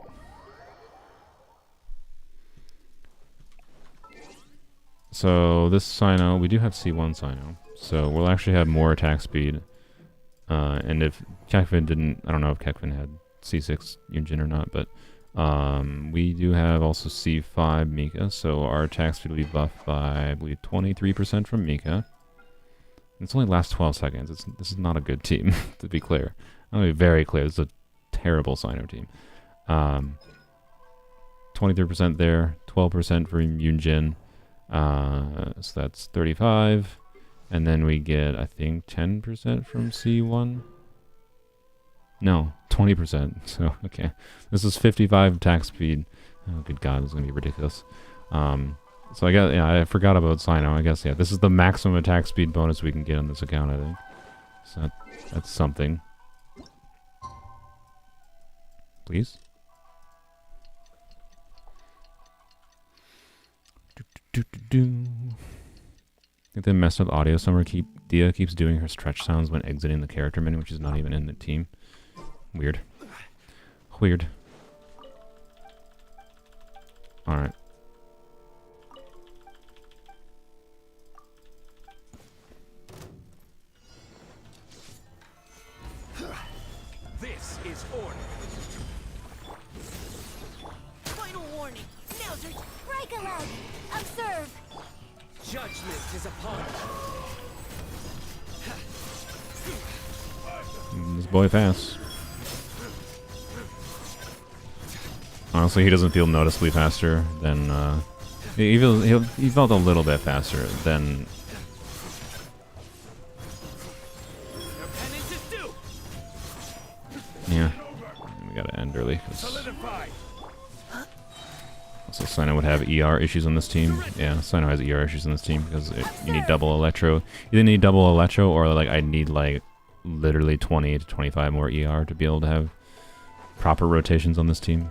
So this Sino, we do have C1 Sino, so we'll actually have more attack speed. And if Kekvin didn't, I don't know if Kekvin had C6 Yunjin or not, but we do have also C5 Mika, so our attack speed will be buffed by, I believe, 23% from Mika. It's only lasts 12 seconds. This is not a good team, to be clear. I'm going to be very clear. This is a terrible Sino team. 23% there, 12% for Yunjin. So that's 35. And then we get, I think, 10% from C1. No, 20%. So, okay. This is 55 attack speed. Oh, good God, this is going to be ridiculous. So I guess, yeah, I forgot about Sino. I guess, yeah, this is the maximum attack speed bonus we can get on this account, I think. So that's something. Please? I think they messed up audio somewhere. Dia keeps doing her stretch sounds when exiting the character menu, which is not even in the team. Weird. Weird. Alright. This is order. Final warning. Now's your Break a leg! Observe! judgment is upon you. This boy fast. Honestly, he doesn't feel noticeably faster than, he felt a little bit faster than... Your penance is due. Yeah. We gotta end early. Solidify. So Sino would have ER issues on this team. Yeah, Sino has ER issues on this team because you need double Electro. You either need double Electro or like I need like literally 20 to 25 more ER to be able to have proper rotations on this team.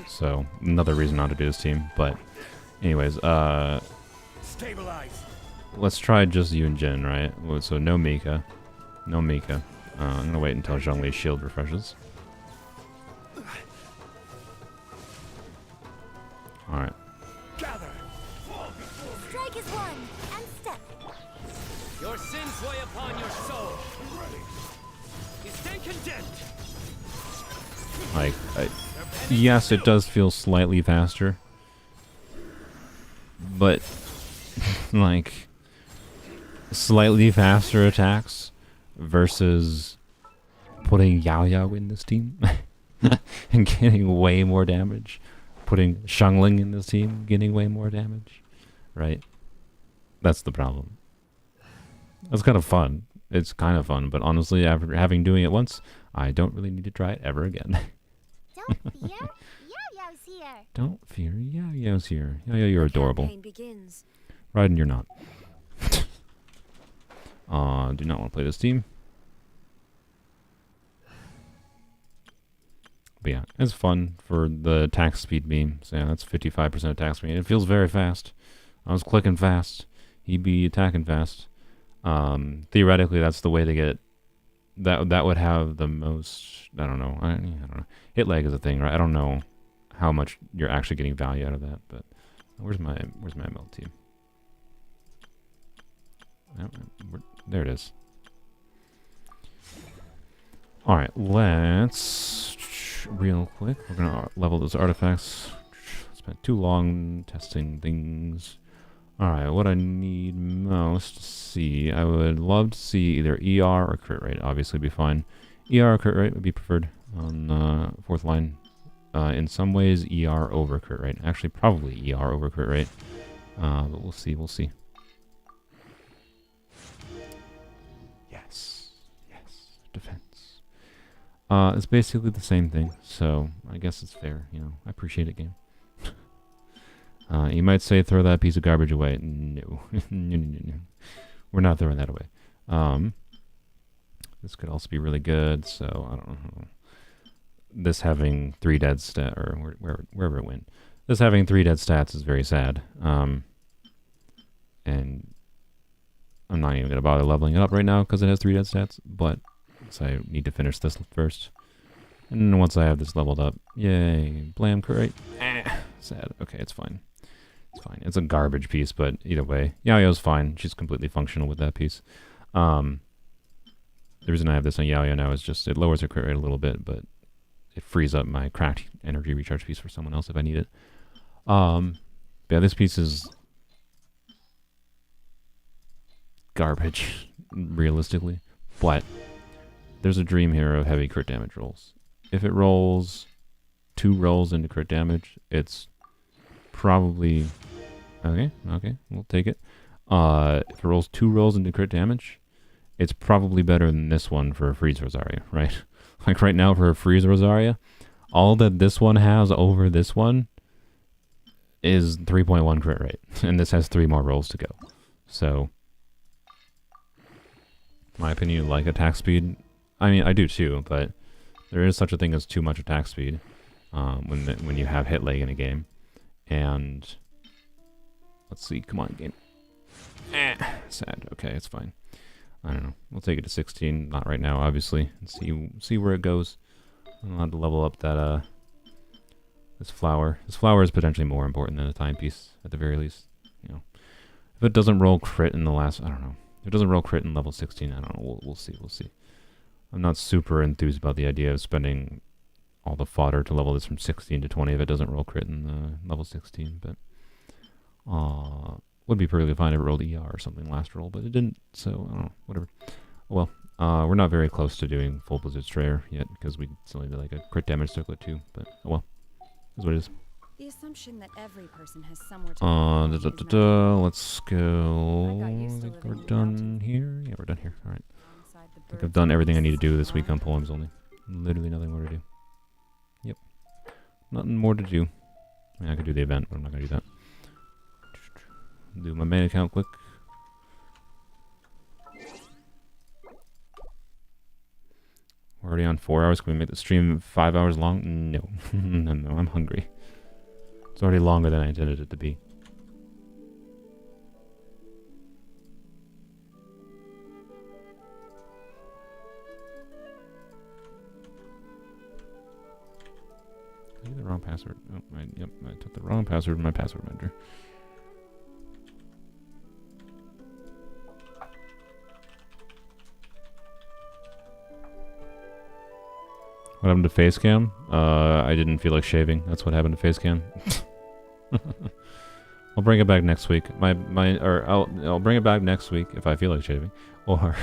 So another reason not to do this team. But anyways, Stabilize. let's try just Yunjin, right? So no Mika. No Mika. I'm gonna wait until Zhongli's shield refreshes. Alright. Gather. Strike is one, and step. Your sins weigh upon your soul. You stand condemned. Like, yes, it does feel slightly faster. But, like, slightly faster attacks versus putting Yao Yao in this team and getting way more damage. Putting Xiangling in this team, getting way more damage. Right? That's the problem. It's kind of fun. It's kind of fun, but honestly, after having doing it once, I don't really need to try it ever again. Don't fear, Yo-Yo's here. Don't fear, Yao Yao's here. Yao Yao, you're adorable. Campaign begins. Raiden, you're not. Do not want to play this team. But yeah, it's fun for the attack speed beam. So yeah, that's 55% attack speed. It feels very fast. I was clicking fast. He'd be attacking fast. Theoretically, that's the way to get... That would have the most... I don't know. I don't know. Hit lag is a thing, right? I don't know how much you're actually getting value out of that, but... Where's my ML team? There it is. Alright, let's... Real quick, we're gonna level those artifacts. Spent too long testing things. Alright, what I need most to see, I would love to see either ER or crit rate. Obviously, be fine. ER or crit rate would be preferred on fourth line. In some ways, ER over crit rate. Actually, probably ER over crit rate. But we'll see. We'll see. Yes, defense. It's basically the same thing, so I guess it's fair. You know, I appreciate it, game. You might say throw that piece of garbage away. No. No. We're not throwing that away. This could also be really good, so I don't know. this having 3 dead stat, or wherever it went. This having 3 dead stats is very sad. And I'm not even going to bother leveling it up right now because it has 3 dead stats, but so I need to finish this first. And then once I have this leveled up, yay, blam, crate. Sad. Okay, it's fine. It's fine. It's a garbage piece, but either way, Yaoyao's fine. She's completely functional with that piece. The reason I have this on Yaoya now is just it lowers her crit rate a little bit, but it frees up my cracked energy recharge piece for someone else if I need it. Yeah, this piece is garbage, realistically, but there's a dream here of heavy crit damage rolls. If it rolls 2 rolls into crit damage, it's probably okay, we'll take it. If it rolls 2 rolls into crit damage, it's probably better than this one for a freeze Rosaria, right? Like right now for a freeze Rosaria, all that this one has over this one is 3.1 crit rate, and this has 3 more rolls to go. So, in my opinion, like attack speed. I mean, I do too, but there is such a thing as too much attack speed when you have hit lag in a game. And let's see, come on, game. Sad. Okay, it's fine. I don't know. We'll take it to 16. Not right now, obviously. And see where it goes. I'll have to level up that this flower. This flower is potentially more important than a timepiece, at the very least. You know, if it doesn't roll crit in the last, I don't know. If it doesn't roll crit in level 16, I don't know. We'll see. We'll see. I'm not super enthused about the idea of spending all the fodder to level this from 16 to 20 if it doesn't roll crit in level 16, but would be perfectly fine if it rolled ER or something last roll, but it didn't, so I don't know, whatever. Well, we're not very close to doing full Blizzard Strayer yet, because we still need like a crit damage circlet too, but oh well, is what it is. The assumption that every person has somewhere to let's go. I think we're done here. Yeah, we're done here. All right. I think I've done everything I need to do this week on poems only. Literally nothing more to do. Yep. Nothing more to do. I mean, I could do the event, but I'm not going to do that. Do my main account quick. We're already on 4 hours. Can we make the stream 5 hours long? No. No, I'm hungry. It's already longer than I intended it to be. I did the wrong password. Oh, yep, I took the wrong password in my password manager. What happened to face cam? I didn't feel like shaving. That's what happened to face cam. I'll bring it back next week. I'll bring it back next week if I feel like shaving. Or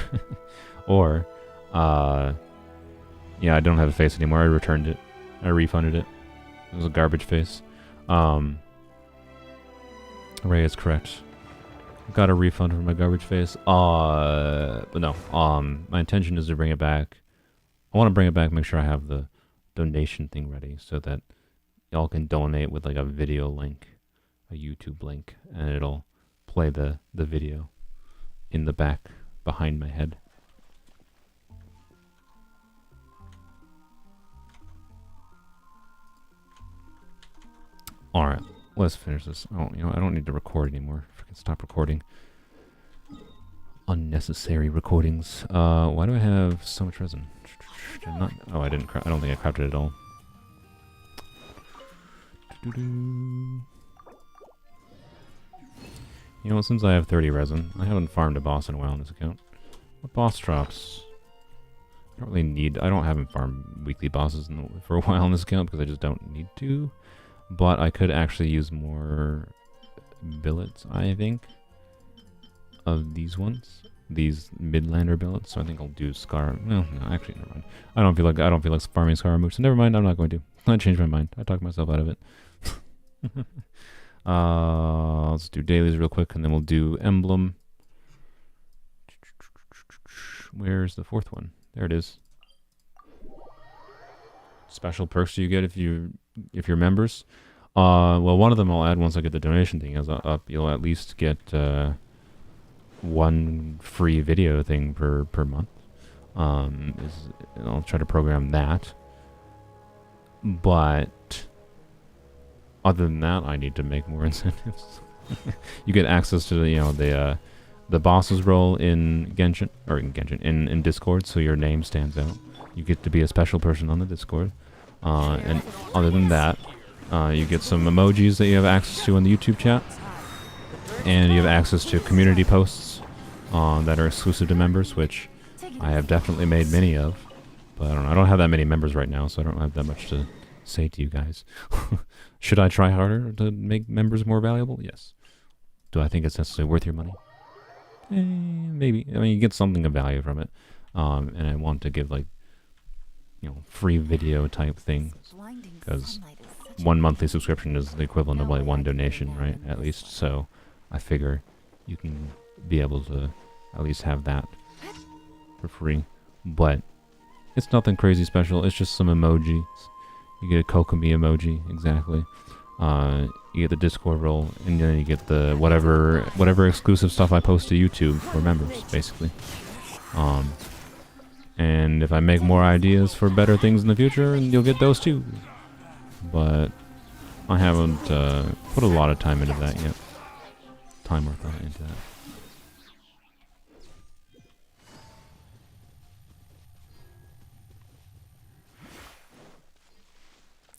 yeah, I don't have a face anymore. I returned it. I refunded it. It was a garbage face. Ray is correct. Got a refund for my garbage face. But no. My intention is to bring it back. I want to bring it back, make sure I have the donation thing ready so that y'all can donate with like a video link, a YouTube link, and it'll play the video in the back behind my head. All right, let's finish this. Oh, I don't need to record anymore. I can stop recording. Unnecessary recordings. Why do I have so much resin? I didn't. I don't think I crafted it at all. Since I have 30 resin, I haven't farmed a boss in a while on this account. What boss drops? I haven't farmed weekly bosses for a while on this account because I just don't need to. But I could actually use more billets, I think, of these ones. These Midlander billets, so I think I'll do Scar. No, actually, never mind. I don't feel like farming Scaramouche, so never mind. I'm not going to. I changed my mind. I talked myself out of it. Let's do dailies real quick, and then we'll do emblem. Where's the 4th one? There it is. Special perks you get if you're members. Well, one of them I'll add once I get the donation thing up. You'll at least get 1 free video thing per month. I'll try to program that. But other than that, I need to make more incentives. You get access to the boss's role in Genshin, or in Discord, so your name stands out. You get to be a special person on the Discord. And other than that, you get some emojis that you have access to in the YouTube chat. And you have access to community posts that are exclusive to members, which I have definitely made many of. But I don't know, I don't have that many members right now, so I don't have that much to say to you guys. Should I try harder to make members more valuable? Yes. Do I think it's necessarily worth your money? Maybe. I mean, you get something of value from it. And I want to give, like, free video type things. Because one monthly subscription is the equivalent of, like, one donation, right? At least. So I figure you can be able to at least have that for free. But it's nothing crazy special. It's just some emojis. You get a Kokomi emoji, exactly. You get the Discord role, and then you get the whatever exclusive stuff I post to YouTube for members, basically. And if I make more ideas for better things in the future, you'll get those too. But I haven't put a lot of time into that yet. Time or thought into that.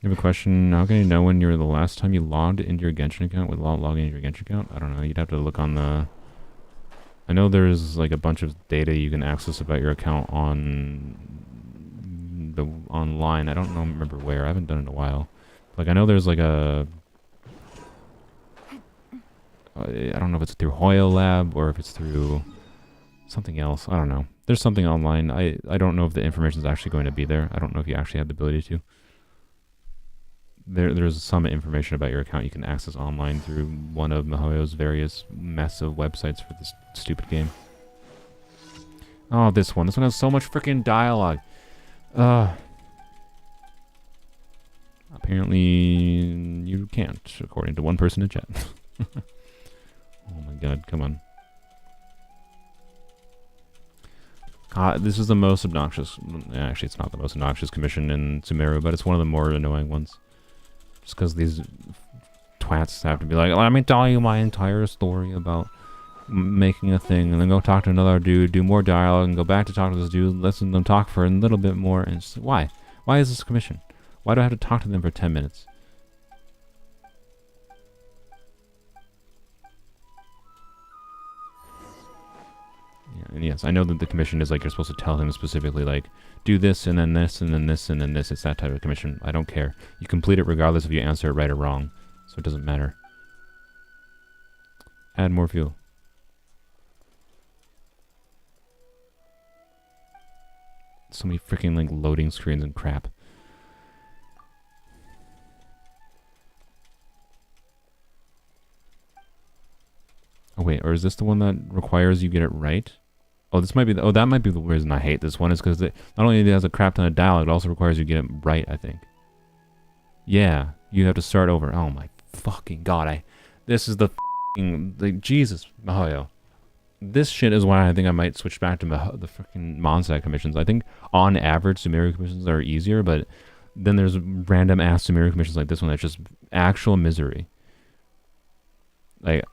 You have a question. How can you know when you're the last time you logged into your Genshin account without logging into your Genshin account? I don't know. You'd have to look on the... I know there's like a bunch of data you can access about your account on the online. I don't remember where. I haven't done it in a while. Like, I know there's like a... I don't know if it's through Hoyo Lab or if it's through something else. I don't know. There's something online. I don't know if the information is actually going to be there. I don't know if you actually have the ability to. There's some information about your account you can access online through one of MiHoYo's various mess of websites for this stupid game. Oh, this one. This one has so much freaking dialogue. Apparently, you can't, according to one person in chat. Oh my god, come on. This is the most obnoxious... Actually, it's not the most obnoxious commission in Sumeru, but it's one of the more annoying ones. Just because these twats have to be like, let me tell you my entire story about making a thing, and then go talk to another dude, do more dialogue, and go back to talk to this dude, listen to them talk for a little bit more, and it's, why? Why is this a commission? Why do I have to talk to them for 10 minutes? Yeah, and yes, I know that the commission is like you're supposed to tell him specifically, like, do this, and then this, and then this, and then this. It's that type of commission. I don't care. You complete it regardless if you answer it right or wrong. So it doesn't matter. Add more fuel. So many freaking, like, loading screens and crap. Oh, wait, or is this the one that requires you get it right? Oh, this might be the, that might be the reason I hate this one, is because it not only has a crap ton of dialogue, it also requires you get it right, I think. Yeah, you have to start over. Oh my fucking god, this is the Jesus, MiHoYo. This shit is why I think I might switch back to the freaking Mondstadt commissions. I think on average Sumeru commissions are easier, but then there's random ass Sumeru commissions like this one that's just actual misery. Like,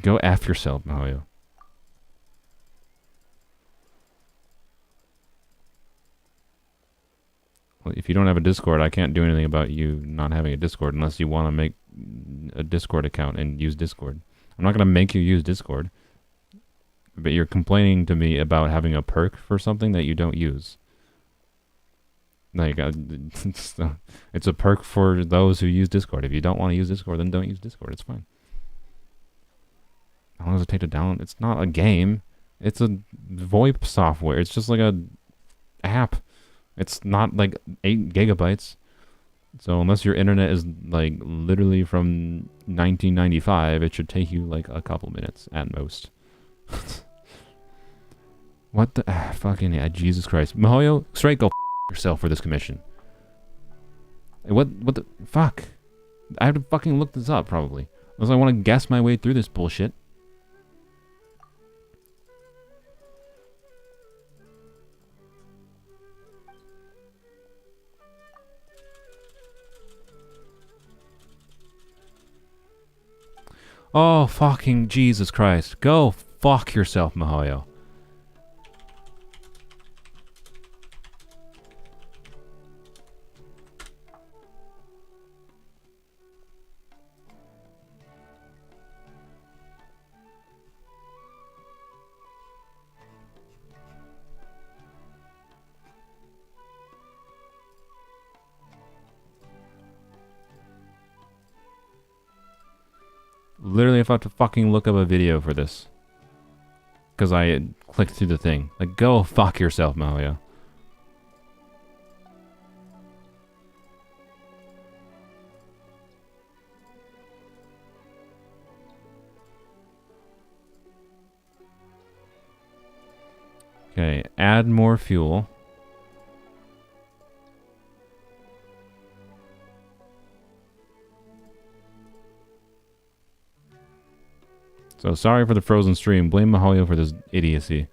go F yourself, MiHoYo. Well, if you don't have a Discord, I can't do anything about you not having a Discord unless you want to make a Discord account and use Discord. I'm not going to make you use Discord. But you're complaining to me about having a perk for something that you don't use. Like, it's a perk for those who use Discord. If you don't want to use Discord, then don't use Discord. It's fine. How long does it take to download? It's not a game. It's a VoIP software. It's just like a app. It's not like 8 gigabytes. So unless your internet is like literally from 1995, it should take you like a couple minutes at most. What the fucking Jesus Christ, MiHoYo, straight go yourself for this commission. What the fuck? I have to fucking look this up probably, unless I want to guess my way through this bullshit. Oh, fucking Jesus Christ. Go fuck yourself, Mihoyo. Literally, if I have to fucking look up a video for this. Because I clicked through the thing. Like, go fuck yourself, Mihoyo. Okay, add more fuel. So sorry for the frozen stream. Blame Mihoyo for this idiocy.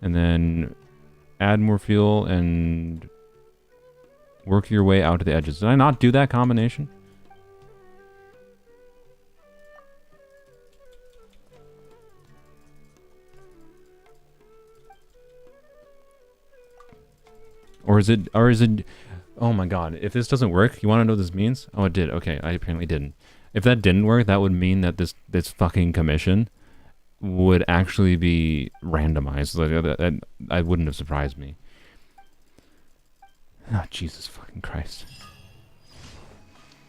And then add more fuel and work your way out to the edges. Did I not do that combination? Or is it, oh my god, if this doesn't work, you want to know what this means? Oh, it did. Okay, I apparently didn't. If that didn't work, that would mean that this fucking commission would actually be randomized. Like, that wouldn't have surprised me. Oh, Jesus fucking Christ.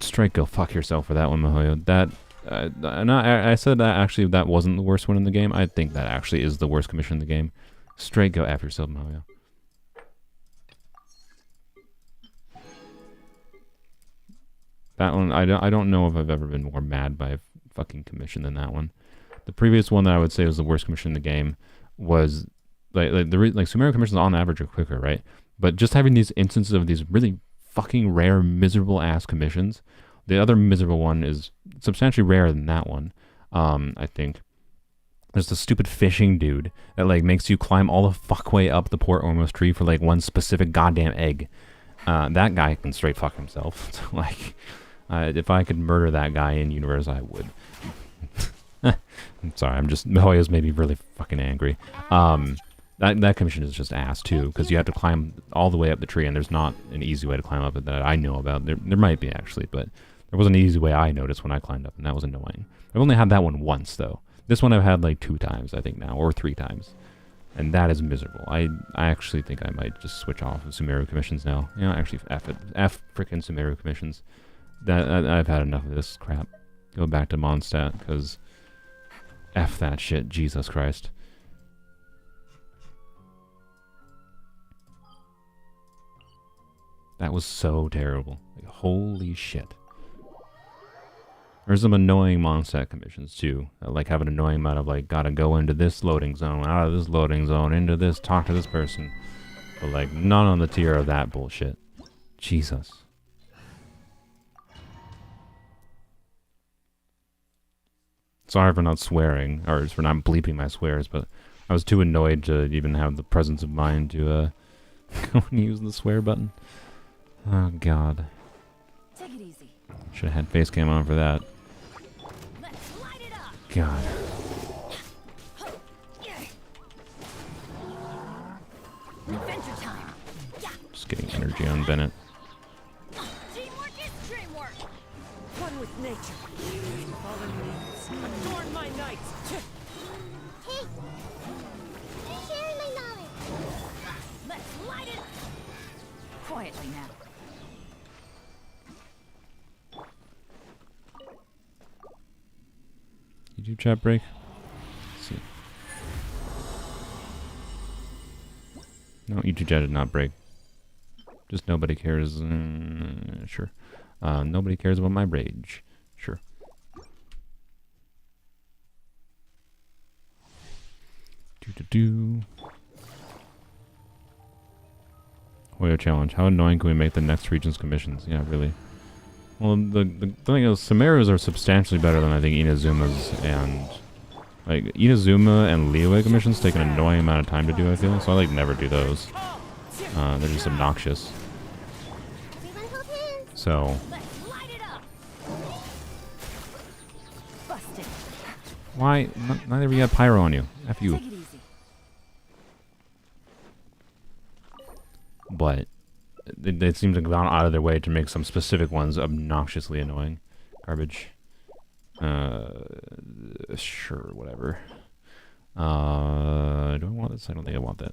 Straight go fuck yourself for that one, Mihoyo. That, I said that actually that wasn't the worst one in the game. I think that actually is the worst commission in the game. Straight go F yourself, Mihoyo. That one, I don't know if I've ever been more mad by a fucking commission than that one. The previous one that I would say was the worst commission in the game was like Sumeru commissions on average are quicker, right? But just having these instances of these really fucking rare, miserable ass commissions. The other miserable one is substantially rarer than that one. I think there's the stupid fishing dude that like makes you climb all the fuck way up the Port Ormos tree for like one specific goddamn egg. That guy can straight fuck himself. So, like. If I could murder that guy in universe, I would. I'm sorry, Mihoyo's made me really fucking angry. That commission is just ass too, because you have to climb all the way up the tree, and there's not an easy way to climb up it that I know about. There might be actually, but there wasn't an easy way I noticed when I climbed up, and that was annoying. I've only had that one once though. This one I've had like 2 times, I think now, or 3 times. And that is miserable. I actually think I might just switch off of Sumeru commissions now. You know, actually F frickin' Sumeru commissions. I've had enough of this crap. Go back to Mondstadt, because F that shit, Jesus Christ. That was so terrible. Like, holy shit. There's some annoying Mondstadt commissions too. That, like, have an annoying amount of like, gotta go into this loading zone, out of this loading zone, into this, talk to this person. But like, none on the tier of that bullshit. Jesus. Sorry for not swearing, or for not bleeping my swears, but I was too annoyed to even have the presence of mind to go and use the swear button. Oh god. Take it easy. Should have had face cam on for that. Let's light it up. God. Adventure time. Yeah. Just getting energy on Bennett. Teamwork is dreamwork. One with nature. Fallen leaves. Adorn my night. Hey, I'm sharing my knowledge. Let's light it up. Quietly now. YouTube chat break? Let's see. No, YouTube chat did not break. Just nobody cares. Sure. Nobody cares about my rage. Sure. Hoyo challenge. How annoying can we make the next region's commissions? Yeah, really. Well, the thing is, Sumeru's are substantially better than I think Inazuma's, and like Inazuma and Liyue commissions take an annoying amount of time to do, I feel, so I like never do those. They're just obnoxious. Everyone hold hands. So Let's light it up. Busted. Why? Neither of you have pyro on you. F you. Take it easy. But they seem to have gone out of their way to make some specific ones obnoxiously annoying. Garbage. Sure, whatever. Do I want this? I don't think I want that.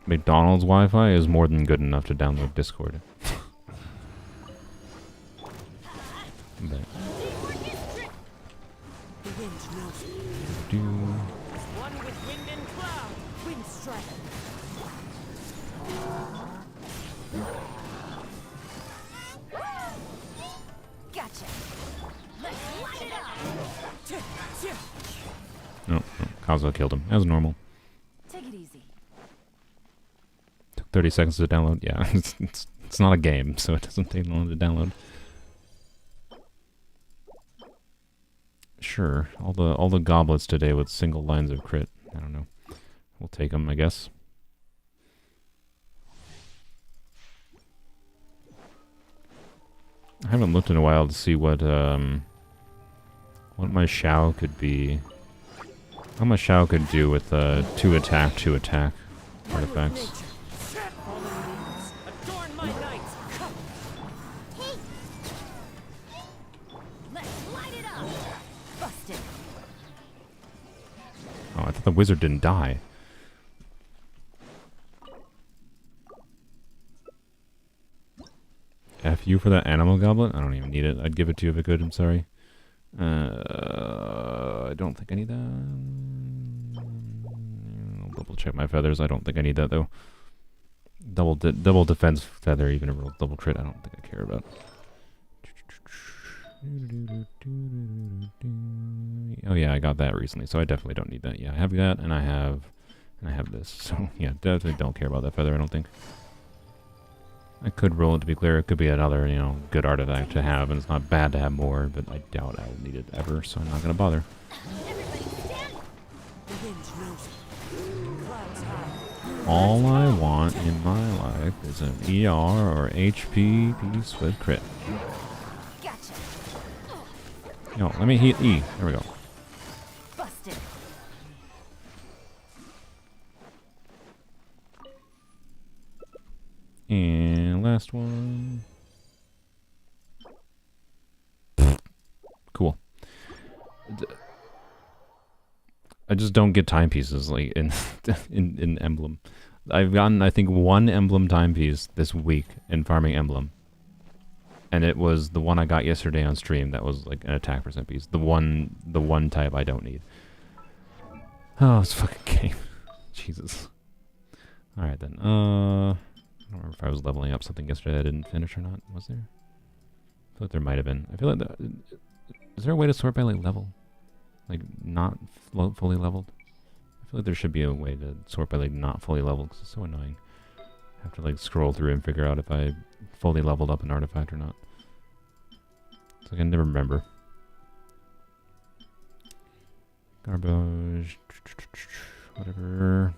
McDonald's Wi-Fi is more than good enough to download Discord. But The wind knows it. One with wind and cloud. Wind strike. Gotcha. Let's light it up. no, Kazuo killed him as normal. Take it easy. Took 30 seconds to download. Yeah, it's not a game, so it doesn't take long to download. Sure, all the goblets today with single lines of crit. I don't know. We'll take them, I guess. I haven't looked in a while to see what my Shao could be. How my Shao could do with 2 attack artifacts. Adorn my nights. Let's light it up. Busted. Oh, I thought the wizard didn't die. F you for that animal goblet? I don't even need it. I'd give it to you if I could, I'm sorry. I don't think I need that. I'll double check my feathers. I don't think I need that though. Double defense feather, even a real double crit, I don't think I care about. Oh yeah, I got that recently, so I definitely don't need that. Yeah, I have that, and I have this. So yeah, definitely don't care about that feather, I don't think. I could roll it to be clear. It could be another, good artifact to have, and it's not bad to have more, but I doubt I will need it ever, so I'm not going to bother. Everybody stand. The wind knows it. Clouds high. All I want in my life is an ER or HP piece with crit. Gotcha. Yo, let me hit E. There we go. Busted. And last one. Cool. I just don't get timepieces like in Emblem. I've gotten, I think, 1 Emblem timepiece this week in farming Emblem. And it was the one I got yesterday on stream that was like an attack percent piece. The one type I don't need. Oh, it's a fucking game. Jesus. Alright then. I don't remember if I was leveling up something yesterday that I didn't finish or not. Was there? I feel like there might have been. I feel like is there a way to sort by like level? Like not fully leveled? I feel like there should be a way to sort by like not fully leveled because it's so annoying. I have to like scroll through and figure out if I fully leveled up an artifact or not. It's like I never remember. Garbage. Whatever.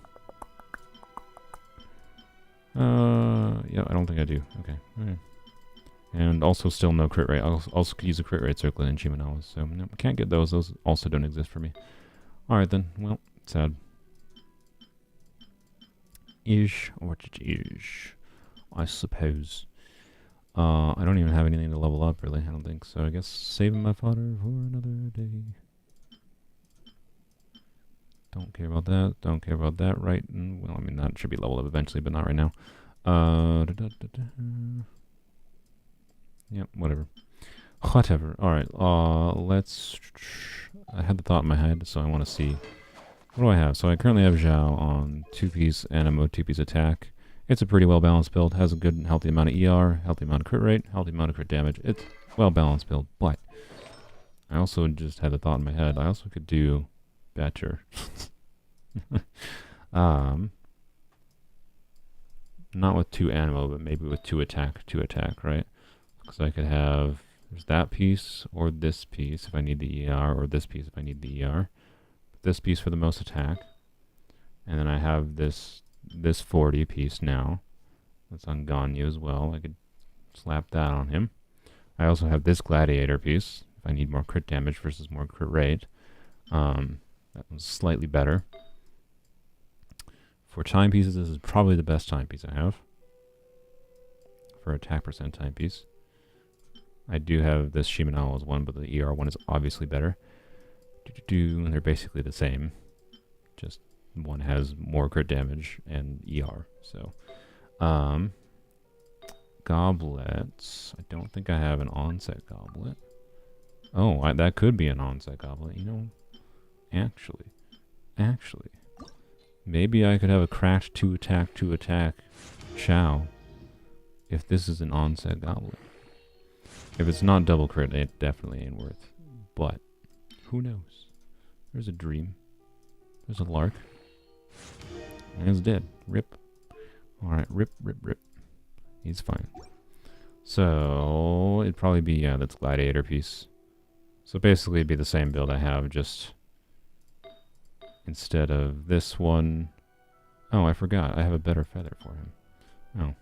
Yeah, I don't think I do. Okay. Alright. And also still no crit rate. I also could use a crit rate circlet in Shimanowa's, so no, can't get those. Those also don't exist for me. Alright then. Well, sad. Ish. What ish? I suppose. I don't even have anything to level up, really. I don't think so. I guess saving my fodder for another day. Don't care about that. Don't care about that right. Well, I mean, that should be leveled up eventually, but not right now. Yep, whatever. Whatever. Alright, let's... I had the thought in my head, so I want to see... What do I have? So I currently have Zhao on 2-piece animo, 2-piece attack. It's a pretty well-balanced build. Has a good and healthy amount of ER, healthy amount of crit rate, healthy amount of crit damage. It's well-balanced build, but... I also just had the thought in my head. I also could do better. Not with 2 animo, but maybe with 2 attack, right? Because I could have, there's that piece, or this piece if I need the ER, or this piece if I need the ER. This piece for the most attack. And then I have this this 40 piece now. That's on Ganyu as well. I could slap that on him. I also have this gladiator piece. If I need more crit damage versus more crit rate. That one's slightly better. For timepieces, this is probably the best timepiece I have. For attack percent timepiece. I do have this Shimenawa as one, but the ER one is obviously better. And they're basically the same. Just one has more crit damage and ER. So, goblets. I don't think I have an onset goblet. Oh, that could be an onset goblet. You know, actually, maybe I could have a cracked 2 attack Chow. If this is an onset goblet. If it's not double crit, it definitely ain't worth. But who knows? There's a dream. There's a lark. And it's dead. Rip. Alright, rip. He's fine. So, it'd probably be, yeah, that's gladiator piece. So basically it'd be the same build I have, just instead of this one. Oh, I forgot. I have a better feather for him. Oh.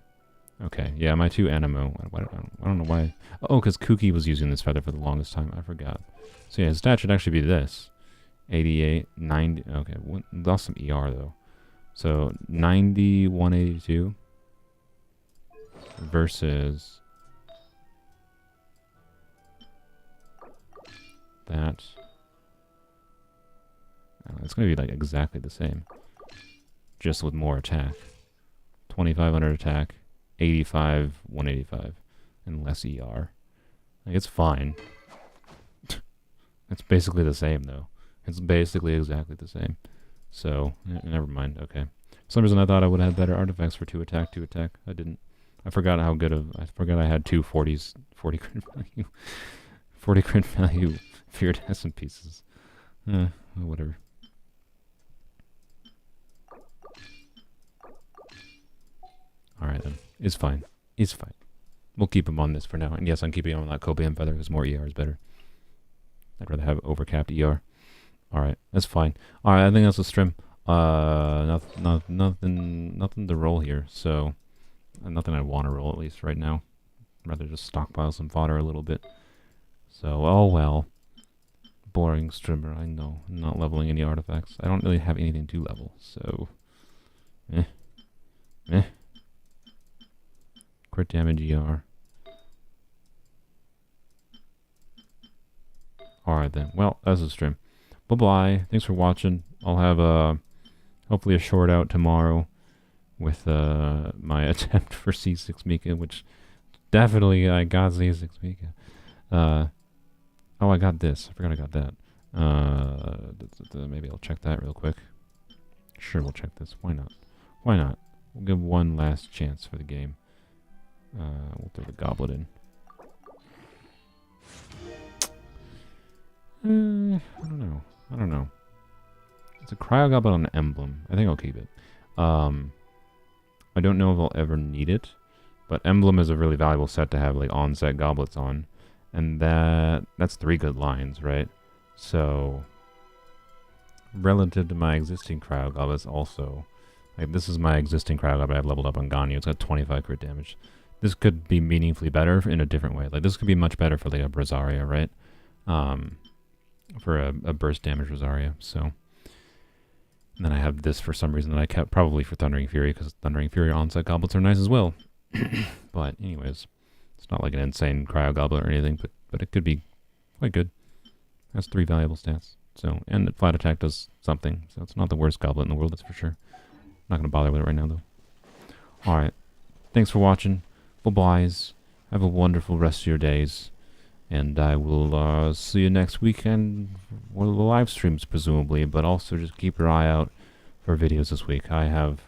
Okay, yeah, my 2 Animo. I don't know why. Oh, because Kuki was using this feather for the longest time. I forgot. So yeah, his stat should actually be this. 88, 90. Okay, lost some ER though. So 90, 182 versus that. It's going to be like exactly the same. Just with more attack. 2500 attack. 85, 185, and less ER. Like, it's fine. It's basically the same, though. It's basically exactly the same. So, never mind. Okay. For some reason, I thought I would have better artifacts for 2 attack. I didn't. I forgot how good of. I forgot I had 2 40s, 40 crit value, 40 crit value iridescent pieces. Whatever. Alright then. It's fine. We'll keep him on this for now. And yes, I'm keeping him on that Copium feather because more ER is better. I'd rather have overcapped ER. Alright, that's fine. Alright, I think that's a stream. Nothing to roll here, so nothing I want to roll at least right now. I'd rather just stockpile some fodder a little bit. So, oh well. Boring streamer, I know. I'm not leveling any artifacts. I don't really have anything to level, so crit damage ER. Alright then. Well, that's a stream. Bye-bye. Thanks for watching. I'll have hopefully a short out tomorrow with my attempt for C6 Mika, which definitely I got C6 Mika. Oh, I got this. I forgot I got that. Maybe I'll check that real quick. Sure, we'll check this. Why not? We'll give one last chance for the game. We'll throw the goblet in. I don't know. It's a cryo goblet on an emblem. I think I'll keep it. I don't know if I'll ever need it, but emblem is a really valuable set to have like on-set goblets on, and that's 3 good lines, right? So relative to my existing cryo goblets, also, like this is my existing cryo goblet I've leveled up on Ganyu. It's got 25 crit damage. This could be meaningfully better in a different way. Like this could be much better for like a Brazaria, right? For a burst damage Rosaria. So, and then I have this for some reason that I kept probably for Thundering Fury, because Thundering Fury onset goblets are nice as well. But anyways, it's not like an insane cryo goblet or anything, but it could be quite good. Has 3 valuable stats. So, and flat attack does something. So it's not the worst goblet in the world, that's for sure. Not gonna bother with it right now though. Alright. Thanks for watching. Bye-byes. Have a wonderful rest of your days. And I will see you next weekend. Well, the live streams presumably, but also just keep your eye out for videos this week. I have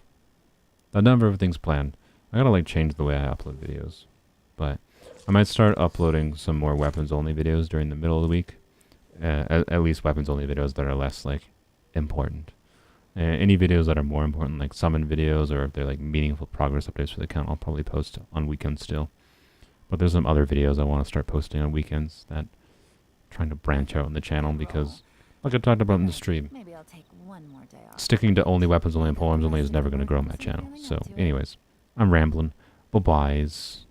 a number of things planned. I gotta like change the way I upload videos, but I might start uploading some more weapons only videos during the middle of the week. At least weapons only videos that are less like important. Any videos that are more important, like summon videos, or if they're like meaningful progress updates for the account, I'll probably post on weekends still. But there's some other videos I want to start posting on weekends that I'm trying to branch out on the channel because, like I talked about in the stream, Maybe I'll take one more day off. sticking to only weapons only and poems only is never going to grow my channel. So, anyways, I'm rambling. Bye-byes.